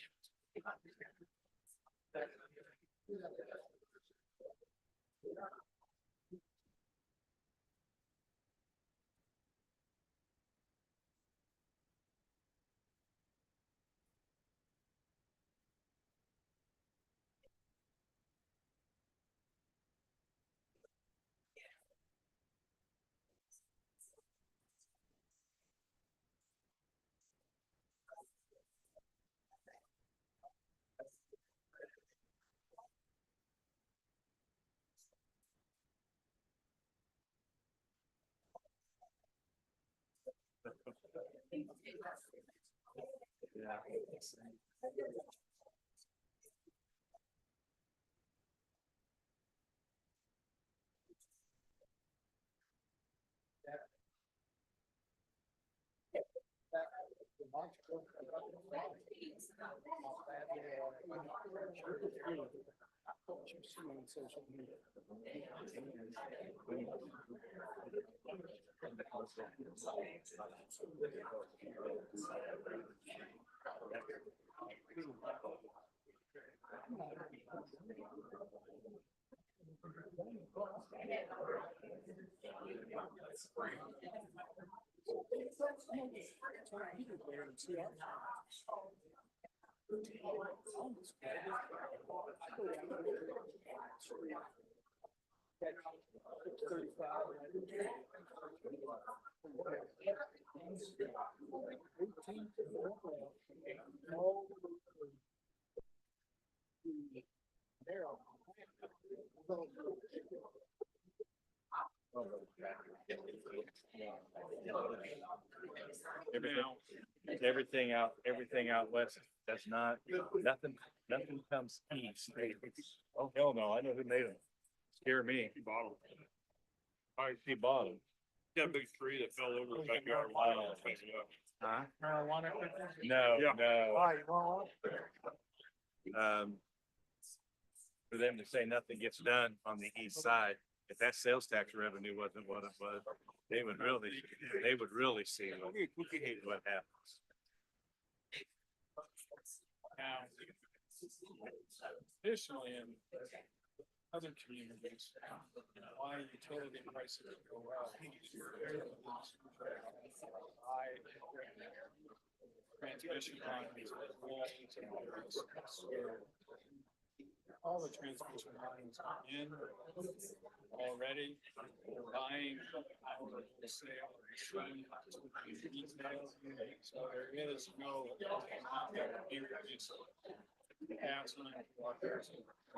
Everything out west, that's not, nothing comes east. Oh, hell no, I know who made them. Scare me. Bottom. I see bottom. Yeah, big tree that fell over the backyard. Marijuana? No, no. Why, you want one? For them to say nothing gets done on the east side, if that sales tax revenue wasn't what it was, they would really see what happens. Now, additionally, in other communities, why utility prices go up. Transmission lines, all the transmission lines are in already. They're buying our sale. So there is no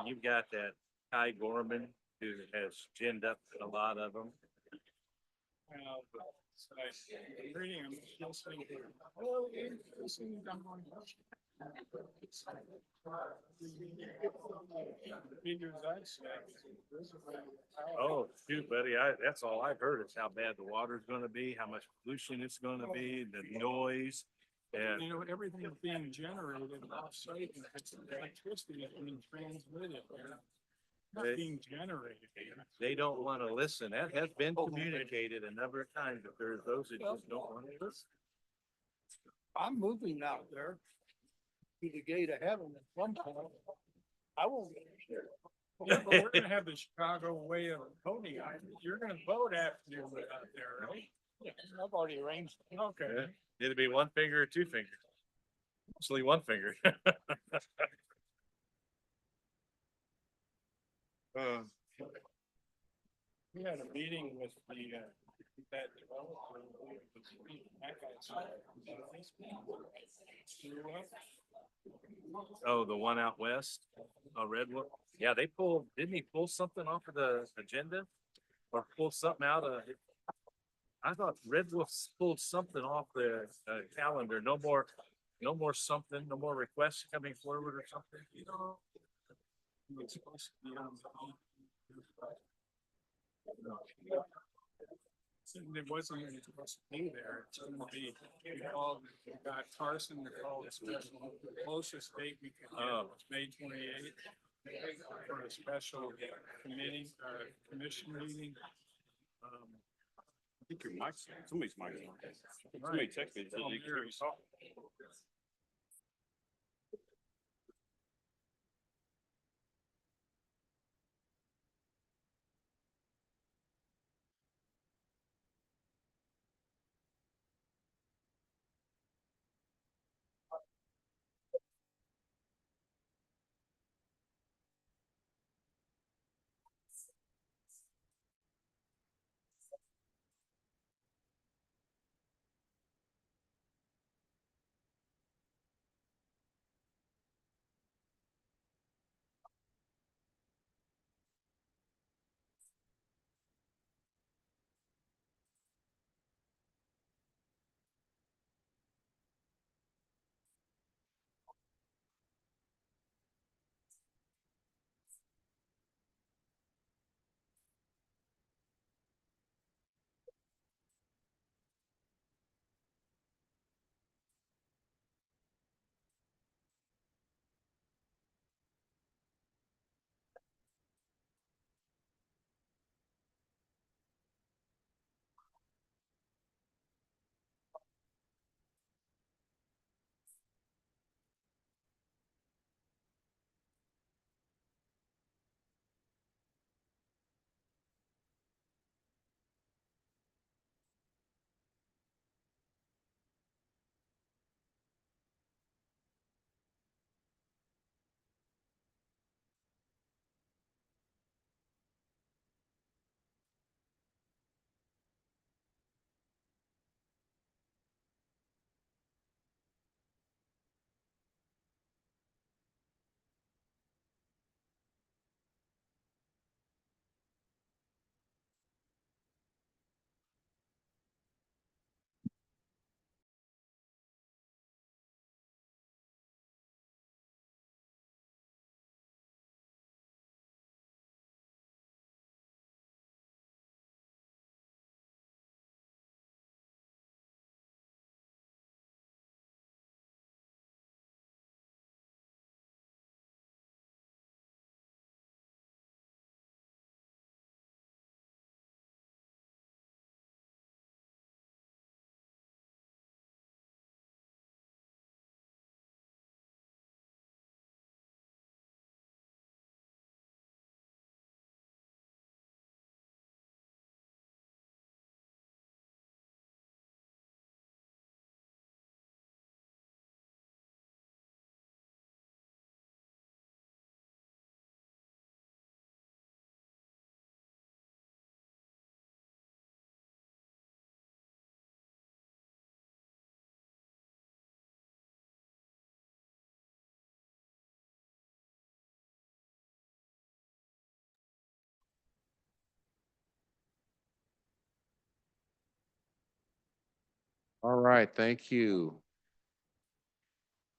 you've got that Ty Gorman who has ginned up a lot of them. Well, so I'm reading, I'm listening to, oh, listening to oh, shoot, buddy, that's all I've heard is how bad the water's gonna be, how much pollution it's gonna be, the noise. And you know, everything's being generated off-site, and it's electricity is being transmitted. Not being generated. They don't want to listen. That has been communicated a number of times, but there's those that just don't want to listen. I'm moving out there to the gate of heaven at one point. I won't get there. Yeah, but we're gonna have the Chicago way of voting. You're gonna vote after you live out there, right? Yeah, I've already arranged it. Okay. Yeah. It'll be one finger or two fingers. Mostly one finger. We had a meeting with the that developer. Oh, the one out west, Redwood. Yeah, they pulled. Didn't he pull something off of the agenda, or pull something out of? I thought Redwood pulled something off the calendar. No more something. No more requests coming forward or something. You know, it's supposed to be on the. It wasn't even supposed to be there. It's going to be, we got Carson to call it special. The closest date we could get was May 28th for a special committee, commission meeting. I think your mic's, somebody's mic's on. Somebody texted me. Said you can hear me talk. All right, thank you.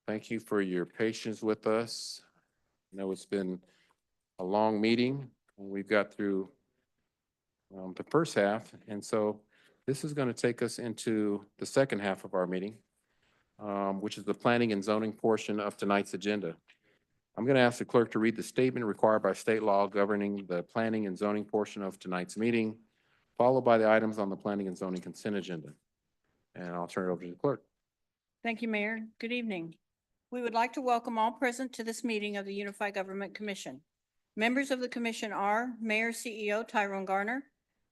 Thank you for your patience with us. I know it's been a long meeting, and we've got through the first half, and so this is going to take us into the second half of our meeting, which is the planning and zoning portion of tonight's agenda. I'm going to ask the clerk to read the statement required by state law governing the planning and zoning portion of tonight's meeting, followed by the items on the planning and zoning consent agenda. And I'll turn it over to the clerk. Thank you, Mayor. Good evening. We would like to welcome all present to this meeting of the Unified Government Commission. Members of the commission are Mayor CEO Tyrone Garner,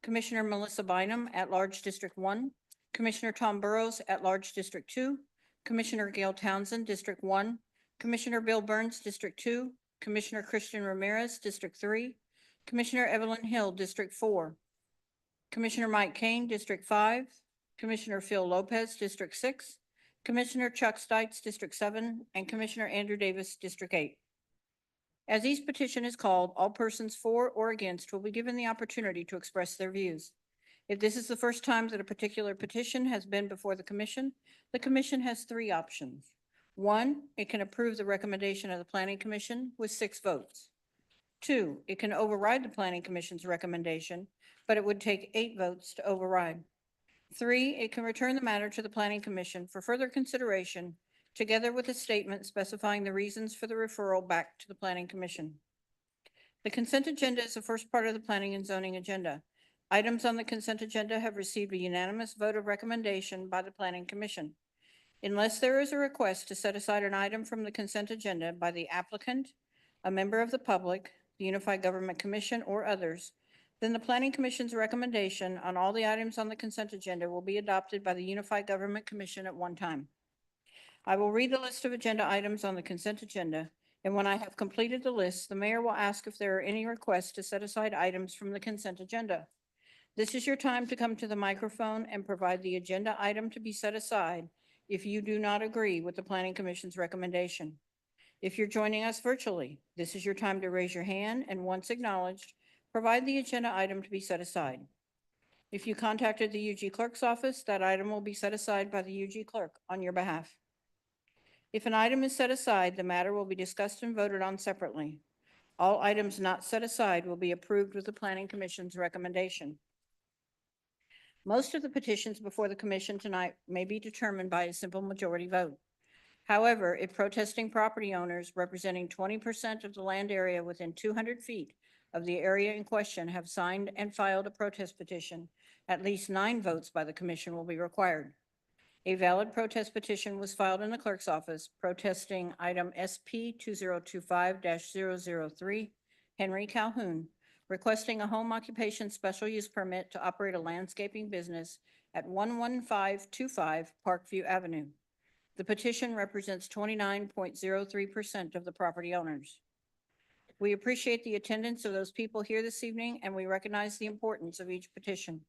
Commissioner Melissa Bynum, at-large District 1, Commissioner Tom Burrows, at-large District 2, Commissioner Gail Townsend, District 1, Commissioner Bill Burns, District 2, Commissioner Christian Ramirez, District 3, Commissioner Evelyn Hill, District 4, Commissioner Mike Kane, District 5, Commissioner Phil Lopez, District 6, Commissioner Chuck Stites, District 7, and Commissioner Andrew Davis, District 8. As each petition is called, all persons for or against will be given the opportunity to express their views. If this is the first time that a particular petition has been before the commission has three options. One, it can approve the recommendation of the Planning Commission with 6 votes. 2, it can override the Planning Commission's recommendation, but it would take 8 votes to override. 3, it can return the matter to the Planning Commission for further consideration, together with a statement specifying the reasons for the referral back to the Planning Commission. The consent agenda is the first part of the Planning and Zoning agenda. Items on the consent agenda have received a unanimous vote of recommendation by the Planning Commission. Unless there is a request to set aside an item from the consent agenda by the applicant, a member of the public, the Unified Government Commission, or others, then the Planning Commission's recommendation on all the items on the consent agenda will be adopted by the Unified Government Commission at one time. I will read the list of agenda items on the consent agenda, and when I have completed the list, the mayor will ask if there are any requests to set aside items from the consent agenda. This is your time to come to the microphone and provide the agenda item to be set aside if you do not agree with the Planning Commission's recommendation. If you're joining us virtually, this is your time to raise your hand, and once acknowledged, provide the agenda item to be set aside. If you contacted the UG Clerk's office, that item will be set aside by the UG Clerk on your behalf. If an item is set aside, the matter will be discussed and voted on separately. All items not set aside will be approved with the Planning Commission's recommendation. Most of the petitions before the commission tonight may be determined by a simple majority vote. However, if protesting property owners representing 20% of the land area within 200 feet of the area in question have signed and filed a protest petition, at least 9 votes by the commission will be required. A valid protest petition was filed in the clerk's office protesting item SP 2025-003, Henry Calhoun, requesting a home occupation special use permit to operate a landscaping business at 11525 Parkview Avenue. The petition represents 29.03% of the property owners. We appreciate the attendance of those people here this evening, and we recognize the importance of each petition.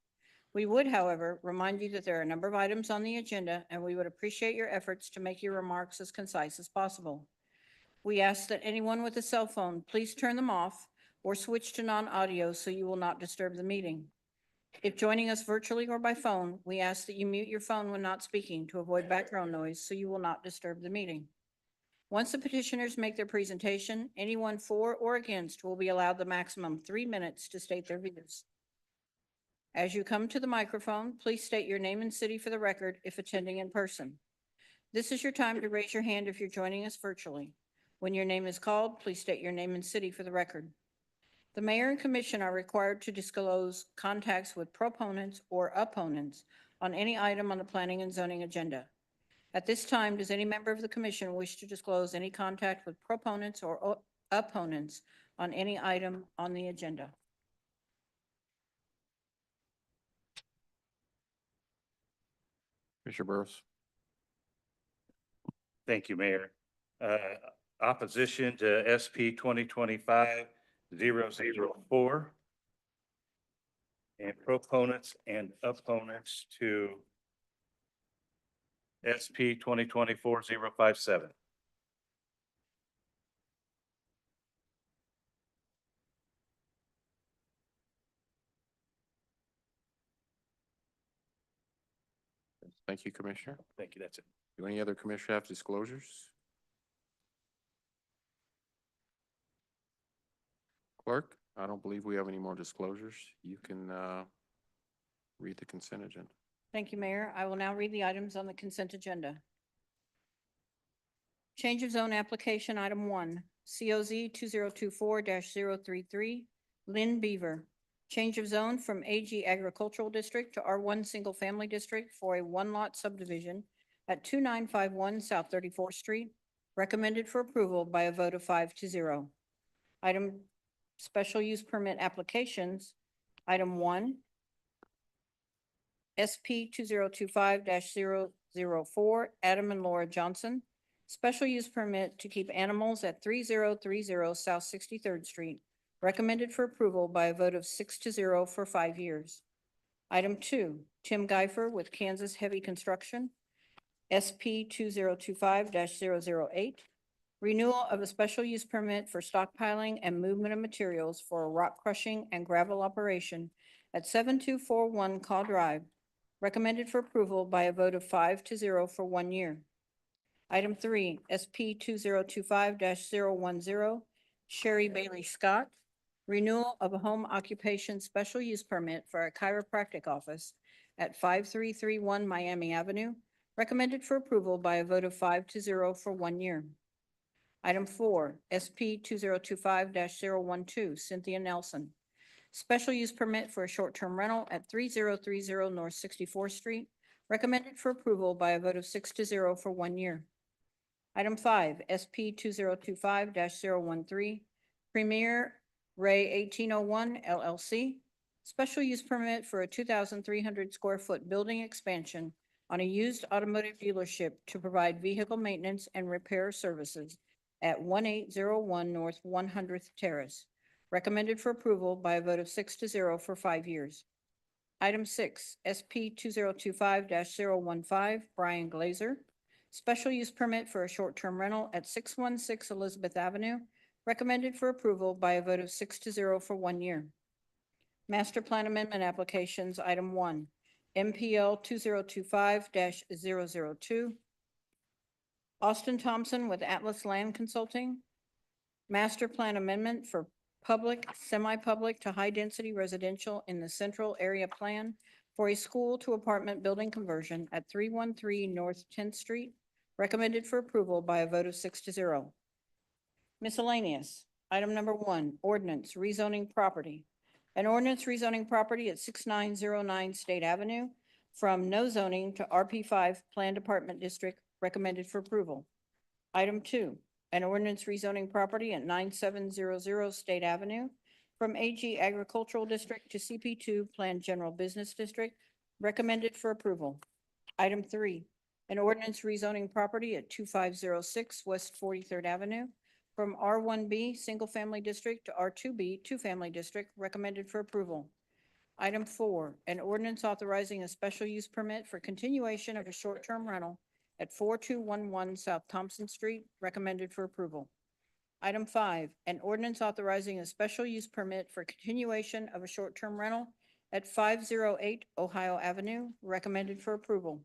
We would, however, remind you that there are a number of items on the agenda, and we would appreciate your efforts to make your remarks as concise as possible. We ask that anyone with a cell phone please turn them off or switch to non-audio so you will not disturb the meeting. If joining us virtually or by phone, we ask that you mute your phone when not speaking to avoid background noise so you will not disturb the meeting. Once the petitioners make their presentation, anyone for or against will be allowed the maximum 3 minutes to state their views. As you come to the microphone, please state your name and city for the record if attending in person. This is your time to raise your hand if you're joining us virtually. When your name is called, please state your name and city for the record. The mayor and commission are required to disclose contacts with proponents or opponents on any item on the planning and zoning agenda. At this time, does any member of the commission wish to disclose any contact with proponents or opponents on any item on the agenda? Commissioner Burrows. Thank you, Mayor. Opposition to SP 2025-004 and proponents and opponents to SP 2024-057. Thank you, Commissioner. Thank you, that's it. Do any other commissioner have disclosures? Clerk, I don't believe we have any more disclosures. You can read the consent agenda. Thank you, Mayor. I will now read the items on the consent agenda. Change of zone application, item 1, COZ 2024-033, Lynn Beaver. Change of zone from AG Agricultural District to R1 Single Family District for a one-lot subdivision at 2951 South 34th Street, recommended for approval by a vote of 5-0. Item special use permit applications, item 1, SP 2025-004, Adam and Laura Johnson. Special use permit to keep animals at 3030 South 63rd Street, recommended for approval by a vote of 6-0 for 5 years. Item 2, Tim Geifer with Kansas Heavy Construction, SP 2025-008, renewal of a special use permit for stockpiling and movement of materials for a rock crushing and gravel operation at 7241 Caw Drive, recommended for approval by a vote of 5-0 for 1 year. Item 3, SP 2025-010, Sherry Bailey Scott, renewal of a home occupation special use permit for a chiropractic office at 5331 Miami Avenue, recommended for approval by a vote of 5-0 for 1 year. Item 4, SP 2025-012, Cynthia Nelson, special use permit for a short-term rental at 3030 North 64th Street, recommended for approval by a vote of 6-0 for 1 year. Item 5, SP 2025-013, Premier Ray 1801 LLC, special use permit for a 2,300 square foot building expansion on a used automotive dealership to provide vehicle maintenance and repair services at 1801 North 100th Terrace, recommended for approval by a vote of 6-0 for 5 years. Item 6, SP 2025-015, Brian Glazer, special use permit for a short-term rental at 616 Elizabeth Avenue, recommended for approval by a vote of 6-0 for 1 year. Master Plan Amendment Applications, item 1, MPL 2025-002, Austin Thompson with Atlas Land Consulting, Master Plan Amendment for public, semi-public to high-density residential in the central area plan for a school to apartment building conversion at 313 North 10th Street, recommended for approval by a vote of 6-0. Miscellaneous, item number 1, ordinance rezoning property. An ordinance rezoning property at 6909 State Avenue from no zoning to RP5 Planned Apartment District, recommended for approval. Item 2, an ordinance rezoning property at 9700 State Avenue from AG Agricultural District to CP2 Planned General Business District, recommended for approval. Item 3, an ordinance rezoning property at 2506 West 43rd Avenue from R1B Single Family District to R2B Two Family District, recommended for approval. Item 4, an ordinance authorizing a special use permit for continuation of a short-term rental at 4211 South Thompson Street, recommended for approval. Item 5, an ordinance authorizing a special use permit for continuation of a short-term rental at 508 Ohio Avenue, recommended for approval.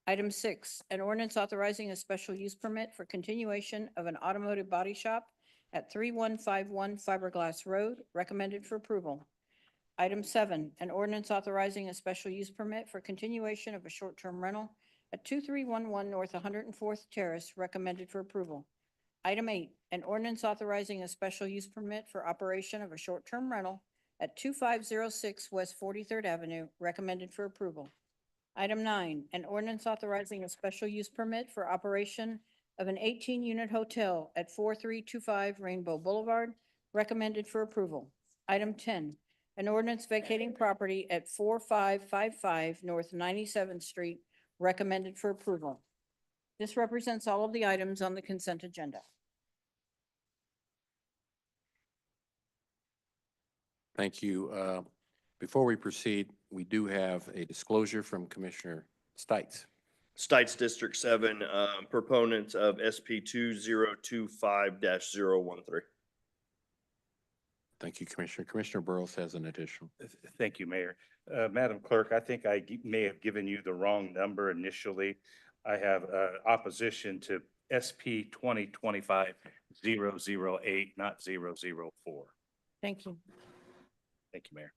Item 6, an ordinance authorizing a special use permit for continuation of an automotive body shop at 3151 Fiberglass Road, recommended for approval. Item 7, an ordinance authorizing a special use permit for continuation of a short-term rental at 2311 North 104th Terrace, recommended for approval. Item 8, an ordinance authorizing a special use permit for operation of a short-term rental at 2506 West 43rd Avenue, recommended for approval. Item 9, an ordinance authorizing a special use permit for operation of an 18-unit hotel at 4325 Rainbow Boulevard, recommended for approval. Item 10, an ordinance vacating property at 4555 North 97th Street, recommended for approval. This represents all of the items on the consent agenda. Thank you. Before we proceed, we do have a disclosure from Commissioner Stites. Stites District 7, proponents of SP 2025-013. Thank you, Commissioner. Commissioner Burrows has an additional. Thank you, Mayor. Madam Clerk, I think I may have given you the wrong number initially. I have opposition to SP 2025-008, not 004. Thank you. Thank you, Mayor.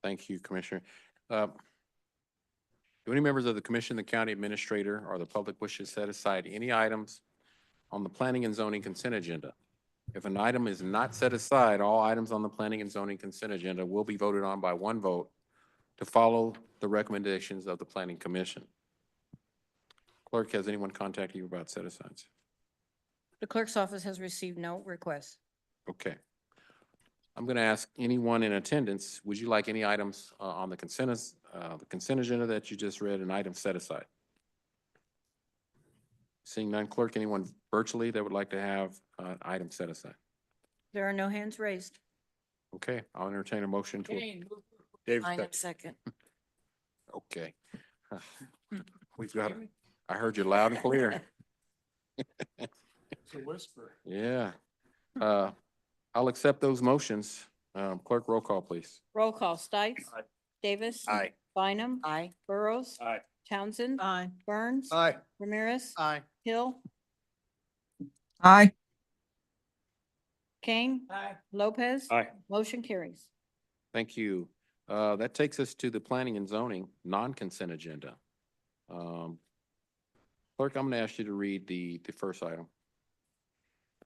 Thank you, Commissioner. Do any members of the commission, the county administrator, or the public wish to set aside any items on the planning and zoning consent agenda? If an item is not set aside, all items on the planning and zoning consent agenda will be voted on by one vote to follow the recommendations of the planning commission. Clerk, has anyone contacted you about set-asides? The clerk's office has received no requests. Okay. I'm going to ask anyone in attendance, would you like any items on the consent agenda that you just read, an item set aside? Seeing none, clerk, anyone virtually that would like to have an item set aside? There are no hands raised. Okay, I'll entertain a motion to. I second. Okay. We've got, I heard you loud and clear. It's a whisper. Yeah. I'll accept those motions. Clerk, roll call, please. Roll call. Stites? Aye. Davis? Aye. Bynum? Aye. Burrows? Aye. Townsend? Aye. Burns? Aye. Ramirez? Aye. Hill? Aye. Kane? Aye. Lopez? Aye. Motion carries. Thank you. That takes us to the planning and zoning non-consent agenda. Clerk, I'm going to ask you to read the first item.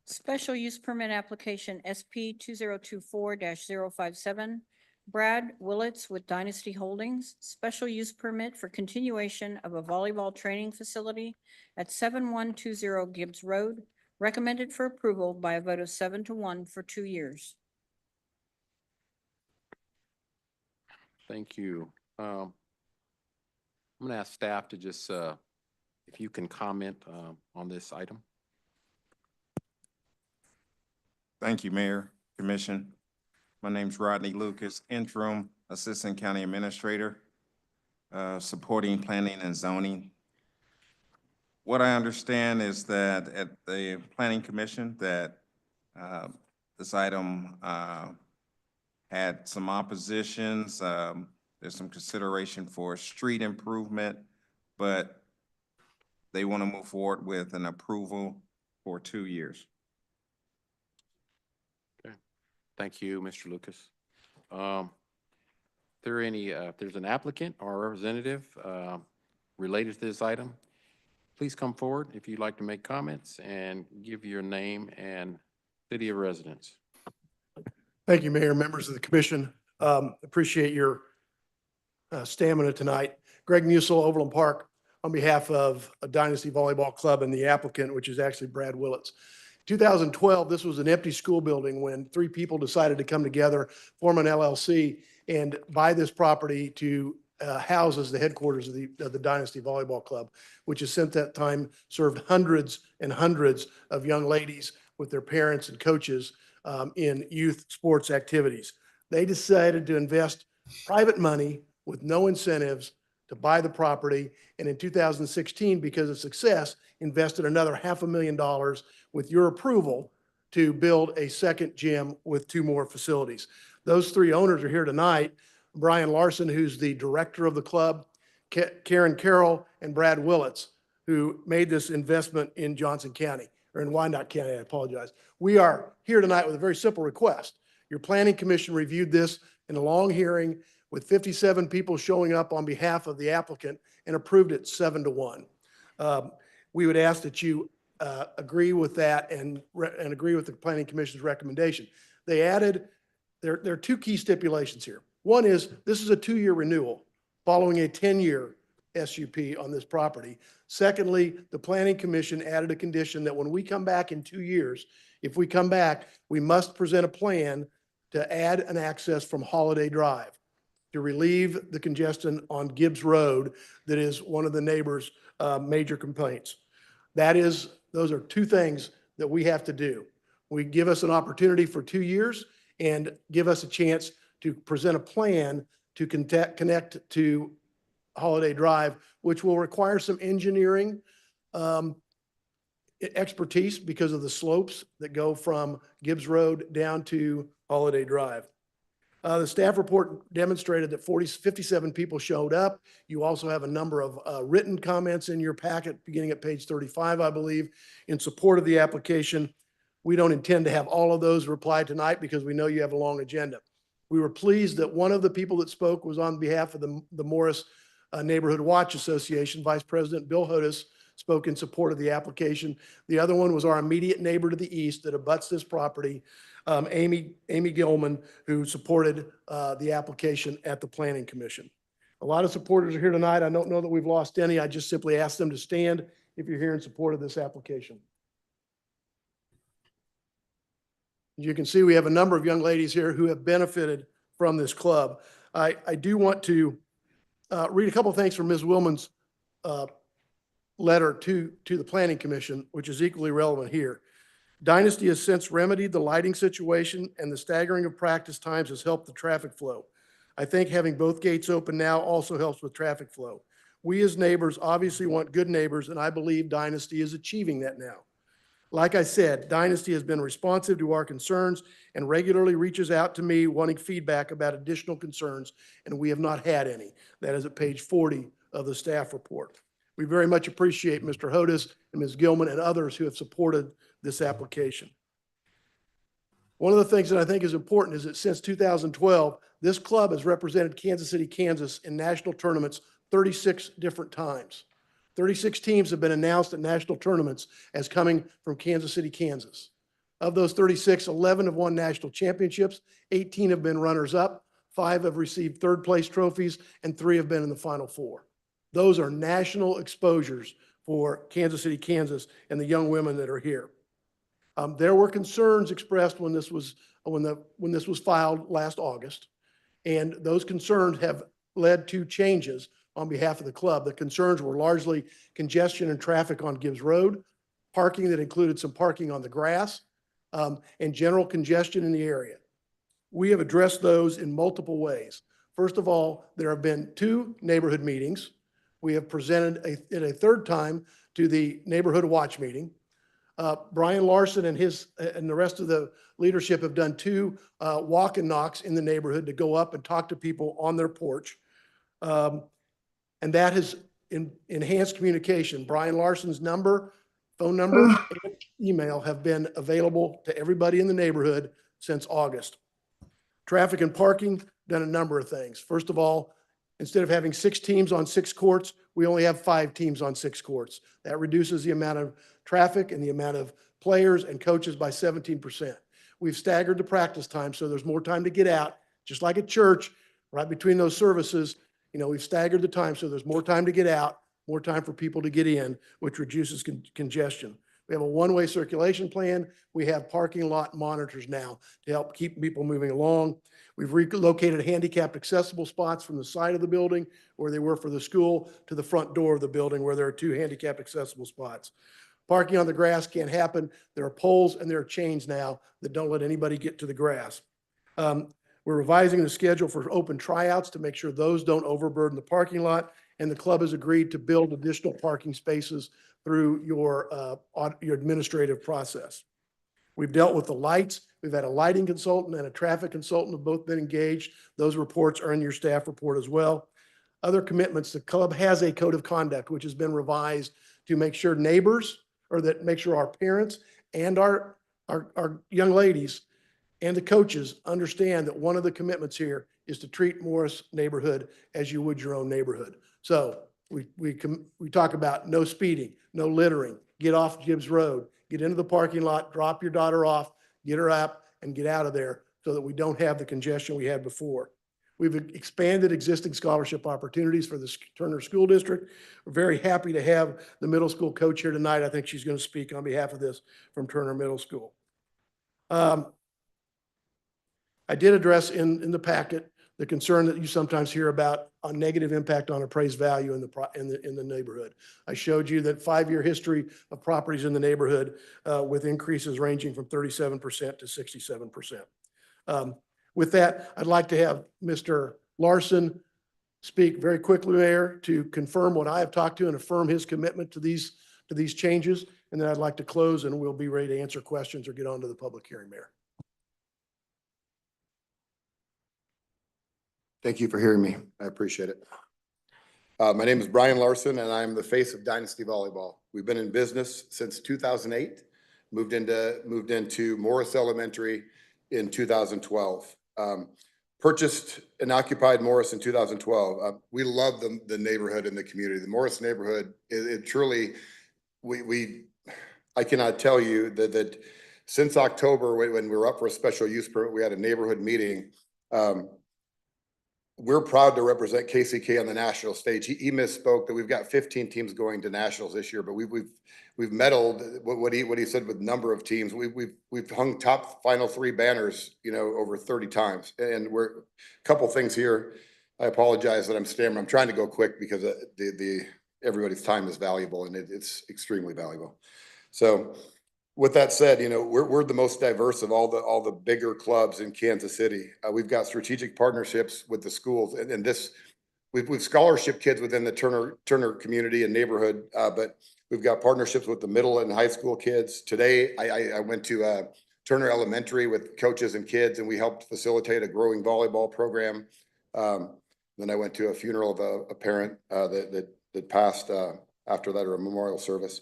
Special use permit application SP 2024-057. Brad Willits with Dynasty Holdings, special use permit for continuation of a volleyball training facility at 7120 Gibbs Road, recommended for approval by a vote of 7-1 for 2 years. Thank you. I'm going to ask staff to just, if you can comment on this item. Thank you, Mayor, Commission. My name's Rodney Lucas, Interim Assistant County Administrator, supporting planning and zoning. What I understand is that at the Planning Commission that this item had some oppositions. There's some consideration for street improvement, but they want to move forward with an approval for 2 years. Thank you, Mr. Lucas. If there's an applicant or a representative related to this item, please come forward if you'd like to make comments and give your name and city of residence. Thank you, Mayor, members of the commission. Appreciate your stamina tonight. Greg Musil, Overland Park, on behalf of a Dynasty Volleyball Club and the applicant, which is actually Brad Willits. 2012, this was an empty school building when 3 people decided to come together, form an LLC, and buy this property to house as the headquarters of the Dynasty Volleyball Club, which has since that time served hundreds and hundreds of young ladies with their parents and coaches in youth sports activities. They decided to invest private money with no incentives to buy the property. And in 2016, because of success, invested another $500,000 with your approval to build a second gym with 2 more facilities. Those 3 owners are here tonight. Brian Larson, who's the director of the club, Karen Carroll, and Brad Willits, who made this investment in Johnson County, or in Wyandotte County, I apologize. We are here tonight with a very simple request. Your planning commission reviewed this in a long hearing with 57 people showing up on behalf of the applicant and approved it 7-1. We would ask that you agree with that and agree with the planning commission's recommendation. They added, there are 2 key stipulations here. One is this is a 2-year renewal following a 10-year SUP on this property. Secondly, the planning commission added a condition that when we come back in 2 years, if we come back, we must present a plan to add an access from Holiday Drive to relieve the congestion on Gibbs Road that is one of the neighbors' major complaints. Those are 2 things that we have to do. We give us an opportunity for 2 years and give us a chance to present a plan to connect to Holiday Drive, which will require some engineering expertise because of the slopes that go from Gibbs Road down to Holiday Drive. The staff report demonstrated that 57 people showed up. You also have a number of written comments in your packet, beginning at page 35, I believe, in support of the application. We don't intend to have all of those replied tonight because we know you have a long agenda. We were pleased that one of the people that spoke was on behalf of the Morris Neighborhood Watch Association. Vice President Bill Hodes spoke in support of the application. The other one was our immediate neighbor to the east that abuts this property, Amy Gilman, who supported the application at the Planning Commission. A lot of supporters are here tonight. I don't know that we've lost any. I just simply ask them to stand if you're here in support of this application. As you can see, we have a number of young ladies here who have benefited from this club. I do want to read a couple of things from Ms. Willman's letter to the Planning Commission, which is equally relevant here. Dynasty has since remedied the lighting situation, and the staggering of practice times has helped the traffic flow. I think having both gates open now also helps with traffic flow. We as neighbors obviously want good neighbors, and I believe Dynasty is achieving that now. Like I said, Dynasty has been responsive to our concerns and regularly reaches out to me wanting feedback about additional concerns, and we have not had any. That is at page 40 of the staff report. We very much appreciate Mr. Hodes and Ms. Gilman and others who have supported this application. One of the things that I think is important is that since 2012, this club has represented Kansas City, Kansas in national tournaments 36 different times. 36 teams have been announced at national tournaments as coming from Kansas City, Kansas. Of those 36, 11 have won national championships, 18 have been runners-up, 5 have received third-place trophies, and 3 have been in the Final Four. Those are national exposures for Kansas City, Kansas, and the young women that are here. There were concerns expressed when this was filed last August, and those concerns have led to changes on behalf of the club. The concerns were largely congestion and traffic on Gibbs Road, parking that included some parking on the grass, and general congestion in the area. We have addressed those in multiple ways. First of all, there have been 2 neighborhood meetings. We have presented it a third time to the neighborhood watch meeting. Brian Larson and the rest of the leadership have done 2 walk and knocks in the neighborhood to go up and talk to people on their porch. And that has enhanced communication. Brian Larson's phone number, and email have been available to everybody in the neighborhood since August. Traffic and parking, done a number of things. First of all, instead of having 6 teams on 6 courts, we only have 5 teams on 6 courts. That reduces the amount of traffic and the amount of players and coaches by 17%. We've staggered the practice time so there's more time to get out, just like at church, right between those services. We've staggered the time so there's more time to get out, more time for people to get in, which reduces congestion. We have a one-way circulation plan. We have parking lot monitors now to help keep people moving along. We've relocated handicapped accessible spots from the side of the building where they were for the school to the front door of the building where there are 2 handicapped accessible spots. Parking on the grass can't happen. There are poles and there are chains now that don't let anybody get to the grass. We're revising the schedule for open tryouts to make sure those don't overburden the parking lot, and the club has agreed to build additional parking spaces through your administrative process. We've dealt with the lights. We've had a lighting consultant and a traffic consultant have both been engaged. Those reports are in your staff report as well. Other commitments, the club has a code of conduct, which has been revised to make sure make sure our parents and our young ladies and the coaches understand that one of the commitments here is to treat Morris neighborhood as you would your own neighborhood. So we talk about no speeding, no littering, get off Gibbs Road, get into the parking lot, drop your daughter off, get her up and get out of there so that we don't have the congestion we had before. We've expanded existing scholarship opportunities for the Turner School District. We're very happy to have the middle school coach here tonight. I think she's going to speak on behalf of this from Turner Middle School. I did address in the packet the concern that you sometimes hear about a negative impact on appraised value in the neighborhood. I showed you that 5-year history of properties in the neighborhood with increases ranging from 37% to 67%. With that, I'd like to have Mr. Larson speak very quickly, Mayor, to confirm what I have talked to and affirm his commitment to these changes. And then I'd like to close and we'll be ready to answer questions or get on to the public hearing, Mayor. Thank you for hearing me. I appreciate it. My name is Brian Larson, and I'm the face of Dynasty Volleyball. We've been in business since 2008. Moved into Morris Elementary in 2012. Purchased and occupied Morris in 2012. We love the neighborhood and the community. The Morris neighborhood, it truly, I cannot tell you that since October, when we were up for a special use permit, we had a neighborhood meeting. We're proud to represent KCK on the national stage. He misspoke that we've got 15 teams going to nationals this year, but we've medaled what he said with number of teams. We've hung top final 3 banners, over 30 times. And we're a couple things here. I apologize that I'm stammering. I'm trying to go quick because everybody's time is valuable and it's extremely valuable. So with that said, we're the most diverse of all the bigger clubs in Kansas City. We've got strategic partnerships with the schools, and we've scholarship kids within the Turner community and neighborhood, but we've got partnerships with the middle and high school kids. Today, I went to Turner Elementary with coaches and kids, and we helped facilitate a growing volleyball program. Then I went to a funeral of a parent that passed after that, or a memorial service.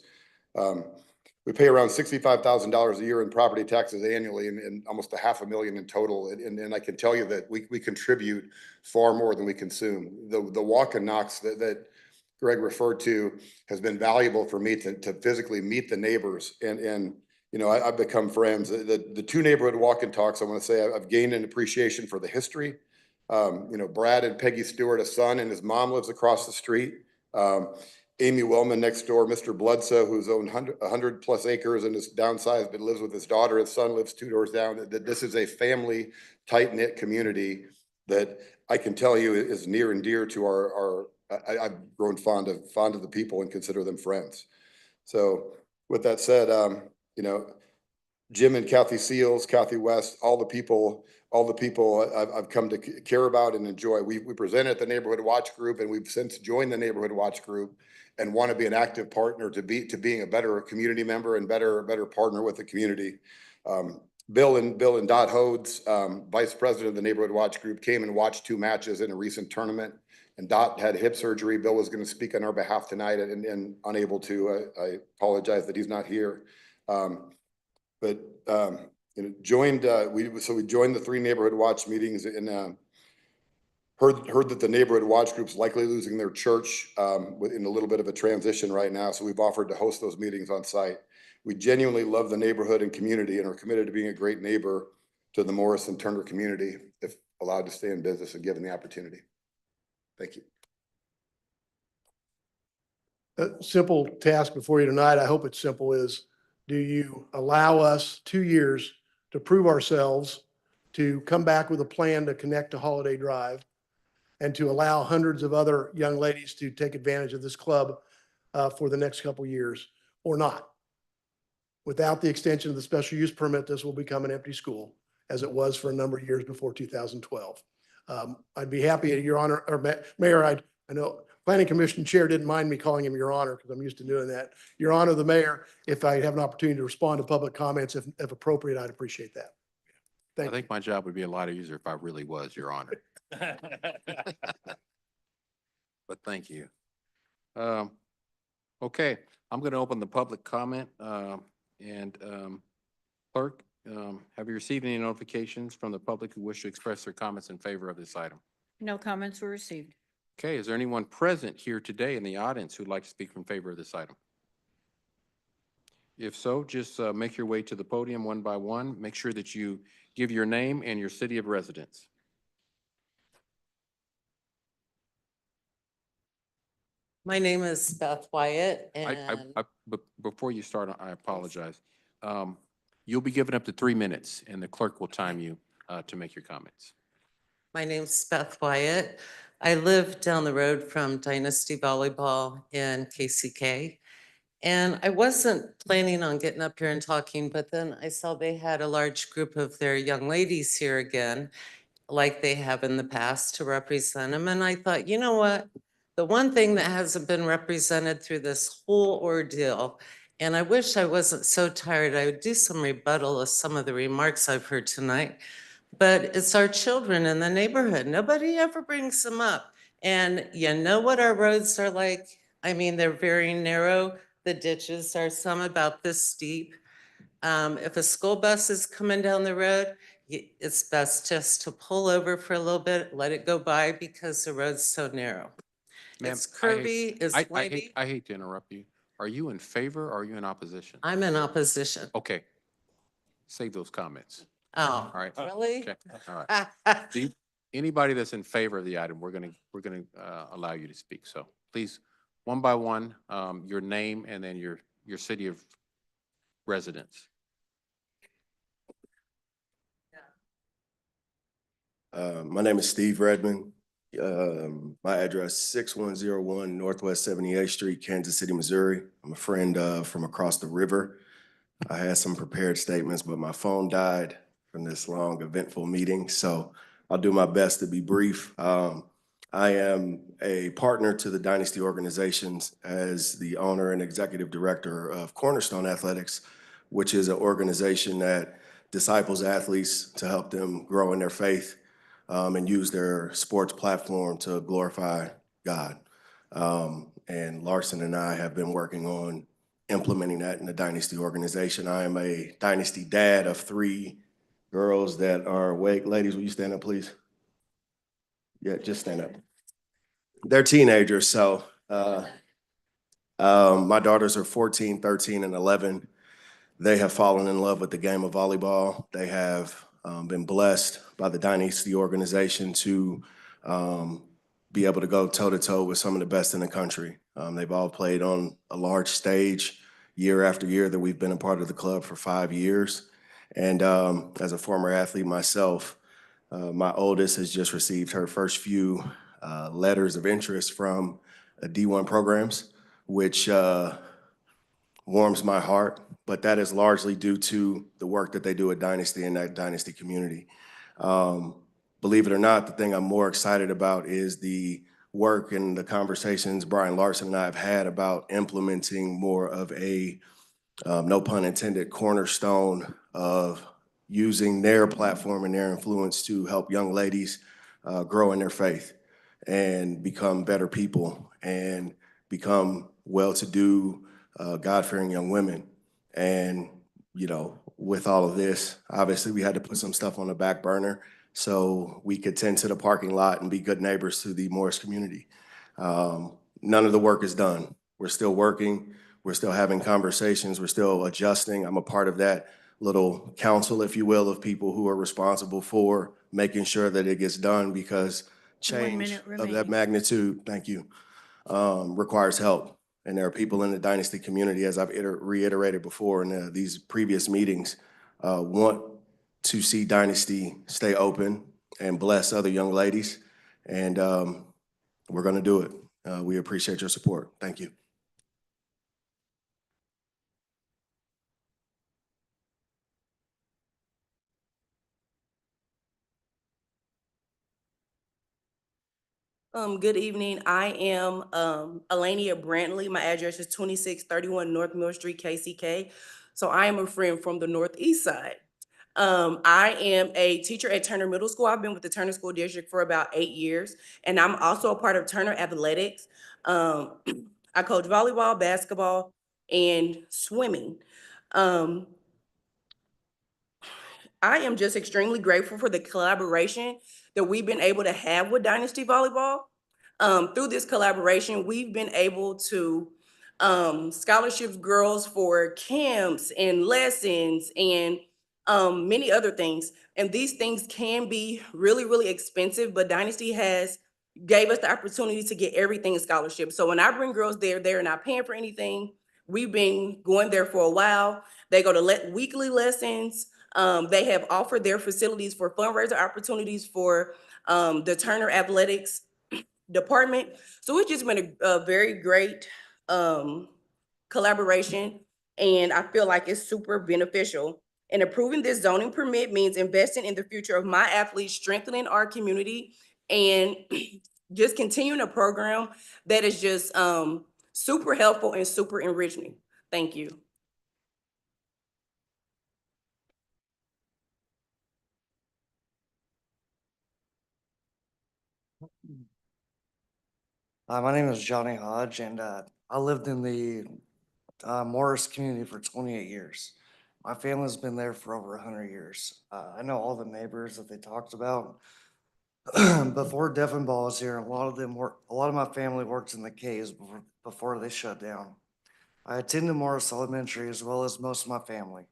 We pay around $65,000 a year in property taxes annually, and almost $500,000 in total. And I can tell you that we contribute far more than we consume. The walk and knocks that Greg referred to has been valuable for me to physically meet the neighbors. And I've become friends. The 2 neighborhood walk and talks, I want to say I've gained an appreciation for the history. Brad and Peggy Stewart, a son, and his mom lives across the street. Amy Wellman next door, Mr. Bloodsoe, who's owned 100 plus acres and is downsized, but lives with his daughter. His son lives 2 doors down. That this is a family, tight-knit community that I can tell you is near and dear to I've grown fond of the people and consider them friends. So with that said, Jim and Kathy Seals, Kathy West, all the people I've come to care about and enjoy. We presented at the Neighborhood Watch Group, and we've since joined the Neighborhood Watch Group and want to be an active partner to being a better community member and better partner with the community. Bill and Dot Hodes, Vice President of the Neighborhood Watch Group, came and watched 2 matches in a recent tournament. And Dot had hip surgery. Bill was going to speak on our behalf tonight and unable to. I apologize that he's not here. We joined the 3 neighborhood watch meetings and heard that the neighborhood watch group's likely losing their church in a little bit of a transition right now. So we've offered to host those meetings on site. We genuinely love the neighborhood and community and are committed to being a great neighbor to the Morris and Turner community if allowed to stay in business and given the opportunity. Thank you. A simple task before you tonight, I hope it's simple, is do you allow us 2 years to prove ourselves, to come back with a plan to connect to Holiday Drive, and to allow hundreds of other young ladies to take advantage of this club for the next couple of years, or not? Without the extension of the special use permit, this will become an empty school, as it was for a number of years before 2012. I'd be happy, Your Honor, or Mayor, I know Planning Commission Chair didn't mind me calling him Your Honor because I'm used to doing that. Your Honor, the Mayor, if I have an opportunity to respond to public comments, if appropriate, I'd appreciate that. I think my job would be a lot easier if I really was Your Honor. But thank you. Okay, I'm going to open the public comment. Clerk, have you received any notifications from the public who wish to express their comments in favor of this item? No comments were received. Okay, is there anyone present here today in the audience who'd like to speak in favor of this item? If so, just make your way to the podium one by one. Make sure that you give your name and your city of residence. My name is Beth Wyatt, and Before you start, I apologize. You'll be given up to 3 minutes, and the clerk will time you to make your comments. my name's Beth Wyatt. I live down the road from Dynasty Volleyball in KCK. And I wasn't planning on getting up here and talking, but then I saw they had a large group of their young ladies here again, like they have in the past, to represent them. And I thought, you know what? The one thing that hasn't been represented through this whole ordeal And I wish I wasn't so tired. I would do some rebuttal of some of the remarks I've heard tonight. But it's our children in the neighborhood. Nobody ever brings them up. And you know what our roads are like? I mean, they're very narrow. The ditches are some about this steep. If a school bus is coming down the road, it's best just to pull over for a little bit, let it go by because the road's so narrow. Ma'am, It's curvy, it's wavy. I hate to interrupt you. Are you in favor or are you in opposition? I'm in opposition. Okay. Save those comments. Oh, All right. really? Okay. All right. Anybody that's in favor of the item, we're gonna allow you to speak. So please, one by one, your name and then your city of residence. My name is Steve Redmond. My address 6101 Northwest 78th Street, Kansas City, Missouri. I'm a friend from across the river. I had some prepared statements, but my phone died from this long, eventful meeting, so I'll do my best to be brief. I am a partner to the Dynasty Organizations as the owner and executive director of Cornerstone Athletics, which is an organization that disciples athletes to help them grow in their faith and use their sports platform to glorify God. And Larson and I have been working on implementing that in the Dynasty organization. I am a Dynasty dad of 3 girls that are awake. Ladies, will you stand up, please? Yeah, just stand up. They're teenagers, so my daughters are 14, 13, and 11. They have fallen in love with the game of volleyball. They have been blessed by the Dynasty organization to be able to go toe-to-toe with some of the best in the country. They've all played on a large stage year after year that we've been a part of the club for 5 years. And as a former athlete myself, my oldest has just received her first few letters of interest from D1 programs, which warms my heart, but that is largely due to the work that they do at Dynasty and that Dynasty community. Believe it or not, the thing I'm more excited about is the work and the conversations Brian Larson and I have had about implementing more of a, no pun intended, cornerstone of using their platform and their influence to help young ladies grow in their faith and become better people and become well-to-do, God-fearing young women. And, you know, with all of this, obviously we had to put some stuff on the back burner so we could tend to the parking lot and be good neighbors to the Morris community. None of the work is done. We're still working. We're still having conversations. We're still adjusting. I'm a part of that little council, if you will, of people who are responsible for making sure that it gets done because change of that magnitude, thank you, requires help. And there are people in the Dynasty community, as I've reiterated before in these previous meetings, want to see Dynasty stay open and bless other young ladies. And we're going to do it. We appreciate your support. Thank you. Good evening. I am Alania Brantley. My address is 2631 North Mill Street, KCK. So I am a friend from the Northeast side. I am a teacher at Turner Middle School. I've been with the Turner School District for about 8 years, and I'm also a part of Turner Athletics. I coach volleyball, basketball, and swimming. I am just extremely grateful for the collaboration that we've been able to have with Dynasty Volleyball. Through this collaboration, we've been able to scholarship girls for camps and lessons and many other things. And these things can be really, really expensive, but Dynasty has gave us the opportunity to get everything in scholarship. So when I bring girls there, they're not paying for anything. We've been going there for a while. They go to weekly lessons. They have offered their facilities for fundraiser opportunities for the Turner Athletics department. So it's just been a very great collaboration, and I feel like it's super beneficial. And approving this zoning permit means investing in the future of my athletes, strengthening our community, and just continuing a program that is just super helpful and super enriching. Thank you. My name is Johnny Hodge, and I lived in the Morris community for 28 years. My family's been there for over 100 years. I know all the neighbors that they talked about. Before Devon Ball was here, a lot of my family worked in the caves before they shut down. I attended Morris Elementary as well as most of my family.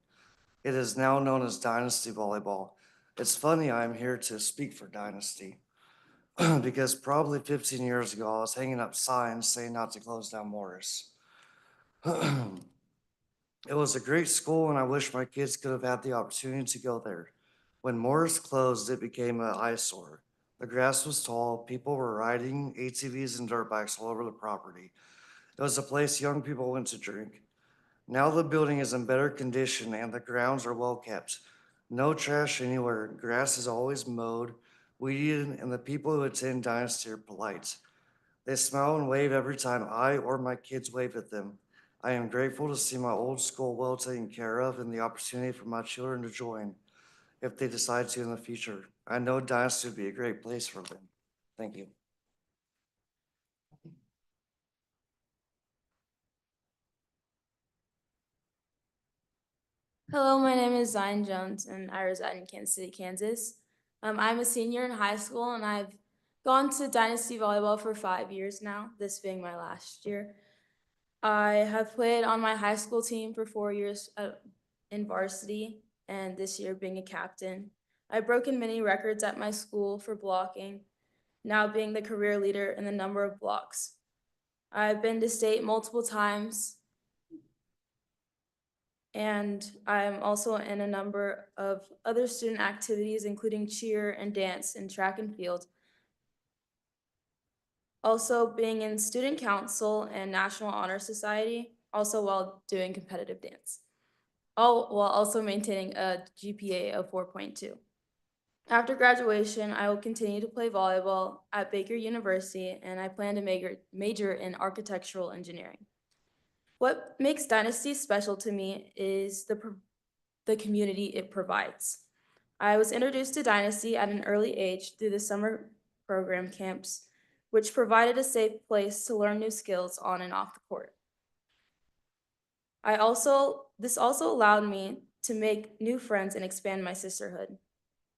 It is now known as Dynasty Volleyball. It's funny I am here to speak for Dynasty because probably 15 years ago, I was hanging up signs saying not to close down Morris. It was a great school, and I wish my kids could have had the opportunity to go there. When Morris closed, it became an eyesore. The grass was tall, people were riding ATVs and dirt bikes all over the property. It was a place young people went to drink. Now the building is in better condition and the grounds are well kept. No trash anywhere, grass is always mowed, weeded, and the people who attend Dynasty are polite. They smile and wave every time I or my kids wave at them. I am grateful to see my old school well taken care of and the opportunity for my children to join if they decide to in the future. I know Dynasty would be a great place for them. Thank you. Hello, my name is Zion Jones and I reside in Kansas City, Kansas. I'm a senior in high school and I've gone to Dynasty Volleyball for 5 years now, this being my last year. I have played on my high school team for 4 years in varsity and this year being a captain. I've broken many records at my school for blocking, now being the career leader in the number of blocks. I've been to state multiple times and I'm also in a number of other student activities, including cheer and dance and track and field. Also being in student council and National Honor Society, also while doing competitive dance. All while also maintaining a GPA of 4.2. After graduation, I will continue to play volleyball at Baker University, and I plan to major in architectural engineering. What makes Dynasty special to me is the community it provides. I was introduced to Dynasty at an early age through the summer program camps, which provided a safe place to learn new skills on and off the court. This also allowed me to make new friends and expand my sisterhood.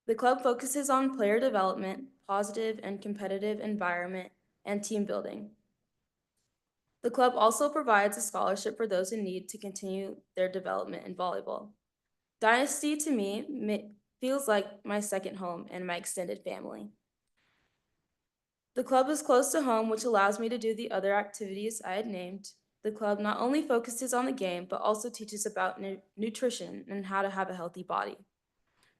The club focuses on player development, positive and competitive environment, and team building. The club also provides a scholarship for those in need to continue their development in volleyball. Dynasty to me feels like my second home and my extended family. The club is close to home, which allows me to do the other activities I had named. The club not only focuses on the game, but also teaches about nutrition and how to have a healthy body.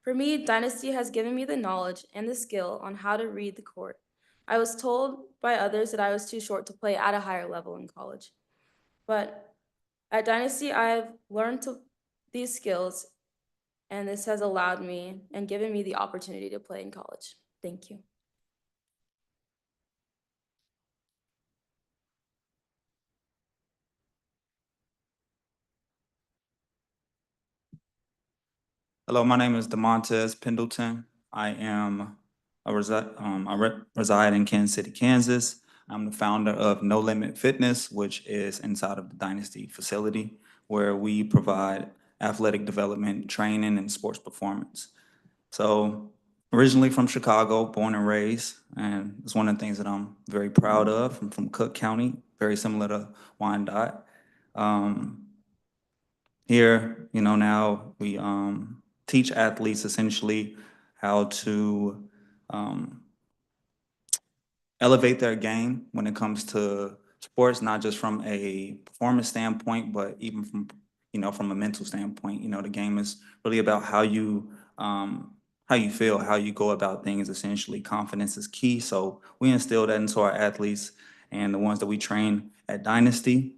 For me, Dynasty has given me the knowledge and the skill on how to read the court. I was told by others that I was too short to play at a higher level in college. But at Dynasty, I've learned these skills, and this has allowed me and given me the opportunity to play in college. Thank you. Hello, my name is DeMontez Pendleton. I reside in Kansas City, Kansas. I'm the founder of No Limit Fitness, which is inside of the Dynasty facility, where we provide athletic development, training, and sports performance. So originally from Chicago, born and raised, and it's one of the things that I'm very proud of. I'm from Cook County, very similar to Wyandotte. Here, now we teach athletes essentially how to elevate their game when it comes to sports, not just from a performance standpoint, but even from a mental standpoint. The game is really about how you feel, how you go about things. Essentially, confidence is key. So we instill that into our athletes and the ones that we train at Dynasty.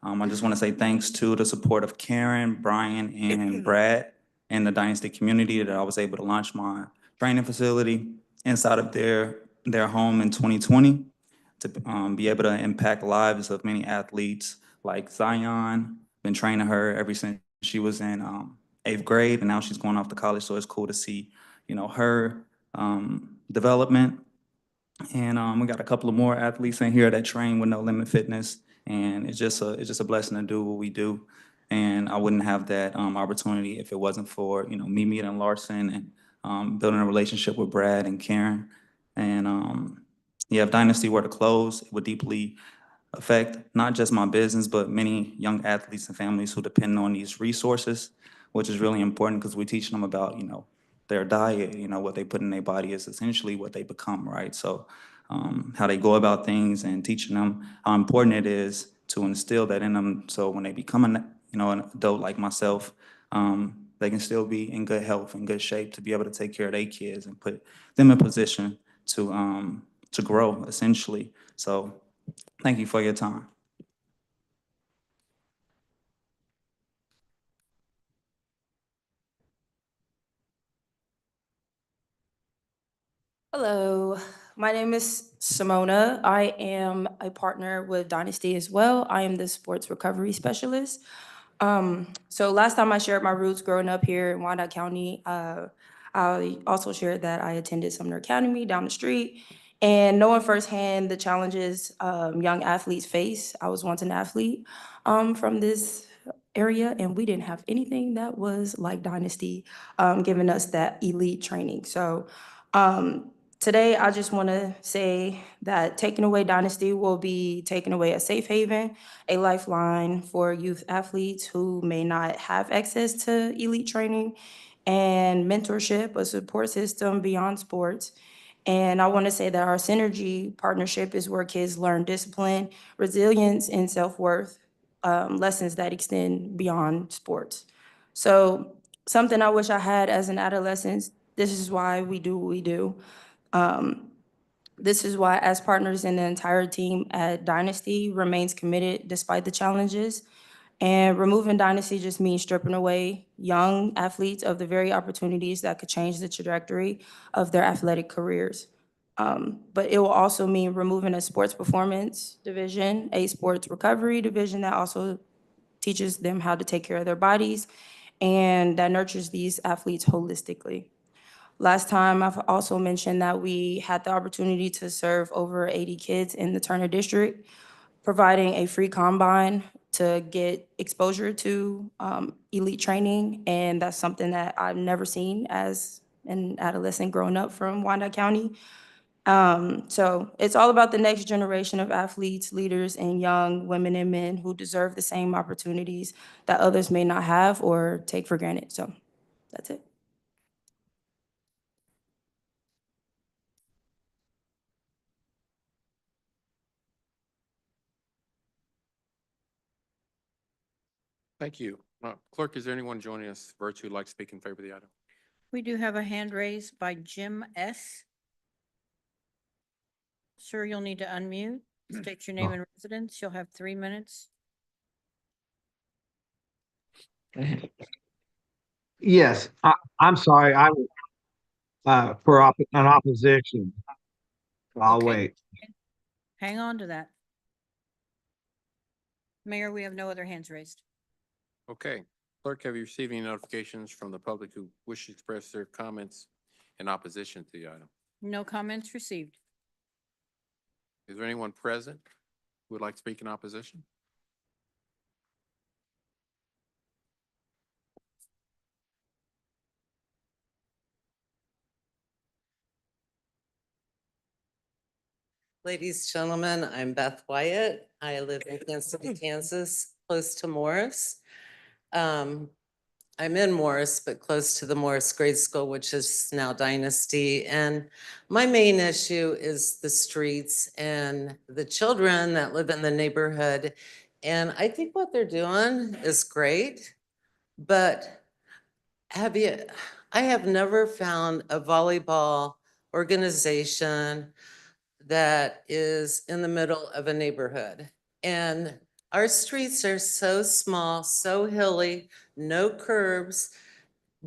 I just want to say thanks to the support of Karen, Brian, and Brad and the Dynasty community that I was able to launch my training facility inside of their home in 2020 to be able to impact lives of many athletes like Zion. Been training her ever since she was in 8th grade, and now she's going off to college. So it's cool to see, her development. And we got a couple of more athletes in here that train with No Limit Fitness, and it's just a blessing to do what we do. And I wouldn't have that opportunity if it wasn't for me meeting Larson and building a relationship with Brad and Karen. And yeah, if Dynasty were to close, it would deeply affect not just my business, but many young athletes and families who depend on these resources, which is really important because we're teaching them about, their diet, what they put in their body is essentially what they become, right? So how they go about things and teaching them how important it is to instill that in them. So when they become an adult like myself, they can still be in good health and good shape to be able to take care of their kids and put them in position to grow essentially. So thank you for your time. Hello, my name is Simona. I am a partner with Dynasty as well. I am the sports recovery specialist. So last time I shared my roots growing up here in Wyandotte County, I also shared that I attended Sumner Academy down the street. And knowing firsthand the challenges young athletes face, I was once an athlete from this area, and we didn't have anything that was like Dynasty, giving us that elite training. So today, I just want to say that taking away Dynasty will be taking away a safe haven, a lifeline for youth athletes who may not have access to elite training and mentorship, a support system beyond sports. And I want to say that our synergy partnership is where kids learn discipline, resilience, and self-worth, lessons that extend beyond sports. So something I wish I had as an adolescent, this is why we do what we do. This is why, as partners in the entire team at Dynasty remains committed despite the challenges. And removing Dynasty just means stripping away young athletes of the very opportunities that could change the trajectory of their athletic careers. But it will also mean removing a sports performance division, a sports recovery division that also teaches them how to take care of their bodies and that nurtures these athletes holistically. Last time, I've also mentioned that we had the opportunity to serve over 80 kids in the Turner District, providing a free combine to get exposure to elite training. And that's something that I've never seen as an adolescent growing up from Wyandotte County. So it's all about the next generation of athletes, leaders, and young women and men who deserve the same opportunities that others may not have or take for granted. So that's it. Thank you. Clerk, is there anyone joining us virtually who'd like to speak in favor of the item? We do have a hand raised by Jim S. Sir, you'll need to unmute, state your name and residence. You'll have 3 minutes. Yes, I'm sorry, I was, for an opposition. I'll Okay. wait. Hang on to that. Mayor, we have no other hands raised. Okay. Clerk, have you received any notifications from the public who wish to express their comments in opposition to the item? No comments received. Is there anyone present who would like to speak in opposition? Ladies, gentlemen, I'm Beth Wyatt. I live in Kansas City, Kansas, close to Morris. I'm in Morris, but close to the Morris grade school, which is now Dynasty. And my main issue is the streets and the children that live in the neighborhood. And I think what they're doing is great, but I have never found a volleyball organization that is in the middle of a neighborhood. And our streets are so small, so hilly, no curbs,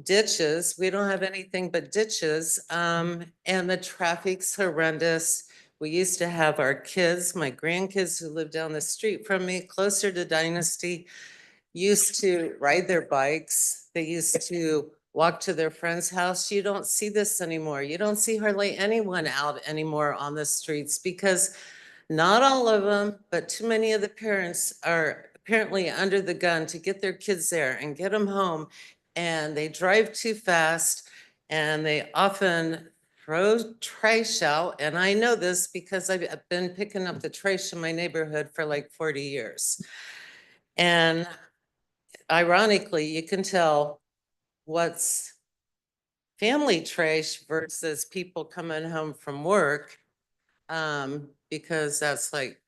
ditches. We don't have anything but ditches. And the traffic's horrendous. We used to have our kids, my grandkids who live down the street from me, closer to Dynasty, used to ride their bikes. They used to walk to their friend's house. You don't see this anymore. You don't see hardly anyone out anymore on the streets because not all of them, but too many of the parents are apparently under the gun to get their kids there and get them home. And they drive too fast and they often throw trash out. And I know this because I've been picking up the trash in my neighborhood for like 40 years. And ironically, you can tell what's family trash versus people coming home from work, because that's like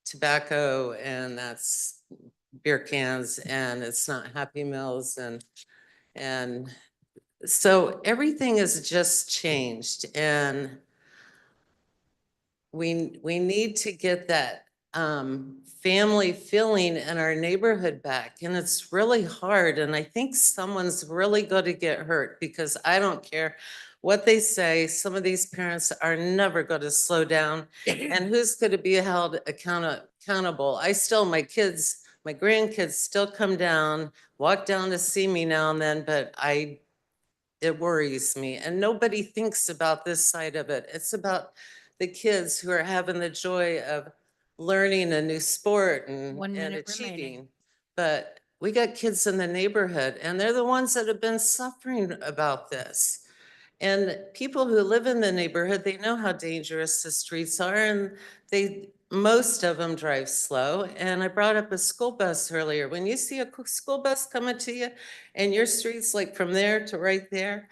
tobacco and that's beer cans and it's not Happy Meals and so everything has just changed and we need to get that family feeling in our neighborhood back. And it's really hard. And I think someone's really going to get hurt because I don't care what they say. Some of these parents are never going to slow down. And who's going to be held accountable? My kids, my grandkids still come down, walk down to see me now and then, but it worries me. And nobody thinks about this side of it. It's about the kids who are having the joy of learning a new sport and 1 minute achieving. remaining. But we got kids in the neighborhood and they're the ones that have been suffering about this. And people who live in the neighborhood, they know how dangerous the streets are and most of them drive slow. And I brought up a school bus earlier. When you see a school bus coming to you and your street's like from there to right there,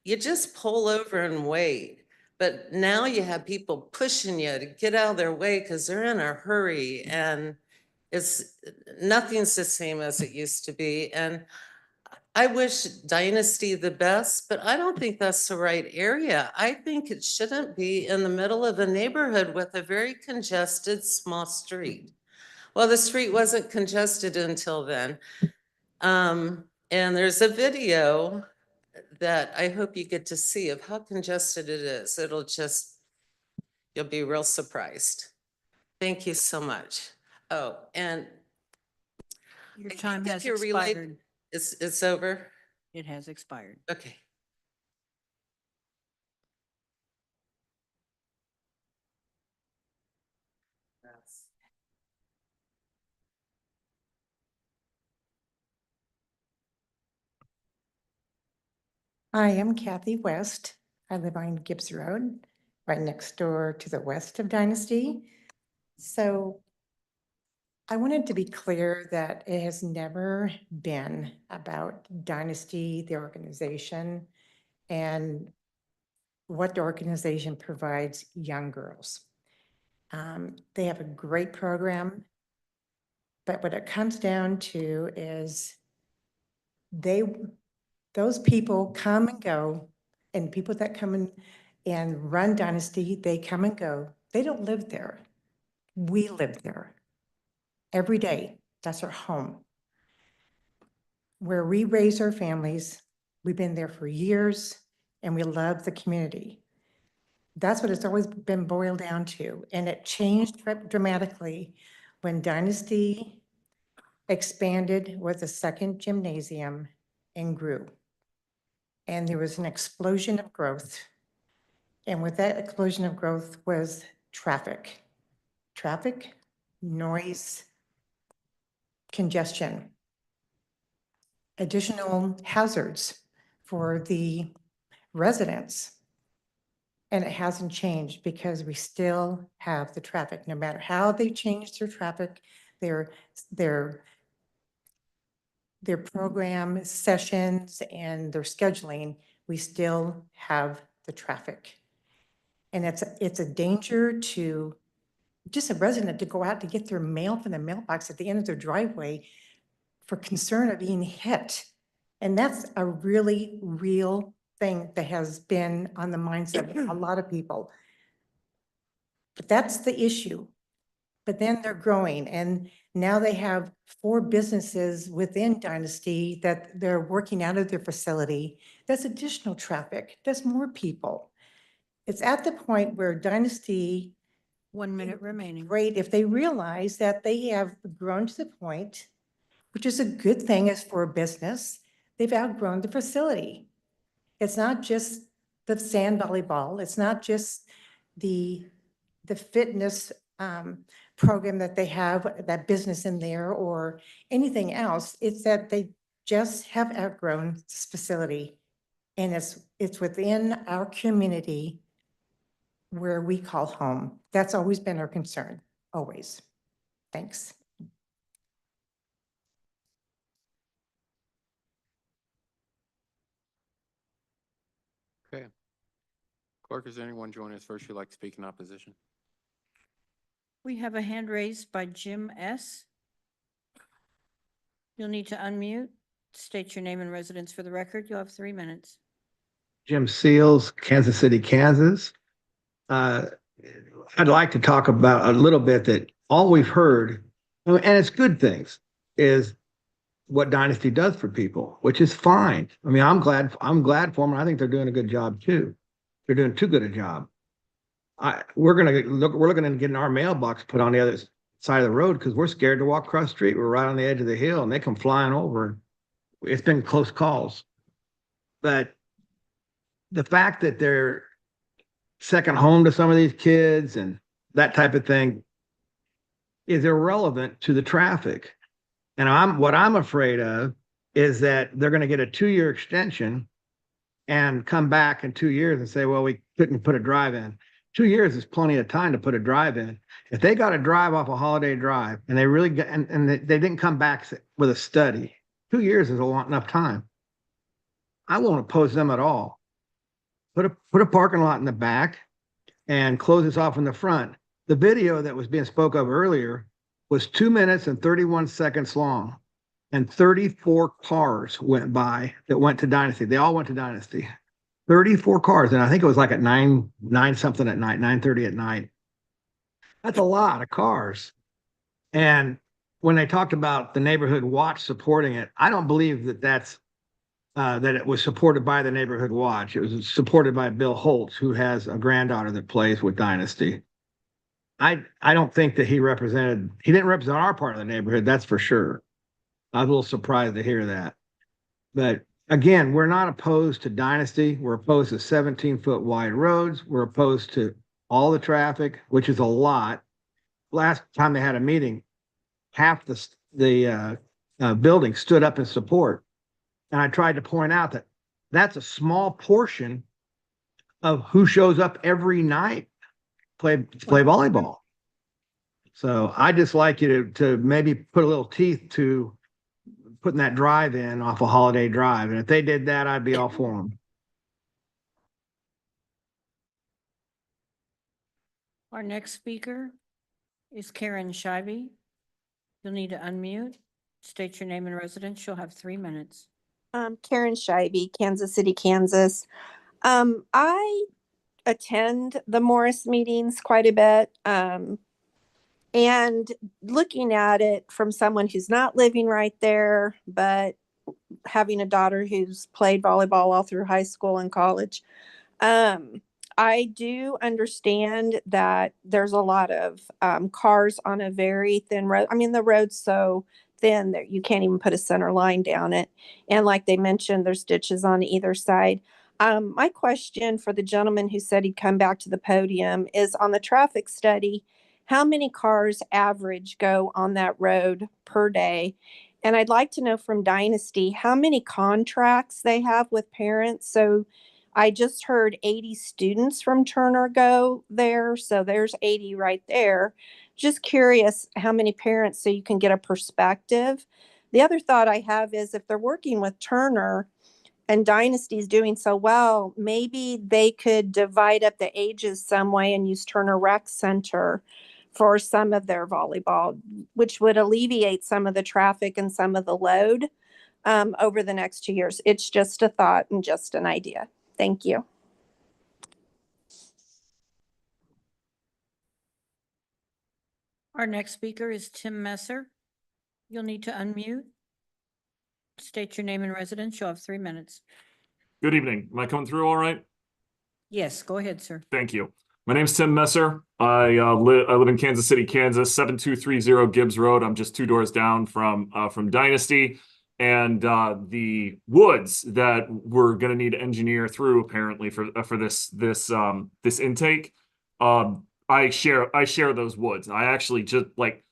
you just pull over and wait. But now you have people pushing you to get out of their way because they're in a hurry and nothing's the same as it used to be. And I wish Dynasty the best, but I don't think that's the right area. I think it shouldn't be in the middle of a neighborhood with a very congested small street. Well, the street wasn't congested until then. And there's a video that I hope you get to see of how congested it is. You'll be real surprised. Thank you so much. Oh, and Your I time think has if you're related- expired. It's over? It has expired. Okay. Hi, I'm Kathy West. I live on Gibbs Road, right next door to the west of Dynasty. So I wanted to be clear that it has never been about Dynasty, the organization, and what the organization provides young girls. They have a great program, but what it comes down to is those people come and go, and people that come in and run Dynasty, they come and go. They don't live there. We live there every day. That's our home. Where we raise our families, we've been there for years, and we love the community. That's what it's always been boiled down to. And it changed dramatically when Dynasty expanded with a second gymnasium and grew. And there was an explosion of growth. And with that explosion of growth was traffic, noise, congestion, additional hazards for the residents. And it hasn't changed because we still have the traffic, no matter how they changed their traffic, their program sessions and their scheduling, we still have the traffic. And it's a danger to just a resident to go out to get their mail from the mailbox at the end of their driveway for concern of being hit. And that's a really real thing that has been on the minds of a lot of people. But that's the issue. But then they're growing, and now they have 4 businesses within Dynasty that they're working out of their facility. That's additional traffic. That's more people. It's at the point where Dynasty 1 minute remaining. great if they realize that they have grown to the point, which is a good thing as for a business, they've outgrown the facility. It's not just the sand volleyball. It's not just the fitness program that they have, that business in there or anything else. It's that they just have outgrown this facility. And it's within our community where we call home. That's always been our concern, always. Thanks. Okay. Clerk, is there anyone joining us first who'd like to speak in opposition? We have a hand raised by Jim S. You'll need to unmute, state your name and residence for the record. You'll have 3 minutes. Jim Seals, Kansas City, Kansas. I'd like to talk about a little bit that all we've heard, and it's good things, is what Dynasty does for people, which is fine. I mean, I'm glad for them. I think they're doing a good job too. They're doing too good a job. We're looking at getting our mailbox put on the other side of the road because we're scared to walk across the street. We're right on the edge of the hill and they come flying over. It's been close calls. But the fact that they're second home to some of these kids and that type of thing is irrelevant to the traffic. And what I'm afraid of is that they're going to get a 2-year extension and come back in 2 years and say, well, we couldn't put a drive in. 2 years is plenty of time to put a drive in. If they got a drive off a Holiday Drive and they really got, and they didn't come back with a study, 2 years is a long enough time. I won't oppose them at all. Put a parking lot in the back and close this off in the front. The video that was being spoke of earlier was 2 minutes and 31 seconds long, and 34 cars went by that went to Dynasty. They all went to Dynasty. 34 cars, and I think it was like at 9 something at night, 9:30 at night. That's a lot of cars. And when they talked about the neighborhood watch supporting it, I don't believe that it was supported by the neighborhood watch. It was supported by Bill Holtz, who has a granddaughter that plays with Dynasty. I don't think that he didn't represent our part of the neighborhood, that's for sure. I was a little surprised to hear that. But again, we're not opposed to Dynasty. We're opposed to 17-foot wide roads. We're opposed to all the traffic, which is a lot. Last time they had a meeting, half the building stood up in support. And I tried to point out that that's a small portion of who shows up every night to play volleyball. So I just like you to maybe put a little teeth to putting that drive in off a Holiday Drive. And if they did that, I'd be all for them. Our next speaker is Karen Shivey. You'll need to unmute, state your name and residence. You'll have 3 minutes. Karen Shivey, Kansas City, Kansas. I attend the Morris meetings quite a bit. And looking at it from someone who's not living right there, but having a daughter who's played volleyball all through high school and college, I do understand that there's a lot of cars on a very thin road. I mean, the road's so thin that you can't even put a center line down it. And like they mentioned, there's ditches on either side. My question for the gentleman who said he'd come back to the podium is on the traffic study, how many cars average go on that road per day? And I'd like to know from Dynasty how many contracts they have with parents. So I just heard 80 students from Turner go there. So there's 80 right there. Just curious how many parents so you can get a perspective. The other thought I have is if they're working with Turner and Dynasty's doing so well, maybe they could divide up the ages some way and use Turner Rec Center for some of their volleyball, which would alleviate some of the traffic and some of the load over the next 2 years. It's just a thought and just an idea. Thank you. Our next speaker is Tim Messer. You'll need to unmute, state your name and residence. You'll have 3 minutes. Good evening. Am I coming through all right? Yes, go ahead, sir. Thank you. My name's Tim Messer. I live in Kansas City, Kansas, 7230 Gibbs Road. I'm just 2 doors down from Dynasty. and the woods that we're going to need to engineer through apparently for this intake. I share those woods. I actually just like,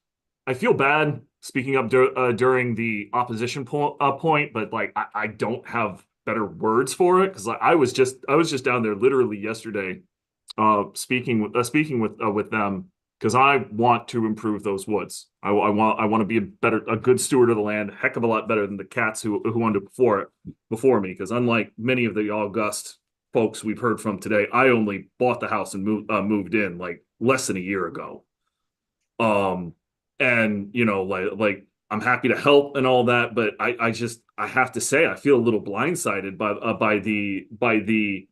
I feel bad speaking up during the opposition point, but like I don't have better words for it because I was just down there literally yesterday, speaking with them because I want to improve those woods. I want to be a good steward of the land, a heck of a lot better than the cats who wanted before me. Because unlike many of the august folks we've heard from today, I only bought the house and moved in like less than a year ago. And you know, like I'm happy to help and all that, but I have to say I feel a little blindsided by the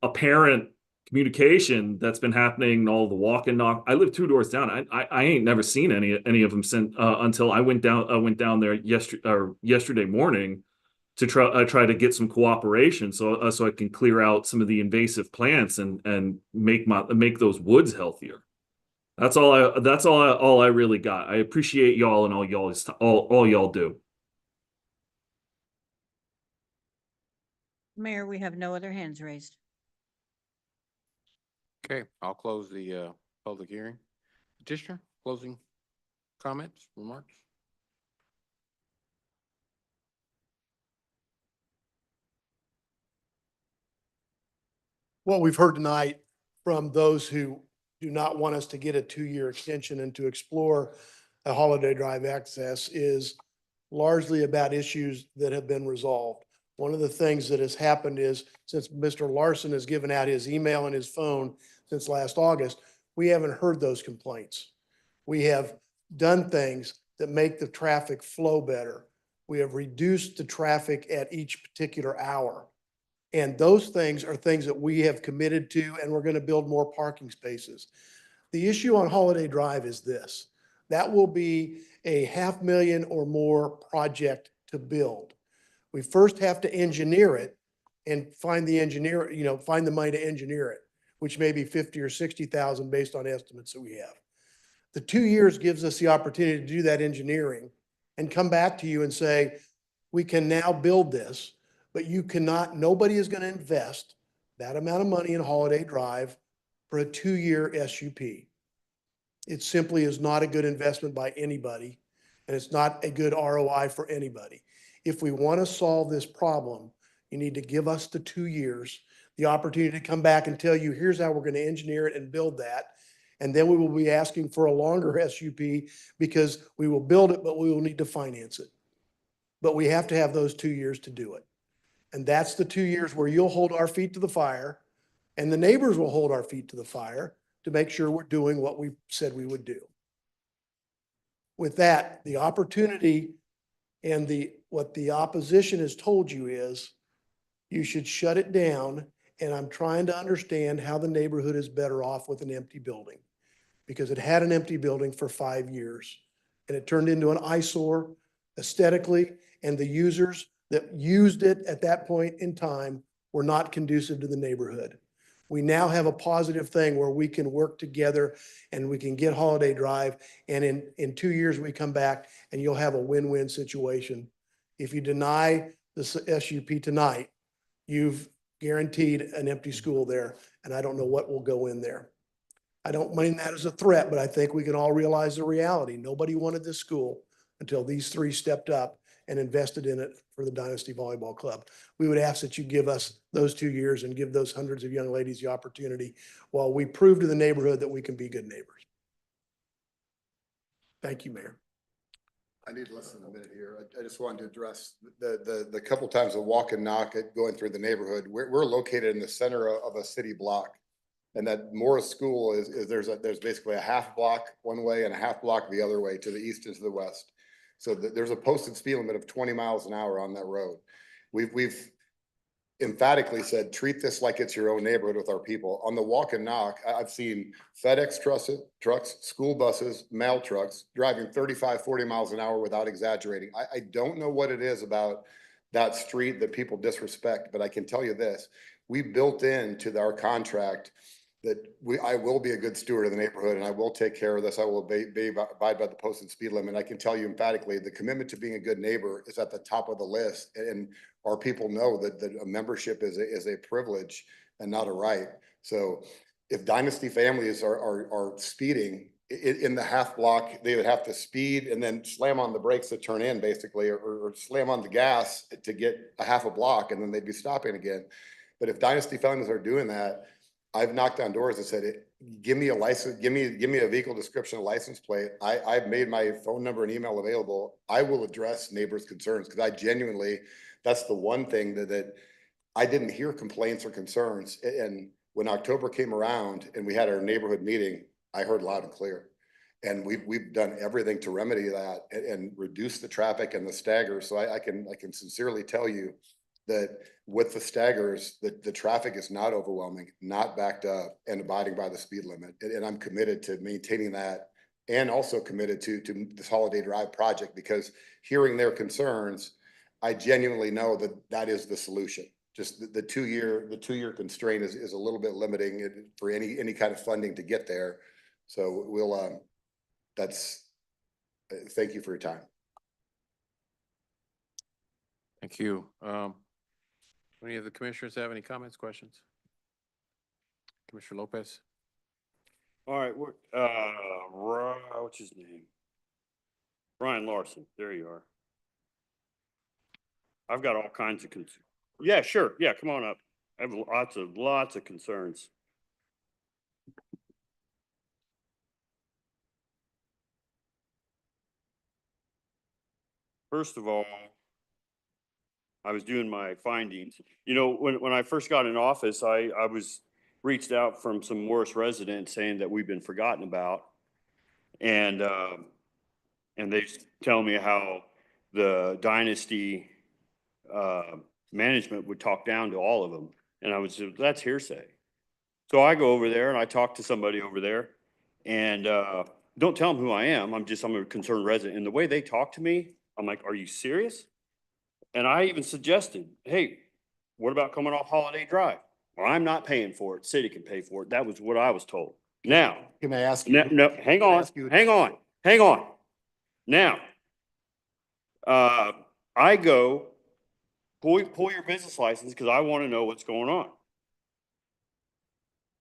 apparent communication that's been happening, all the walk and knock. I live 2 doors down. I ain't never seen any of them since until I went down there yesterday morning to try to get some cooperation so I can clear out some of the invasive plants and make those woods healthier. That's all I really got. I appreciate y'all and all y'all do. Mayor, we have no other hands raised. Okay, I'll close the public hearing. Petitioner, closing comments, remarks? What we've heard tonight from those who do not want us to get a 2-year extension and to explore a holiday drive access is largely about issues that have been resolved. One of the things that has happened is since Mr. Larson has given out his email and his phone since last August, we haven't heard those complaints. We have done things that make the traffic flow better. We have reduced the traffic at each particular hour. And those things are things that we have committed to, and we're going to build more parking spaces. The issue on Holiday Drive is this. That will be a $500,000 or more project to build. We first have to engineer it and find the money to engineer it, which may be 50 or 60,000 based on estimates that we have. The 2 years gives us the opportunity to do that engineering and come back to you and say, we can now build this, but nobody is going to invest that amount of money in Holiday Drive for a 2-year SUP. It simply is not a good investment by anybody, and it's not a good ROI for anybody. If we want to solve this problem, you need to give us the 2 years, the opportunity to come back and tell you, here's how we're going to engineer it and build that. And then we will be asking for a longer SUP because we will build it, but we will need to finance it. But we have to have those 2 years to do it. And that's the 2 years where you'll hold our feet to the fire and the neighbors will hold our feet to the fire to make sure we're doing what we said we would do. With that, the opportunity and what the opposition has told you is you should shut it down. And I'm trying to understand how the neighborhood is better off with an empty building, because it had an empty building for 5 years and it turned into an eyesore aesthetically, and the users that used it at that point in time were not conducive to the neighborhood. We now have a positive thing where we can work together and we can get Holiday Drive. And in 2 years, we come back and you'll have a win-win situation. If you deny the SUP tonight, you've guaranteed an empty school there. And I don't know what will go in there. I don't mean that as a threat, but I think we can all realize the reality. Nobody wanted this school until these 3 stepped up and invested in it for the Dynasty Volleyball Club. We would ask that you give us those 2 years and give those hundreds of young ladies the opportunity while we prove to the neighborhood that we can be good neighbors. Thank you, Mayor. I need less than a minute here. I just wanted to address the couple times of walk and knock at going through the neighborhood. We're located in the center of a city block. And that Morris School there's basically a half block one way and a half block the other way to the east and to the west. So there's a posted speed limit of 20 miles an hour on that road. We've emphatically said, treat this like it's your own neighborhood with our people. On the walk and knock, I've seen FedEx trucks, school buses, mail trucks driving 35, 40 miles an hour without exaggerating. I don't know what it is about that street that people disrespect, but I can tell you this. We built into our contract I will be a good steward of the neighborhood and I will take care of this. I will abide by the posted speed limit. I can tell you emphatically, the commitment to being a good neighbor is at the top of the list. And our people know that a membership is a privilege and not a right. So if Dynasty families are speeding in the half block, they would have to speed and then slam on the brakes to turn in basically, or slam on the gas to get a half a block and then they'd be stopping again. But if Dynasty families are doing that, I've knocked on doors and said, give me a license, give me a vehicle description, a license plate. I've made my phone number and email available. I will address neighbors' concerns because I genuinely, that's the one thing that I didn't hear complaints or concerns. And when October came around and we had our neighborhood meeting, I heard loud and clear. And we've done everything to remedy that and reduce the traffic and the stagger. So I can sincerely tell you that with the staggers, the traffic is not overwhelming, not backed up, and abiding by the speed limit. And I'm committed to maintaining that, and also committed to this Holiday Drive project, because hearing their concerns, I genuinely know that that is the solution. Just the 2-year constraint is a little bit limiting for any kind of funding to get there. So we'll thank you for your time. Thank you. Any of the commissioners have any comments, questions? Commissioner Lopez? All right, what's his name? Brian Larson, there you are. I've got all kinds of concerns. Yeah, sure, yeah, come on up. I have lots of concerns. First of all, I was doing my findings. You know, when I first got in office, I was reached out from some Morris residents saying that we've been forgotten about. And they tell me how the Dynasty management would talk down to all of them. And I was, that's hearsay. So I go over there and I talk to somebody over there and don't tell them who I am. I'm a concerned resident. And the way they talk to me, I'm like, are you serious? And I even suggested, hey, what about coming off Holiday Drive? Well, I'm not paying for it. City can pay for it. That was what I was told. Now, can I ask you? No, hang on. Now, I go pull your business license because I want to know what's going on.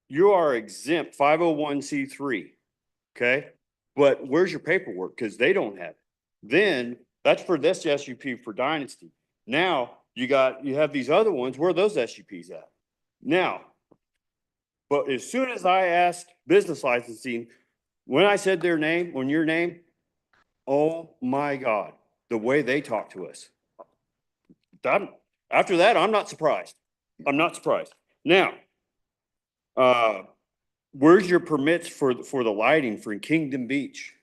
You are exempt 501c3, okay? But where's your paperwork? Because they don't have it. Then that's for this SUP for Dynasty. Now you have these other ones. Where are those SUPs at? Now, but as soon as I asked business licensing, when I said your name, oh my God, the way they talk to us. After that, I'm not surprised. Now, where's your permits for the lighting for Kingdom Beach?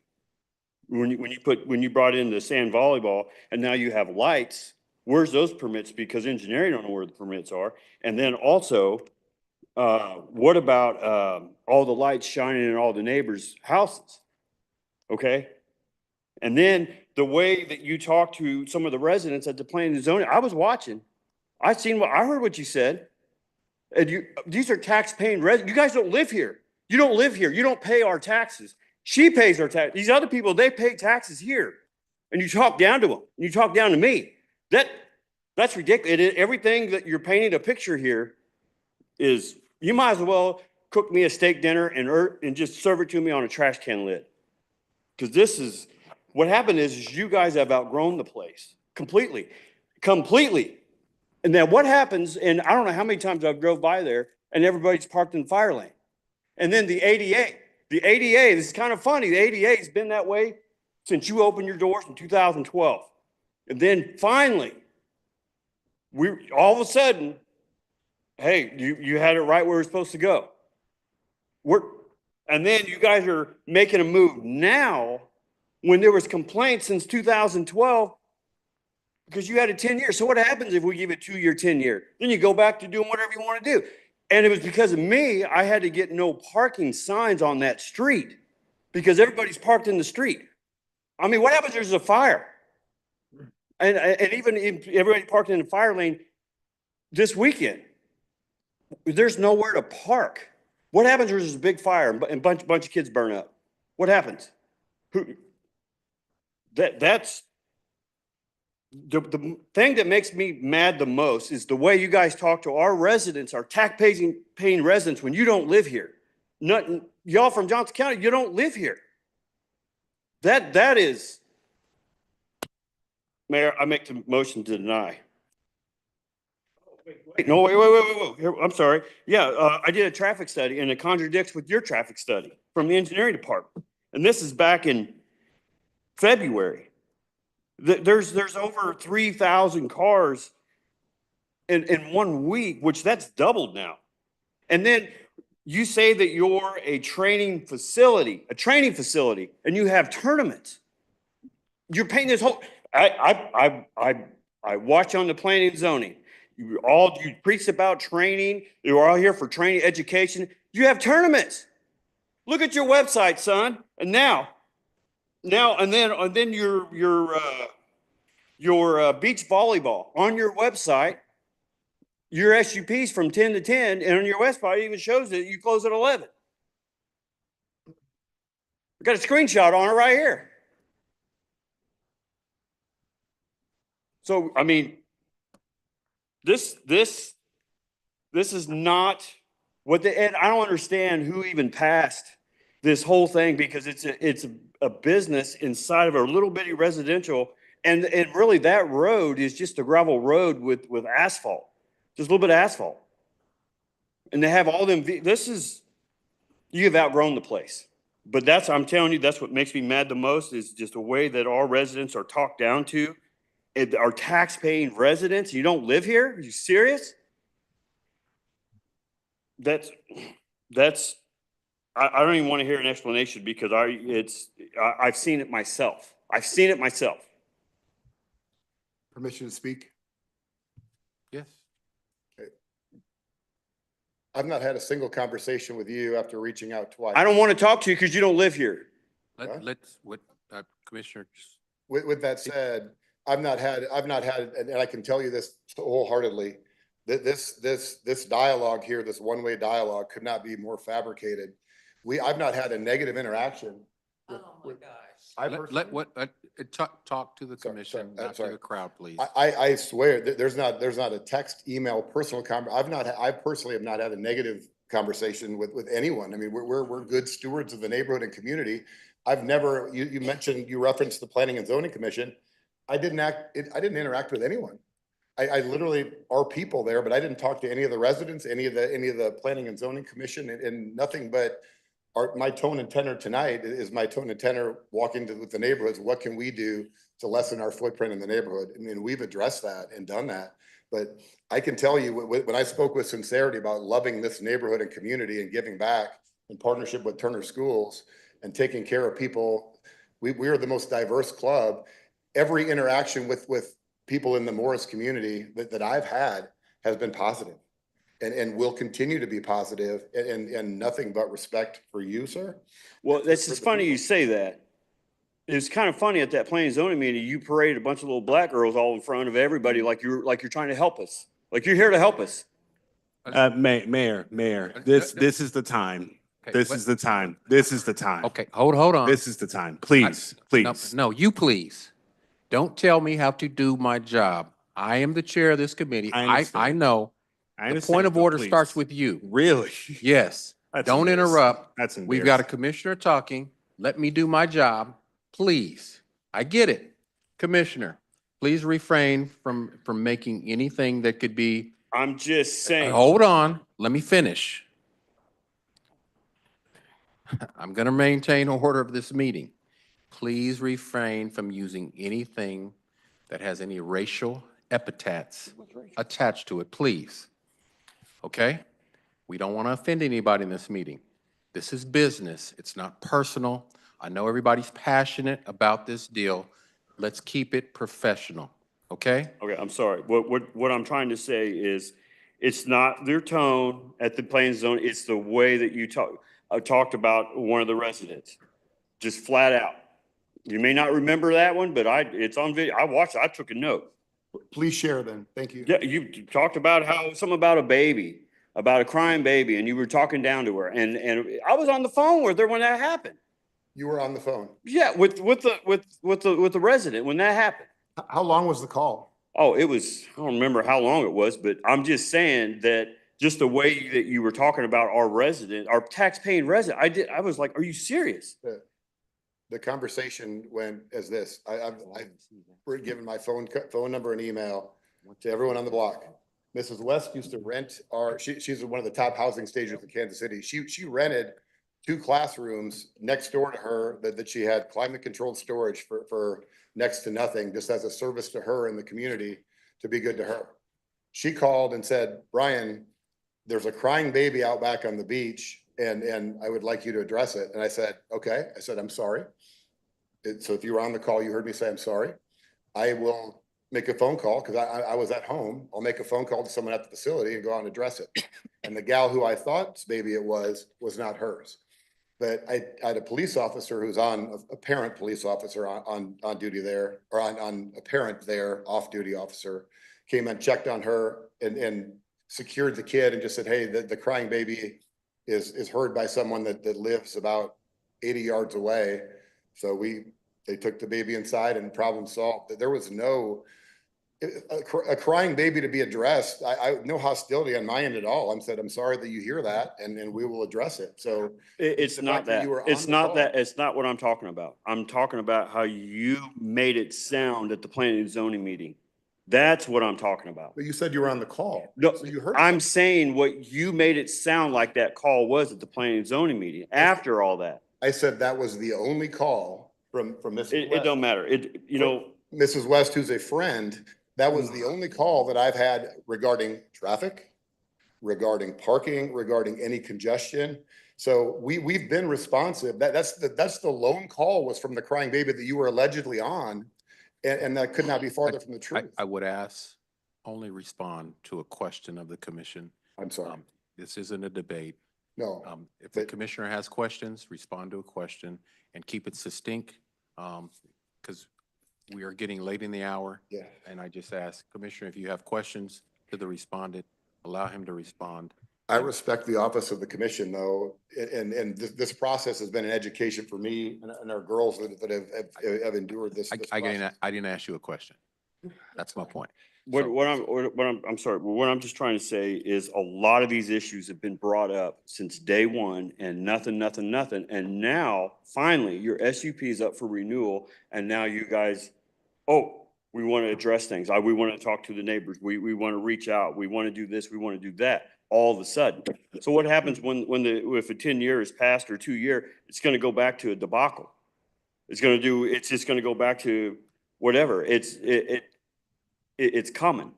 When you brought in the sand volleyball and now you have lights, where's those permits? Because engineering don't know where the permits are. And then also, what about all the lights shining in all the neighbors' houses? Okay. And then the way that you talk to some of the residents at the planning and zoning, I was watching. I heard what you said. And these are tax-paying residents. You guys don't live here. You don't live here. You don't pay our taxes. She pays our taxes. These other people, they pay taxes here. And you talk down to them. And you talk down to me. That's ridiculous. Everything that you're painting a picture here is, you might as well cook me a steak dinner and just serve it to me on a trash can lid. Because what happened is you guys have outgrown the place completely. And then what happens, and I don't know how many times I've drove by there and everybody's parked in the fire lane. And then the ADA, this is kind of funny. The ADA has been that way since you opened your doors in 2012. And then finally, all of a sudden, hey, you had it right where it's supposed to go. And then you guys are making a move now when there was complaints since 2012 because you had a 10-year. So what happens if we give it 2-year, 10-year? Then you go back to doing whatever you want to do. And it was because of me, I had to get no parking signs on that street because everybody's parked in the street. I mean, what happens if there's a fire? And even if everybody parked in the fire lane this weekend, there's nowhere to park. What happens when there's a big fire and a bunch of kids burn up? What happens? That's the thing that makes me mad the most is the way you guys talk to our residents, our tax-paying residents, when you don't live here. Y'all from Johnson County, you don't live here. That is, Mayor, I make the motion to deny. Wait, no, wait. Here, I'm sorry. Yeah, I did a traffic study and it contradicts with your traffic study from the engineering department. And this is back in February. There's over 3,000 cars in 1 week, which that's doubled now. And then you say that you're a training facility, and you have tournaments. You're paying this whole, I watch on the planning and zoning. You preach about training. You're all here for training, education. You have tournaments. Look at your website, son. And then your beach volleyball on your website, your SUPs from 10 to 10, and on your website it even shows that you close at 11. I got a screenshot on it right here. So, I mean, this is not what and I don't understand who even passed this whole thing, because it's a business inside of a little bitty residential, and really that road is just a gravel road with asphalt, just a little bit of asphalt. And they have all them, you have outgrown the place. But I'm telling you, that's what makes me mad the most, is just the way that our residents are talked down to. Our tax-paying residents, you don't live here? Are you serious? I don't even want to hear an explanation, because I've seen it myself. Permission to speak? Yes. Okay. I've not had a single conversation with you after reaching out twice. I don't want to talk to you because you don't live here. Commissioner. With that said, I've not had, and I can tell you this wholeheartedly, that this dialogue here, this one-way dialogue, could not be more fabricated. I've not had a negative interaction. Oh my gosh. Talk to the commission, not to the crowd, please. I swear that there's not a text, email, personal I personally have not had a negative conversation with anyone. I mean, we're good stewards of the neighborhood and community. I've never, you mentioned, you referenced the Planning and Zoning Commission. I didn't interact with anyone. I literally are people there, but I didn't talk to any of the residents, any of the Planning and Zoning Commission, and nothing but my tone and tenor tonight is my tone and tenor walking with the neighborhoods. What can we do to lessen our footprint in the neighborhood? I mean, we've addressed that and done that, but I can tell you when I spoke with sincerity about loving this neighborhood and community and giving back in partnership with Turner Schools and taking care of people, we are the most diverse club. Every interaction with people in the Morris community that I've had has been positive and will continue to be positive, and nothing but respect for you, sir. Well, it's funny you say that. It's kind of funny at that planning and zoning meeting, you paraded a bunch of little black girls all in front of everybody like you're trying to help us. Like you're here to help us. Mayor, this is the time. This is the time. Okay, hold on. This is the time. Please. No, you please. Don't tell me how to do my job. I am the chair of this committee. I know. The point of order starts with you. Really? Yes. Don't interrupt. That's embarrassing. We've got a commissioner talking. Let me do my job, please. I get it. Commissioner, please refrain from making anything that could be. I'm just saying. Hold on. Let me finish. I'm going to maintain order of this meeting. Please refrain from using anything that has any racial epithets attached to it, please. Okay? We don't want to offend anybody in this meeting. This is business. It's not personal. I know everybody's passionate about this deal. Let's keep it professional. Okay? Okay, I'm sorry. What I'm trying to say is, it's not their tone at the planning zone. It's the way that you talked about one of the residents, just flat out. You may not remember that one, but it's on video. I watched it. I took a note. Please share then. Thank you. Yeah, you talked about something about a baby. about a crying baby and you were talking down to her and I was on the phone with her when that happened. You were on the phone. Yeah, with the resident when that happened. How long was the call? Oh, it was, I don't remember how long it was, but I'm just saying that just the way that you were talking about our resident, our tax-paying resident, I was like, are you serious? The conversation went as this. I've given my phone number and email to everyone on the block. Mrs. West used to rent she's one of the top housing stages in Kansas City. She rented 2 classrooms next door to her that she had climate controlled storage for next to nothing, just as a service to her and the community to be good to her. She called and said, Brian, there's a crying baby out back on the beach and I would like you to address it. And I said, okay. I said, I'm sorry. So if you were on the call, you heard me say, I'm sorry. I will make a phone call because I was at home. I'll make a phone call to someone at the facility and go out and address it. And the gal who I thought maybe it was not hers. But I had a police officer who's a parent police officer on duty there, or on a parent there, off-duty officer, came and checked on her and secured the kid and just said, hey, the crying baby is heard by someone that lives about 80 yards away. So they took the baby inside and problem solved. There was a crying baby to be addressed. No hostility on my end at all. I said, I'm sorry that you hear that and we will address it. So it's not that. It's not that. It's not what I'm talking about. I'm talking about how you made it sound at the planning and zoning meeting. That's what I'm talking about. But you said you were on the call. No, so you heard I'm saying what you made it sound like that call was at the planning and zoning meeting after all that. I said that was the only call from Mrs. West. It don't matter. Mrs. West, who's a friend, that was the only call that I've had regarding traffic, regarding parking, regarding any congestion. So we've been responsive. That's the lone call was from the crying baby that you were allegedly on. And that could not be farther from the truth. I would ask, only respond to a question of the commission. I'm sorry. This isn't a debate. No. If the commissioner has questions, respond to a question and keep it succinct, because we are getting late in the hour. Yeah. And I just ask, Commissioner, if you have questions to the respondent, allow him to respond. I respect the office of the commission, though, and this process has been an education for me and our girls that have endured this. I didn't ask you a question. That's my point. What I'm sorry. What I'm just trying to say is a lot of these issues have been brought up since day one, and nothing. And now, finally, your SUP is up for renewal, and now you guys, we want to address things. We want to talk to the neighbors. We want to reach out. We want to do this. We want to do that. All of a sudden. So what happens if a 10-year is passed or 2-year? It's going to go back to a debacle. It's just going to go back to whatever. It's coming.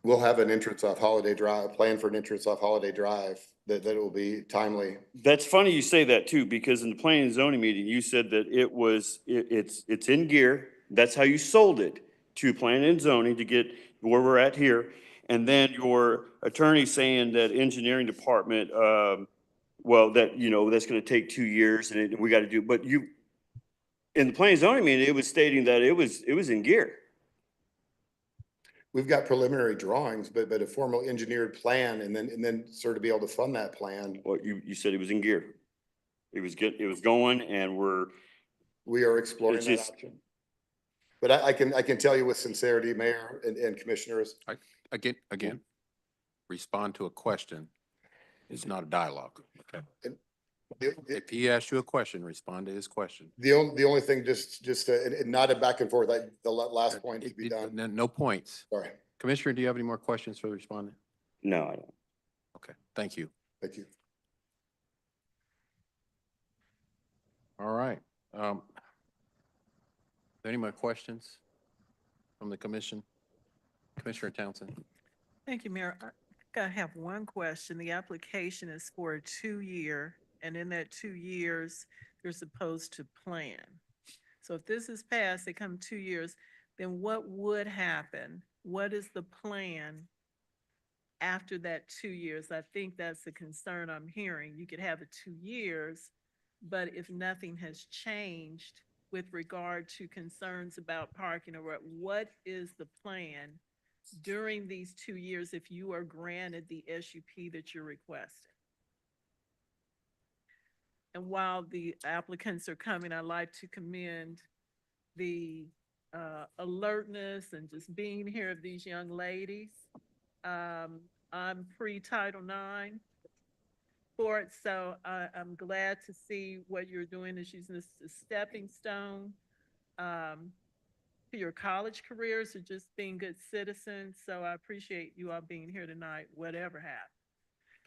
We'll have an entrance off Holiday Drive, plan for an entrance off Holiday Drive that will be timely. That's funny you say that too, because in the planning and zoning meeting, you said that it's in gear. That's how you sold it to planning and zoning to get where we're at here. And then your attorney saying that engineering department, that's going to take 2 years and we got to do, but in the planning and zoning meeting, it was stating that it was in gear. We've got preliminary drawings, but a formal engineered plan and then sort of be able to fund that plan. Well, you said it was in gear. It was good. It was going and we are exploring that option. But I can tell you with sincerity, Mayor and Commissioners. Again, respond to a question. It's not a dialogue. Okay. If he asks you a question, respond to his question. The only thing, just not a back and forth. The last point to be done. No points. Sorry. Commissioner, do you have any more questions for the respondent? No, I don't. Okay. Thank you. Thank you. All right. Any more questions from the commission? Commissioner Townsend. Thank you, Mayor. I have one question. The application is for a 2-year, and in that 2 years, they're supposed to plan. So if this is passed, they come 2 years, then what would happen? What is the plan after that 2 years? I think that's the concern I'm hearing. You could have it 2 years, but if nothing has changed with regard to concerns about parking or what is the plan during these 2 years if you are granted the SUP that you're requesting. And while the applicants are coming, I'd like to commend the alertness and just being here of these young ladies. I'm pre-Title IX for it, so I'm glad to see what you're doing is using this as a stepping stone to your college careers or just being good citizens. So I appreciate you all being here tonight, whatever happens.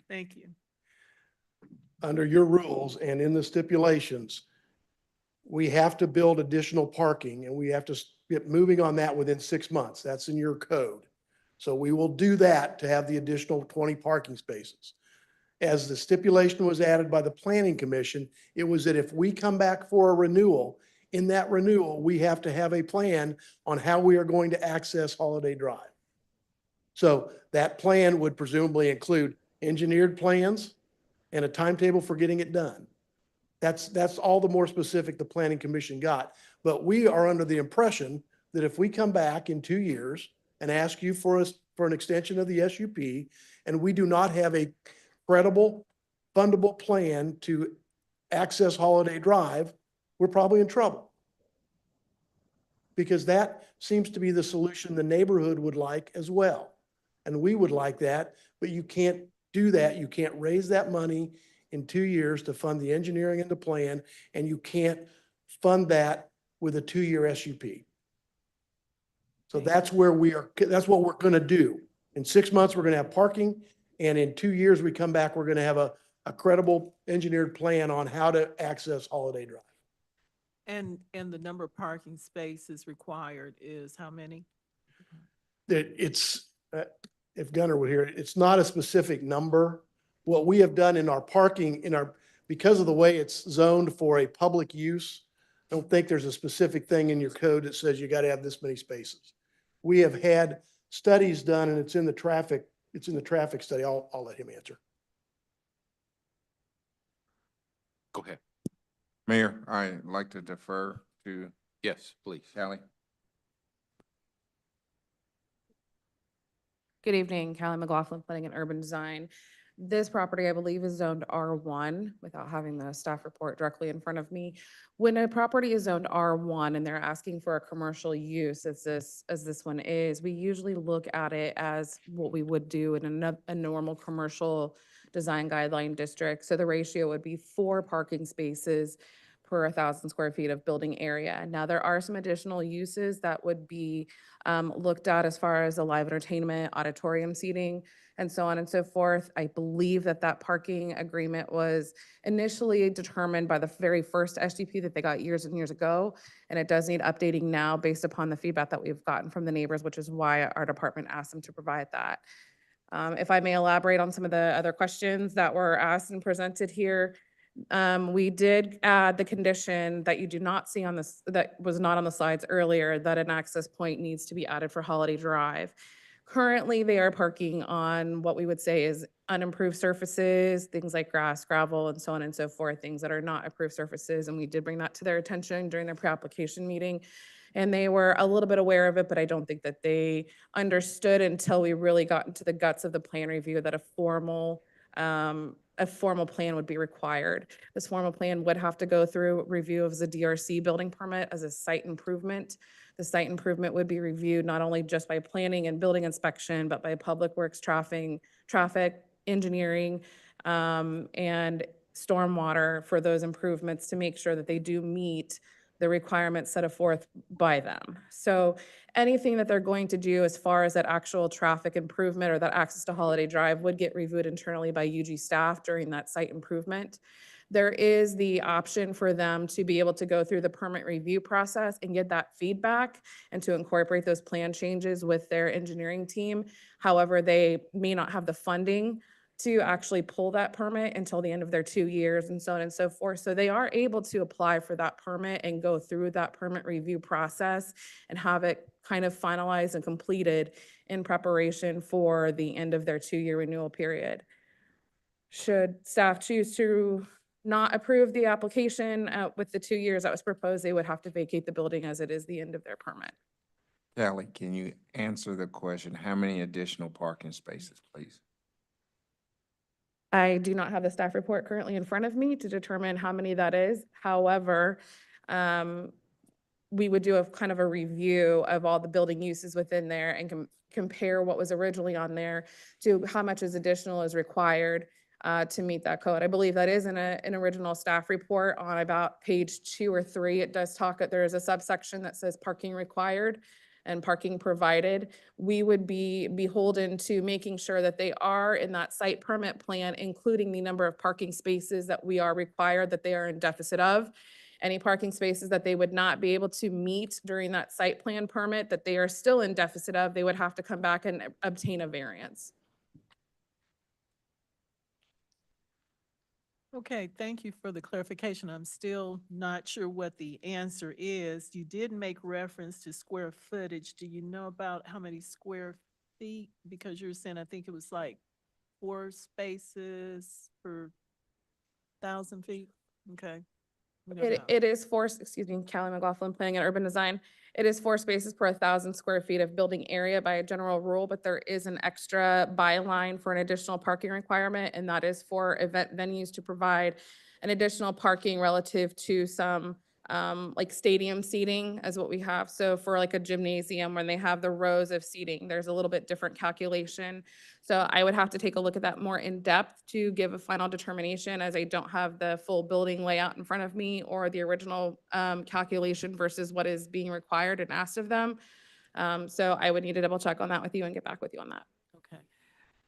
Thank you. Under your rules and in the stipulations, we have to build additional parking and we have to get moving on that within 6 months. That's in your code. So we will do that to have the additional 20 parking spaces. As the stipulation was added by the Planning Commission, it was that if we come back for a renewal, in that renewal, we have to have a plan on how we are going to access Holiday Drive. So that plan would presumably include engineered plans and a timetable for getting it done. That's all the more specific the Planning Commission got. But we are under the impression that if we come back in 2 years and ask you for an extension of the SUP, and we do not have a credible, fundable plan to access Holiday Drive, we're probably in trouble. Because that seems to be the solution the neighborhood would like as well. And we would like that, but you can't do that. You can't raise that money in 2 years to fund the engineering and the plan, and you can't fund that with a 2-year SUP. So that's where that's what we're gonna do. In 6 months, we're gonna have parking, and in 2 years, we come back, we're gonna have a credible engineered plan on how to access Holiday Drive. And the number of parking spaces required is how many? It's, if Gunnar were here, it's not a specific number. What we have done in our parking, because of the way it's zoned for a public use, I don't think there's a specific thing in your code that says you got to have this many spaces. We have had studies done, and it's in the traffic study. I'll let him answer. Go ahead. Mayor, I'd like to defer to Yes, please. Callie. Good evening, Callie McLaughlin, Planning and Urban Design. This property, I believe, is zoned R1 without having the staff report directly in front of me. When a property is zoned R1 and they're asking for a commercial use, as this one is, we usually look at it as what we would do in a normal commercial design guideline district. So the ratio would be 4 parking spaces per 1,000 square feet of building area. Now, there are some additional uses that would be looked at as far as a live entertainment, auditorium seating, and so on and so forth. I believe that parking agreement was initially determined by the very first SGP that they got years and years ago, and it does need updating now based upon the feedback that we've gotten from the neighbors, which is why our department asked them to provide that. If I may elaborate on some of the other questions that were asked and presented here, we did add the condition that you do not see on this, that was not on the slides earlier, that an access point needs to be added for Holiday Drive. Currently, they are parking on what we would say is unimproved surfaces, things like grass, gravel, and so on and so forth, things that are not approved surfaces. And we did bring that to their attention during their pre-application meeting. And they were a little bit aware of it, but I don't think that they understood until we really got into the guts of the plan review that a formal plan would be required. This formal plan would have to go through review of the DRC building permit as a site improvement. The site improvement would be reviewed not only just by planning and building inspection, but by public works, traffic, engineering, and stormwater for those improvements to make sure that they do meet the requirements set forth by them. So anything that they're going to do as far as that actual traffic improvement or that access to Holiday Drive would get reviewed internally by UG staff during that site improvement. There is the option for them to be able to go through the permit review process and get that feedback and to incorporate those plan changes with their engineering team. However, they may not have the funding to actually pull that permit until the end of their 2 years and so on and so forth. So they are able to apply for that permit and go through that permit review process and have it kind of finalized and completed in preparation for the end of their 2-year renewal period. Should staff choose to not approve the application with the 2 years that was proposed, they would have to vacate the building as it is the end of their permit. Callie, can you answer the question? How many additional parking spaces, please? I do not have the staff report currently in front of me to determine how many that is. However, we would do a kind of a review of all the building uses within there and compare what was originally on there to how much is additional is required to meet that code. I believe that is in an original staff report on about page 2 or 3. It does talk, there is a subsection that says parking required and parking provided. We would be beholden to making sure that they are in that site permit plan, including the number of parking spaces that we are required, that they are in deficit of. Any parking spaces that they would not be able to meet during that site plan permit that they are still in deficit of, they would have to come back and obtain a variance. Okay, thank you for the clarification. I'm still not sure what the answer is. You did make reference to square footage. Do you know about how many square feet? Because you're saying, I think it was like 4 spaces per 1,000 feet. Okay. We don't know. It is excuse me, Callie McLaughlin, Planning and Urban Design. It is 4 spaces per 1,000 square feet of building area by a general rule, but there is an extra byline for an additional parking requirement, and that is for event venues to provide an additional parking relative to some like stadium seating as what we have. So for like a gymnasium, when they have the rows of seating, there's a little bit different calculation. So I would have to take a look at that more in depth to give a final determination, as I don't have the full building layout in front of me or the original calculation versus what is being required and asked of them. So I would need to double check on that with you and get back with you on that. Okay.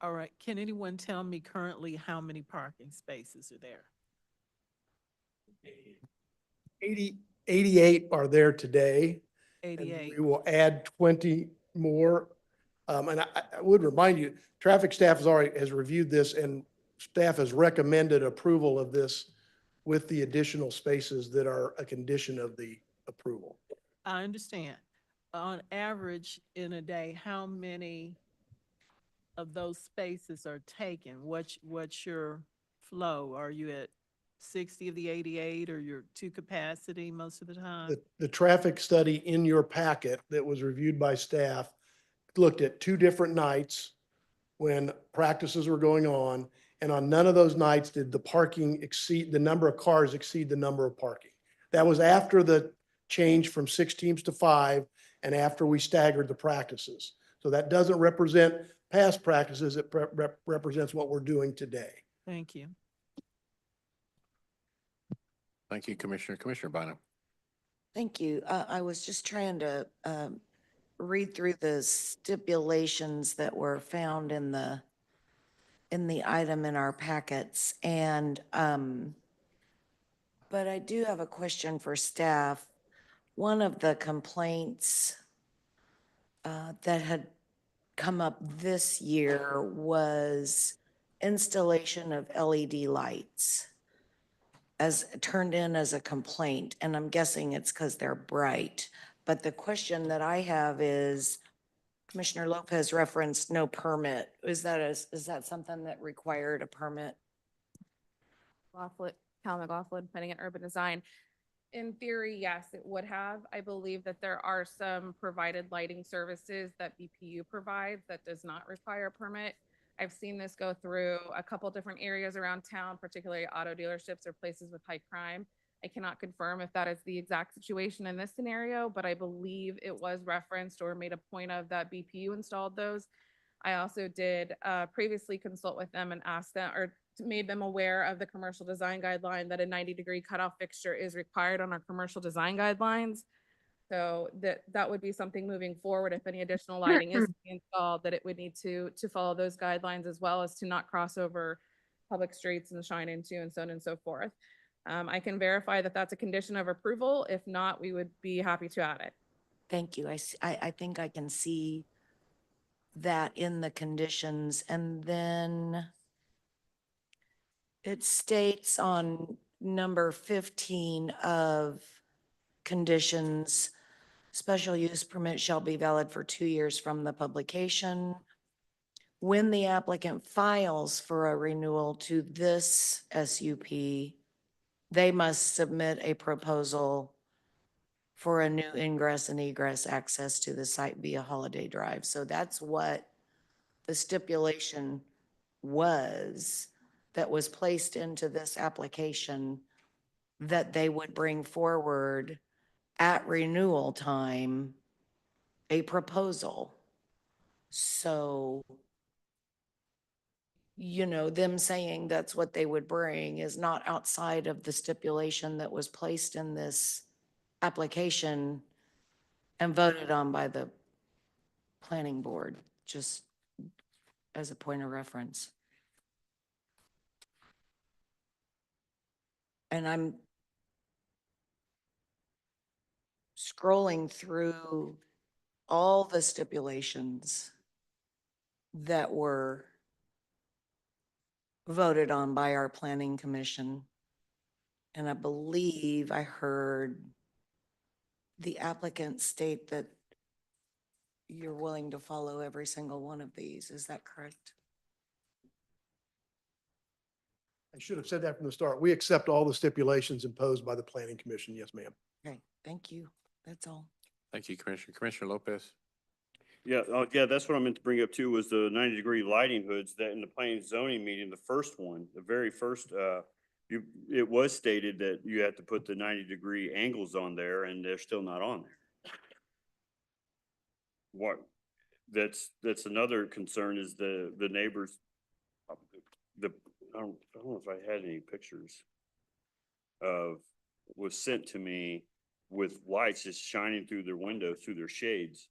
All right. Can anyone tell me currently how many parking spaces are there? 88 are there today. And 88. we will add 20 more. And I would remind you, traffic staff has reviewed this, and staff has recommended approval of this with the additional spaces that are a condition of the approval. I understand. On average, in a day, how many of those spaces are taken? What's your flow? Are you at 60 of the 88, or you're to capacity most of the time? The traffic study in your packet that was reviewed by staff looked at 2 different nights when practices were going on, and on none of those nights did the number of cars exceed the number of parking. That was after the change from 6 teams to 5 and after we staggered the practices. So that doesn't represent past practices, it represents what we're doing today. Thank you. Thank you, Commissioner. Commissioner Bynum. Thank you. I was just trying to read through the stipulations that were found in the item in our packets, and but I do have a question for staff. One of the complaints that had come up this year was installation of LED lights as turned in as a complaint, and I'm guessing it's because they're bright. But the question that I have is, Commissioner Lopez referenced no permit. Is that something that required a permit? Cal McLaughlin, Planning and Urban Design. In theory, yes, it would have. I believe that there are some provided lighting services that BPU provides that does not require a permit. I've seen this go through a couple different areas around town, particularly auto dealerships or places with high crime. I cannot confirm if that is the exact situation in this scenario, but I believe it was referenced or made a point of that BPU installed those. I also did previously consult with them and ask them, or made them aware of the commercial design guideline that a 90-degree cutoff fixture is required on our commercial design guidelines. So that would be something moving forward. If any additional lighting is installed, that it would need to follow those guidelines, as well as to not cross over public streets and shine into and so on and so forth. I can verify that that's a condition of approval. If not, we would be happy to add it. Thank you. I think I can see that in the conditions. And then it states on number 15 of conditions, special use permit shall be valid for 2 years from the publication. When the applicant files for a renewal to this SUP, they must submit a proposal for a new ingress and egress access to the site via Holiday Drive. So that's what the stipulation was that was placed into this application, that they would bring forward at renewal time a proposal. So, you know, them saying that's what they would bring is not outside of the stipulation that was placed in this application and voted on by the planning board, just as a point of reference. And I'm scrolling through all the stipulations that were voted on by our planning commission. And I believe I heard the applicant state that you're willing to follow every single one of these. Is that correct? I should have said that from the start. We accept all the stipulations imposed by the planning commission. Yes, ma'am. Okay, thank you. That's all. Thank you, Commissioner. Commissioner Lopez. Yeah, yeah, that's what I meant to bring up too, was the 90-degree lighting hoods that in the planning and zoning meeting, the first one, the very first, it was stated that you have to put the 90-degree angles on there and they're still not on there. What, that's another concern is the neighbors, I don't know if I had any pictures of, was sent to me with lights just shining through their windows, through their shades.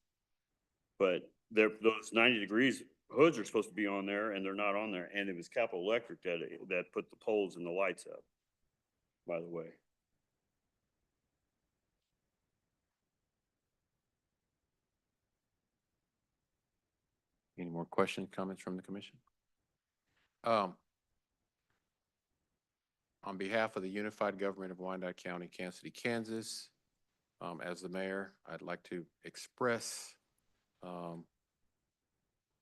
But those 90 degrees hoods are supposed to be on there and they're not on there. And it was Capital Electric that put the poles and the lights up, by the way. Any more questions, comments from the commission? On behalf of the Unified Government of Wyandotte County, Kansas City, Kansas, as the mayor, I'd like to express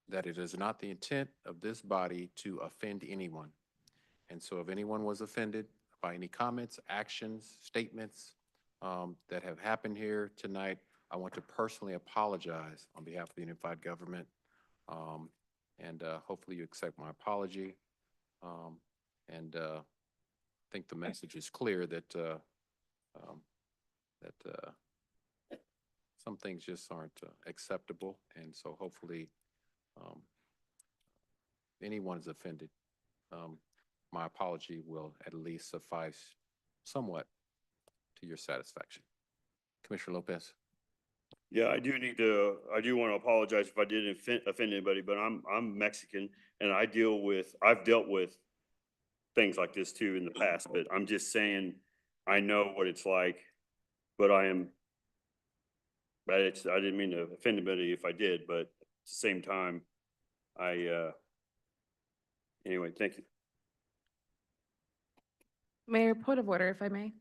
that it is not the intent of this body to offend anyone. And so if anyone was offended by any comments, actions, statements that have happened here tonight, I want to personally apologize on behalf of the Unified Government. And hopefully you accept my apology. I think the message is clear that some things just aren't acceptable. And so hopefully anyone is offended, my apology will at least suffice somewhat to your satisfaction. Commissioner Lopez. Yeah, I do want to apologize if I did offend anybody, but I'm Mexican and I've dealt with things like this too in the past, but I'm just saying, I know what it's like, but I didn't mean to offend anybody if I did, but at the same time, anyway, thank you. Mayor, point of order, if I may.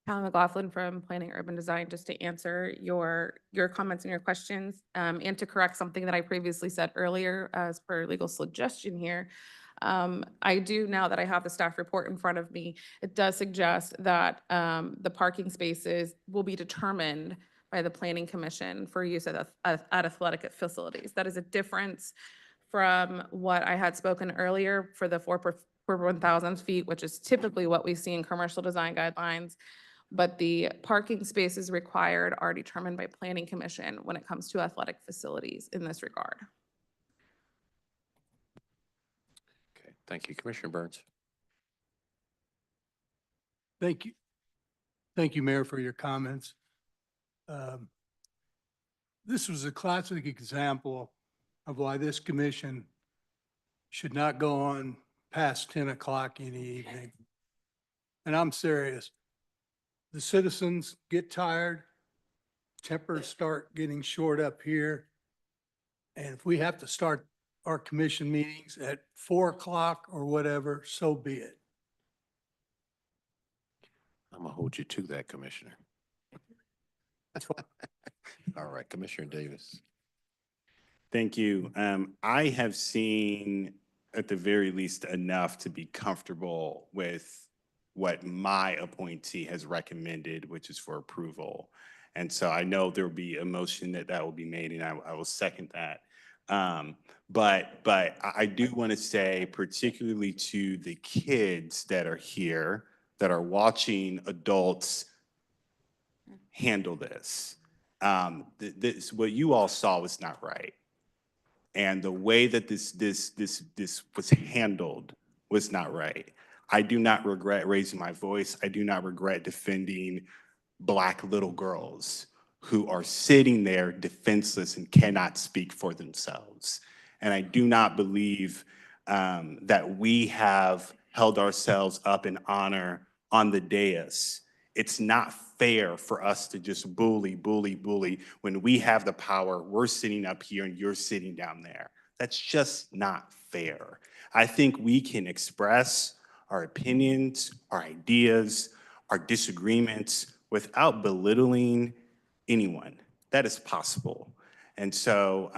Alan McLaughlin from Planning Urban Design, just to answer your comments and your questions, and to correct something that I previously said earlier as per legal suggestion here. I do, now that I have the staff report in front of me, it does suggest that the parking spaces will be determined by the Planning Commission for use at athletic facilities. That is a difference from what I had spoken earlier for the 4 per 1,000 feet, which is typically what we see in commercial design guidelines. But the parking spaces required are determined by Planning Commission when it comes to athletic facilities in this regard. Okay, thank you. Commissioner Burns. Thank you. Thank you, Mayor, for your comments. This was a classic example of why this commission should not go on past 10 o'clock in the evening. And I'm serious. The citizens get tired, tempers start getting short up here. And if we have to start our commission meetings at 4 o'clock or whatever, so be it. I'm gonna hold you to that, Commissioner. All right, Commissioner Davis. Thank you. I have seen at the very least enough to be comfortable with what my appointee has recommended, which is for approval. And so I know there will be a motion that will be made, and I will second that. But I do want to say, particularly to the kids that are here, that are watching adults handle this, what you all saw was not right. And the way that this was handled was not right. I do not regret raising my voice. I do not regret defending Black little girls who are sitting there defenseless and cannot speak for themselves. And I do not believe that we have held ourselves up in honor on the dais. It's not fair for us to just bully when we have the power. We're sitting up here and you're sitting down there. That's just not fair. I think we can express our opinions, our ideas, our disagreements without belittling anyone. That is possible. And so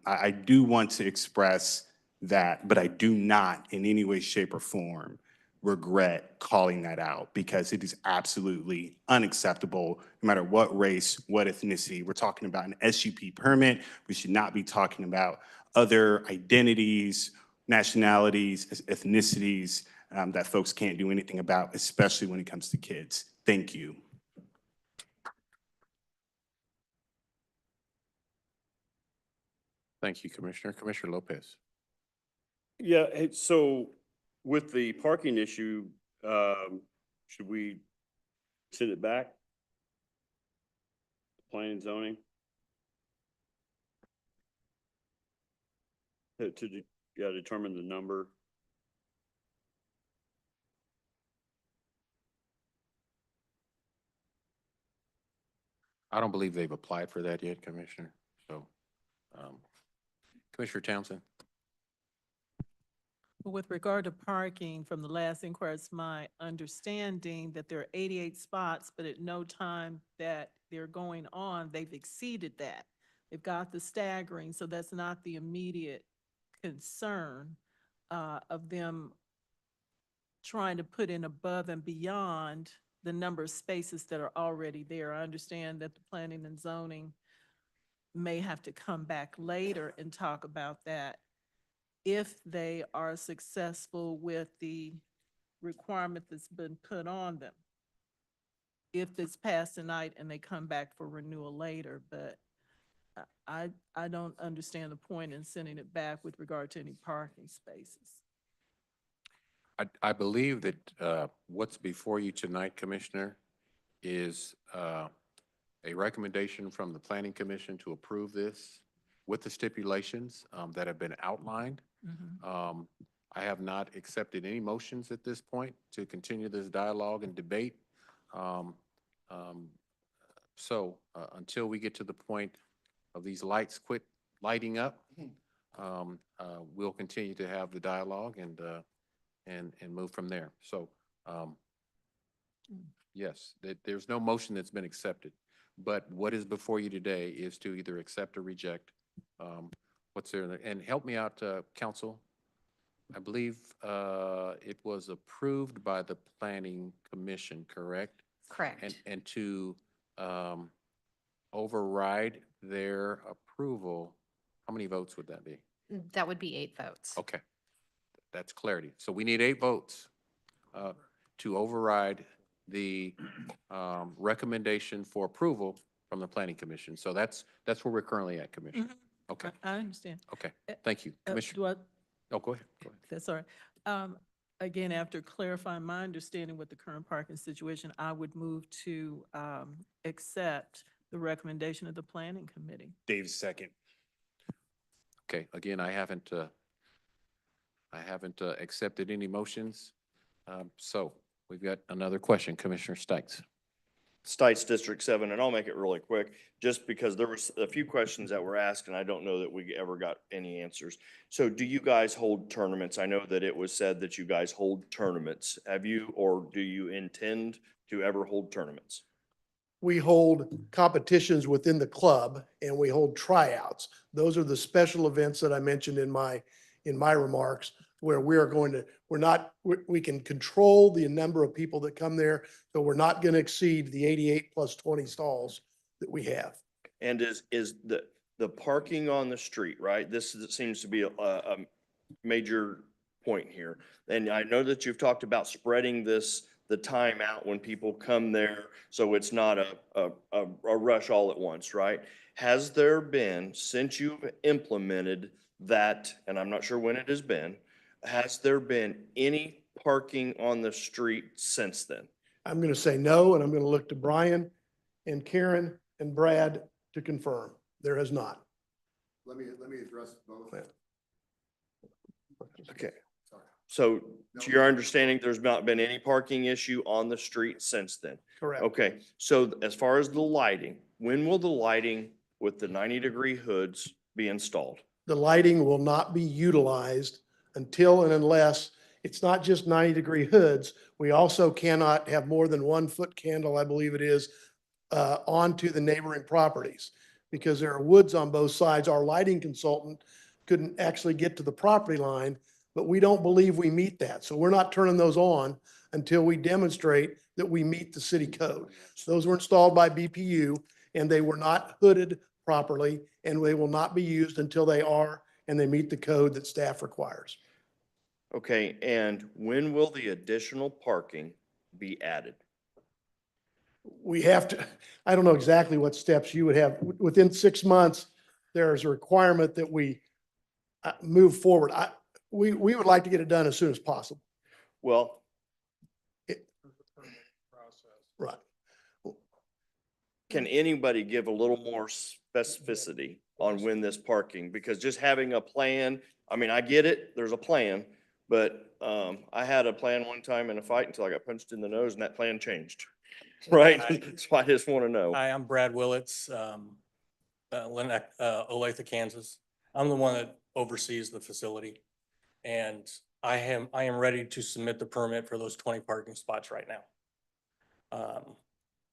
I do want to express that, but I do not in any way, shape, or form regret calling that out, because it is absolutely unacceptable, no matter what race, what ethnicity. We're talking about an SUP permit. We should not be talking about other identities, nationalities, ethnicities that folks can't do anything about, especially when it comes to kids. Thank you. Thank you, Commissioner. Commissioner Lopez. Yeah, so with the parking issue, should we send it back? Planning and zoning? To determine the number. I don't believe they've applied for that yet, Commissioner. So, Commissioner Townsend. With regard to parking, from the last inquiry, it's my understanding that there are 88 spots, but at no time that they're going on, they've exceeded that. They've got the staggering, so that's not the immediate concern of them trying to put in above and beyond the number of spaces that are already there. I understand that the planning and zoning may have to come back later and talk about that if they are successful with the requirement that's been put on them. If it's passed tonight and they come back for renewal later, but I don't understand the point in sending it back with regard to any parking spaces. I believe that what's before you tonight, Commissioner, is a recommendation from the Planning Commission to approve this with the stipulations that have been outlined. I have not accepted any motions at this point to continue this dialogue and debate. So until we get to the point of these lights quit lighting up, we'll continue to have the dialogue and move from there. So yes, there's no motion that's been accepted, but what is before you today is to either accept or reject what's there. And help me out, council. I believe it was approved by the Planning Commission, correct? Correct. And to override their approval, how many votes would that be? That would be 8 votes. Okay, that's clarity. So we need 8 votes to override the recommendation for approval from the Planning Commission. So that's where we're currently at, Commissioner. Okay. I understand. Okay, thank you, Commissioner. Oh, go ahead. Go ahead. That's all right. Again, after clarifying my understanding with the current parking situation, I would move to accept the recommendation of the Planning Committee. Dave's second. Okay, again, I haven't accepted any motions. So we've got another question, Commissioner Stites. Stites District 7, and I'll make it really quick, just because there was a few questions that were asked, and I don't know that we ever got any answers. So do you guys hold tournaments? I know that it was said that you guys hold tournaments. Have you, or do you intend to ever hold tournaments? We hold competitions within the club and we hold tryouts. Those are the special events that I mentioned in my remarks. where we can control the number of people that come there, so we're not going to exceed the 88 plus 20 stalls that we have. And is the parking on the street, right? Seems to be a major point here. And I know that you've talked about spreading the time out when people come there, so it's not a rush all at once, right? Has there been, since you've implemented that, and I'm not sure when it has been, has there been any parking on the street since then? I'm going to say no, and I'm going to look to Brian and Karen and Brad to confirm. There has not. Let me address both. Okay. So to your understanding, there's not been any parking issue on the street since then? Correct. Okay, so as far as the lighting, when will the lighting with the 90-degree hoods be installed? The lighting will not be utilized until and unless it's not just 90-degree hoods. We also cannot have more than 1 foot candle, I believe it is, onto the neighboring properties, because there are woods on both sides. Our lighting consultant couldn't actually get to the property line, but we don't believe we meet that. So we're not turning those on until we demonstrate that we meet the city code. Those were installed by BPU, and they were not hooded properly, and they will not be used until they are, and they meet the code that staff requires. Okay, and when will the additional parking be added? We have to, I don't know exactly what steps you would have. Within 6 months, there's a requirement that we move forward. We would like to get it done as soon as possible. Well, Right. can anybody give a little more specificity on when this parking? Because just having a plan, I mean, I get it, there's a plan, but I had a plan one time in a fight until I got punched in the nose and that plan changed. Right? So I just want to know. Hi, I'm Brad Willits, Olathe, Kansas. I'm the one that oversees the facility. And I am ready to submit the permit for those 20 parking spots right now.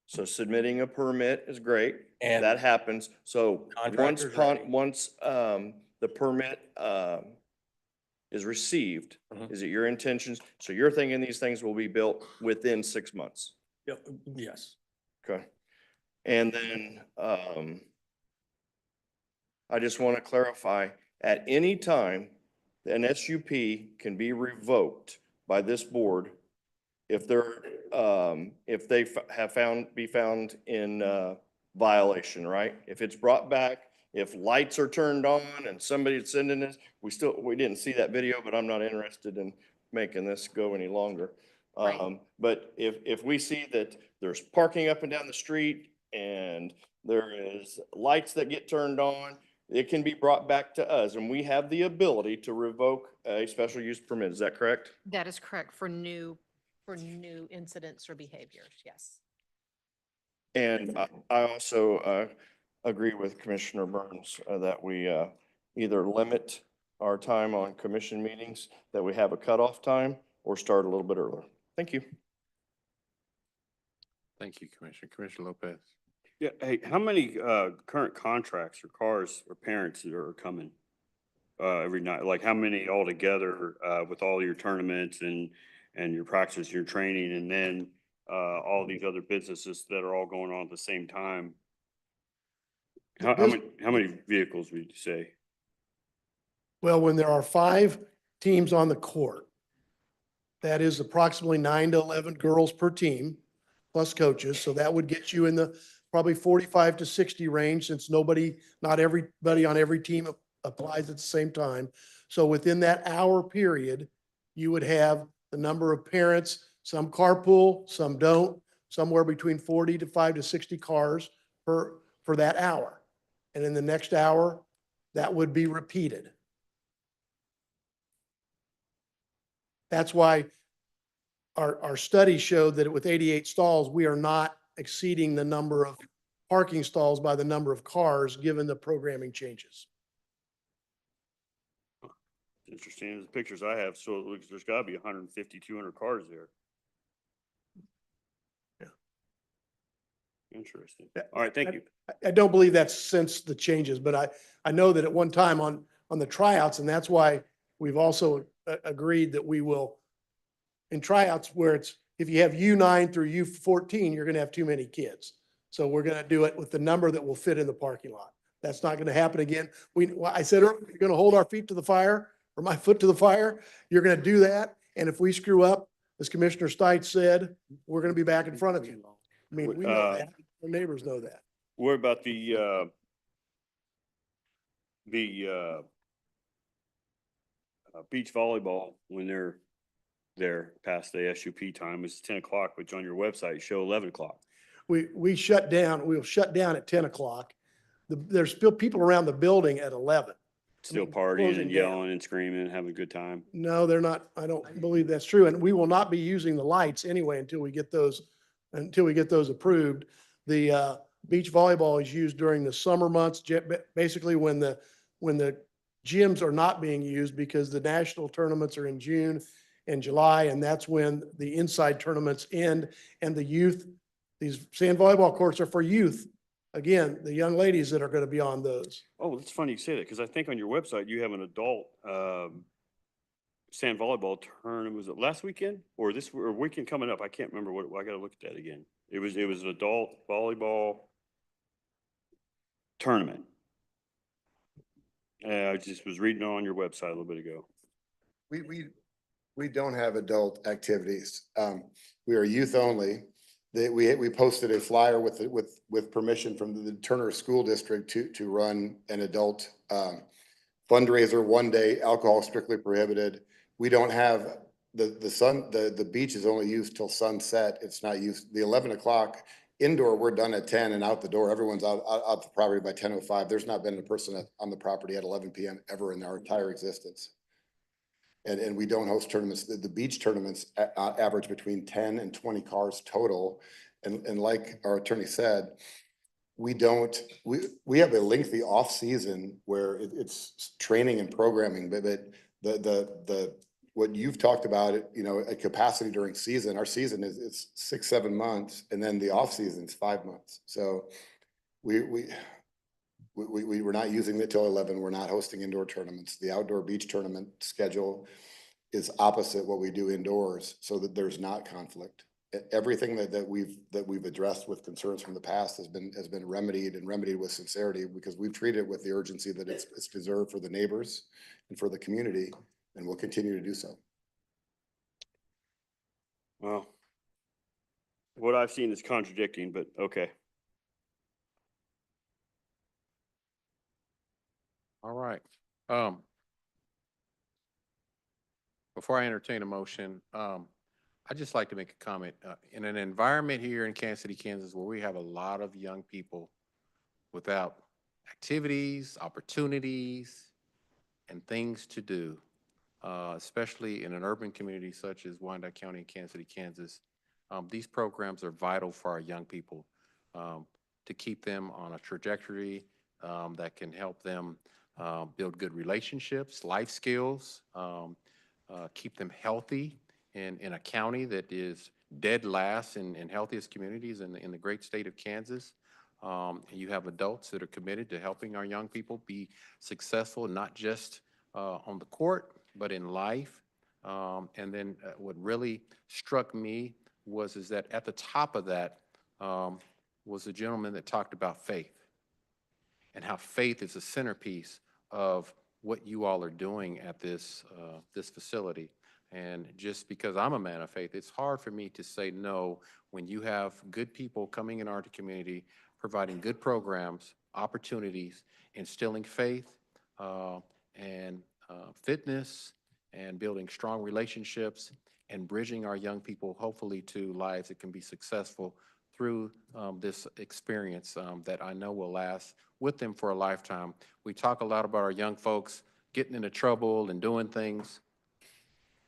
So submitting a permit is great. And that happens. So contractor's ready. once the permit is received, is it your intentions? So you're thinking these things will be built within 6 months? Yes. Okay. And then I just want to clarify, at any time, an SUP can be revoked by this board if they be found in violation, right? If it's brought back, if lights are turned on and somebody's sending this, we didn't see that video, but I'm not interested in making this go any longer. But if we see that there's parking up and down the street and there is lights that get turned on, it can be brought back to us, and we have the ability to revoke a special use permit. Is that correct? That is correct for new incidents or behaviors, yes. And I also agree with Commissioner Burns that we either limit our time on commission meetings, that we have a cutoff time, or start a little bit earlier. Thank you. Thank you, Commissioner. Commissioner Lopez. Yeah, hey, how many current contracts or cars or parents that are coming every night? Like how many altogether with all your tournaments and your practice, your training, and then all these other businesses that are all going on at the same time? How many vehicles would you say? Well, when there are 5 teams on the court, that is approximately 9 to 11 girls per team, plus coaches. So that would get you in the probably 45 to 60 range, since not everybody on every team applies at the same time. So within that hour period, you would have the number of parents, some carpool, some don't, somewhere between 45 to 60 cars for that hour. And in the next hour, that would be repeated. That's why our study showed that with 88 stalls, we are not exceeding the number of parking stalls by the number of cars, given the programming changes. Interesting. The pictures I have, so it looks there's got to be 150, 200 cars there. Yeah. Interesting. All right, thank you. I don't believe that's since the changes, but I know that at one time on the tryouts, and that's why We've also agreed that we will, in tryouts where it's, if you have U9 through U14, you're gonna have too many kids. So we're gonna do it with the number that will fit in the parking lot. That's not gonna happen again. I said earlier, we're gonna hold our feet to the fire, or my foot to the fire. You're gonna do that. And if we screw up, as Commissioner Stites said, we're gonna be back in front of you. I mean, we know that. Our neighbors know that. What about the beach volleyball when they're there past the SUP time? It's 10 o'clock, but on your website, show 11 o'clock. We'll shut down at 10 o'clock. There's still people around the building at 11. Still closing partying and down. yelling and screaming and having a good time. No, they're not. I don't believe that's true. And we will not be using the lights anyway until we get those approved. The beach volleyball is used during the summer months, basically when the gyms are not being used, because the national tournaments are in June and July, and that's when the inside tournaments end. And the youth, these sand volleyball courts are for youth. Again, the young ladies that are going to be on those. Oh, it's funny you say that, because I think on your website, you have an adult sand volleyball tournament. Was it last weekend or weekend coming up? I can't remember I got to look at that again. It was an adult volleyball tournament. I just was reading on your website a little bit ago. We don't have adult activities. We are youth only. We posted a flyer with permission from the Turner School District to run an adult fundraiser one day, alcohol strictly prohibited. We don't have the beach is only used till sunset. It's not used. The 11 o'clock indoor, we're done at 10 and out the door. Everyone's out the property by 10:05. There's not been a person on the property at 11 p.m. ever in our entire existence. And we don't host tournaments. The beach tournaments average between 10 and 20 cars total. And like our attorney said, we have a lengthy off season where it's training and programming, but what you've talked about, a capacity during season, our season is 6-7 months, and then the off season is 5 months. So we're not using it till 11. We're not hosting indoor tournaments. The outdoor beach tournament schedule is opposite what we do indoors, so that there's not conflict. Everything that we've addressed with concerns from the past has been remedied with sincerity, because we've treated it with the urgency that it's deserved for the neighbors and for the community, and we'll continue to do so. Well, what I've seen is contradicting, but okay. All right. Before I entertain a motion, I'd just like to make a comment. In an environment here in Kansas City, Kansas, where we have a lot of young people without activities, opportunities, and things to do, especially in an urban community such as Wyandotte County and Kansas City, Kansas, these programs are vital for our young people to keep them on a trajectory that can help them build good relationships, life skills, keep them healthy in a county that is dead last in healthiest communities in the great state of Kansas. You have adults that are committed to helping our young people be successful, not just on the court, but in life. And then what really struck me is that at the top of that was a gentleman that talked about faith, and how faith is a centerpiece of what you all are doing at this facility. And just because I'm a man of faith, it's hard for me to say no when you have good people coming in our community, providing good programs, opportunities, instilling faith and fitness, and building strong relationships, and bridging our young people, hopefully, to lives that can be successful through this experience that I know will last with them for a lifetime. We talk a lot about our young folks getting into trouble and doing things,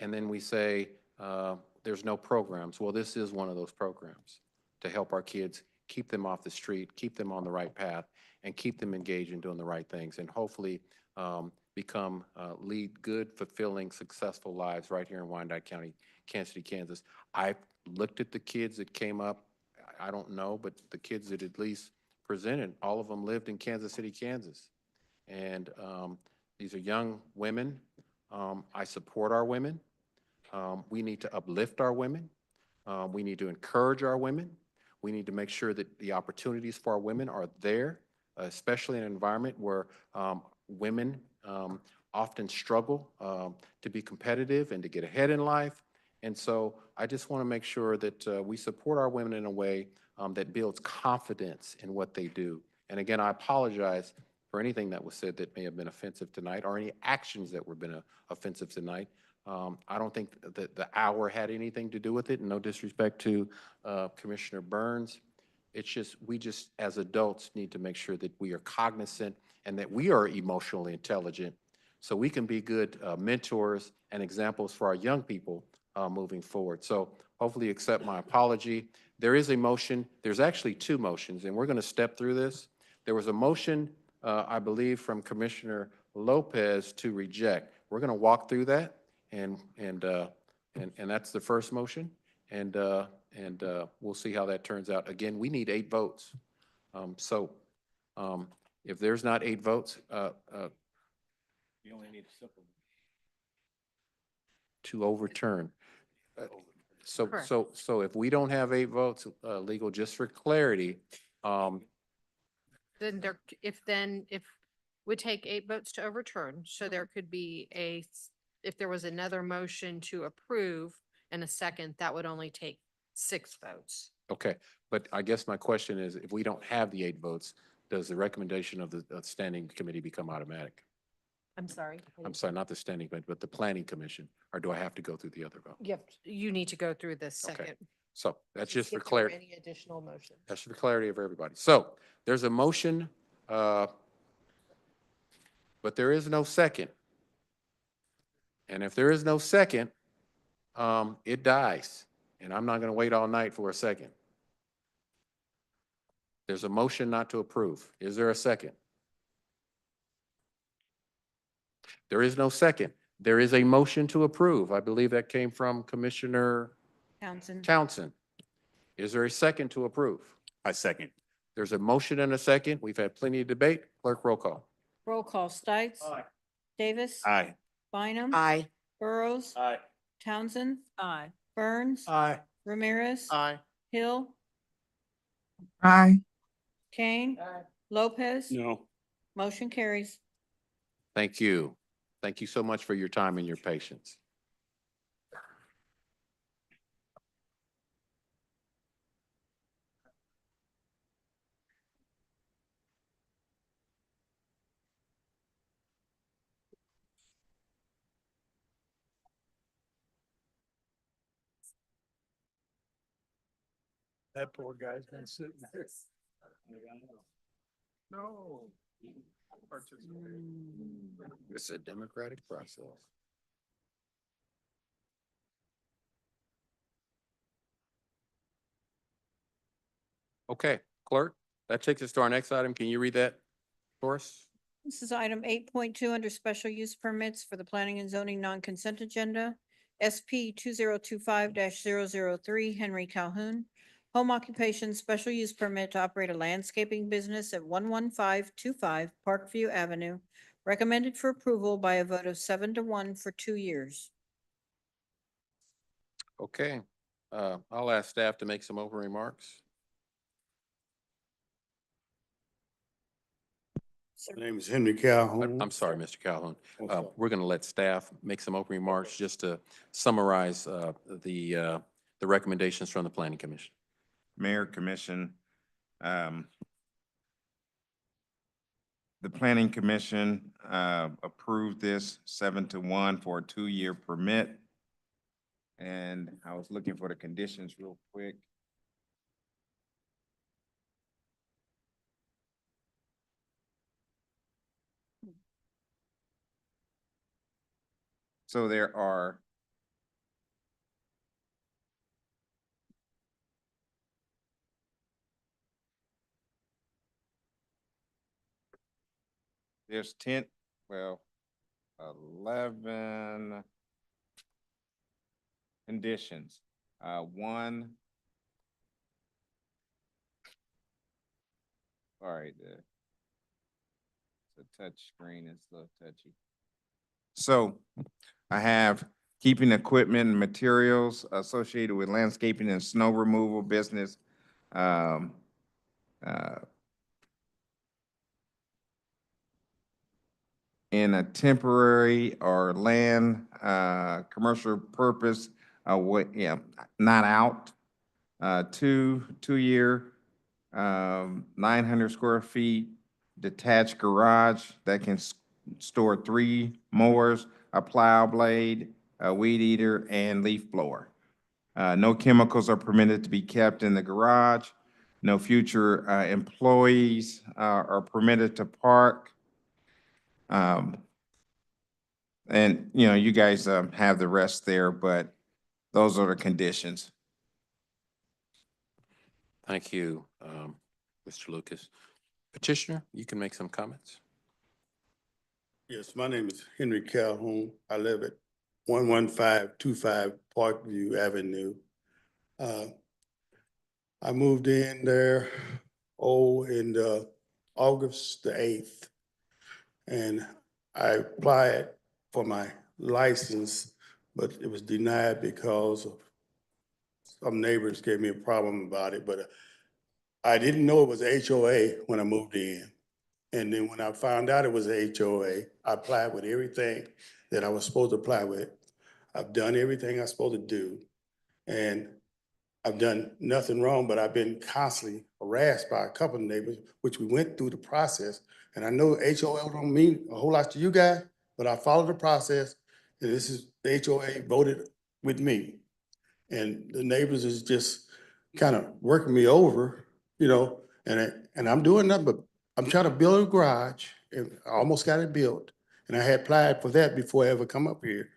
and then we say there's no programs. Well, this is one of those programs to help our kids, keep them off the street, keep them on the right path, and keep them engaged in doing the right things, and hopefully lead good, fulfilling, successful lives right here in Wyandotte County, Kansas City, Kansas. I looked at the kids that came up. I don't know, but the kids that at least presented, all of them lived in Kansas City, Kansas. And these are young women I support our women. We need to uplift our women. We need to encourage our women. We need to make sure that the opportunities for our women are there, especially in an environment where women often struggle to be competitive and to get ahead in life. And so I just want to make sure that we support our women in a way that builds confidence in what they do. And again, I apologize for anything that was said that may have been offensive tonight, or any actions that were been offensive tonight. I don't think that the hour had anything to do with it, and no disrespect to Commissioner Burns. It's just, we just as adults need to make sure that we are cognizant and that we are emotionally intelligent so we can be good mentors and examples for our young people moving forward. So hopefully accept my apology. There is a motion. There's actually two motions, and we're going to step through this. There was a motion, I believe, from Commissioner Lopez to reject. We're going to walk through that, and that's the first motion, and we'll see how that turns out. Again, we need 8 votes. If there's not 8 votes, You only need a simple. to overturn. Correct. So if we don't have 8 votes, legal, just for clarity, Then if we take 8 votes to overturn, so there could be if there was another motion to approve and a second, that would only take 6 votes. okay. But I guess my question is, if we don't have the 8 votes, does the recommendation of the standing committee become automatic? I'm sorry. I'm sorry, not the standing, but the planning commission, or do I have to go through the other vote? You need to go through the second. So that's just for If there are clarity. any additional motions. That's for the clarity of everybody. So there's a motion, but there is no second. And if there is no second, it dies. And I'm not going to wait all night for a second. There's a motion not to approve. Is there a second? There is no second. There is a motion to approve. I believe that came from Commissioner Townsend. Is there a second to approve? I second. There's a motion and a second. We've had plenty of debate. Clerk, roll call. Roll call. Stites. Aye. Davis. Aye. Bynum. Aye. Burrows. Aye. Townsend. Aye. Burns. Aye. Ramirez. Aye. Hill. Aye. Kane. Lopez. No. Motion carries. Thank you. Thank you so much for your time and your patience. That poor guy's been sitting there. No. It's a democratic process. Okay, clerk, that takes us to our next item. Can you read that for us? This is item 8.2 under special use permits for the planning and zoning non-consent agenda. SP 2025-003 Henry Calhoun. Home occupation special use permit to operate a landscaping business at 11525 Parkview Avenue. Recommended for approval by a vote of 7-1 for 2 years. Okay, I'll ask staff to make some opening remarks. My name is Henry Calhoun. I'm sorry, Mr. Calhoun. Oh, sorry. We're going to let staff make some opening remarks just to summarize the recommendations from the Planning Commission. Mayor, Commission, the Planning Commission approved this 7-1 for a 2-year permit. And I was looking for the conditions real quick. So there are there's 11 conditions. One, sorry, the touch screen is a little touchy. So I have keeping equipment and materials associated with landscaping and snow removal business. Um, in a temporary or land, commercial purpose, not out. 2-year, 900 square feet detached garage that can store 3 mowers, a plow blade, a weed eater, and leaf blower. No chemicals are permitted to be kept in the garage. No future employees are permitted to park. And, you guys have the rest there, but those are the conditions. Thank you, Mr. Lucas. Petitioner, you can make some comments. Yes, my name is Henry Calhoun. I live at 11525 Parkview Avenue. I moved in there, in August the 8th. And I applied for my license, but it was denied because of some neighbors gave me a problem about it. But I didn't know it was a HOA when I moved in. And then when I found out it was a HOA, I applied with everything that I was supposed to apply with. I've done everything I'm supposed to do. And I've done nothing wrong, but I've been constantly harassed by a couple of neighbors, which we went through the process. And I know HOA don't mean a whole lot to you guys, but I followed the process. And this is, the HOA voted with me. And the neighbors is just kind of working me over, and I'm doing nothing but I'm trying to build a garage, and I almost got it built. And I had applied for that before I ever come up here.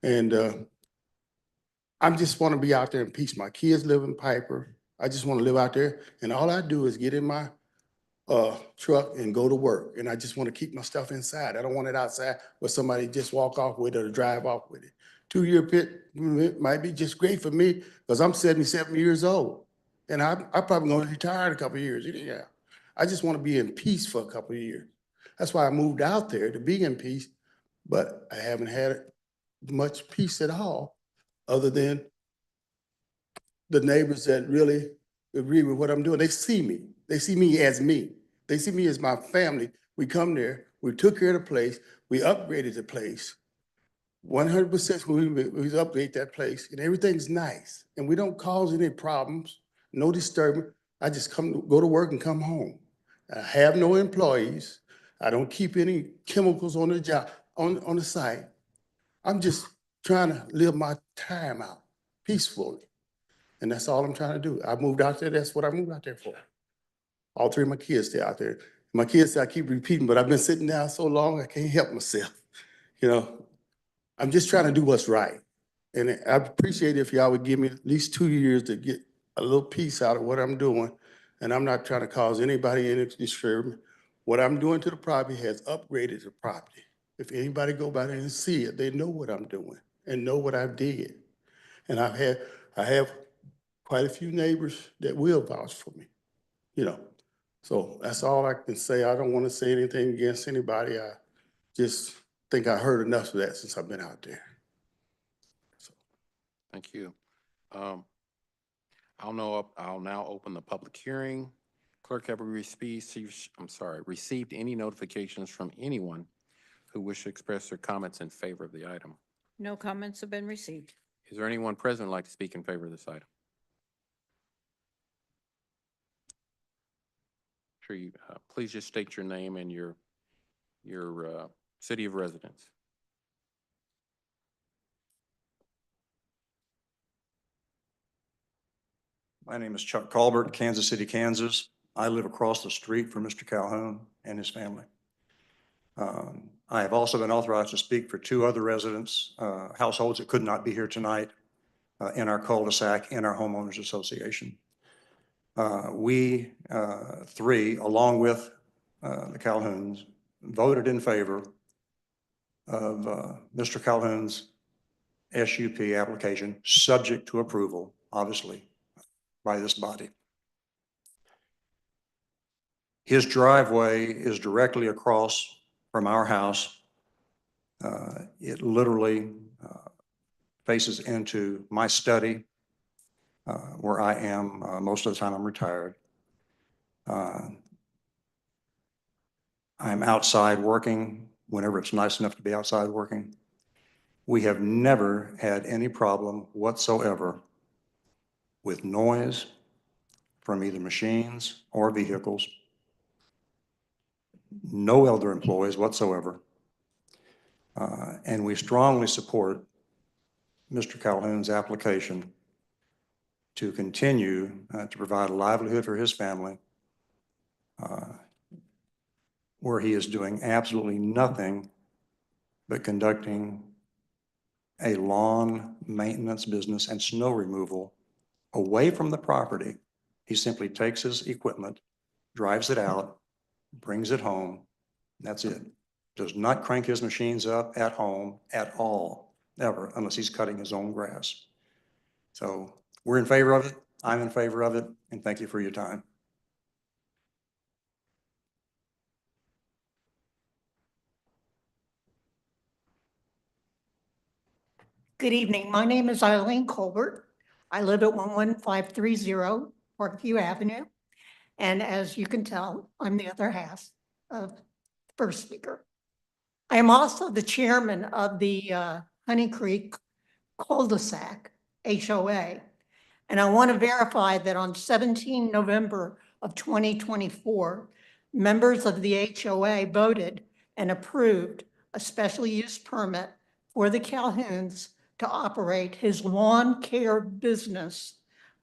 And I just want to be out there in peace. My kids live in Piper. I just want to live out there. And all I do is get in my truck and go to work. And I just want to keep my stuff inside. I don't want it outside where somebody just walk off with it or drive off with it. 2-year pit might be just great for me because I'm 77 years old. And I'm probably going to retire in a couple of years. Yeah. I just want to be in peace for a couple of years. That's why I moved out there, to be in peace, but I haven't had much peace at all, other than the neighbors that really agree with what I'm doing. They see me. They see me as me. They see me as my family. We come there, we took care of the place, we upgraded the place. 100% we upgrade that place, and everything's nice. And we don't cause any problems, no disturbance. I just go to work and come home. I have no employees. I don't keep any chemicals on the job, on the site. I'm just trying to live my time out peacefully. And that's all I'm trying to do. I moved out there. That's what I moved out there for. All 3 of my kids stay out there. My kids say I keep repeating, but I've been sitting down so long, I can't help myself. I'm just trying to do what's right. And I appreciate if y'all would give me at least 2 years to get a little piece out of what I'm doing. And I'm not trying to cause anybody any disturbance. What I'm doing to the property has upgraded the property. If anybody go by there and see it, they know what I'm doing and know what I did. And I have quite a few neighbors that will vouch for me, So that's all I can say. I don't want to say anything against anybody. I just think I heard enough of that since I've been out there. Thank you. I'll now open the public hearing. Clerk, have we received any notifications from anyone who wish to express their comments in favor of the item? No comments have been received. Is there anyone present who'd like to speak in favor of this item? Sure, you please just state your name and your city of residence. My name is Chuck Colbert, Kansas City, Kansas. I live across the street from Mr. Calhoun and his family. I have also been authorized to speak for 2 other residents, households that could not be here tonight in our cul-de-sac, in our homeowners association. We 3, along with the Calhouns, voted in favor of Mr. Calhoun's SUP application, subject to approval, obviously, by this body. His driveway is directly across from our house It literally faces into my study, where I am, most of the time I'm retired. I'm outside working whenever it's nice enough to be outside working. We have never had any problem whatsoever with noise from either machines or vehicles. No elder employees whatsoever. And we strongly support Mr. Calhoun's application to continue to provide a livelihood for his family, where he is doing absolutely nothing but conducting a lawn maintenance business and snow removal away from the property. He simply takes his equipment, drives it out, brings it home. That's it. Does not crank his machines up at home at all, ever, unless he's cutting his own grass. So we're in favor of it. I'm in favor of it, and thank you for your time. Good evening. My name is Eileen Colbert. I live at 11530 Parkview Avenue. And as you can tell, I'm the other half of the first speaker. I am also the chairman of the Honey Creek Cul-de-sac HOA. And I want to verify that on 17 November of 2024, members of the HOA voted and approved a special use permit for the Calhouns to operate his lawn care business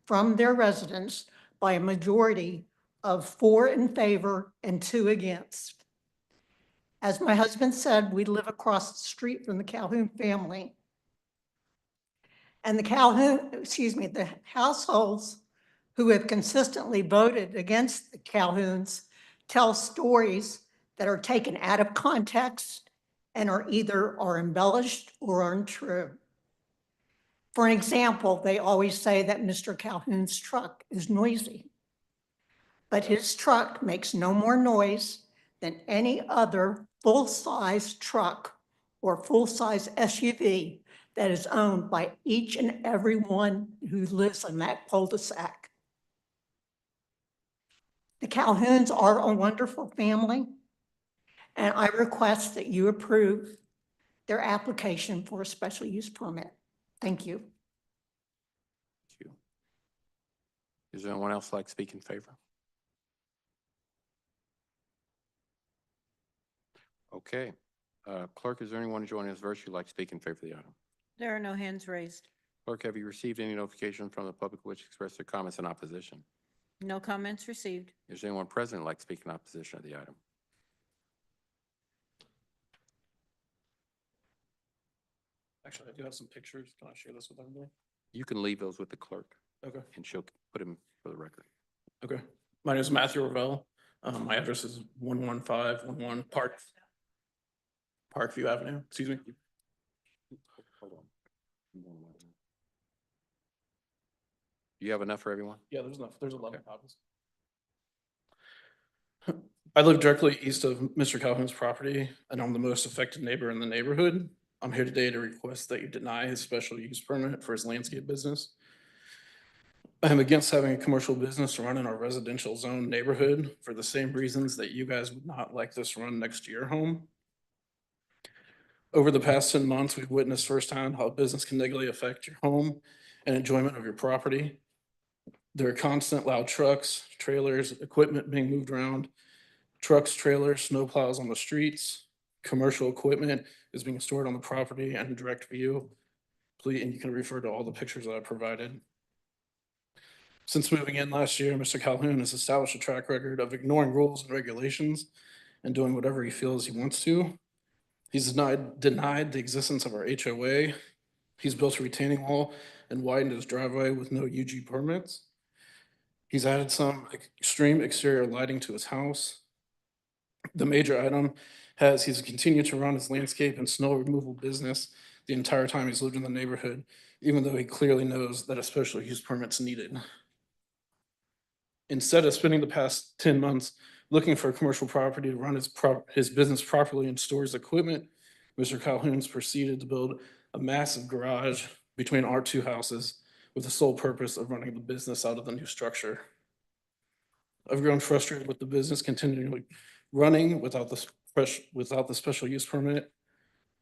from their residence by a majority of 4 in favor and 2 against. As my husband said, we live across the street from the Calhoun family. And the households who have consistently voted against the Calhouns tell stories that are taken out of context and are either embellished or untrue. For an example, they always say that Mr. Calhoun's truck is noisy, but his truck makes no more noise than any other full-size truck or full-size SUV that is owned by each and every one who lives in that cul-de-sac. The Calhouns are a wonderful family, and I request that you approve their application for a special use permit. Thank you. Thank you. Is there anyone else like to speak in favor? Okay. Clerk, is there anyone joining us virtually like to speak in favor of the item? There are no hands raised. Clerk, have you received any notification from the public which express their comments in opposition? No comments received. Is there anyone present who'd like to speak in opposition of the item? Actually, I do have some pictures. Can I share this with everybody? You can leave those with the clerk. Okay. And she'll put them for the record. Okay. My name is Matthew Ravel. My address is 11511 Parkview Avenue. Excuse me. Hold on. Do you have enough for everyone? Yeah, there's enough. There's 11 copies. I live directly east of Mr. Calhoun's property, and I'm the most affected neighbor in the neighborhood. I'm here today to request that you deny his special use permit for his landscape business. I am against having a commercial business run in our residential zone neighborhood for the same reasons that you guys would not like this run next to your home. Over the past 10 months, we've witnessed firsthand how business can negatively affect your home and enjoyment of your property. There are constant loud trucks, trailers, equipment being moved around, trucks, trailers, snowplows on the streets. Commercial equipment is being stored on the property and in direct view. Please, and you can refer to all the pictures that I provided. Since moving in last year, Mr. Calhoun has established a track record of ignoring rules and regulations and doing whatever he feels he wants to. He's denied the existence of our HOA. He's built a retaining wall and widened his driveway with no UG permits. He's added some extreme exterior lighting to his house. The major item he's continued to run his landscape and snow removal business the entire time he's lived in the neighborhood, even though he clearly knows that a special use permit's needed. Instead of spending the past 10 months looking for a commercial property to run his business properly and store his equipment, Mr. Calhoun's proceeded to build a massive garage between our two houses with the sole purpose of running the business out of the new structure. I've grown frustrated with the business continually running without the special use permit.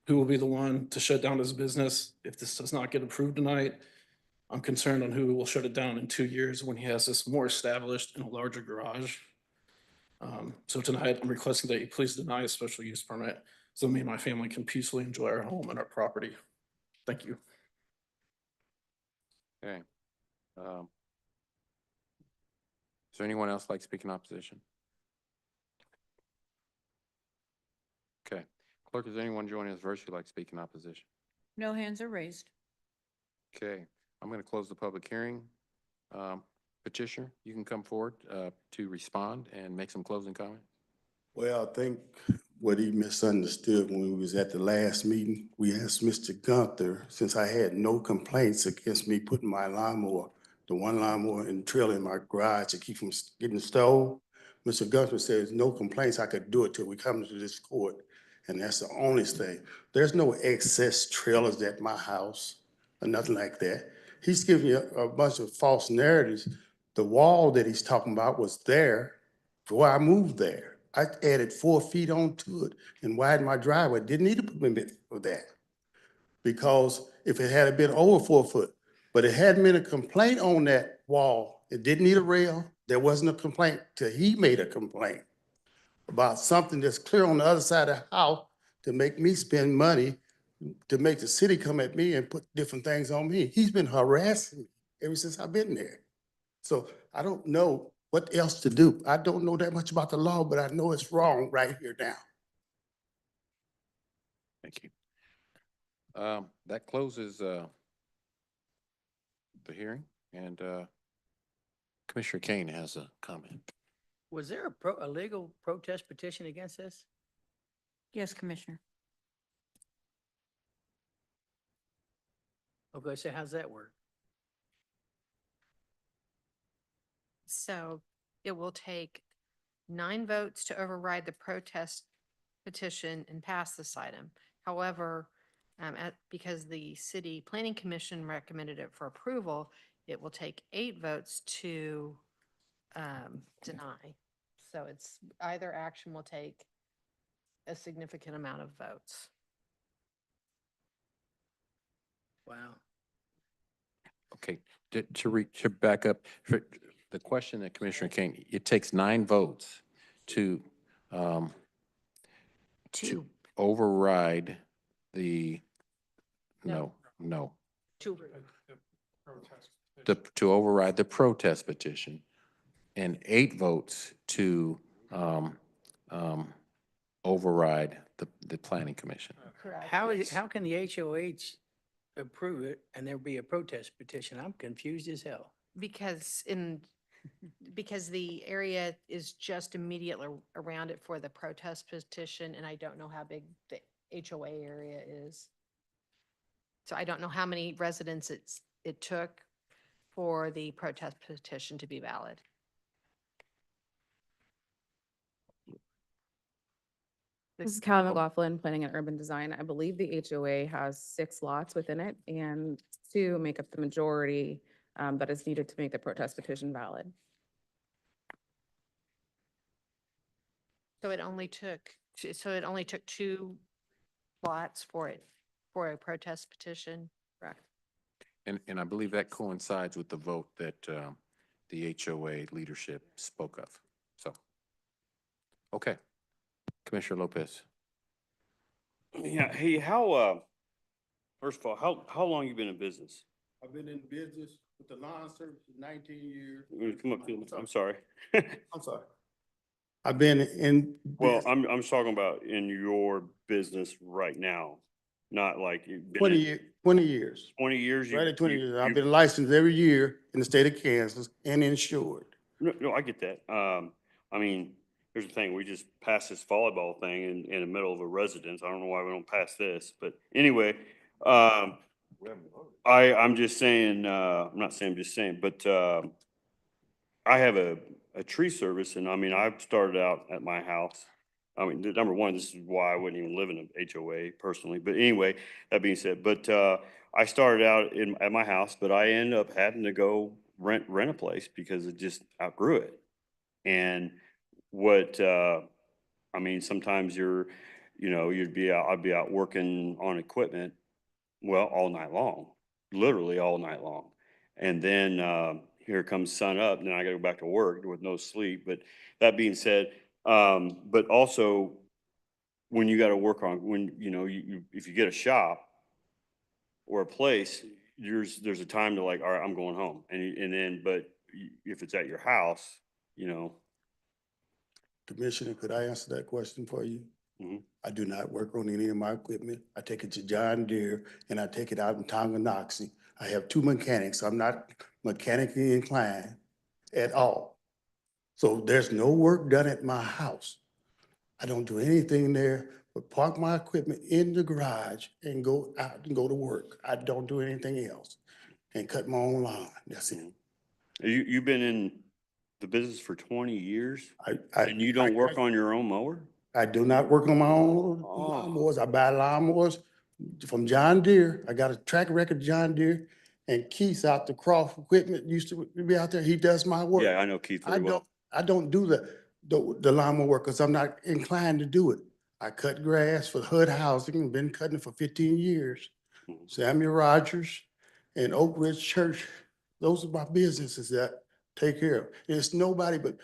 Who will be the one to shut down his business if this does not get approved tonight? I'm concerned on who will shut it down in 2 years when he has this more established in a larger garage. So tonight, I'm requesting that you please deny a special use permit so me and my family can peacefully enjoy our home and our property. Thank you. Okay. Is there anyone else like to speak in opposition? Okay. Clerk, is anyone joining us virtually like to speak in opposition? No hands are raised. Okay, I'm going to close the public hearing. Petitioner, you can come forward to respond and make some closing comments. Well, I think what he misunderstood when we was at the last meeting, we asked Mr. Gunther, since I had no complaints against me putting my lawnmower, the one lawnmower and trailer in my garage to keep from getting stole. Mr. Gunther says no complaints, I could do it till we come to this court. And that's the only thing. There's no excess trailers at my house or nothing like that. He's giving you a bunch of false narratives. The wall that he's talking about was there before I moved there. I added 4 feet onto it and widened my driveway. Didn't need a permit for that. Because if it had been over 4 foot, but it hadn't been a complaint on that wall, it didn't need a rail. There wasn't a complaint till he made a complaint about something that's clear on the other side of the house to make me spend money, to make the city come at me and put different things on me. He's been harassing me ever since I've been there. So I don't know what else to do. I don't know that much about the law, but I know it's wrong right here now. Thank you. That closes the hearing, and Commissioner Kane has a comment. Was there a legal protest petition against this? Yes, Commissioner. Okay, so how's that work? So it will take 9 votes to override the protest petition and pass this item. However, because the City Planning Commission recommended it for approval, it will take 8 votes to deny. So it's either action will take a significant amount of votes. Wow. Okay, to back up, for the question that Commissioner King, it takes 9 votes to override the, no. To override the protest petition, and 8 votes to override the planning commission. Correct. How can the HOH approve it and there be a protest petition? I'm confused as hell. Because the area is just immediately around it for the protest petition, and I don't know how big the HOA area is. So I don't know how many residents it took for the protest petition to be valid. This is Callie McLaughlin, Planning and Urban Design. I believe the HOA has 6 lots within it, and 2 make up the majority that is needed to make the protest petition valid. So it only took 2 lots for a protest petition. Correct. And I believe that coincides with the vote that the HOA leadership spoke of. So, okay. Commissioner Lopez. Yeah, hey, first of all, how long you been in business? I've been in business with the lawn service for 19 years. Come up, I'm sorry. I'm sorry. I've been in. Well, I'm talking about in your business right now, not like you've been 20 in years. 20 years. 20 years. Right at 20 years. I've been licensed every year in the state of Kansas and insured. No, I get that. I mean, here's the thing, we just passed this volleyball thing in the middle of a residence. I don't know why we don't pass this, but anyway, I'm just saying, I'm not saying, I'm just saying, but I have a tree service, and I mean, I've started out at my house. I mean, number one, this is why I wouldn't even live in an HOA personally. But anyway, that being said, I started out at my house, but I ended up having to go rent a place because it just outgrew it. And I mean, sometimes I'd be out working on equipment, well, all night long, literally all night long. And then here comes sun up, and then I gotta go back to work with no sleep. But that being said, but also when you gotta work on, when, if you get a shop or a place, there's a time to like, all right, I'm going home. If it's at your house, you know. Commissioner, could I answer that question for you? Mhm. I do not work on any of my equipment. I take it to John Deere and I take it out in Tonganoxie. I have two mechanics. I'm not mechanically inclined at all. So there's no work done at my house. I don't do anything there but park my equipment in the garage and go out and go to work. I don't do anything else and cut my own lawn. That's it. You've been in the business for 20 years I, and you don't work on your own mower? I do not work on my own lawnmowers. I buy lawnmowers from John Deere. I got a track record of John Deere, and Keith out the Croft Equipment used to be out there. He does my work. Yeah, I know Keith very well. I don't do the lawnmower work because I'm not inclined to do it. I cut grass for HUD Housing, been cutting it for 15 years. Samuel Rogers and Oak Ridge Church, those are my businesses that I take care of. It's nobody but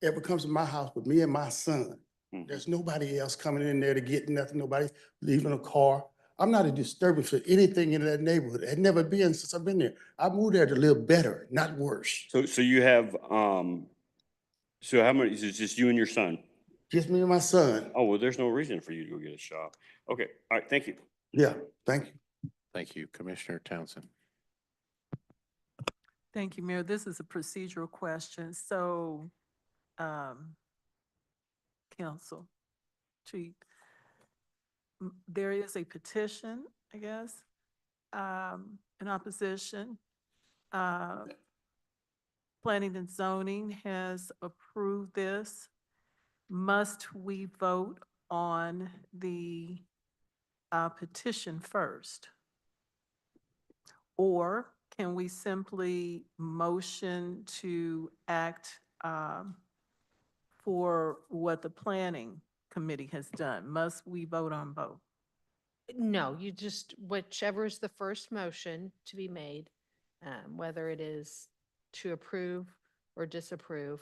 ever comes to my house but me and my son. There's nobody else coming in there to get nothing, nobody leaving a car. I'm not a disturbance for anything in that neighborhood. I've never been since I've been there. I moved there to live better, not worse. So you have, so how many, is it just you and your son? Just me and my son. Oh, well, there's no reason for you to go get a shop. Okay, all right, thank you. Yeah, thank you. Thank you, Commissioner Townsend. Thank you, Mayor. This is a procedural question. So, Council, Chief, there is a petition, I guess, in opposition. Planning and Zoning has approved this. Must we vote on the petition first? Or can we simply motion to act for what the planning committee has done? Must we vote on both? No, you just, whichever is the first motion to be made, whether it is to approve or disapprove,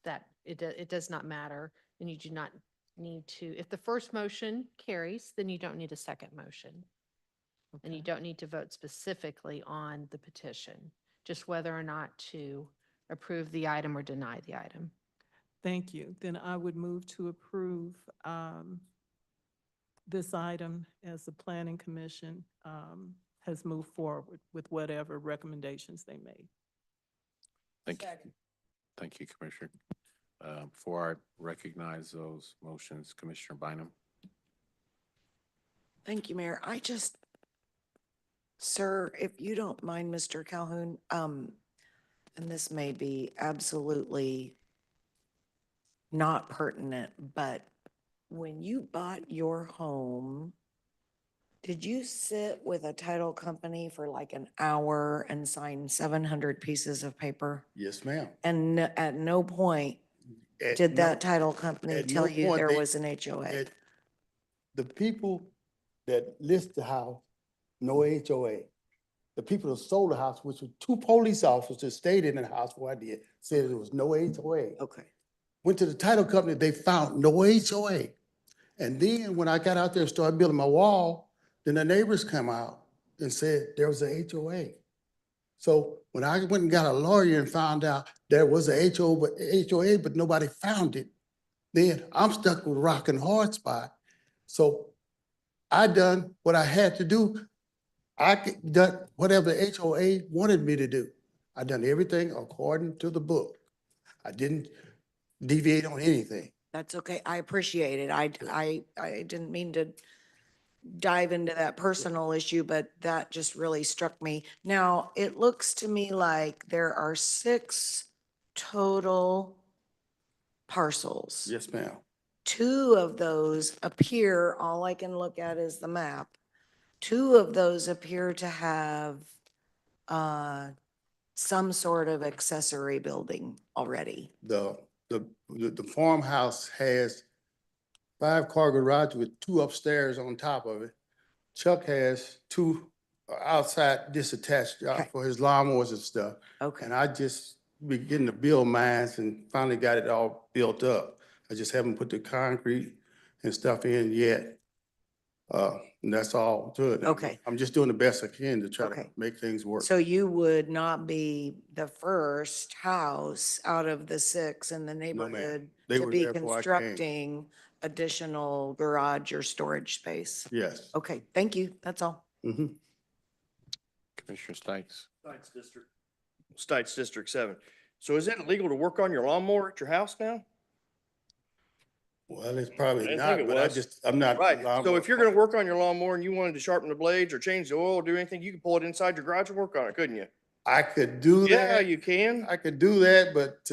that it does not matter. And you do not need to, if the first motion carries, then you don't need a second motion. And you don't need to vote specifically on the petition, just whether or not to approve the item or deny the item. Thank you. Then I would move to approve this item as the Planning Commission has moved forward with whatever recommendations they made. Thank you. Thank you, Commissioner. Before I recognize those motions, Commissioner Bynum. Thank you, Mayor. Sir, if you don't mind, Mr. Calhoun, and this may be absolutely not pertinent, but when you bought your home, did you sit with a title company for like an hour and sign 700 pieces of paper? Yes, ma'am. And at no point did that title company tell you there was an HOA? The people that list the house, no HOA. The people that sold the house, which were two police officers that stayed in the house before I did, said there was no HOA. Okay. Went to the title company, they found no HOA. And then when I got out there and started building my wall, then the neighbors come out and said there was a HOA. So when I went and got a lawyer and found out there was a HOA, but nobody found it, then I'm stuck with a rock and hard spot. So I done what I had to do. I done whatever the HOA wanted me to do. I done everything according to the book. I didn't deviate on anything. That's okay. I appreciate it. I didn't mean to dive into that personal issue, but that just really struck me. Now, it looks to me like there are 6 total parcels. Yes, ma'am. 2 of those appear, all I can look at is the map. 2 of those appear to have some sort of accessory building already. The farmhouse has 5-car garage with 2 upstairs on top of it. Chuck has 2 outside disattached Okay. for his lawnmowers and stuff. Okay. And I just beginning to build mines and finally got it all built up. I just haven't put the concrete and stuff in yet. And that's all to it. Okay. I'm just doing the best I can to try to Okay. make things work. So you would not be the first house out of the 6 in the ma'am. neighborhood They to were be there before I came. constructing additional garage or storage space. Yes. Okay, thank you. That's all. Mm-hmm. Commissioner Stites. Stites District 7. So is it illegal to work on your lawnmower at your house now? Well, it's I probably didn't not, think it but was. I'm not. Right, so if you're gonna work on your lawnmower and you wanted to sharpen the blades or change the oil, or do anything, you can pull it inside your garage and work on it, couldn't you? I could do Yeah, that. you can. I could do that, but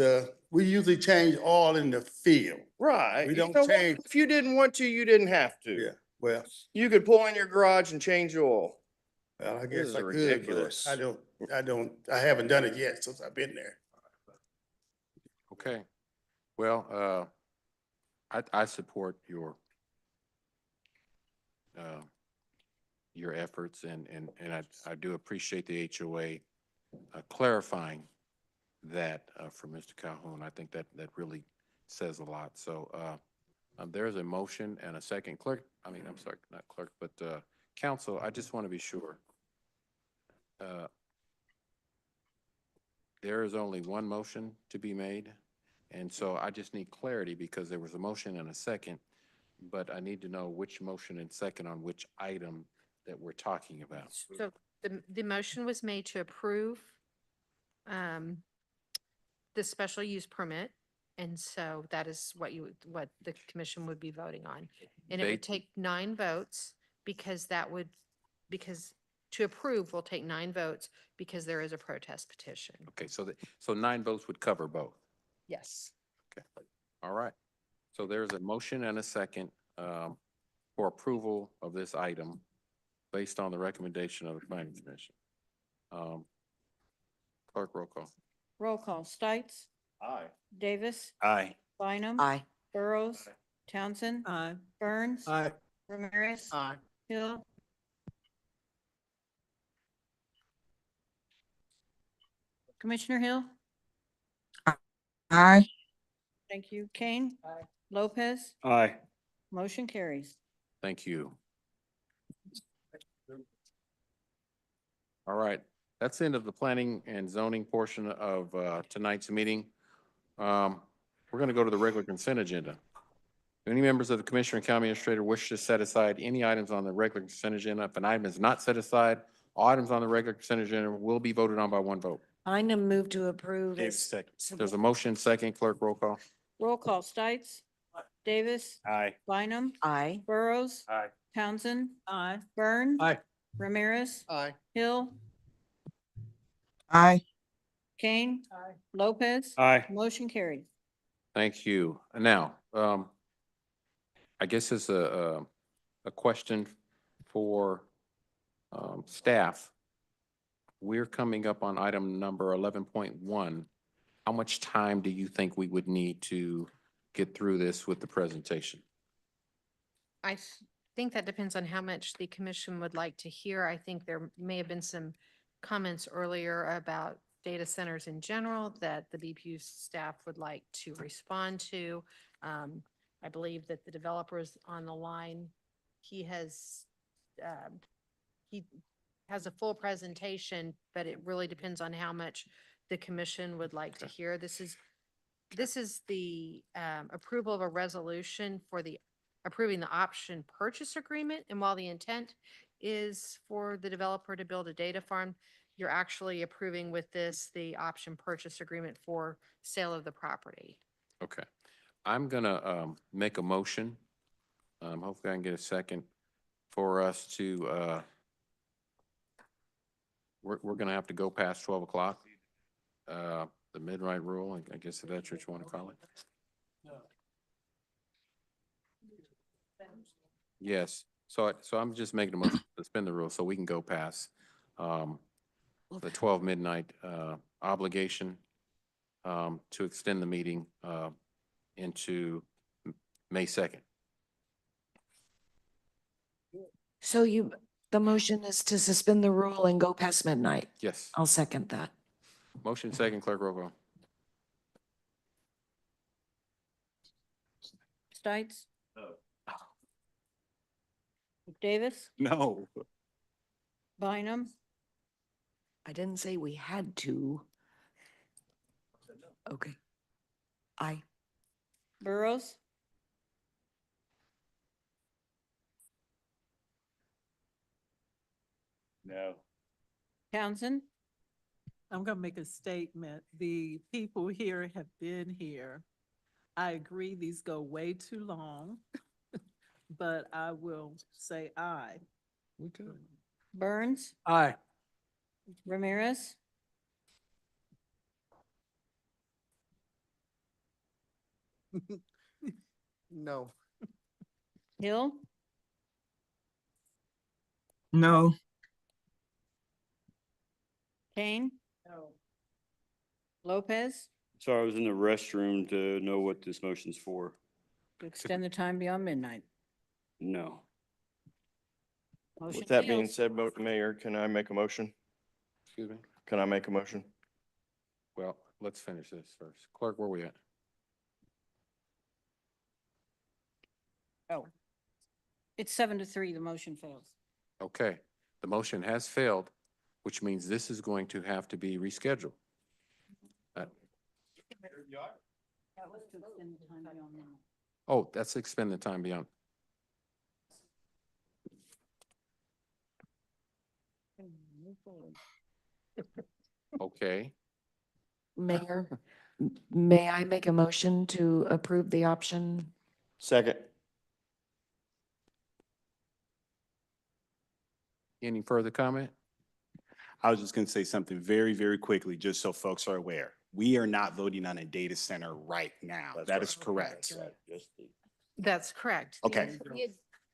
we usually change oil in the field. Right. We You don't know what? change. If you didn't want to, you didn't have to. Yeah, well, You could pull in your garage and change the oil. I This guess is I could, ridiculous. but I haven't done it yet since I've been there. Okay. Well, I support your efforts and I do appreciate the HOA clarifying that for Mr. Calhoun. I think that really says a lot. So there's a motion and a second. Clerk, I'm sorry, not clerk, but council, I just want to be sure. There is only one motion to be made. And so I just need clarity because there was a motion and a second, but I need to know which motion and second on which item that we're talking about. So the motion was made to approve the special use permit. And so that is what the commission would be voting on. And it would take 9 votes because to approve will take 9 votes because there is a protest petition. Okay, so 9 votes would cover both. Yes. Okay, all right. So there's a motion and a second for approval of this item based on the recommendation of the planning commission. Clerk, roll call. Roll call. Stites? Aye. Davis? Aye. Bynum? Aye. Burrows? Townsend? Aye. Burns? Aye. Ramirez? Aye. Hill? Commissioner Hill? Aye. Thank you. Kane? Lopez? Aye. Motion carries. Thank you. All right, that's the end of the planning and zoning portion of tonight's meeting. We're going to go to the regular consent agenda. Do any members of the commissioner and county administrator wish to set aside any items on the regular consent agenda? If an item is not set aside, all items on the regular consent agenda will be voted on by one vote. I'm gonna move to approve. Davis, as- second. There's a motion, second. Clerk, roll call. Roll call. Stites? Davis? Aye. Bynum? Aye. Burrows? Aye. Townsend? Aye. Burns? Aye. Ramirez? Aye. Hill? Aye. Kane? Lopez? Aye. Motion carried. Thank you. Now, I guess it's a question for staff. We're coming up on item number 11.1. How much time do you think we would need to get through this with the presentation? I think that depends on how much the commission would like to hear. I think there may have been some comments earlier about data centers in general that the BPU staff would like to respond to. I believe that the developer is on the line. He has a full presentation, but it really depends on how much the commission would like to hear. This is the approval of a resolution for approving the option purchase agreement. And while the intent is for the developer to build a data farm, you're actually approving with this the option purchase agreement for sale of the property. Okay. I'm gonna make a motion. Hopefully I can get a second for us to we're gonna have to go past 12 o'clock. The midnight rule, I guess that's what you want to call it. Yes. So I'm just making a motion to suspend the rule so we can go past the 12 midnight obligation to extend the meeting into May 2nd. So the motion is to suspend the rule and go past midnight. Yes. I'll second that. Motion second, clerk roll call. Stites? Davis? No. Bynum? I didn't say we had to. Okay. Aye. Burrows? No. Townsend? I'm gonna make a statement. The people here have been here. I agree, these go way too long, but I will say aye. Burns? Aye. Ramirez? No. Hill? No. Kane? No. Lopez? Sorry, I was in the restroom to know what this motion's for. To extend the time beyond midnight. No. Motion With that being fails. said, Mayor, can I make a motion? Excuse me? Can I make a motion? Well, let's finish this first. Clerk, where we at? Oh. It's 7-3, the motion fails. Okay. The motion has failed, which means this is going to have to be rescheduled. That was to extend the time beyond midnight. Oh, that's expend the time beyond. Okay. Mayor, may I make a motion to approve the option? Second. Any further comment? I was just going to say something very, very quickly, just so folks are aware. We are not voting on a data center right now. That is correct. That's correct. Okay.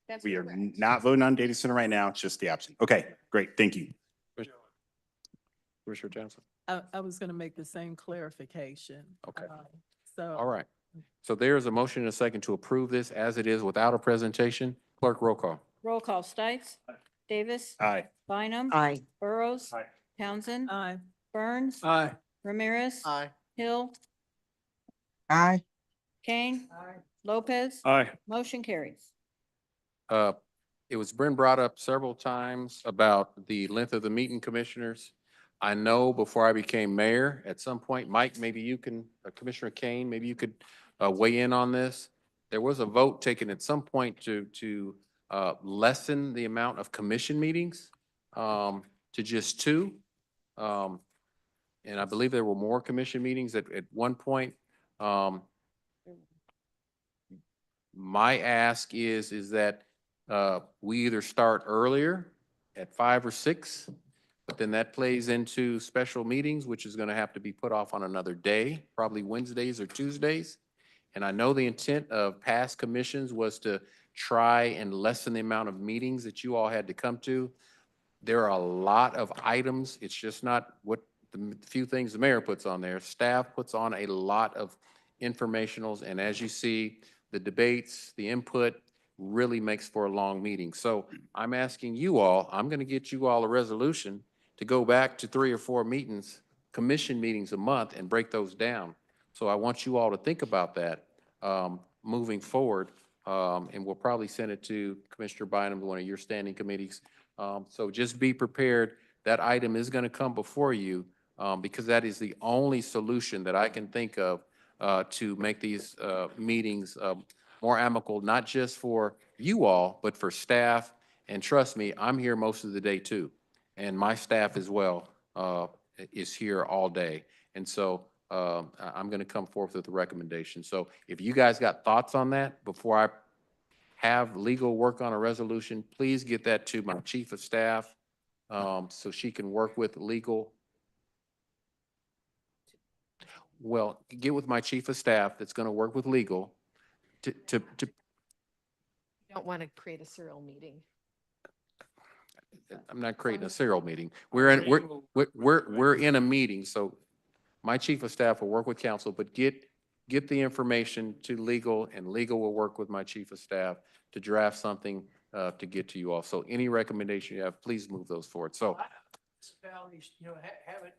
That's We are correct. not voting on data center right now, it's just the option. Okay, great. Thank you. Commissioner Johnson? I was gonna make the same clarification. Okay. So. All right. So there's a motion and a second to approve this as it is without a presentation. Clerk, roll call. Roll call. Stites? Davis? Aye. Bynum? Aye. Burrows? Aye. Townsend? Aye. Burns? Aye. Ramirez? Aye. Hill? Aye. Kane? Lopez? Aye. Motion carries. It was been brought up several times about the length of the meeting, commissioners. I know before I became mayor, at some point, Mike, maybe you can, Commissioner Kane, maybe you could weigh in on this. There was a vote taken at some point to lessen the amount of commission meetings to just 2. And I believe there were more commission meetings at one point. My ask is that we either start earlier at 5 or 6, but then that plays into special meetings, which is going to have to be put off on another day, probably Wednesdays or Tuesdays. And I know the intent of past commissions was to try and lessen the amount of meetings that you all had to come to. There are a lot of items. It's just not what the few things the mayor puts on there. Staff puts on a lot of informationals, and as you see, the debates, the input really makes for a long meeting. So I'm asking you all, I'm going to get you all a resolution to go back to 3 or 4 meetings, commission meetings a month, and break those down. So I want you all to think about that moving forward, and we'll probably send it to Commissioner Bynum, one of your standing committees. So just be prepared. That item is going to come before you because that is the only solution that I can think of to make these meetings more amicable, not just for you all, but for staff. And trust me, I'm here most of the day too. And my staff as well is here all day. And so I'm going to come forth with a recommendation. So if you guys got thoughts on that before I have legal work on a resolution, please get that to my chief of staff so she can work with legal. Well, get with my chief of staff that's going to work with legal to Don't want to create a serial meeting. I'm not creating a serial meeting. We're in a meeting, so my chief of staff will work with council, but get the information to legal, and legal will work with my chief of staff to draft something to get to you all. So any recommendation you have, please move those forward. So Have it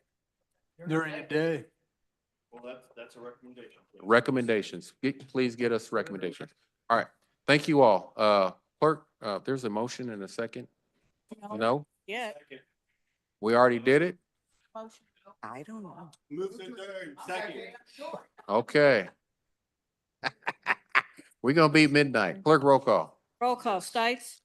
during the day. Well, that's a recommendation. recommendations, please get us recommendations. All right, thank you all. Clerk, there's a motion and a second. No, Yeah. we already did it? Motion. I don't know. Second. Okay. We're gonna beat midnight. Clerk, roll call. Roll call, Stites.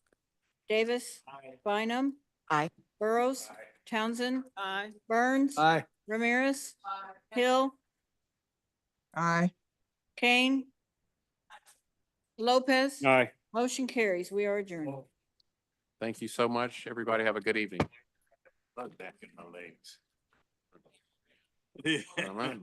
Davis. Bynum. Aye. Burrows. Townsend. Aye. Burns. Aye. Ramirez. Hill. Aye. Kane. Lopez. Aye. Motion carries. We are adjourned. Thank you so much. Everybody have a good evening. Love back in my legs. All right.